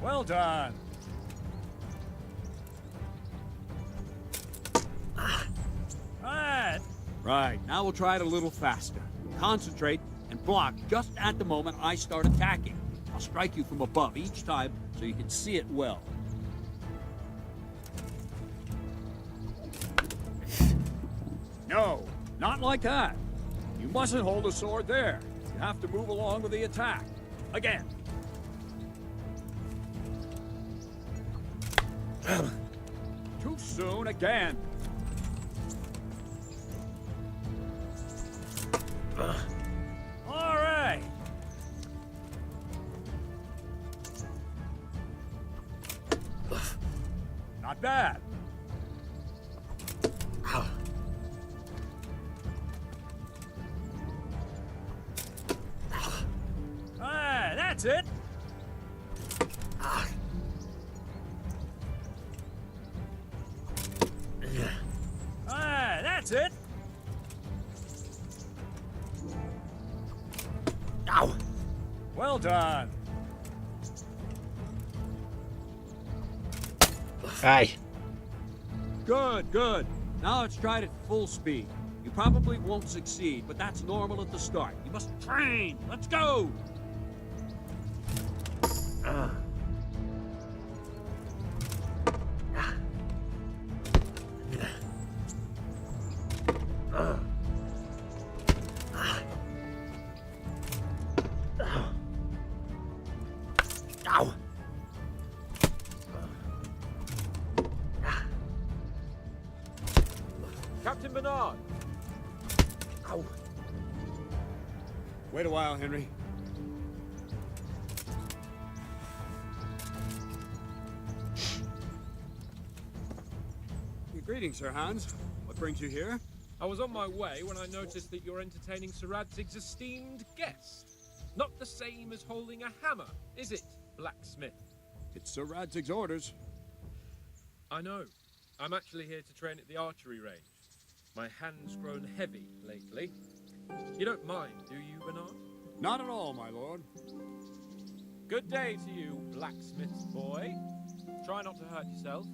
Well done. Right, now we'll try it a little faster. Concentrate and block just at the moment I start attacking. I'll strike you from above each time so you can see it well. No, not like that. You mustn't hold the sword there. You have to move along with the attack. Again. Too soon again. All right. Not bad. Ah, that's it. Ah, that's it. Ow. Well done. Ай. Good, good. Now let's try it at full speed. You probably won't succeed, but that's normal at the start. You must train. Let's go. Ow. Captain Bernard. Ow. Wait a while, Henry. Greetings, Sir Hans. What brings you here? I was on my way when I noticed that you're entertaining Sir Radzig's esteemed guest. Not the same as holding a hammer, is it, blacksmith? It's Sir Radzig's orders. I know. I'm actually here to train at the archery range. My hand's grown heavy lately. You don't mind, do you, Bernard? Not at all, my lord. Good day to you, blacksmith's boy. Try not to hurt yourself.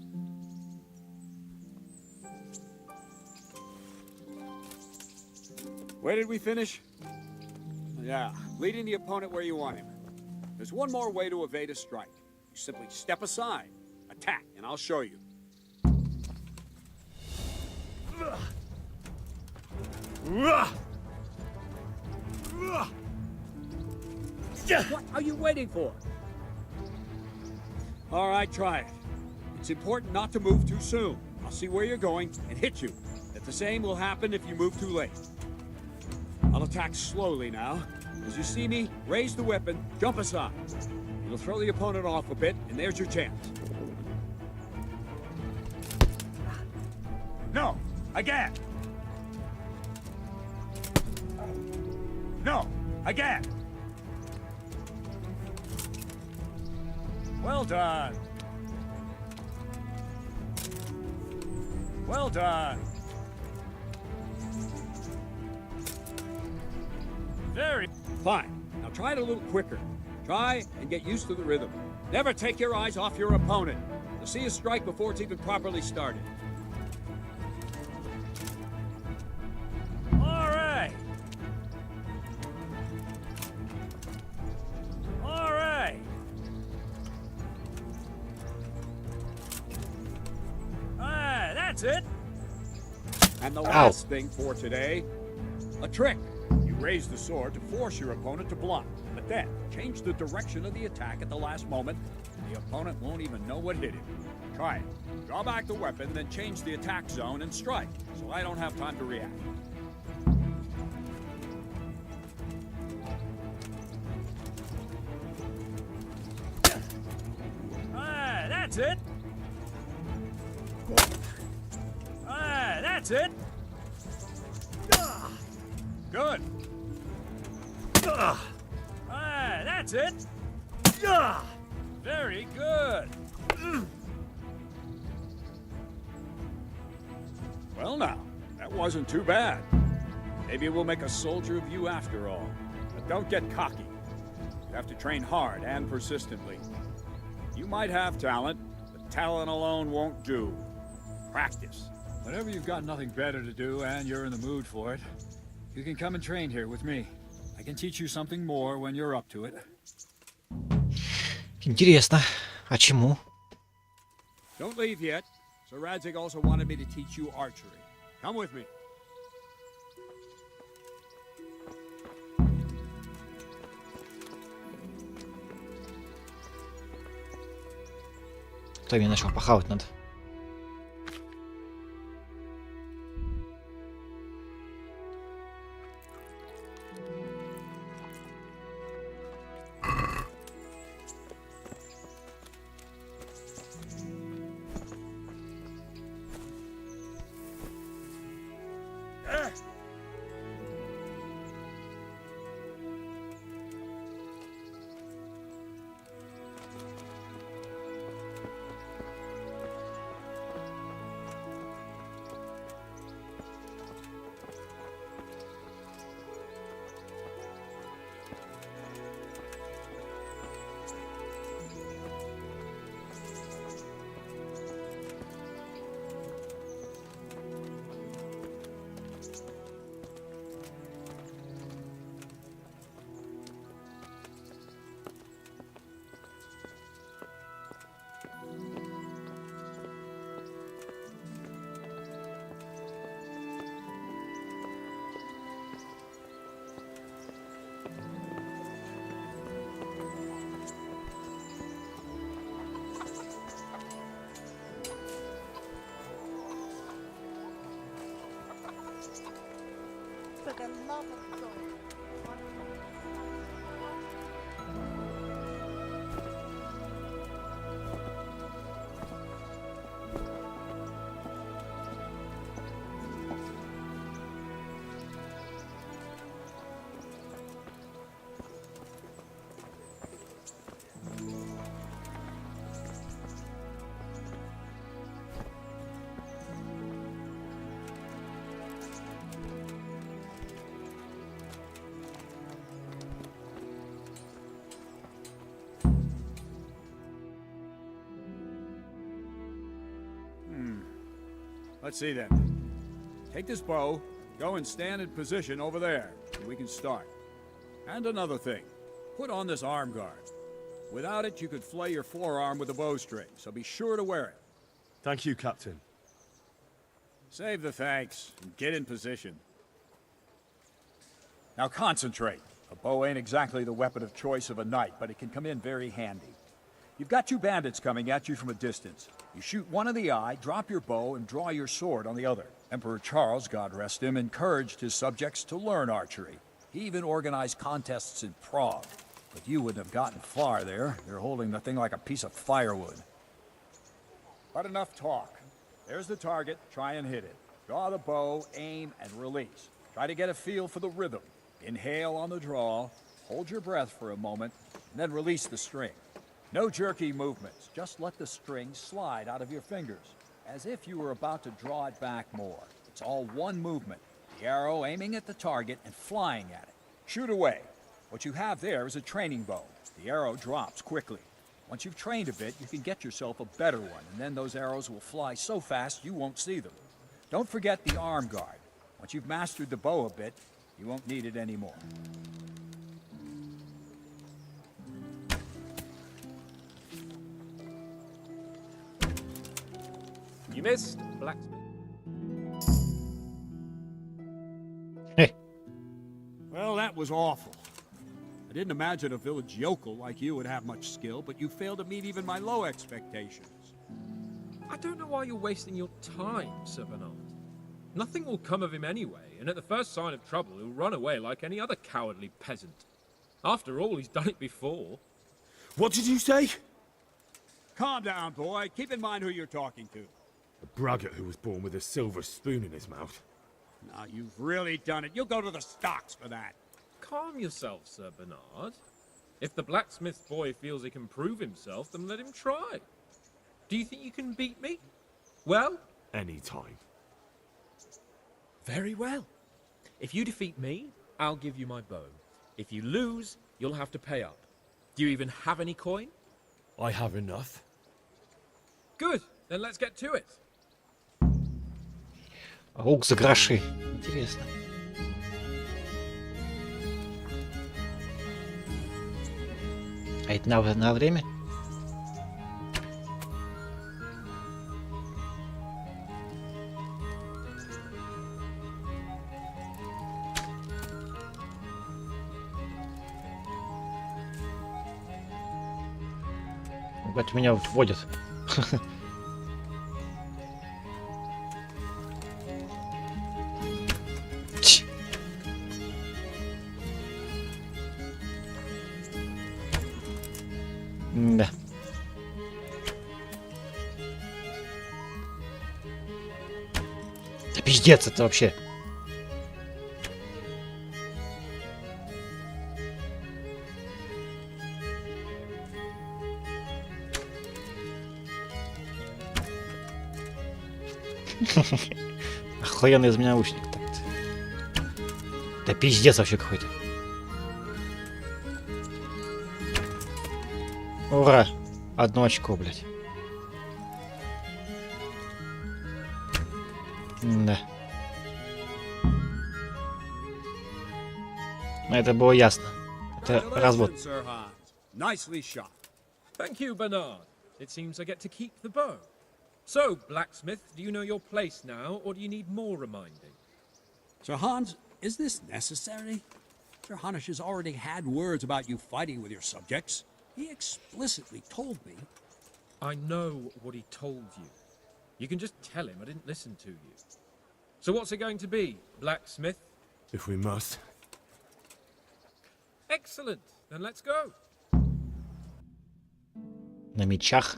Where did we finish? Yeah, leading the opponent where you want him. There's one more way to evade a strike. You simply step aside, attack, and I'll show you. What are you waiting for? All right, try it. It's important not to move too soon. I'll see where you're going and hit you. That the same will happen if you move too late. I'll attack slowly now. As you see me, raise the weapon, jump aside. It'll throw the opponent off a bit, and there's your chance. No! Again! No! Again! Well done! Well done! Very fine. Now try it a little quicker. Try and get used to the rhythm. Never take your eyes off your opponent. You'll see a strike before it's even properly started. All right! All right! Ah, that's it! And the last thing for today, a trick. You raise the sword to force your opponent to block, but then change the direction of the attack at the last moment, and the opponent won't even know what hit him. Try it. Draw back the weapon, then change the attack zone and strike, so I don't have time to react. Ah, that's it! Ah, that's it! Good! Ah, that's it! Very good! Well now, that wasn't too bad. Maybe we'll make a soldier of you after all. But don't get cocky. You have to train hard and persistently. You might have talent, but talent alone won't do. Practice. Whenever you've got nothing better to do and you're in the mood for it, you can come and train here with me. I can teach you something more when you're up to it. Интересно. А чему? Don't leave yet. Sir Radzig also wanted me to teach you archery. Come with me. Кто меня начал похавать надо? For the love of God. Let's see then. Take this bow, go and stand in position over there, and we can start. And another thing, put on this arm guard. Without it, you could flay your forearm with a bowstring, so be sure to wear it. Thank you, Captain. Save the thanks, and get in position. Now concentrate. A bow ain't exactly the weapon of choice of a knight, but it can come in very handy. You've got two bandits coming at you from a distance. You shoot one in the eye, drop your bow, and draw your sword on the other. Emperor Charles, God rest him, encouraged his subjects to learn archery. He even organized contests in Prague. But you wouldn't have gotten far there. They're holding the thing like a piece of firewood. But enough talk. There's the target. Try and hit it. Draw the bow, aim, and release. Try to get a feel for the rhythm. Inhale on the draw, hold your breath for a moment, and then release the string. No jerky movements. Just let the string slide out of your fingers, as if you were about to draw it back more. It's all one movement. The arrow aiming at the target and flying at it. Shoot away. What you have there is a training bow. The arrow drops quickly. Once you've trained a bit, you can get yourself a better one, and then those arrows will fly so fast you won't see them. Don't forget the arm guard. Once you've mastered the bow a bit, you won't need it anymore. You missed, blacksmith. Well, that was awful. I didn't imagine a village yokel like you would have much skill, but you failed to meet even my low expectations. I don't know why you're wasting your time, Sir Bernard. Nothing will come of him anyway, and at the first sign of trouble, he'll run away like any other cowardly peasant. After all, he's done it before. What did you say? Calm down, boy. Keep in mind who you're talking to. A braggart who was born with a silver spoon in his mouth. Now, you've really done it. You'll go to the stocks for that. Calm yourself, Sir Bernard. If the blacksmith boy feels he can prove himself, then let him try. Do you think you can beat me? Well? Any time. Very well. If you defeat me, I'll give you my bow. If you lose, you'll have to pay up. Do you even have any coin? I have enough. Good. Then let's get to it. Лук за гроши. Интересно. А это на время? Бать, меня вот водят. Да. Да пиздец это вообще. Охуенный из меня лучник. Да пиздец вообще какой-то. Ура! Одно очко, блядь. Да. Это было ясно. Это развод. Nicely shot. Thank you, Bernard. It seems I get to keep the bow. So, blacksmith, do you know your place now, or do you need more reminding? Sir Hans, is this necessary? Sir Hanush has already had words about you fighting with your subjects. He explicitly told me. I know what he told you. You can just tell him I didn't listen to you. So what's it going to be, blacksmith? If we must. Excellent. Then let's go. На мечах.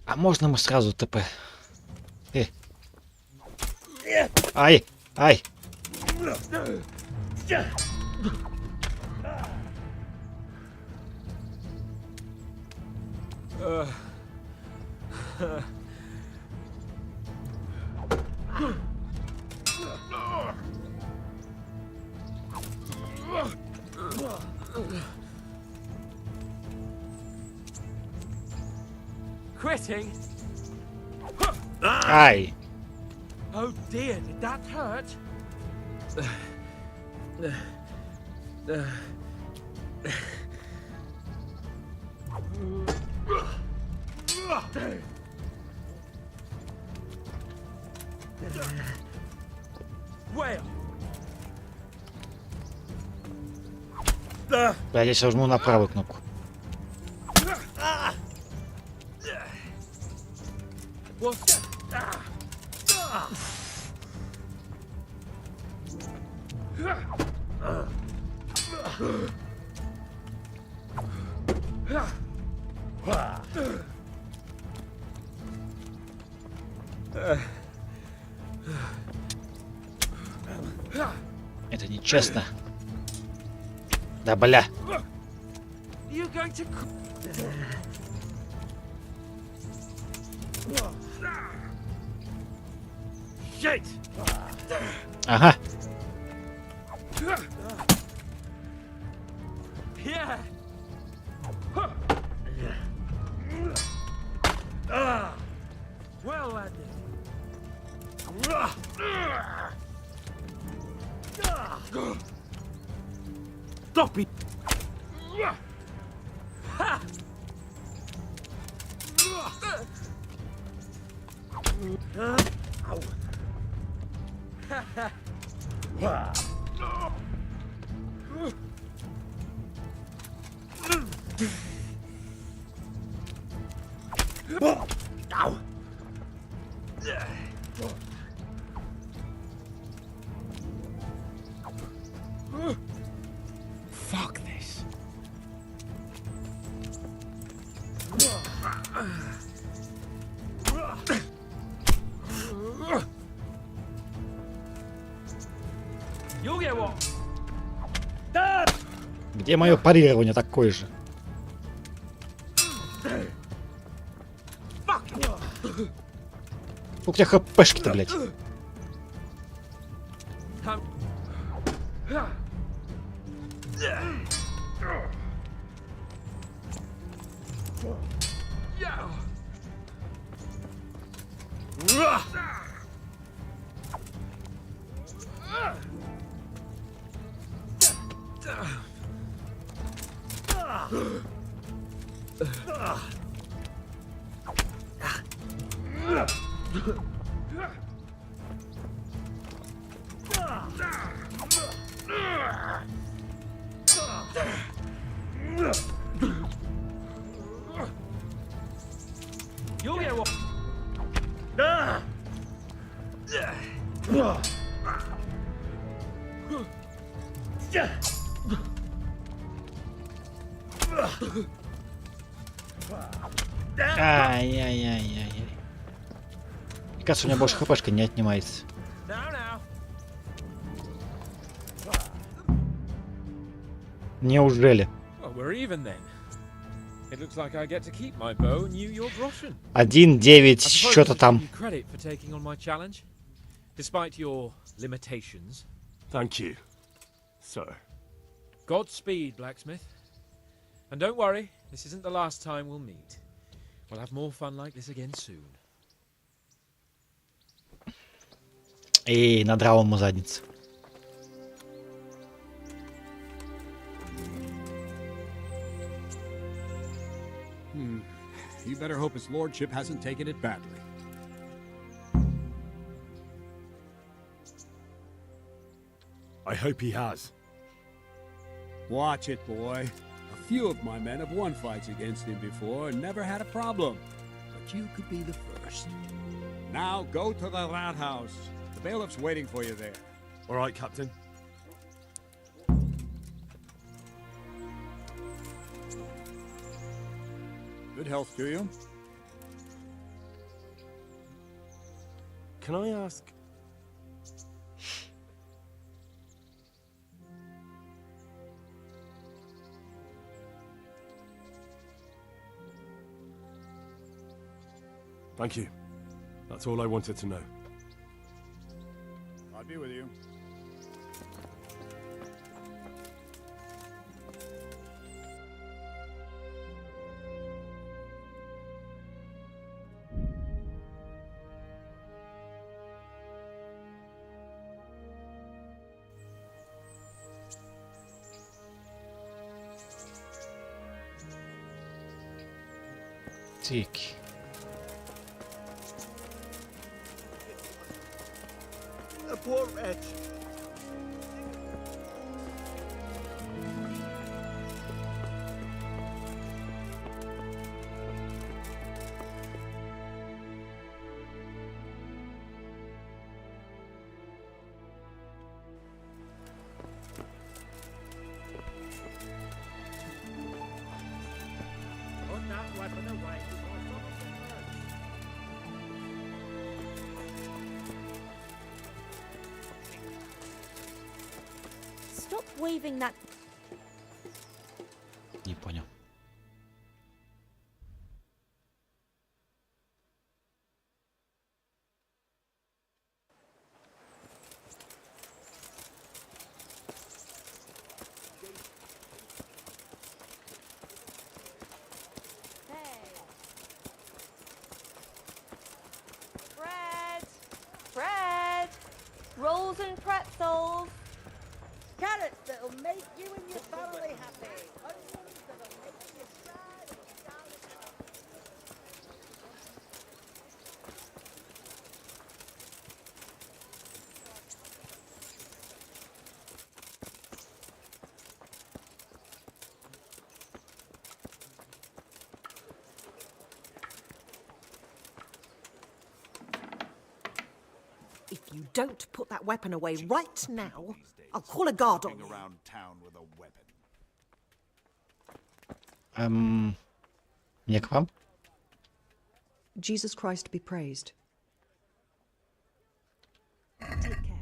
А можно мы сразу ТП? Ай! Ай! Quitting? Ай! Oh dear, did that hurt? Well. Блядь, я сейчас жму на правую кнопку. Это нечестно. Да, бля. You're going to... Shit! Ага. Yeah. Well, Andy. Stop it! Fuck this. You'll get one. Где мое парирование такое же? У тебя хпшки-то, блядь. You'll get one. Ай-яй-яй-яй. Мне кажется, у меня больше хпшка не отнимается. Неужели? Well, we're even then. It looks like I get to keep my bow and you your groschen. 1-9, что-то там. Credit for taking on my challenge, despite your limitations. Thank you, sir. Godspeed, blacksmith. And don't worry, this isn't the last time we'll meet. We'll have more fun like this again soon. Эй, надрал ему задницу. You better hope his lordship hasn't taken it badly. I hope he has. Watch it, boy. A few of my men have won fights against him before and never had a problem. But you could be the first. Now go to the rat house. The bailiff's waiting for you there. All right, Captain. Good health to you. Can I ask? Thank you. That's all I wanted to know. I'll be with you. Тики. The poor wretch. weaving that. Не понял. Bread! Bread! Rolls and pretzels! Carrots that'll make you and your family happy! Onions that'll make you sad and down and out. If you don't put that weapon away right now, I'll call a guard on you. Around town with a weapon. Мне к вам? Jesus Christ be praised. Take care.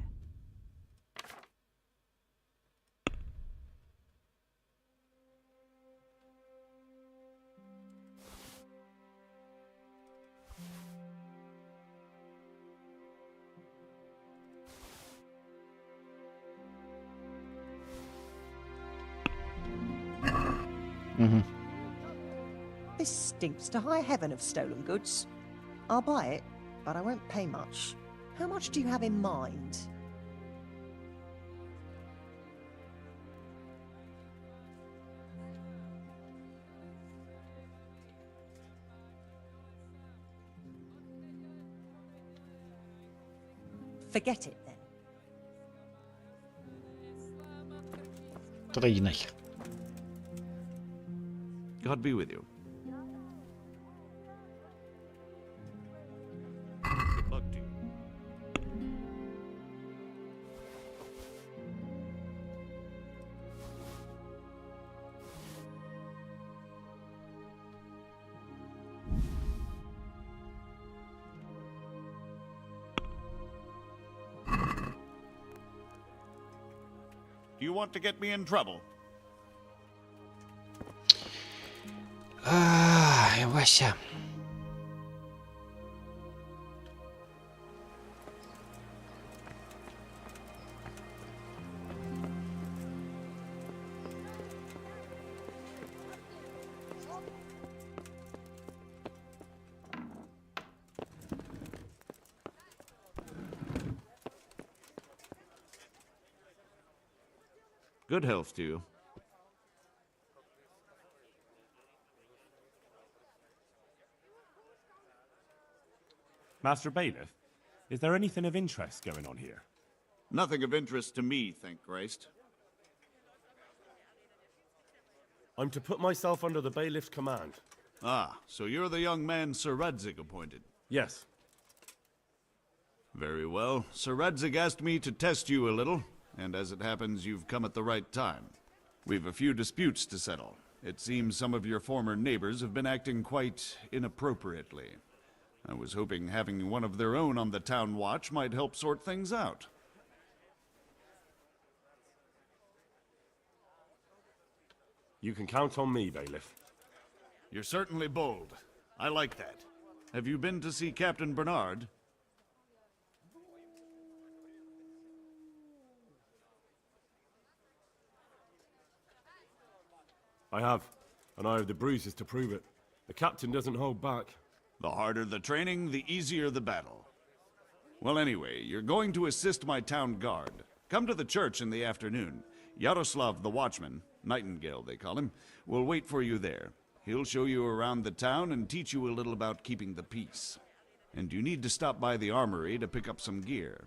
This stinks to high heaven of stolen goods. I'll buy it, but I won't pay much. How much do you have in mind? Forget it then. Тогда иди нахер. God be with you. Good luck to you. Do you want to get me in trouble? Вася. Good health to you. Master Bailiff, is there anything of interest going on here? Nothing of interest to me, thank Christ. I'm to put myself under the bailiff's command. Ah, so you're the young man Sir Radzig appointed. Yes. Very well. Sir Radzig asked me to test you a little, and as it happens, you've come at the right time. We've a few disputes to settle. It seems some of your former neighbors have been acting quite inappropriately. I was hoping having one of their own on the town watch might help sort things out. You can count on me, bailiff. You're certainly bold. I like that. Have you been to see Captain Bernard? I have, and I have the bruises to prove it. The captain doesn't hold back. The harder the training, the easier the battle. Well, anyway, you're going to assist my town guard. Come to the church in the afternoon. Yaroslav the watchman, Nightingale they call him, will wait for you there. He'll show you around the town and teach you a little about keeping the peace. And you need to stop by the armory to pick up some gear.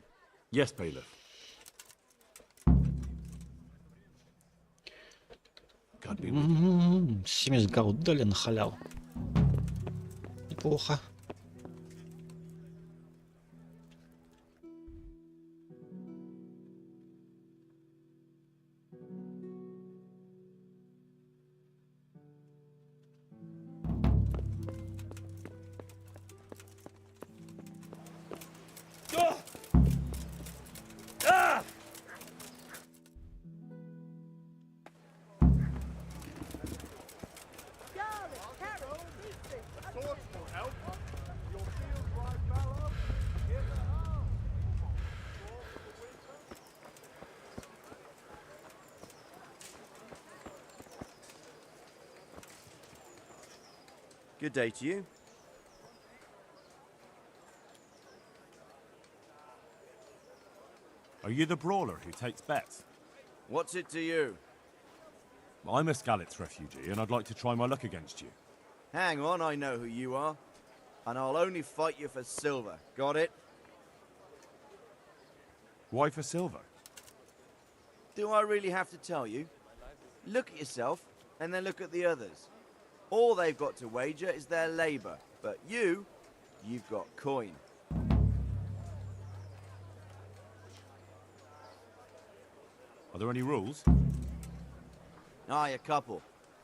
Yes, bailiff. God be with you. 70 голд дали на халяву. Неплохо. Good day to you. Are you the brawler who takes bets? What's it to you? I'm a Skalitz refugee, and I'd like to try my luck against you. Hang on, I know who you are. And I'll only fight you for silver. Got it? Why for silver? Do I really have to tell you? Look at yourself, and then look at the others. All they've got to wager is their labor. But you've got coin. Are there any rules? Aye, a couple.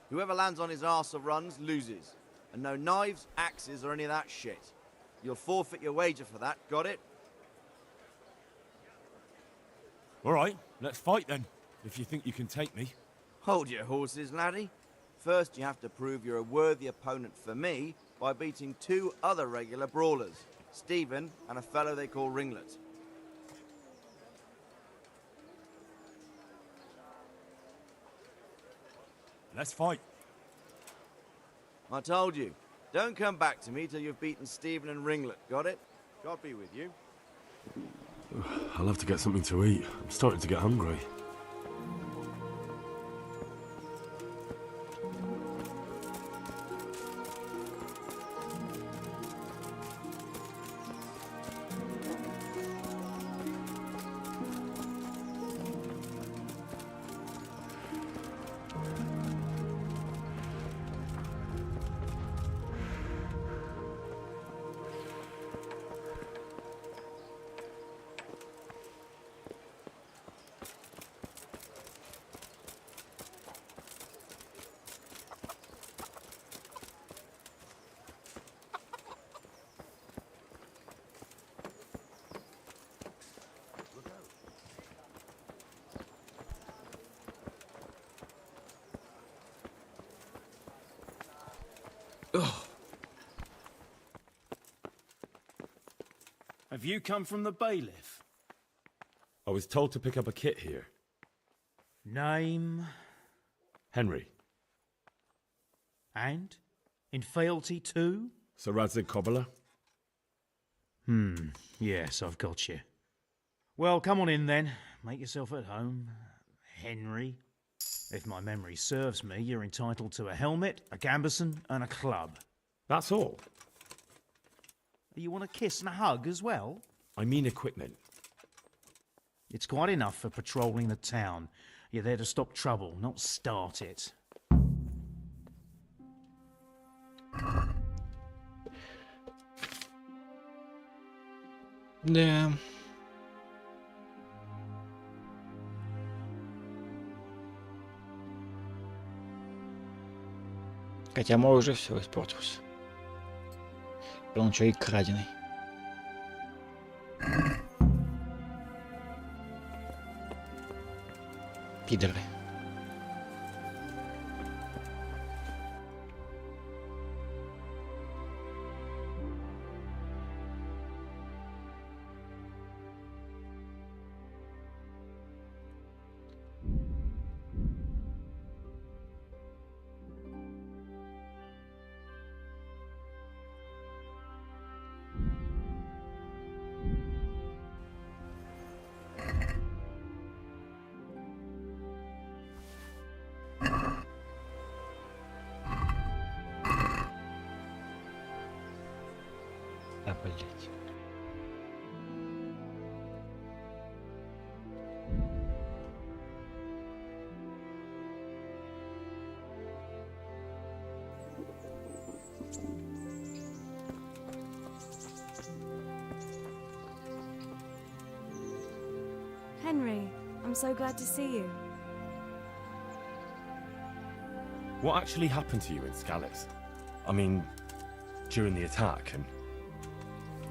Whoever lands on his arse or runs, loses. And no knives, axes, or any of that shit. You'll forfeit your wager for that, got it? All right, let's fight then, if you think you can take me. Hold your horses, laddie. First, you have to prove you're a worthy opponent for me by beating 2 other regular brawlers, Stephen and a fellow they call Ringlet. Let's fight. I told you, don't come back to me till you've beaten Stephen and Ringlet, got it? God be with you. I'll have to get something to eat. I'm starting to get hungry. Have you come from the bailiff? I was told to pick up a kit here. Name? Henry. And? In fealty too? Sir Radzig Cobbler. Yes, I've got you. Well, come on in then. Make yourself at home. Henry. If my memory serves me, you're entitled to a helmet, a gambeson, and a club. That's all? You want a kiss and a hug as well? I mean equipment. It's quite enough for patrolling the town. You're there to stop trouble, not start it. Да. Хотя мой уже все испортился. И он еще и краденый. Пидоры. А, блядь. Henry, I'm so glad to see you. What actually happened to you in Skalitz? I mean, during the attack and...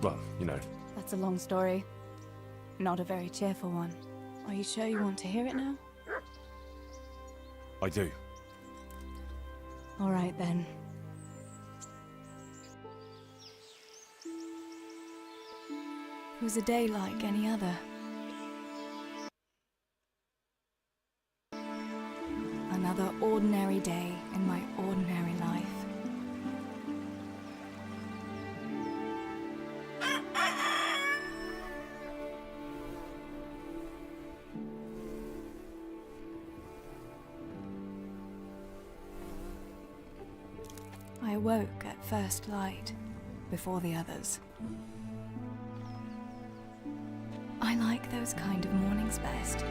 well, you know. That's a long story. Not a very cheerful one. Are you sure you want to hear it now? I do. All right then. It was a day like any other. Another ordinary day in my ordinary life. I woke at first light, before the others. I like those kind of mornings best.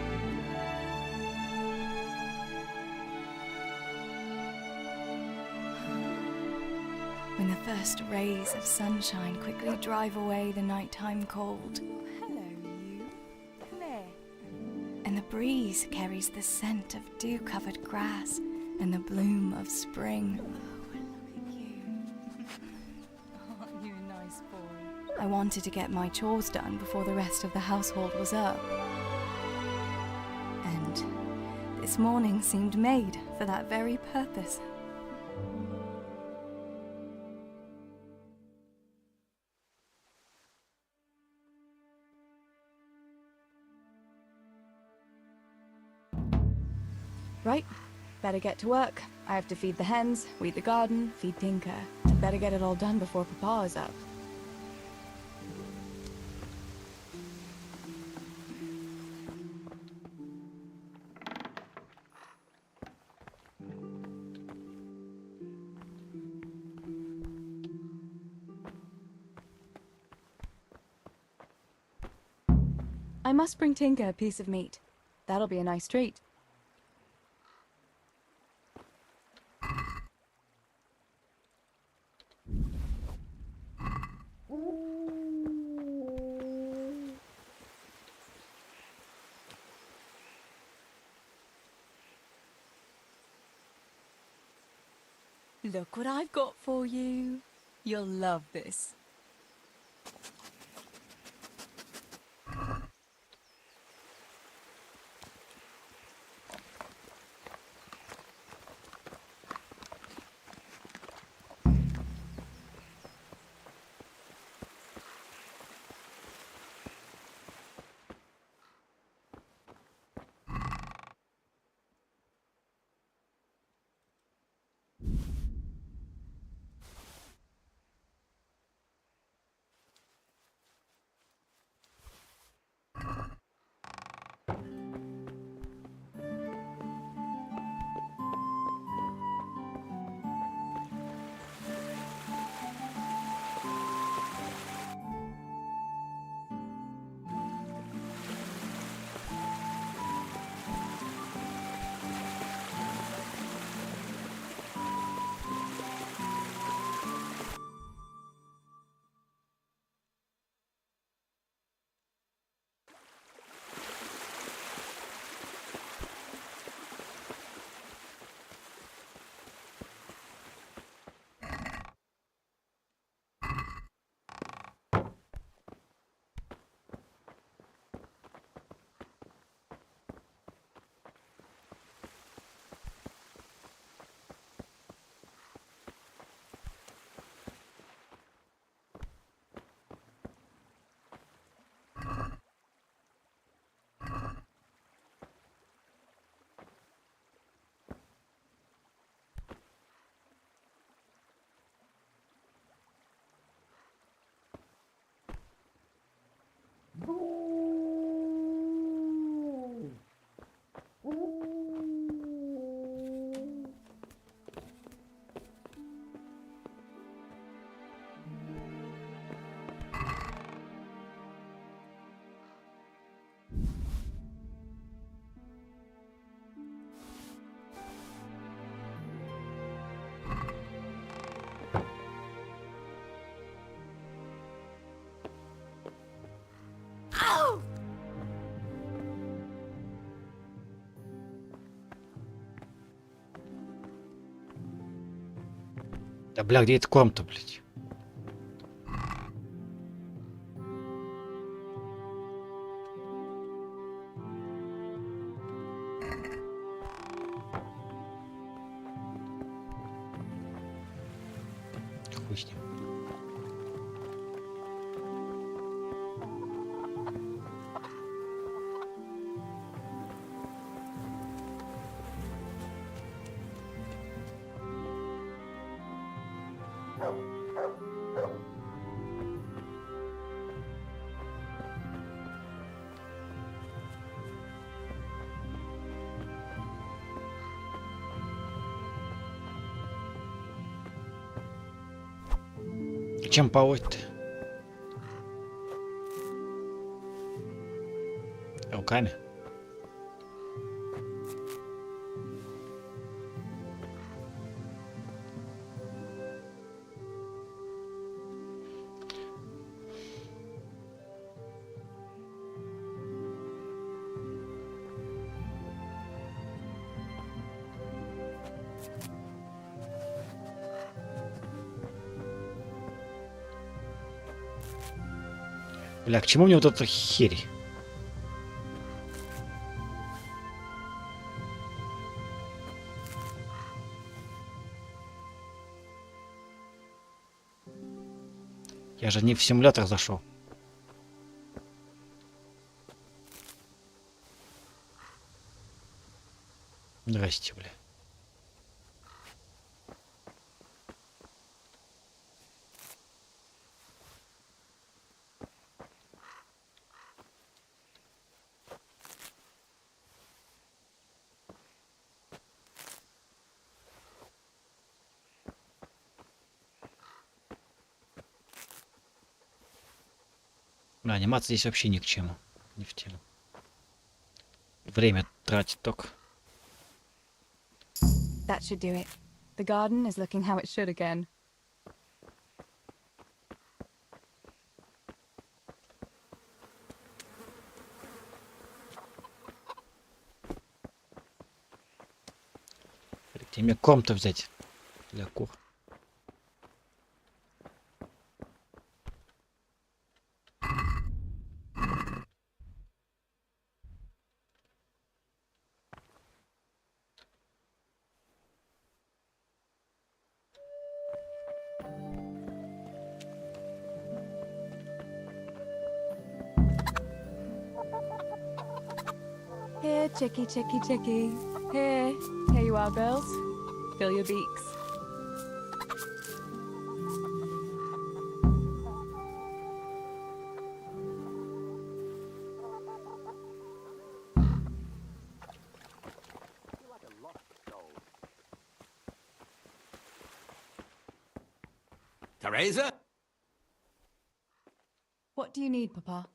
When the first rays of sunshine quickly drive away the nighttime cold. Hello, you. Come here. And the breeze carries the scent of dew-covered grass and the bloom of spring. Aren't you a nice boy? I wanted to get my chores done before the rest of the household was up. And this morning seemed made for that very purpose. Right, better get to work. I have to feed the hens, weed the garden, feed Tinker. I'd better get it all done before Papa is up. I must bring Tinker a piece of meat. That'll be a nice treat. Look what I've got for you. You'll love this. Да бля, где этот корм-то, блядь? Хуй с ним. Чем полоть-то? Руками? Бля, к чему мне вот эта херь? Я же не в симулятор зашел. Здрасте, бля. Бля, анимация здесь вообще ни к чему. Не в тему. Время тратить только. That should do it. The garden is looking how it should again. Где мне корм-то взять для кур? Here, chickie, chickie, chickie. Here. Here you are, girls. Fill your beaks. Teresa? What do you need, Papa?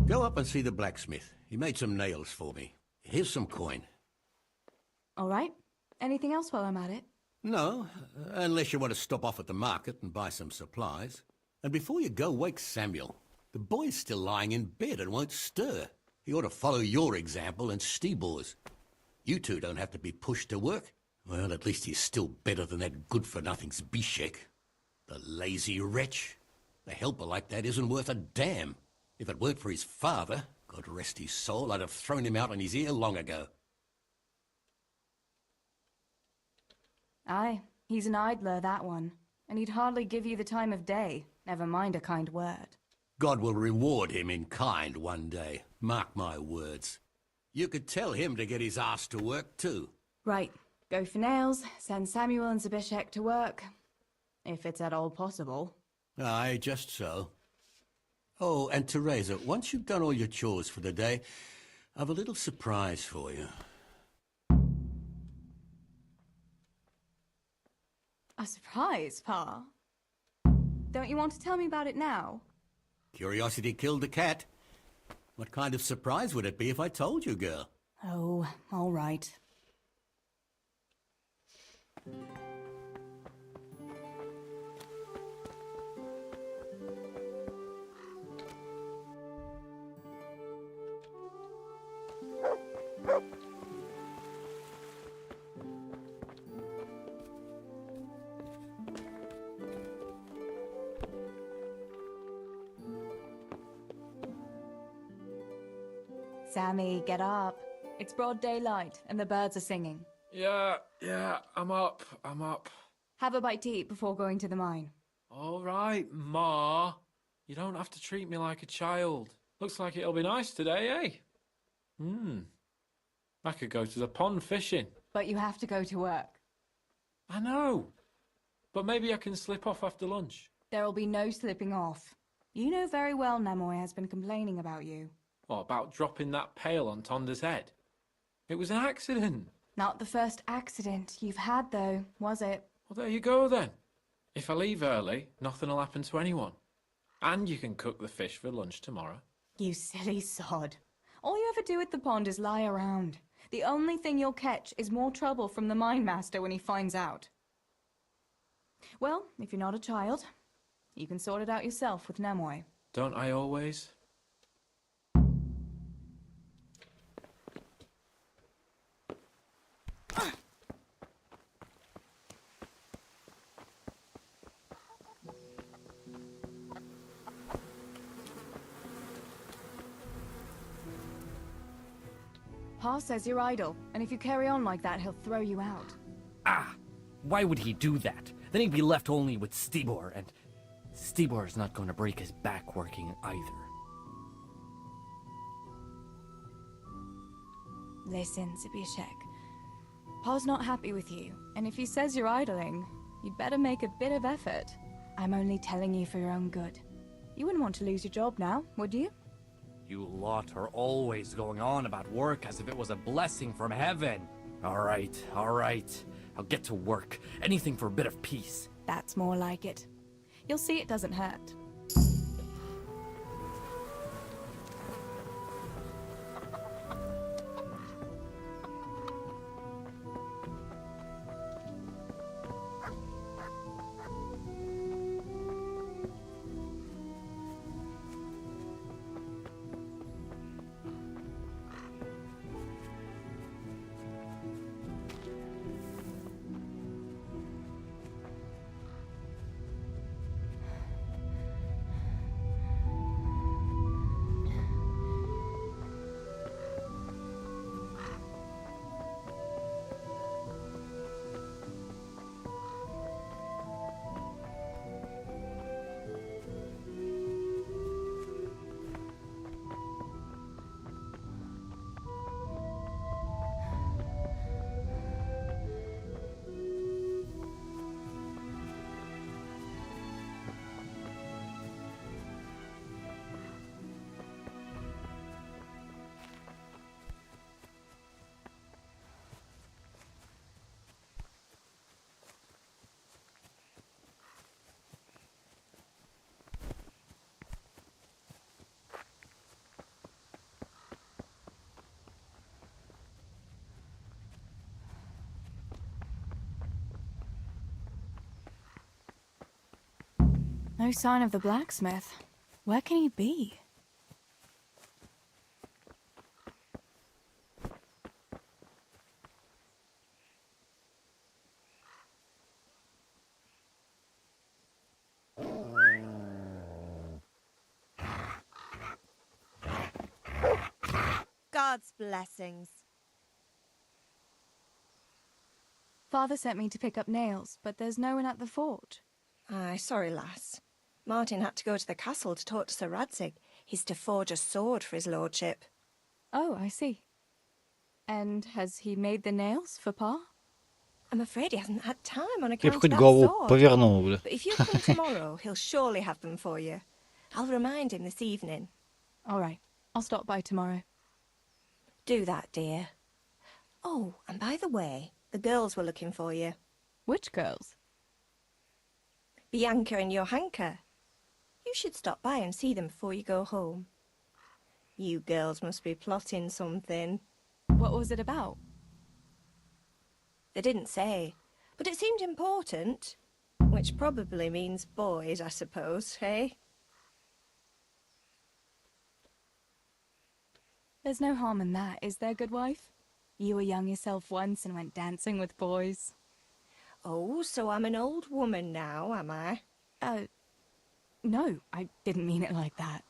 Go up and see the blacksmith. He made some nails for me. Here's some coin. All right. Anything else while I'm at it? No, unless you want to stop off at the market and buy some supplies. And before you go, wake Samuel. The boy's still lying in bed and won't stir. He ought to follow your example and Stebor's. You two don't have to be pushed to work. Well, at least he's still better than that good-for-nothing's Bishek. The lazy wretch. A helper like that isn't worth a damn. If it weren't for his father, God rest his soul, I'd have thrown him out on his ear long ago. Aye, he's an idler, that one. And he'd hardly give you the time of day, never mind a kind word. God will reward him in kind one day. Mark my words. You could tell him to get his ass to work too. Right, go for nails, send Samuel and Zabishek to work. If it's at all possible. Aye, just so. Oh, and Teresa, once you've done all your chores for the day, I've a little surprise for you. A surprise, Pa? Don't you want to tell me about it now? Curiosity killed the cat. What kind of surprise would it be if I told you, girl? Oh, all right. Sammy, get up. It's broad daylight and the birds are singing. Yeah, I'm up. Have a bite to eat before going to the mine. All right, Ma. You don't have to treat me like a child. Looks like it'll be nice today, eh? I could go to the pond fishing. But you have to go to work. I know. But maybe I can slip off after lunch. There'll be no slipping off. You know very well Namoy has been complaining about you. What about dropping that pail on Tonda's head? It was an accident. Not the first accident you've had, though, was it? Well, there you go then. If I leave early, nothing'll happen to anyone. And you can cook the fish for lunch tomorrow. You silly sod. All you ever do at the pond is lie around. The only thing you'll catch is more trouble from the mine master when he finds out. Well, if you're not a child, you can sort it out yourself with Nemoy. Don't I always? Pa says you're idle, and if you carry on like that, he'll throw you out. Ah! Why would he do that? Then he'd be left only with Stibor, and Stibor's not going to break his back working either. Listen, Zbyszek. Pa's not happy with you, and if he says you're idling, you'd better make a bit of effort. I'm only telling you for your own good. You wouldn't want to lose your job now, would you? You lot are always going on about work as if it was a blessing from heaven. All right. I'll get to work. Anything for a bit of peace. That's more like it. You'll see it doesn't hurt. No sign of the blacksmith. Where can he be? God's blessings. Father sent me to pick up nails, but there's no one at the fort. Aye, sorry, lass. Martin had to go to the castle to talk to Sir Radzig. He's to forge a sword for his lordship. Oh, I see. And has he made the nails for Pa? I'm afraid he hasn't had time on Я account бы of хоть that голову sword. повернул, бля. But if you come tomorrow, he'll surely have them for you. I'll remind him this evening. All right. I'll stop by tomorrow. Do that, dear. Oh, and by the way, the girls were looking for you. Which girls? Bianca and Johanka. You should stop by and see them before you go home. You girls must be plotting something. What was it about? They didn't say, but it seemed important. Which probably means boys, I suppose, eh? There's no harm in that, is there, good wife? You were young yourself once and went dancing with boys. Oh, so I'm an old woman now, am I? No, I didn't mean it like that.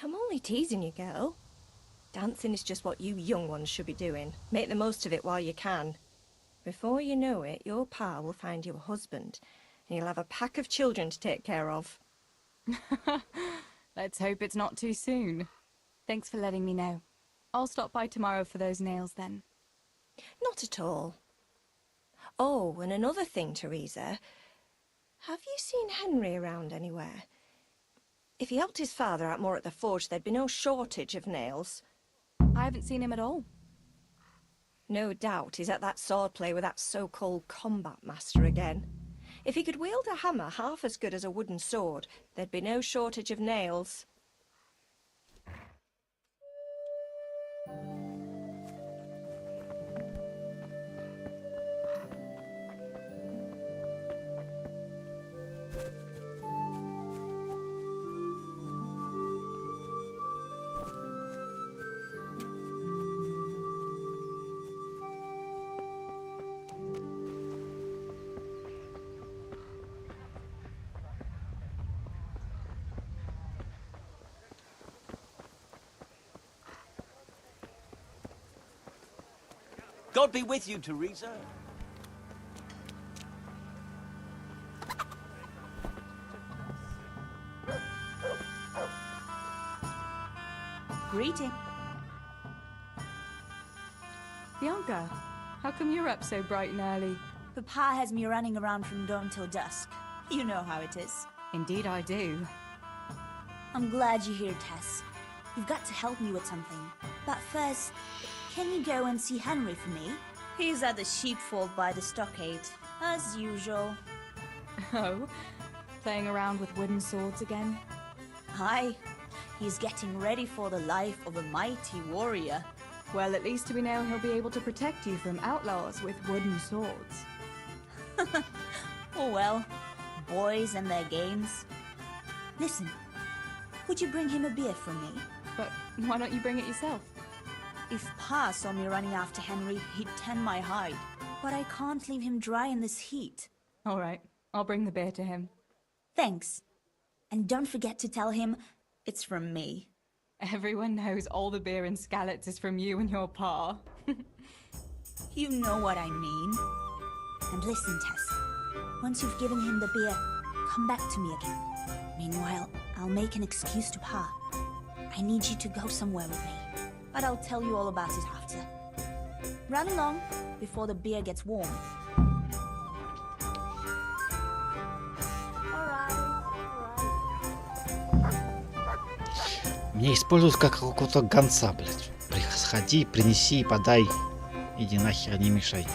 I'm only teasing you, girl. Dancing is just what you young ones should be doing. Make the most of it while you can. Before you know it, your pa will find you a husband, and you'll have a pack of children to take care of. Let's hope it's not too soon. Thanks for letting me know. I'll stop by tomorrow for those nails then. Not at all. Oh, and another thing, Teresa. Have you seen Henry around anywhere? If he helped his father out more at the forge, there'd be no shortage of nails. I haven't seen him at all. No doubt he's at that sword play with that so-called combat master again. If he could wield a hammer half as good as a wooden sword, there'd be no shortage of nails. God be with you, Teresa. Greeting. Bianca, how come you're up so bright and early? Papa has me running around from dawn till dusk. You know how it is. Indeed I do. I'm glad you're here, Tess. You've got to help me with something. But first, can you go and see Henry for me? He's at the sheepfold by the stockade, as usual. Oh, playing around with wooden swords again? Aye, he's getting ready for the life of a mighty warrior. Well, at least we know he'll be able to protect you from outlaws with wooden swords. Oh well, boys and their games. Listen, would you bring him a beer from me? But why don't you bring it yourself? If Pa saw me running after Henry, he'd tan my hide. But I can't leave him dry in this heat. All right, I'll bring the beer to him. Thanks. And don't forget to tell him it's from me. Everyone knows all the beer in Skalitz is from you and your pa. You know what I mean. And listen, Tess. Once you've given him the beer, come back to me again. Meanwhile, I'll make an excuse to Pa. I need you to go somewhere with me. But I'll tell you all about it after. Run along before the beer gets warm. Меня используют как какого-то гонца, блядь. Сходи, принеси, подай. Иди нахер, не мешай.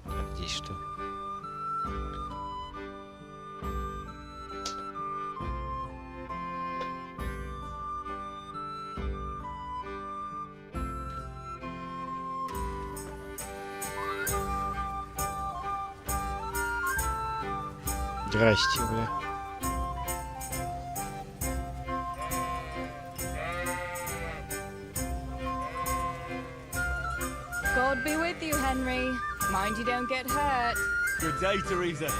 Так, здесь что? Здрасте, бля. God be with you, Henry. Mind you don't get hurt. Good day, Teresa.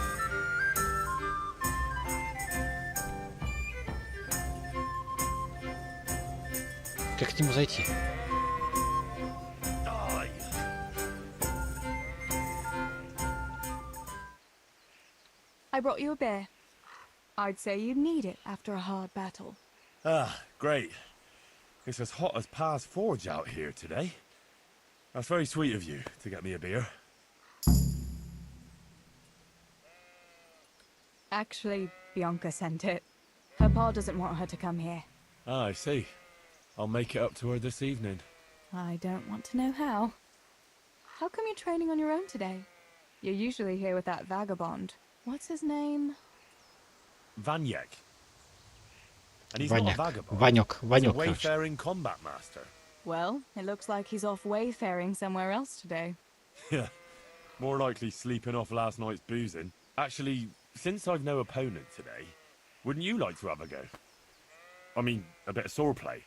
Как к нему зайти? I brought you a beer. I'd say you'd need it after a hard battle. Ah, great. It's as hot as Pa's Forge out here today. That's very sweet of you to get me a beer. Actually, Bianca sent it. Her pa doesn't want her to come here. Ah, I see. I'll make it up to her this evening. I don't want to know how. How come you're training on your own today? You're usually here with that vagabond. What's his name? Vanyek. And he's not a Ваняк. vagabond. Ванек. He's a Ванек, короче. wayfaring combat master. Well, it looks like he's off wayfaring somewhere else today. Yeah, more likely sleeping off last night's boozing. Actually, since I've no opponent today, wouldn't you like to have a go? I mean, a bit of swordplay.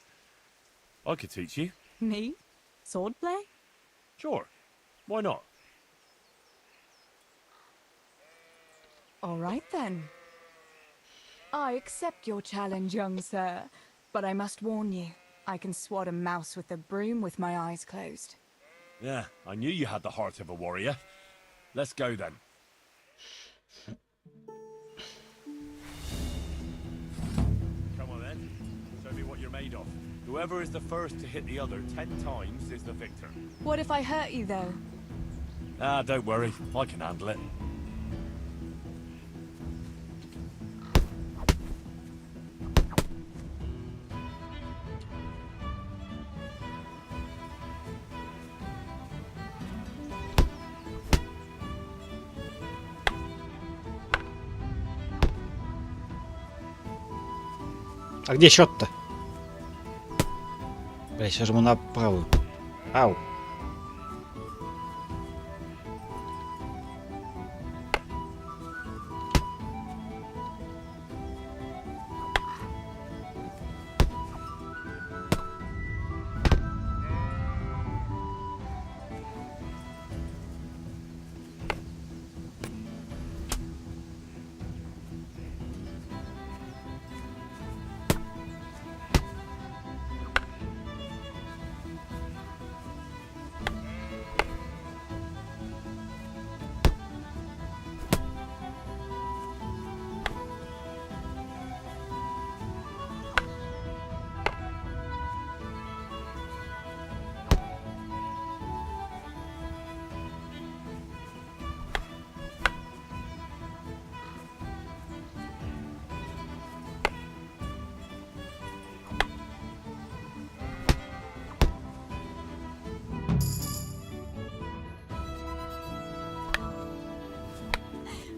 I could teach you. Me? Swordplay? Sure. Why not? All right then. I accept your challenge, young sir, but I must warn you, I can swat a mouse with a broom with my eyes closed. Yeah, I knew you had the heart of a warrior. Let's go then. Come on then. Show me what you're made of. Whoever is the first to hit the other 10 times is the victor. What if I hurt you, though? Ah, don't worry. I can handle it. А где счет-то? Бля, сейчас жму на правую. Ау.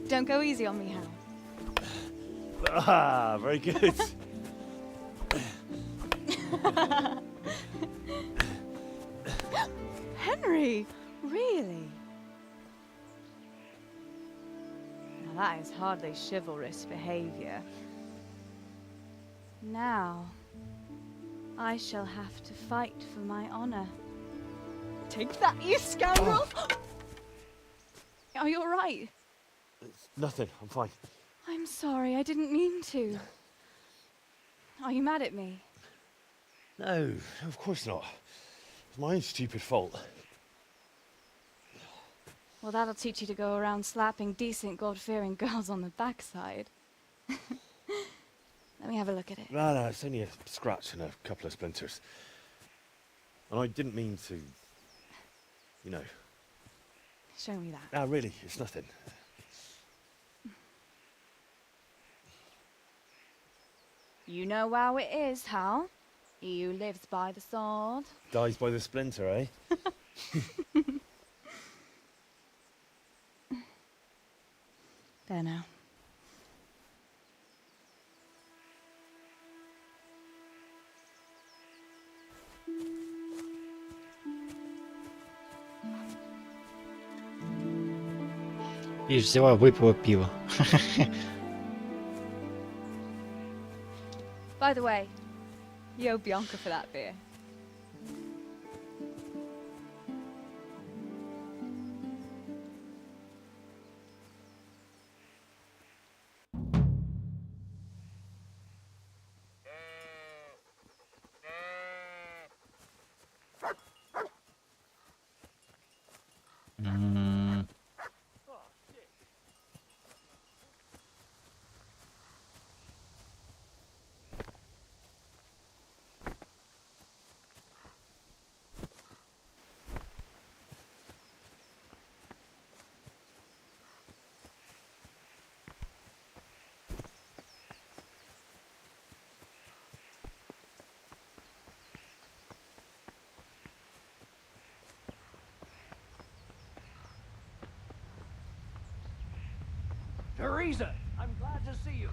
Don't go easy on me, Hal. Ah, very good. Henry, really? Now that is hardly chivalrous behavior. Now, I shall have to fight for my honor. Take that, you scoundrel! Are you all right? It's nothing. I'm fine. I'm sorry, I didn't mean to. Are you mad at me? No, of course not. It's my own stupid fault. Well, that'll teach you to go around slapping decent, God-fearing girls on the backside. Let me have a look at it. No, it's only a scratch and a couple of splinters. And I didn't mean to, you know. Show me that. No, really, it's nothing. You know how it is, Hal. He who lives by the sword. Dies by the splinter, eh? There now. И взяла, выпила пиво. By the way, you owe Bianca for that beer. Teresa, I'm glad to see you.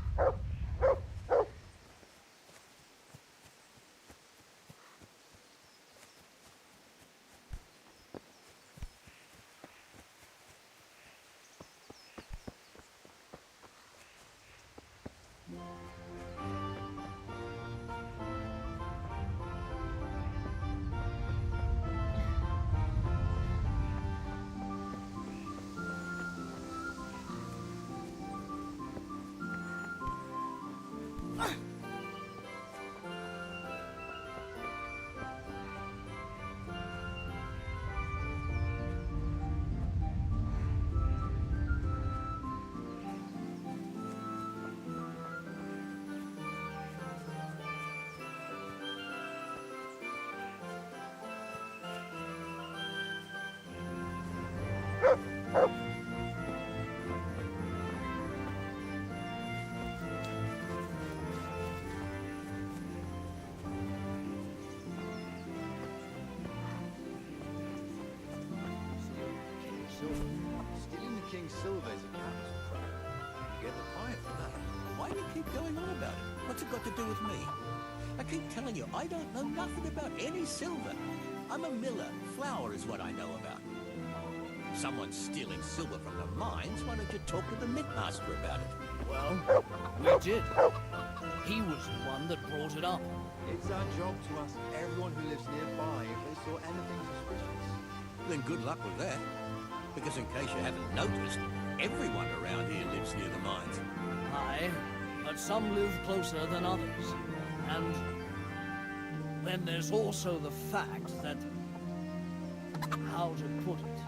Stealing the king's silver is a capital crime. You get the fine for that. Why do you keep going on about it? What's it got to do with me? I keep telling you, I don't know nothing about any silver. I'm a miller. Flour is what I know about. Someone's stealing silver from the mines. Why don't you talk to the mintmaster about it? Well, we did. He was the one that brought it up. It's our job to ask everyone who lives nearby if they saw anything suspicious. Then good luck with that. Because in case you haven't noticed, everyone around here lives near the mines. Aye, but some live closer than others. And then there's also the fact that... how to put it?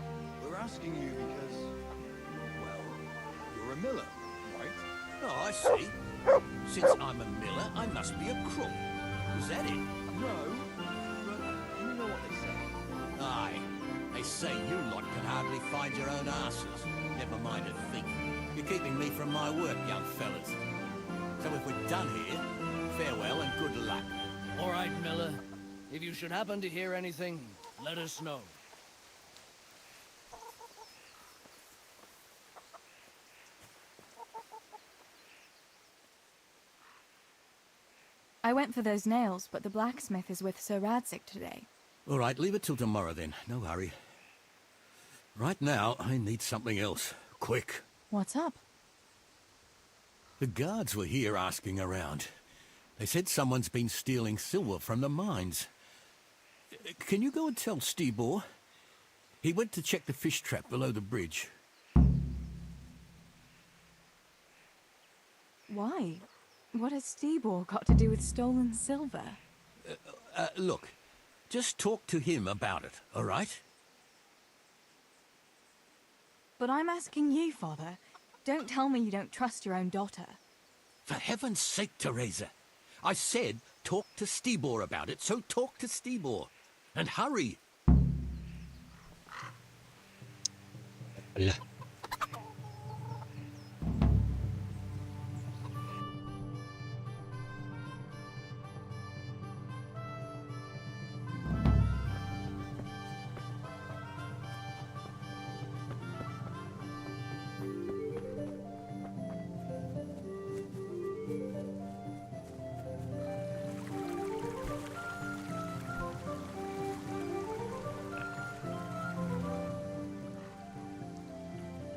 We're asking you because, well, you're a miller, right? Oh, I see. Since I'm a miller, I must be a crook. Is that it? No, but you know what they say. Aye. They say you lot can hardly find your own asses. Never mind a thief. You're keeping me from my work, young fellas. So if we're done here, farewell and good luck. All right, Miller. If you should happen to hear anything, let us know. I went for those nails, but the blacksmith is with Sir Radzik today. All right, leave it till tomorrow then. No hurry. Right now, I need something else. Quick. What's up? The guards were here asking around. They said someone's been stealing silver from the mines. Can you go and tell Stibor? He went to check the fish trap below the bridge. Why? What has Stibor got to do with stolen silver? Look, just talk to him about it, all right? But I'm asking you, Father. Don't tell me you don't trust your own daughter. For heaven's sake, Teresa. I said talk to Stibor about it, so talk to Stibor. And hurry. Lah.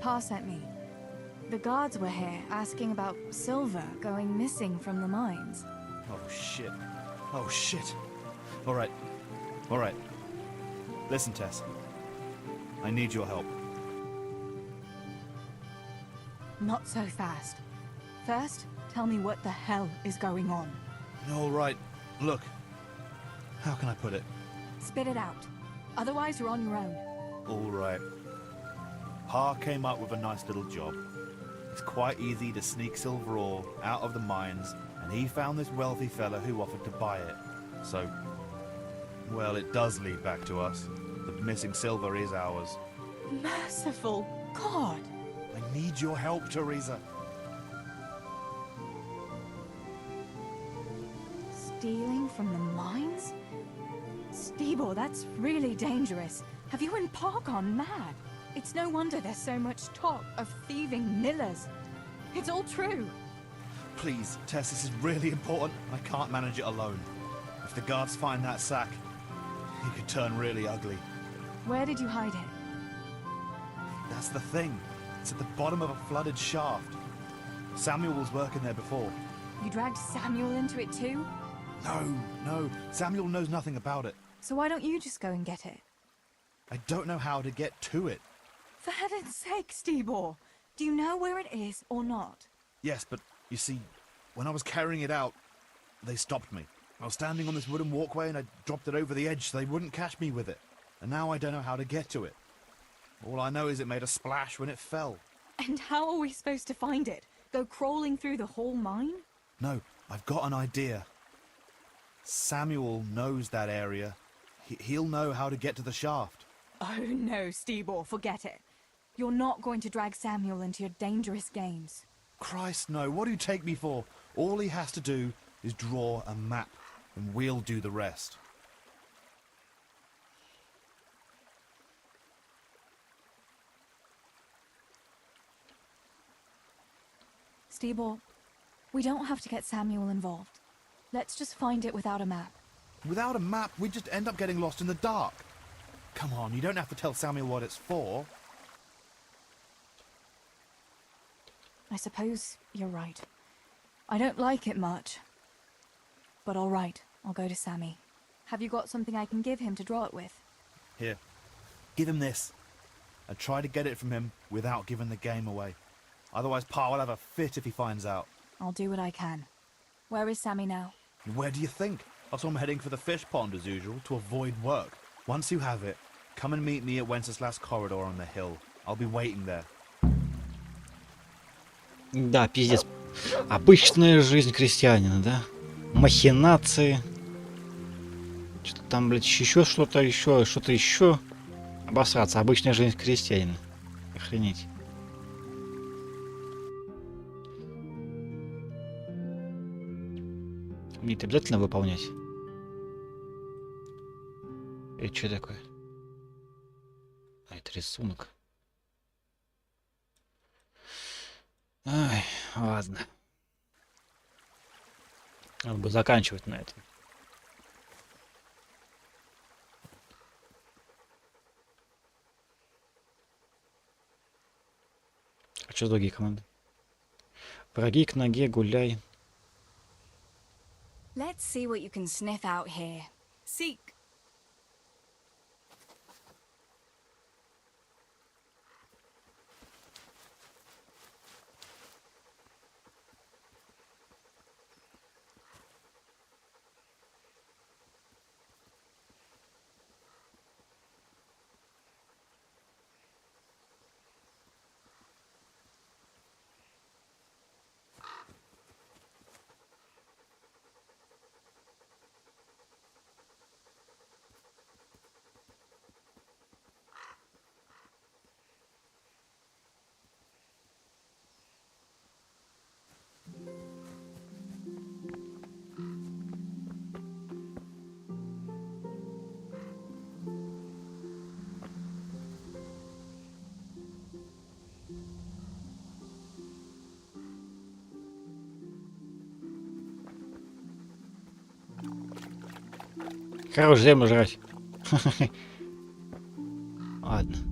Pa sent me. The guards were here asking about silver going missing from the mines. Oh shit. Oh shit. Alright. Alright. Listen, Tess. I need your help. Not so fast. First, tell me what the hell is going on. Alright. Look. How can I put it? Spit it out. Otherwise, you're on your own. Alright. Pa came up with a nice little job. It's quite easy to sneak silver ore out of the mines, and he found this wealthy fella who offered to buy it. So, well, it does lead back to us. The missing silver is ours. Merciful God! I need your help, Teresa. Stealing from the mines? Stibor, that's really dangerous. Have you and Pa gone mad? It's no wonder there's so much talk of thieving millers. It's all true. Please, Tess, this is really important. I can't manage it alone. If the guards find that sack, it could turn really ugly. Where did you hide it? That's the thing. It's at the bottom of a flooded shaft. Samuel was working there before. You dragged Samuel into it too? No. Samuel knows nothing about it. So why don't you just go and get it? I don't know how to get to it. For heaven's sake, Stibor! Do you know where it is or not? Yes, but you see, when I was carrying it out, they stopped me. I was standing on this wooden walkway and I dropped it over the edge so they wouldn't catch me with it. And now I don't know how to get to it. All I know is it made a splash when it fell. And how are we supposed to find it? Go crawling through the whole mine? No, I've got an idea. Samuel knows that area. He'll know how to get to the shaft. Oh no, Stibor, forget it. You're not going to drag Samuel into your dangerous games. Christ, no. What do you take me for? All he has to do is draw a map, and we'll do the rest. Stibor, we don't have to get Samuel involved. Let's just find it without a map. Without a map, we'd just end up getting lost in the dark. Come on, you don't have to tell Samuel what it's for. I suppose you're right. I don't like it much. But all right, I'll go to Sammy. Have you got something I can give him to draw it with? Here, give him this. And try to get it from him without giving the game away. Otherwise, Pa will have a fit if he finds out. I'll do what I can. Where is Sammy now? Where do you think? I saw him heading for the fish pond as usual to avoid work. Once you have it, come and meet me at Wenceslas corridor on the hill. I'll be waiting there. Да, пиздец. Обычная жизнь крестьянина, да? Махинации. Что-то там, блядь, еще что-то еще. Обосраться. Обычная жизнь крестьянина. Охренеть. Мне это обязательно выполнять? Это что такое? А, это рисунок. Ай, ладно. Надо бы заканчивать на этом. А что другие команды? Враги к ноге, гуляй. Let's see what you can sniff out here. Seek. Хорош землю жрать. Ладно.